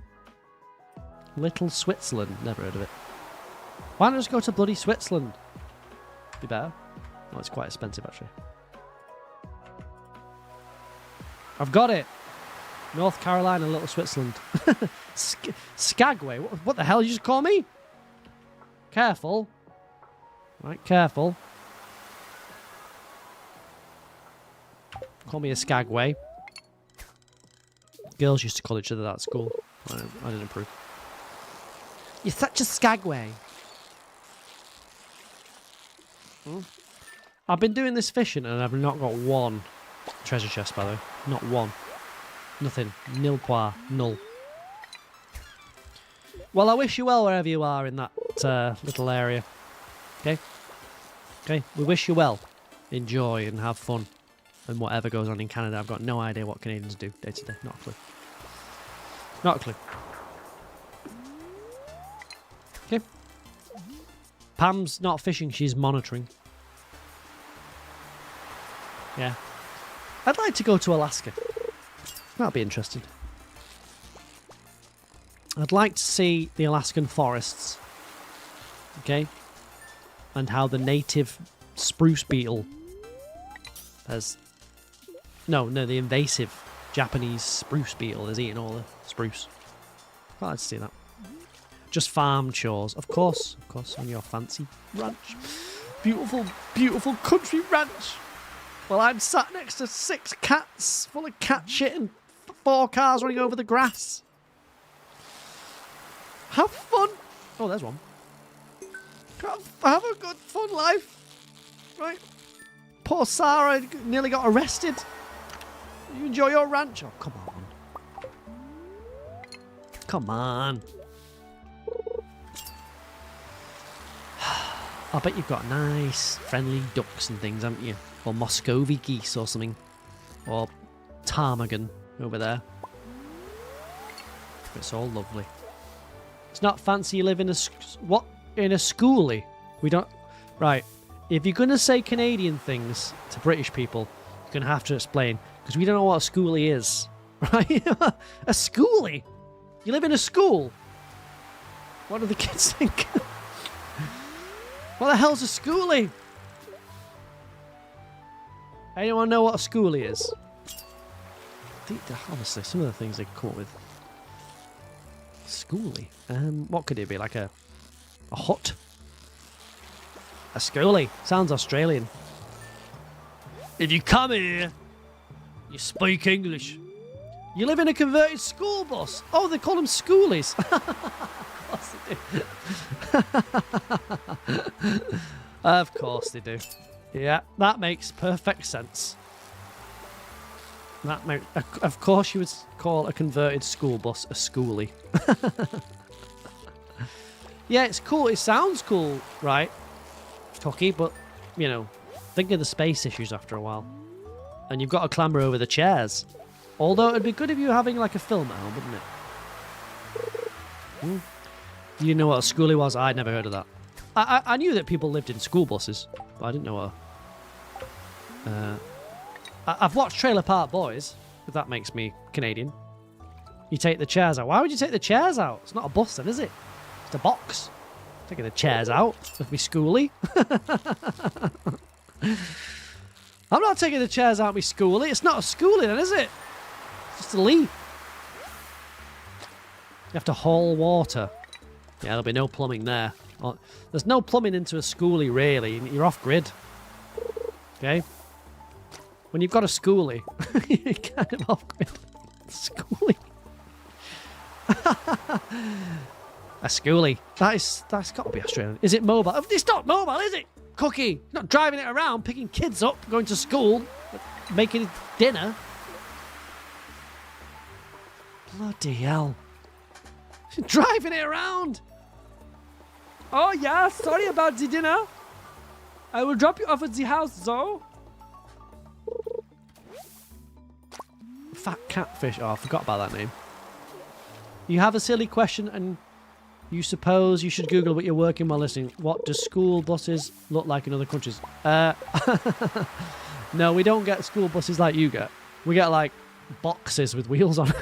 Little Switzerland. Never heard of it. Why not just go to bloody Switzerland? Be better. Oh, it's quite expensive actually. I've got it. North Carolina, Little Switzerland. Skagway. What the hell did you just call me? Careful. Right, careful. Call me a Skagway. Girls used to call each other that at school. I didn't approve. You're such a Skagway. I've been doing this fishing and I've not got one treasure chest, by the way. Not one. Nothing. Nil poir. Null. Well, I wish you well wherever you are in that little area. Okay? Okay? We wish you well. Enjoy and have fun. And whatever goes on in Canada, I've got no idea what Canadians do day to day. Not a clue. Not a clue. Okay? Pam's not fishing, she's monitoring. Yeah. I'd like to go to Alaska. That'd be interesting. I'd like to see the Alaskan forests. Okay? And how the native spruce beetle has... No, the invasive Japanese spruce beetle is eating all the spruce. I'd like to see that. Just farm chores. Of course, on your fancy ranch. Beautiful, beautiful country ranch. Well, I'm sat next to 6 cats full of cat shit and 4 cars running over the grass. Have fun. Oh, there's one. Have a good, fun life. Right. Poor Sarah nearly got arrested. You enjoy your ranch? Oh, come on. Come on. I bet you've got nice, friendly ducks and things, haven't you? Or Muscovy geese or something. Or ptarmigan over there. It's all lovely. It's not fancy you live in a... What? In a schoolie? We don't... Right. If you're going to say Canadian things to British people, you're going to have to explain. Because we don't know what a schoolie is. Right? A schoolie? You live in a school? What do the kids think? What the hell's a schoolie? Anyone know what a schoolie is? Honestly, some of the things they come up with. Schoolie? What could it be? Like a hut? A schoolie? Sounds Australian. If you come here, you speak English. You live in a converted school bus. Oh, they call them schoolies. Of course they do. Yeah, that makes perfect sense. Of course you would call a converted school bus a schoolie. Yeah, it's cool. It sounds cool, right, Cookie? But, you know, think of the space issues after a while. And you've got to clamber over the chairs. Although it'd be good if you were having like a film at home, wouldn't it? You know what a schoolie was? I'd never heard of that. I knew that people lived in school buses, but I didn't know what. I've watched Trailer Park Boys, if that makes me Canadian. You take the chairs out. Why would you take the chairs out? It's not a bus then, is it? It's a box. Taking the chairs out with me schoolie. I'm not taking the chairs out with me schoolie. It's not a schoolie then, is it? It's just a leaf. You have to haul water. Yeah, there'll be no plumbing there. There's no plumbing into a schoolie, really. You're off grid. Okay? When you've got a schoolie, you're kind of off grid. Schoolie. A schoolie. That's got to be Australian. Is it mobile? It's not mobile, is it? Cookie. Not driving it around, picking kids up, going to school, making dinner. Bloody hell. Driving it around. Oh, yeah. Sorry about the dinner. I will drop you off at the house, though. Fat catfish. Oh, I forgot about that name. You have a silly question and you suppose you should Google what you're working while listening. What do school buses look like in other countries? No, we don't get school buses like you get. We get like boxes with wheels on.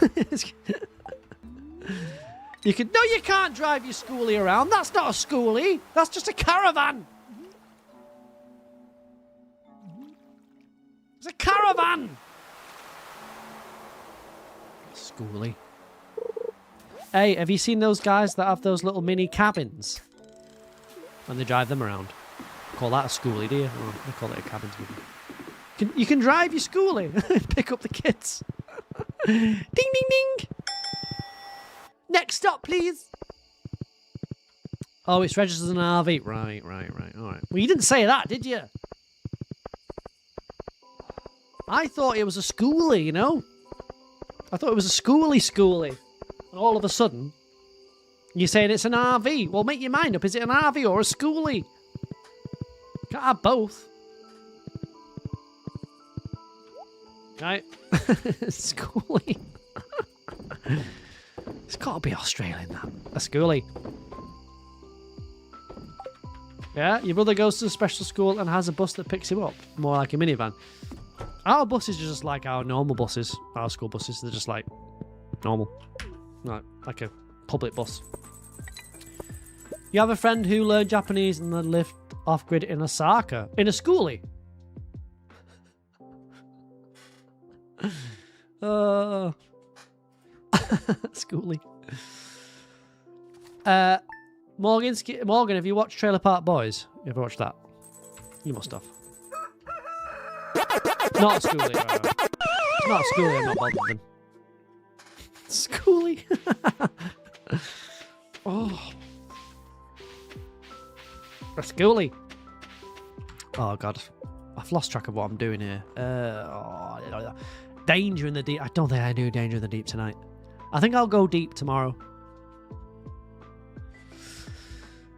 You can't drive your schoolie around. That's not a schoolie. That's just a caravan. It's a caravan. Schoolie. Hey, have you seen those guys that have those little mini cabins? And they drive them around. Call that a schoolie, do you? Oh, they call it a cabin. You can drive your schoolie. Pick up the kids. Ding, ding, ding. Next stop, please. Oh, it's registered as an RV. Right. All right. Well, you didn't say that, did you? I thought it was a schoolie, you know? I thought it was a schoolie. And all of a sudden, you're saying it's an RV. Well, make your mind up. Is it an RV or a schoolie? Can't have both. Right? Schoolie. It's got to be Australian, that. A schoolie. Yeah, your brother goes to a special school and has a bus that picks him up. More like a minivan. Our buses are just like our normal buses. Our school buses, they're just like normal. Like a public bus. You have a friend who learned Japanese and then lived off-grid in Osaka. In a schoolie. Schoolie. Morgan, have you watched Trailer Park Boys? You ever watched that? You must have. Not a schoolie. It's not a schoolie, I'm not bothered with them. Schoolie. Oh. A schoolie. Oh, God. I've lost track of what I'm doing here. Danger in the Deep. I don't think I do Danger in the Deep tonight. I think I'll go deep tomorrow.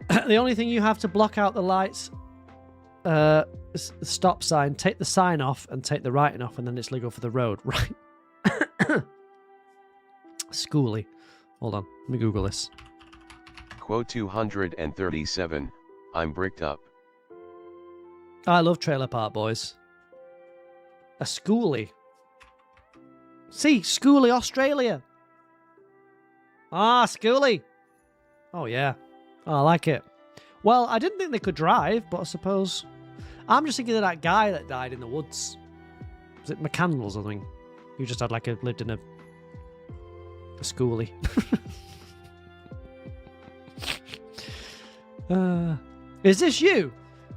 The only thing you have to block out the lights, is the stop sign. Take the sign off and take the writing off, and then it's legal for the road. Right. Schoolie. Hold on. Let me Google this. Quote 237. I'm bricked up. I love Trailer Park Boys. A schoolie. See, schoolie Australia. Ah, schoolie. Oh, yeah. Oh, I like it. Well, I didn't think they could drive, but I suppose... I'm just thinking of that guy that died in the woods. Was it McCandles or something? Who just had lived in a schoolie. Is this you?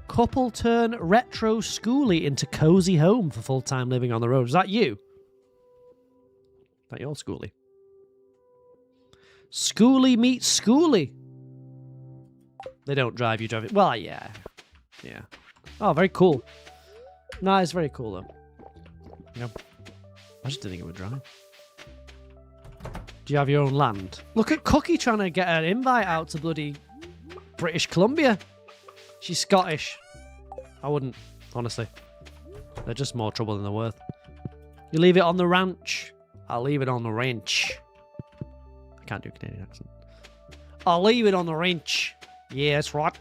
Couple turn retro schoolie into cozy home for full-time living on the road. Is that you? Is that your schoolie? Schoolie meets schoolie. They don't drive, you drive it. Well, yeah. Yeah. Oh, very cool. No, it's very cool, though. Yeah. I just didn't think it would drive. Do you have your own land? Look at Cookie trying to get an invite out to bloody British Columbia. She's Scottish. I wouldn't, honestly. They're just more trouble than they're worth. You leave it on the ranch. I'll leave it on the ranch. I can't do a Canadian accent. I'll leave it on the ranch. Yeah, that's right.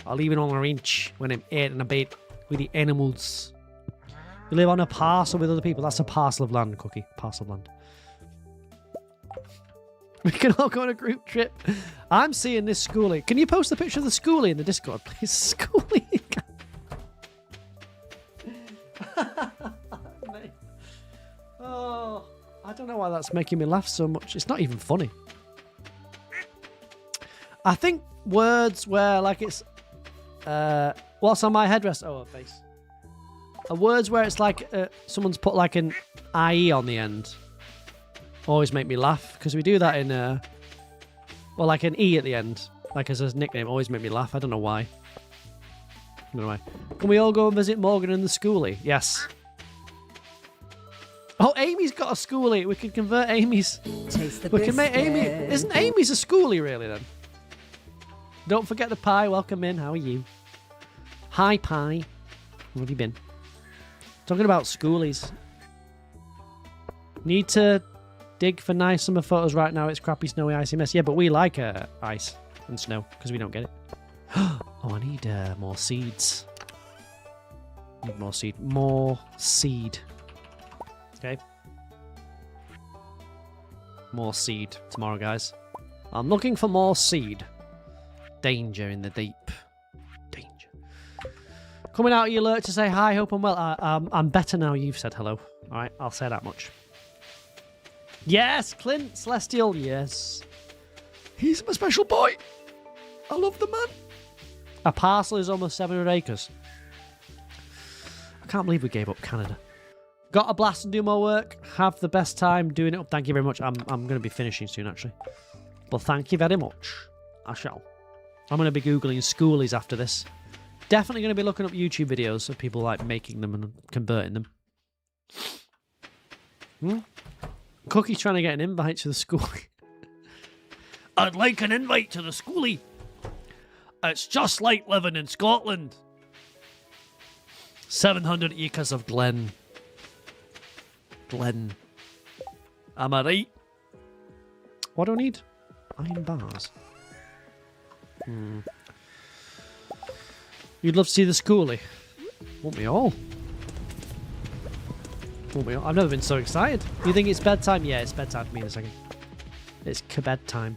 I'll leave it on the ranch when I'm out and about with the animals. You live on a parcel with other people. That's a parcel of land, Cookie. Parcel of land. We can all go on a group trip. I'm seeing this schoolie. Can you post a picture of the schoolie in the Discord, please? Schoolie. Oh, I don't know why that's making me laugh so much. It's not even funny. I think words where, like, it's... what's on my headrest? Oh, a face. Words where it's like someone's put, like, an IE on the end always make me laugh, because we do that in... well, like an E at the end, like as a nickname, always make me laugh. I don't know why. I don't know why. Can we all go and visit Morgan and the schoolie? Yes. Oh, Amy's got a schoolie. We can convert Amy's. Taste the We can make Amy. biscuit. Isn't Amy's a schoolie really then? Don't forget the pie. Welcome in. How are you? Hi, pie. Where have you been? Talking about schoolies. Need to dig for nice summer photos right now. It's crappy, snowy, icy mess. Yeah, but we like ice and snow because we don't get it. Oh, I need more seeds. Need more seed. More seed. Okay. More seed tomorrow, guys. I'm looking for more seed. Danger in the deep. Danger. Coming out of your alert to say hi, hope I'm well. I'm better now you've said hello. Alright, I'll say that much. Yes, Clint Celestial, yes. He's my special boy. I love the man. A parcel is almost 700 acres. I can't believe we gave up Canada. Got a blast and do more work. Have the best time doing it up. Thank you very much. I'm going to be finishing soon, actually. But thank you very much. I shall. I'm going to be Googling schoolies after this. Definitely going to be looking up YouTube videos of people like making them and converting them. Cookie's trying to get an invite to the schoolie. I'd like an invite to the schoolie. It's just like living in Scotland. 700 acres of glen. Glen. Am I right? What do I need? Iron bars. You'd love to see the schoolie. Won't we all? Won't we all? I've never been so excited. You think it's bedtime? Yeah, it's bedtime for me in a second. It's bedtime.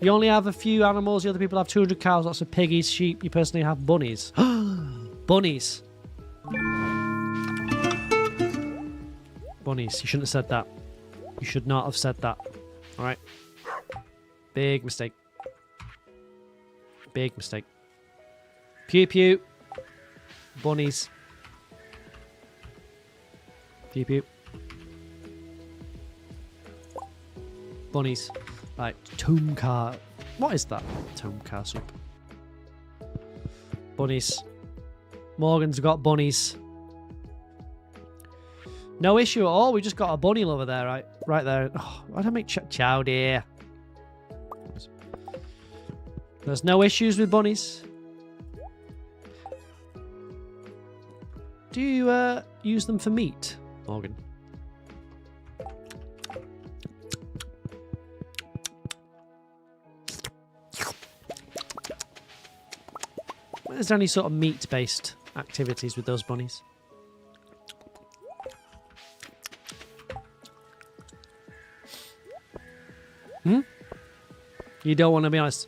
You only have a few animals. The other people have 200 cows, lots of piggies, sheep. You personally have bunnies. Bunnies. Bunnies. You shouldn't have said that. You should not have said that. Alright. Big mistake. Big mistake. Pew pew. Bunnies. Pew pew. Bunnies. Right, tomb car. What is that? Tomb car soup. Bunnies. Morgan's got bunnies. No issue at all. We just got a bunny over there, right there. Oh, why don't I make chow dear? There's no issues with bunnies. Do you use them for meat, Morgan? Is there any sort of meat-based activities with those bunnies? You don't want to be honest?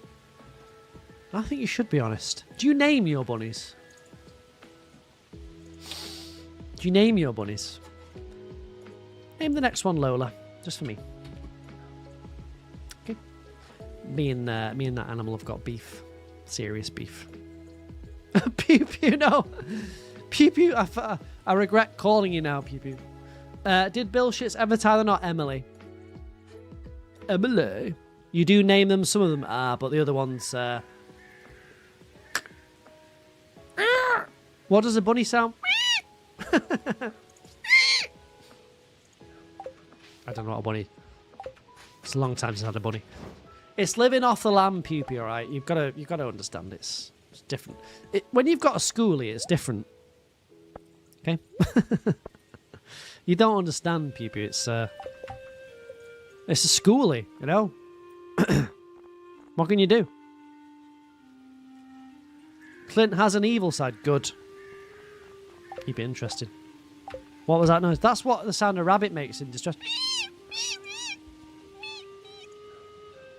I think you should be honest. Do you name your bunnies? Do you name your bunnies? Name the next one Lola, just for me. Okay. Me and that animal have got beef. Serious beef. Pew Pew, no. Pew Pew, I regret calling you now, Pew Pew. Did Bill Shits ever Tyler, not Emily? Emily. You do name them, some of them are, but the other ones... What does a bunny sound? I don't know what a bunny... It's a long time since I had a bunny. It's living off the land, Puppy. All right, you've got to understand. It's different. When you've got a schoolie, it's different. Okay. You don't understand, Puppy. It's a schoolie, you know. What can you do? Clint has an evil side. Good. Keep it interested. What was that noise? That's what the sound a rabbit makes in distress.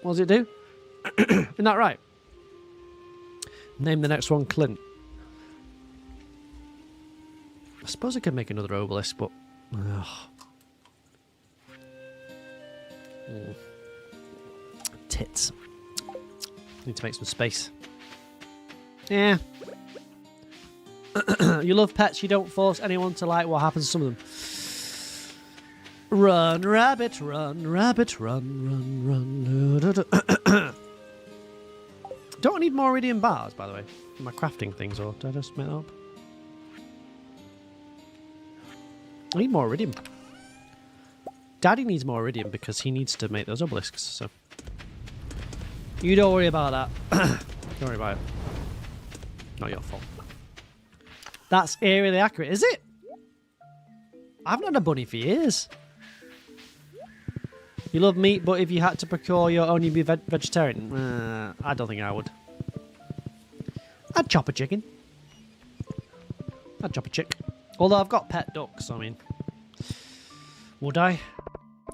What does it do? Isn't that right? Name the next one Clint. I suppose I could make another obelisk, but... Tits. Need to make some space. Yeah. You love pets, you don't force anyone to like what happens to some of them. Run, rabbit, run, rabbit, run, run, run. Don't I need more iridium bars, by the way, for my crafting things, or did I just make that up? I need more iridium. Daddy needs more iridium because he needs to make those obelisks, so... You don't worry about that. Don't worry about it. Not your fault. That's eerily accurate, is it? I haven't had a bunny for years. You love meat, but if you had to procure your own, you'd be vegetarian. I don't think I would. I'd chop a chicken. I'd chop a chick. Although I've got pet ducks, I mean. Would I?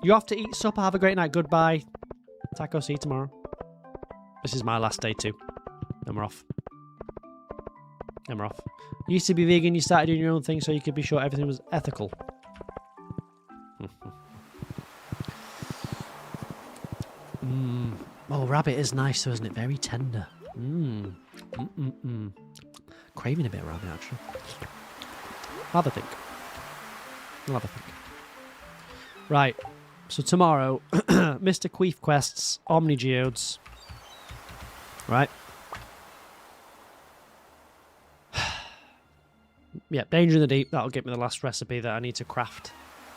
You have to eat supper. Have a great night. Goodbye. Taco, see you tomorrow. This is my last day too. Then we're off. Then we're off. You used to be vegan, you started doing your own thing so you could be sure everything was ethical. Oh, rabbit is nice though, isn't it? Very tender. Craving a bit of rabbit, actually. I'll have a think. I'll have a think. Right. So tomorrow, Mr. Queef quests, Omni Geodes. Right. Yeah, Danger in the Deep. That'll give me the last recipe that I need to craft.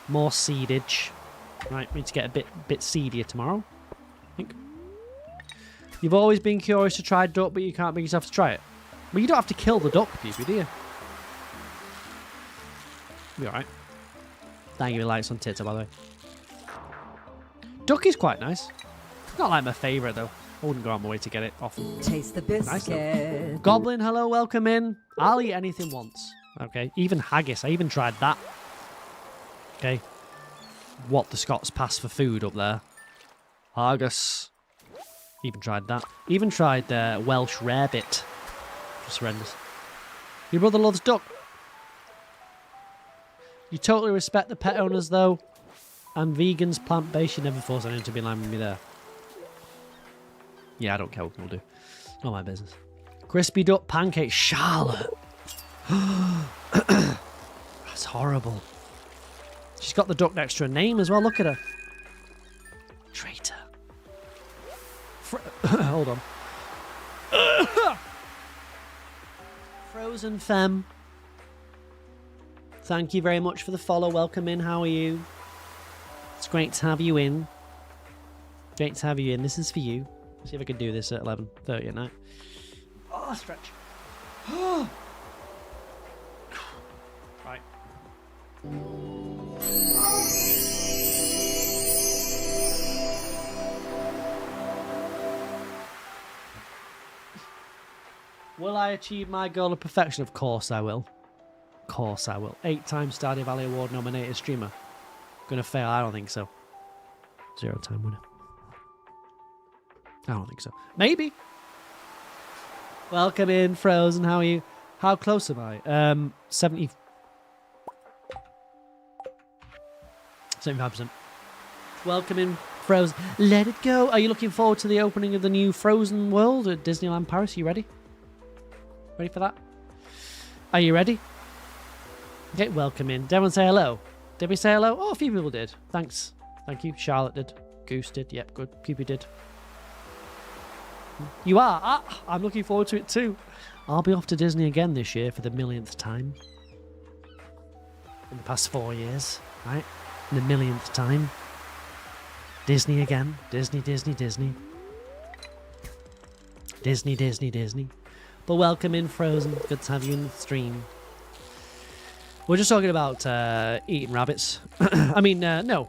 More seedage. Right, need to get a bit seedier tomorrow. I think. You've always been curious to try duck, but you can't bring yourself to try it. Well, you don't have to kill the duck, Puppy, do you? Be alright. Thank you for likes on Twitter, by the way. Duck is quite nice. Not like my favourite, though. I wouldn't go on my way to get it often. Taste the biscuit. Nice, Goblin, hello, welcome in. I'll eat anything once. Okay, even haggis. I even tried that. Okay. What the Scots pass for food up there. Haggis. Even tried that. Even tried Welsh rarebit. Just horrendous. Your brother loves duck. You totally respect the pet owners, though. And vegans, plant-based, you never force anyone to be in line with me there. Yeah, I don't care what people do. Not my business. Crispy duck pancake. Charlotte. That's horrible. She's got the duck next to her name as well. Look at her. Traitor. Hold on. Frozen Femme. Thank you very much for the follow. Welcome in. How are you? It's great to have you in. Great to have you in. This is for you. See if I can do this at 11:30 at night. Oh, stretch. Right. Will I achieve my goal of perfection? Of course I will. Of course I will. 8-time Stardew Valley Award nominated streamer. Gonna fail? I don't think so. 0-time winner. I don't think so. Maybe. Welcome in, Frozen. How are you? How close am I? 75%. Welcome in, Frozen. Let it go. Are you looking forward to the opening of the new Frozen World at Disneyland Paris? Are you ready? Ready for that? Are you ready? Okay, welcome in. Did everyone say hello? Did we say hello? Oh, a few people did. Thanks. Thank you. Charlotte did. Goose did. Yep, good. Puppy did. You are? Ah, I'm looking forward to it too. I'll be off to Disney again this year for the millionth time. In the past 4 years, right? In the millionth time. Disney again. Disney, Disney, Disney. Disney, Disney, Disney. But welcome in, Frozen. Good to have you in the stream. We're just talking about eating rabbits. I mean, no.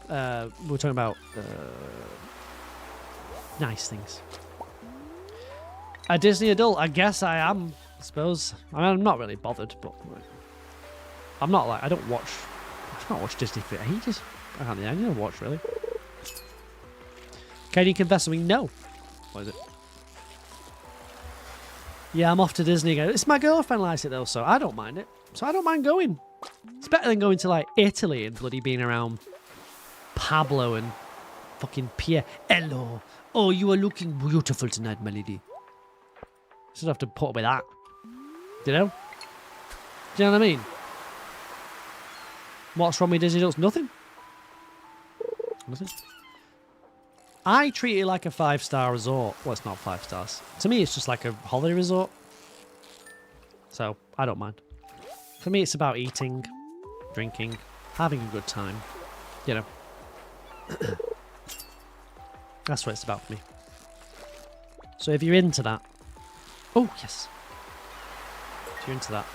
We're talking about nice things. A Disney adult? I guess I am, I suppose. I mean, I'm not really bothered, but I'm not like, I don't watch Disney for ages. I don't watch, really. Can you confess something? No. What is it? Yeah, I'm off to Disney again. It's my girlfriend likes it, though, so I don't mind it. So I don't mind going. It's better than going to, like, Italy and bloody being around Pablo and fucking Pierre. Hello. Oh, you are looking beautiful tonight, my lady. Just have to put up with that. Do you know? Do you know what I mean? What's wrong with Disney adults? Nothing. Nothing. I treat it like a 5-star resort. Well, it's not 5 stars. To me, it's just like a holiday resort. So, I don't mind. For me, it's about eating, drinking, having a good time. You know. That's what it's about for me. So if you're into that... Oh, yes. If you're into that.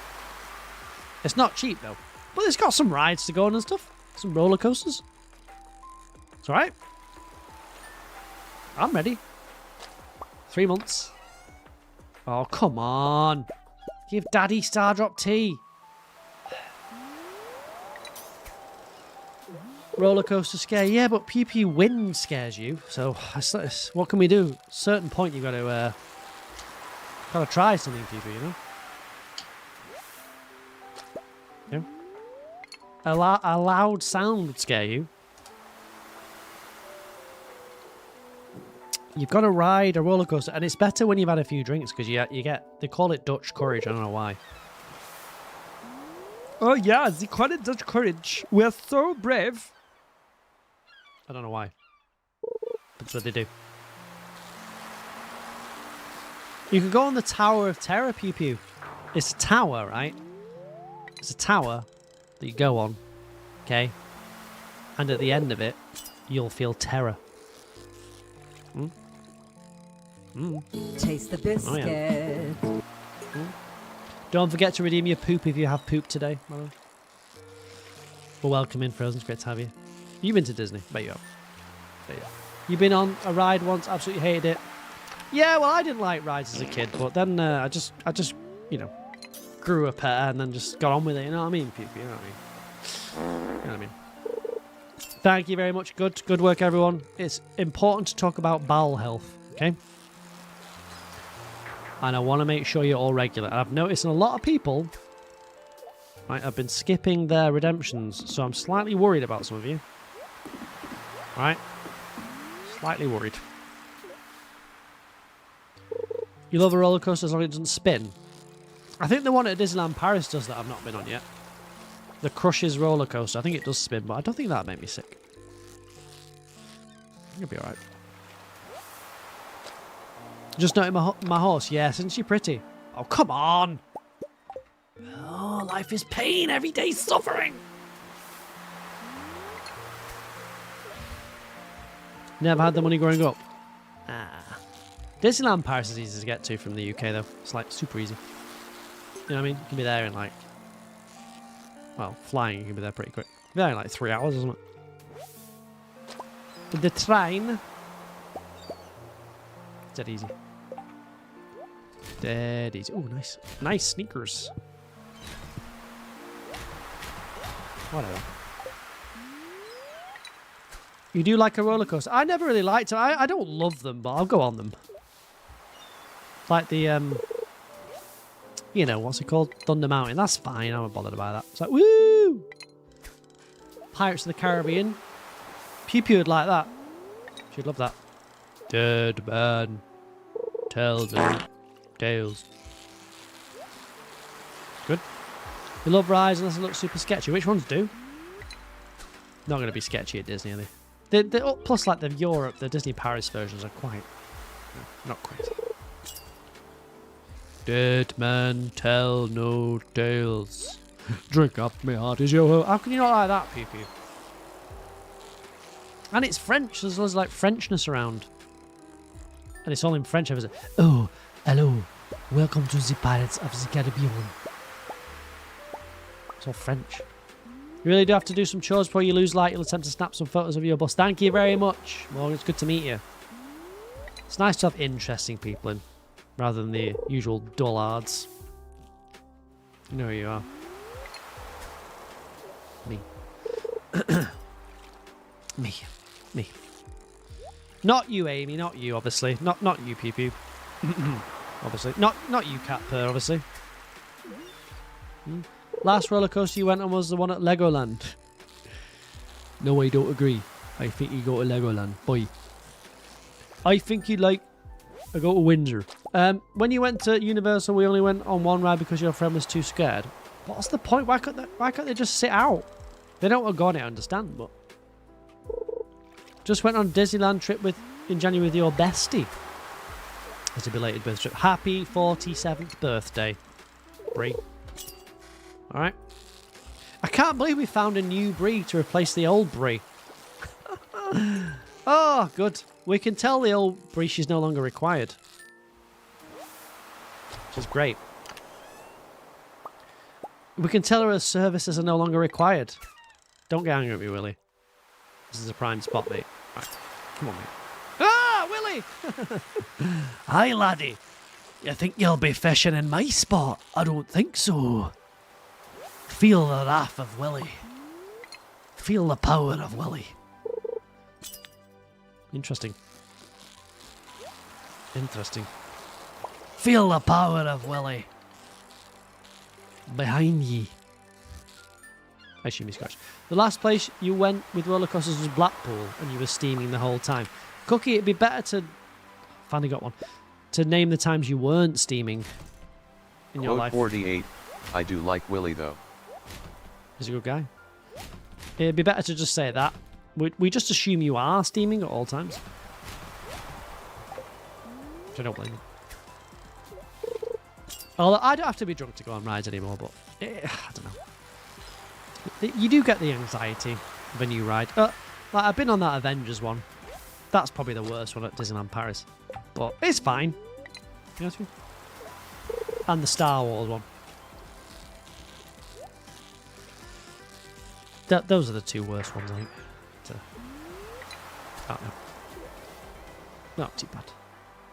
It's not cheap, though. But it's got some rides to go on and stuff. Some roller coasters. It's alright. I'm ready. 3 months. Oh, come on. Give Daddy Stardrop tea. Roller coaster scare. Yeah, but PP wind scares you. So, what can we do? Certain point you've got to try something, PP, you know? Yeah. A loud sound would scare you. You've got to ride a roller coaster, and it's better when you've had a few drinks because you get. They call it Dutch courage. I don't know why. Oh yeah, they call it Dutch courage. We're so brave. I don't know why, but so they do. You can go on the Tower of Terror, Pew Pew. It's a tower, right? It's a tower that you go on, okay? And at the end of it, you'll feel terror. Taste the biscuit. Oh, yeah. Don't forget to redeem your poop if you have poop today. Well, welcome in, Frozen. It's great to have you. You've been to Disney? Bet you have. Bet you have. You've been on a ride once, absolutely hated it. Yeah, well, I didn't like rides as a kid, but then I just, you know, grew a pair and then just got on with it. You know what I mean, Pew Pew? You know what I mean? You know what I mean? Thank you very much. Good work, everyone. It's important to talk about bowel health, okay? And I want to make sure you're all regular. I've noticed a lot of people, right, have been skipping their redemptions, so I'm slightly worried about some of you. Right? Slightly worried. You love a roller coaster as long as it doesn't spin. I think the one at Disneyland Paris does that I've not been on yet. The Crushes roller coaster. I think it does spin, but I don't think that'd make me sick. You'll be alright. Just noting my horse. Yeah, isn't she pretty? Oh, come on. Oh, life is pain. Every day's suffering. Never had the money growing up. Disneyland Paris is easy to get to from the UK, though. It's like super easy. You know what I mean? You can be there in like... Well, flying, you can be there pretty quick. You're there in like 3 hours, isn't it? With the train... It's dead easy. Dead easy. Oh, nice. Nice sneakers. Whatever. You do like a roller coaster? I never really liked it. I don't love them, but I'll go on them. Like the, you know, what's it called? Thunder Mountain. That's fine. I'm not bothered about that. It's like, woo! Pirates of the Caribbean. Pew Pew would like that. She'd love that. Dead man. Tell no tales. Good. You love rides unless it looks super sketchy. Which ones do? Not going to be sketchy at Disney, are they? Plus, like the Europe, the Disney Paris versions are quite... not quite. Dead man tell no tales. Drink up, my heart is your... How can you not like that, Pew Pew? And it's French. There's like Frenchness around. And it's all in French. I was like, oh, Hello, welcome to the Pirates of the Caribbean. It's all French. You really do have to do some chores before you lose light. You'll attempt to snap some photos of your bus. Thank you very much, Morgan. It's good to meet you. It's nice to have interesting people in, rather than the usual dullards. You know who you are. Me. Me. Not you, Amy. Not you, obviously. Not you, Pew Pew. Obviously. Not you, Cat Purr, obviously. Last roller coaster you went on was the one at Legoland. No, I don't agree. I think you go to Legoland. Bye. I think you'd like to go to Windsor. When you went to Universal, we only went on one ride because your friend was too scared. What's the point? Why can't they just sit out? They don't go on it, I understand, but... Just went on a Disneyland trip in January with your bestie. As a belated birthday trip. Happy 47th birthday, Brie. Alright. I can't believe we found a new Brie to replace the old Brie. Oh, good. We can tell the old Brie she's no longer required. Which is great. We can tell her her services are no longer required. Don't get angry at me, Willie. This is a prime spot, mate. Right. Come on, mate. Ah, Willie! Hi, laddie. You think you'll be fishing in my spot? I don't think so. Feel the wrath of Willie. Feel the power of Willie. Interesting. Feel the power of Willie. Behind ye. I assume he's scratched. The last place you went with roller coasters was Blackpool, and you were steaming the whole time. Cookie, it'd be better to... Finally got one. To name the times you weren't steaming in your life. 48. I do like Willie, though. He's a good guy. It'd be better to just say that. We just assume you are steaming at all times. Which I don't blame you. Although I don't have to be drunk to go on rides anymore, but I don't know. You do get the anxiety of a new ride. Like I've been on that Avengers one. That's probably the worst one at Disneyland Paris. But it's fine. You know what I mean? And the Star Wars one. Those are the two worst ones, I think. I don't know. Not too bad.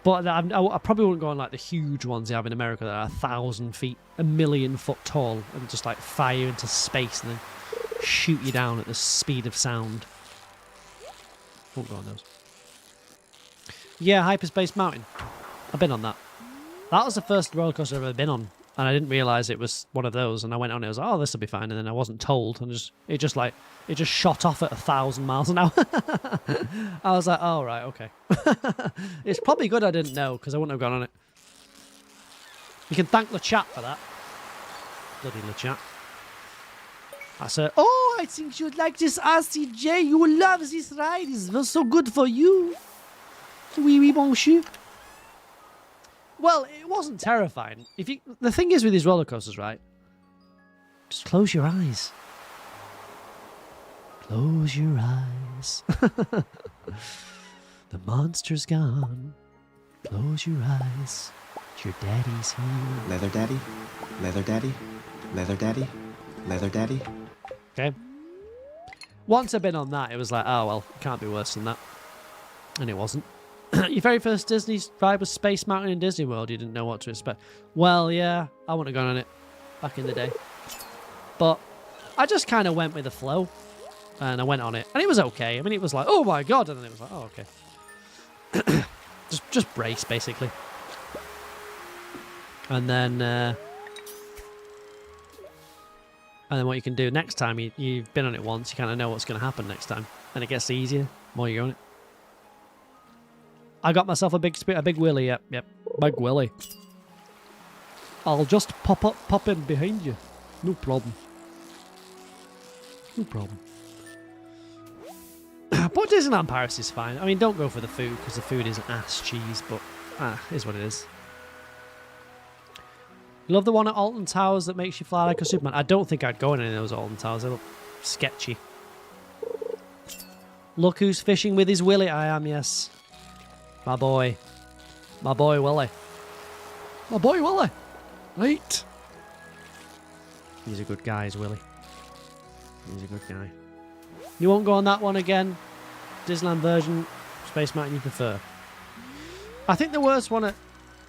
But I probably wouldn't go on like the huge ones they have in America that are 1,000 feet, 1,000,000 foot tall, and just like fire you into space and then shoot you down at the speed of sound. Won't go on those. Yeah, Hyperspace Mountain. I've been on that. That was the first roller coaster I've ever been on, and I didn't realise it was one of those. And I went on it. I was like, "Oh, this will be fine." And then I wasn't told, and it just shot off at 1,000 miles an hour. I was like, "Oh right, okay." It's probably good I didn't know because I wouldn't have gone on it. You can thank the chat for that. Bloody the chat. I said, "Oh, I think you'd like this RCJ. You will love this ride. It's so good for you." Oui, oui, monsieur. Well, it wasn't terrifying. The thing is with these roller coasters, right? Just close your eyes. Close your eyes. The monster's gone. Close your eyes. Your daddy's here. Leather daddy? Leather daddy? Leather daddy? Leather daddy? Okay. Once I've been on that, it was like, oh well, it can't be worse than that. And it wasn't. Your very first Disney ride was Space Mountain in Disney World. You didn't know what to expect. Well, yeah, I wouldn't have gone on it back in the day. But I just kind of went with the flow. And I went on it. And it was okay. I mean, it was like, oh my god. And then it was like, oh, okay. just brace, basically. And then what you can do next time, you've been on it once, you kind of know what's going to happen next time. And it gets easier the more you go on it. I got myself a big Willy, yep. Big Willy. I'll just pop in behind you. No problem. No problem. But Disneyland Paris is fine. I mean, don't go for the food, because the food is ass cheese, but is what it is. You love the one at Alton Towers that makes you fly like a Superman? I don't think I'd go in any of those Alton Towers. They look sketchy. Look who's fishing with his Willy. I am, yes. My boy. My boy, Willie. My boy Willie. Right. He's a good guy, is Willie. He's a good guy. You won't go on that one again? Disneyland version, Space Mountain you prefer? I think the worst one at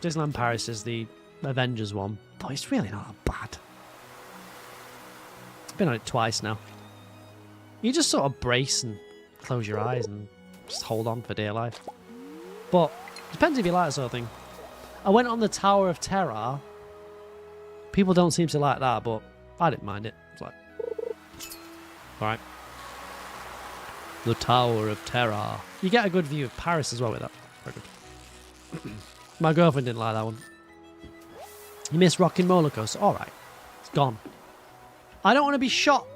Disneyland Paris is the Avengers one, but it's really not that bad. I've been on it twice now. You just sort of brace and close your eyes and just hold on for dear life. But depends if you like that sort of thing. I went on the Tower of Terror. People don't seem to like that, but I didn't mind it. It's like, alright. The Tower of Terror. You get a good view of Paris as well with that. Very good. My girlfriend didn't like that one. You miss Rockin' Roller Coaster? Alright. It's gone. I don't want to be shot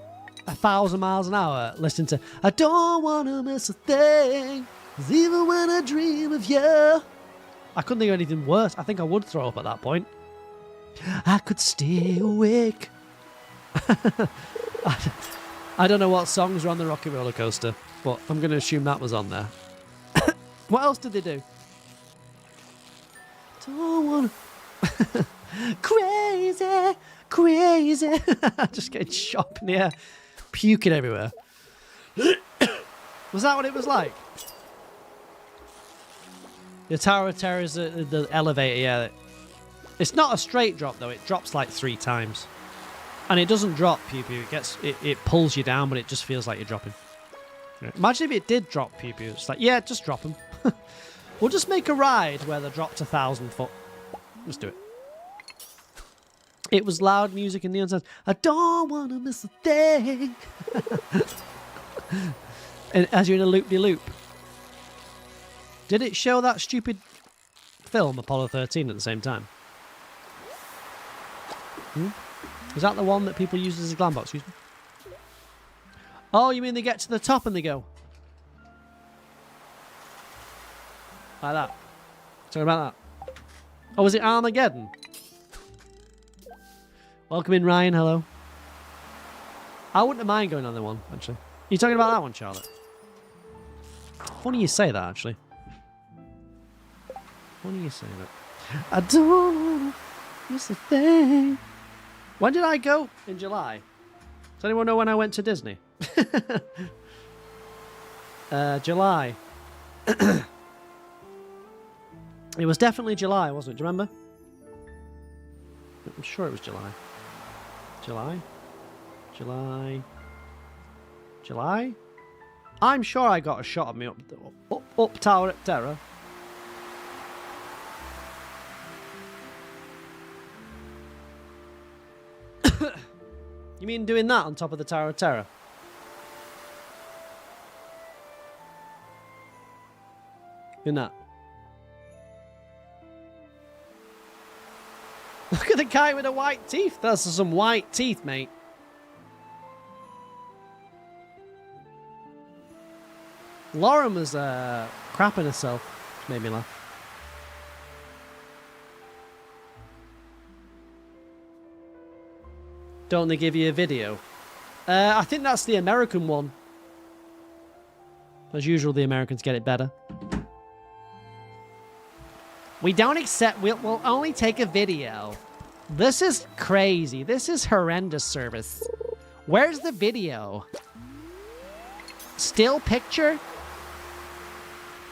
1,000 miles an hour listening to I don't want to miss a thing, 'cause even when I dream of you. I couldn't think of anything worse. I think I would throw up at that point. I could stay awake. I don't know what songs are on the Rocky Roller Coaster, but I'm going to assume that was on there. What else did they do? Don't wanna... Crazy, crazy. Just getting shot up in the air, puking everywhere. Was that what it was like? The Tower of Terror is the elevator, yeah. It's not a straight drop though, it drops like 3 times. And it doesn't drop pew pew, it pulls you down, but it just feels like you're dropping. Yeah. Imagine if it did drop pew pew, it's like, yeah, just drop them. We'll just make a ride where they're dropped 1,000 foot. Let's do it. It was loud music in the sounds. I don't want to miss a thing. And as you're in a loop-de-loop. Did it show that stupid film, Apollo 13, at the same time? Is that the one that people use as a glam box? Excuse me. Oh, you mean they get to the top and they go? Like that. Sorry about that. Oh, was it Armageddon? Welcome in, Ryan. Hello. I wouldn't mind going on the one, actually. You talking about that one, Charlotte? Funny you say that, actually. Funny you say that. I don't miss a thing. When did I go? In July. Does anyone know when I went to Disney? July. It was definitely July, wasn't it? Do you remember? I'm sure it was July. July? I'm sure I got a shot of me up Tower of Terror. You mean doing that on top of the Tower of Terror? Doing that? Look at the guy with the white teeth. That's some white teeth, mate. Lauren was crapping herself. Made me laugh. Don't they give you a video? I think that's the American one. As usual, the Americans get it better. We don't accept... We'll only take a video. This is crazy. This is horrendous service. Where's the video? Still picture?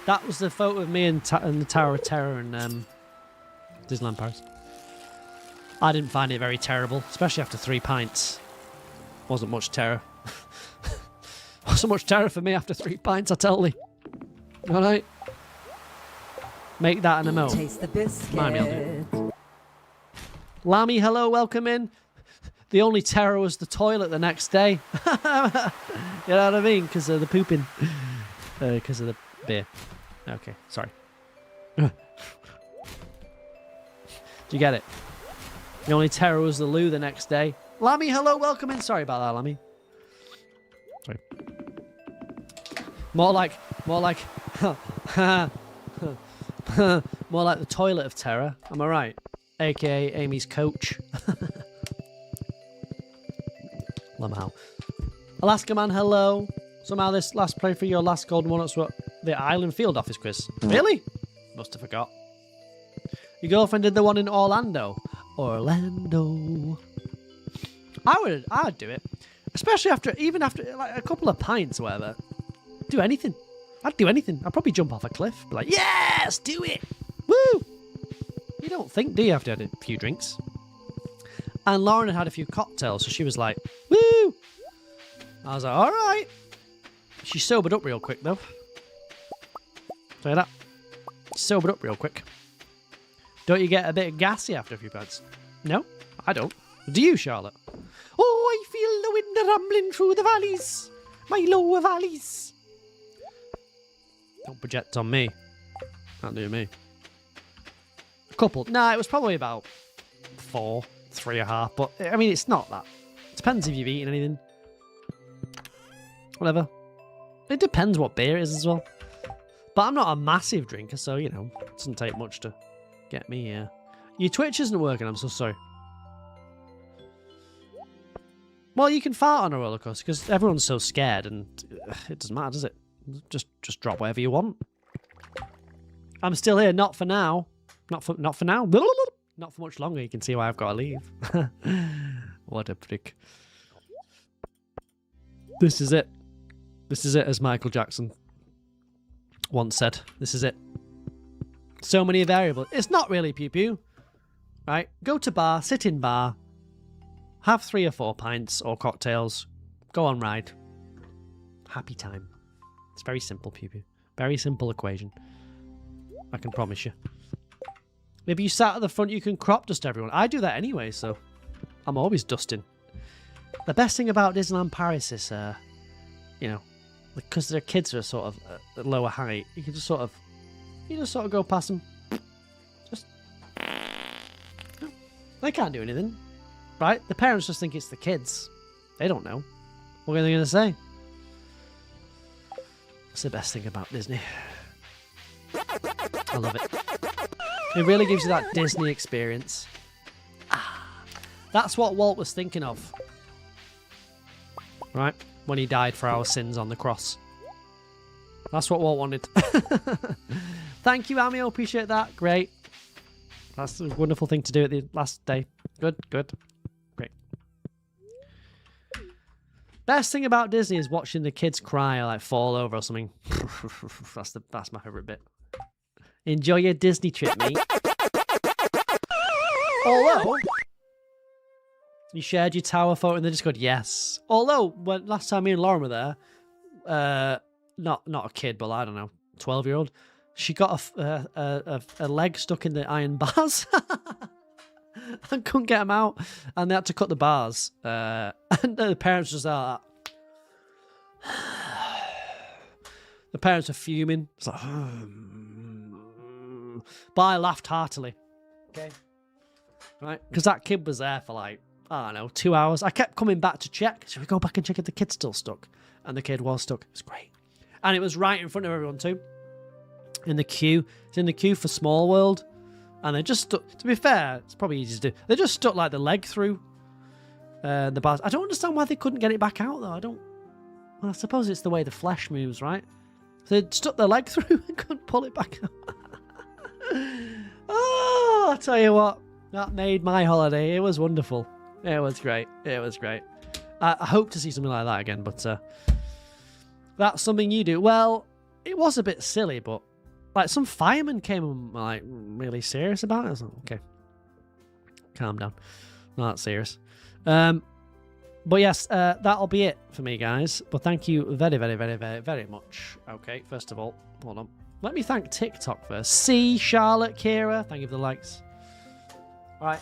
That was the photo of me in the Tower of Terror in Disneyland Paris. I didn't find it very terrible, especially after 3 pints. Wasn't much terror. Wasn't much terror for me after 3 pints, I tell you. Alright. Make that an emote. Taste the biscuit. Mind me, I'll do it. Lammy, hello, welcome in. The only terror was the toilet the next day. You know what I mean? Because of the pooping. Because of the beer. Okay, sorry. Do you get it? The only terror was the loo the next day. Lammy, hello, welcome in. Sorry about that, Lammy. Sorry. More like more like the toilet of terror. Am I right? AKA Amy's coach. Somehow. Alaska man, hello. Somehow this last play for your last golden one, that's what the Island Field Office quiz. Really? Must have forgot. Your girlfriend did the one in Orlando. Orlando. I'd do it. Especially even after like a couple of pints or whatever. Do anything. I'd do anything. I'd probably jump off a cliff. Be like, yes, do it. Woo! You don't think, do you, after you had a few drinks? And Lauren had a few cocktails, so she was like, woo! I was like, all right. She sobered up real quick, though. Tell you that. She sobered up real quick. Don't you get a bit gassy after a few pints? No, I don't. Do you, Charlotte? Oh, I feel the wind rumbling through the valleys. My lower valleys. Don't project on me. Can't do me. A couple. Nah, it was probably about 4, 3.5. But, I mean, it's not that. Depends if you've eaten anything. Whatever. It depends what beer it is as well. But I'm not a massive drinker, so, you know, it doesn't take much to get me here. Your Twitch isn't working, I'm so sorry. Well, you can fart on a roller coaster because everyone's so scared and it doesn't matter, does it? Just drop whatever you want. I'm still here, not for now. Not for now. Not for much longer. You can see why I've got to leave. What a prick. This is it. This is it, as Michael Jackson once said. This is it. So many variables. It's not really pew pew. Right? Go to bar, sit in bar, have 3 or 4 pints or cocktails, go on ride. Happy time. It's very simple, pew pew. Very simple equation. I can promise you. If you sat at the front, you can crop dust everyone. I do that anyway, so I'm always dusting. The best thing about Disneyland Paris is, you know, because their kids are sort of at lower height, you can just sort of go past them. Just, they can't do anything, right? The parents just think it's the kids. They don't know. What are they going to say? That's the best thing about Disney. I love it. It really gives you that Disney experience. That's what Walt was thinking of. Right? When he died for our sins on the cross. That's what Walt wanted. Thank you, Amio. Appreciate that. Great. That's a wonderful thing to do at the last day. Good, good. Great. Best thing about Disney is watching the kids cry or like fall over or something. That's my favourite bit. Enjoy your Disney trip, mate. Although you shared your tower photo and they just go, yes. Although when last time me and Lauren were there, not a kid, but I don't know, 12-year-old, she got a leg stuck in the iron bars and couldn't get them out, and they had to cut the bars. And the parents just like that. The parents are fuming. It's like, but I laughed heartily. Okay. Right? Because that kid was there for like, I don't know, 2 hours. I kept coming back to check. Should we go back and check if the kid's still stuck? And the kid was stuck. It was great. And it was right in front of everyone too. In the queue. It's in the queue for Small World. And they just stuck, to be fair, it's probably easy to do. They just stuck like the leg through the bars. I don't understand why they couldn't get it back out though. Well, I suppose it's the way the flesh moves, right? So they stuck their leg through and couldn't pull it back out. Oh, I'll tell you what. That made my holiday. It was wonderful. It was great. It was great. I hope to see something like that again, but that's something you do. Well, it was a bit silly, but like some firemen came and like really serious about it. I was like, okay, calm down. Not that serious. But yes, that'll be it for me, guys. But thank you very, very, very, very, very much. Okay, first of all, hold on. Let me thank TikTok first. C, Charlotte, Kira, thank you for the likes. All right.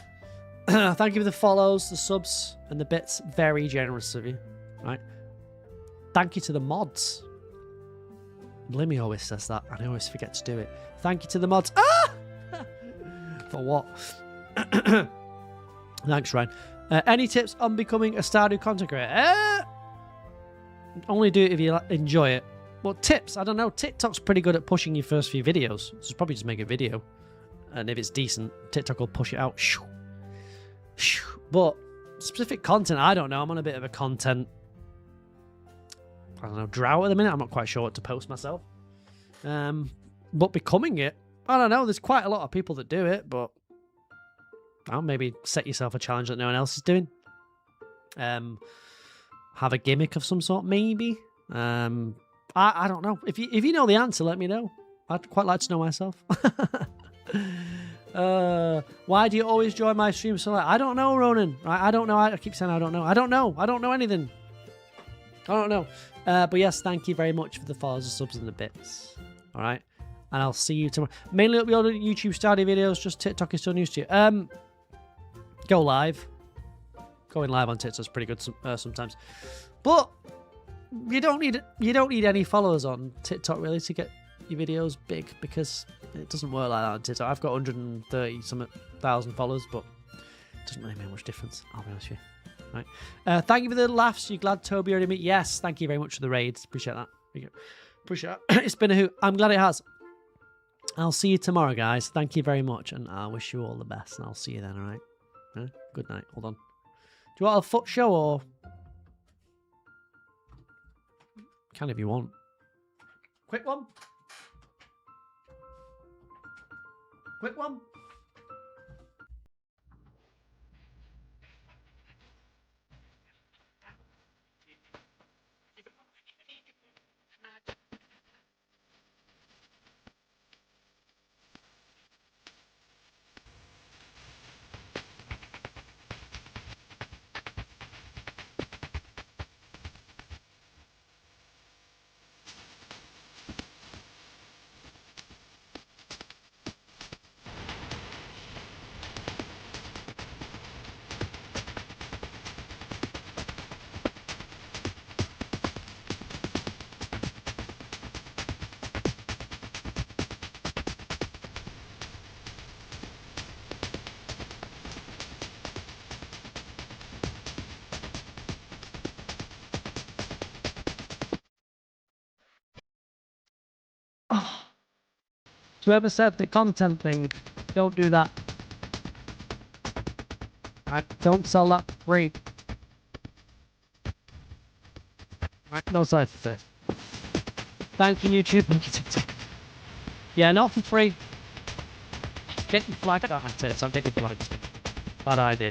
Thank you for the follows, the subs, and the bits. Very generous of you. All right. Thank you to the mods. Blimmy always says that, and I always forget to do it. Thank you to the mods. Ah! For what? Thanks, Ryan. Any tips on becoming a Stardew content creator? Only do it if you enjoy it. Well, tips, I don't know. TikTok's pretty good at pushing your first few videos. So probably just make a video. And if it's decent, TikTok will push it out. But specific content, I don't know. I'm on a bit of a content, I don't know, drought at the minute. I'm not quite sure what to post myself. But becoming it, I don't know. There's quite a lot of people that do it, but I'll maybe set yourself a challenge that no one else is doing. Have a gimmick of some sort, maybe. I don't know. If you know the answer, let me know. I'd quite like to know myself. Why do you always join my stream so late? I don't know, Ronan. I don't know. I keep saying I don't know. I don't know anything. I don't know. But yes, thank you very much for the follows, the subs, and the bits. All right. And I'll see you tomorrow. Mainly uploading YouTube Stardew videos. Just TikTok is still news to you. Go live. Going live on TikTok is pretty good sometimes. But you don't need any followers on TikTok really to get your videos big, because it doesn't work like that on TikTok. I've got 130,000 followers, but it doesn't really make much difference, I'll be honest with you. Right. Thank you for the laughs. You glad Toby already met? Yes, thank you very much for the raids. Appreciate that. Appreciate that. It's been a hoot. I'm glad it has. I'll see you tomorrow, guys. Thank you very much, and I wish you all the best, and I'll see you then, alright? Good night. Hold on. Do you want a foot show, or... Can if you want. Quick one. Quick one. Whoever said the content thing, don't do that. Don't sell that for free. No side effect. Thank you, YouTube. Yeah, not for free. Get your flag. I'm taking flag. Bad idea.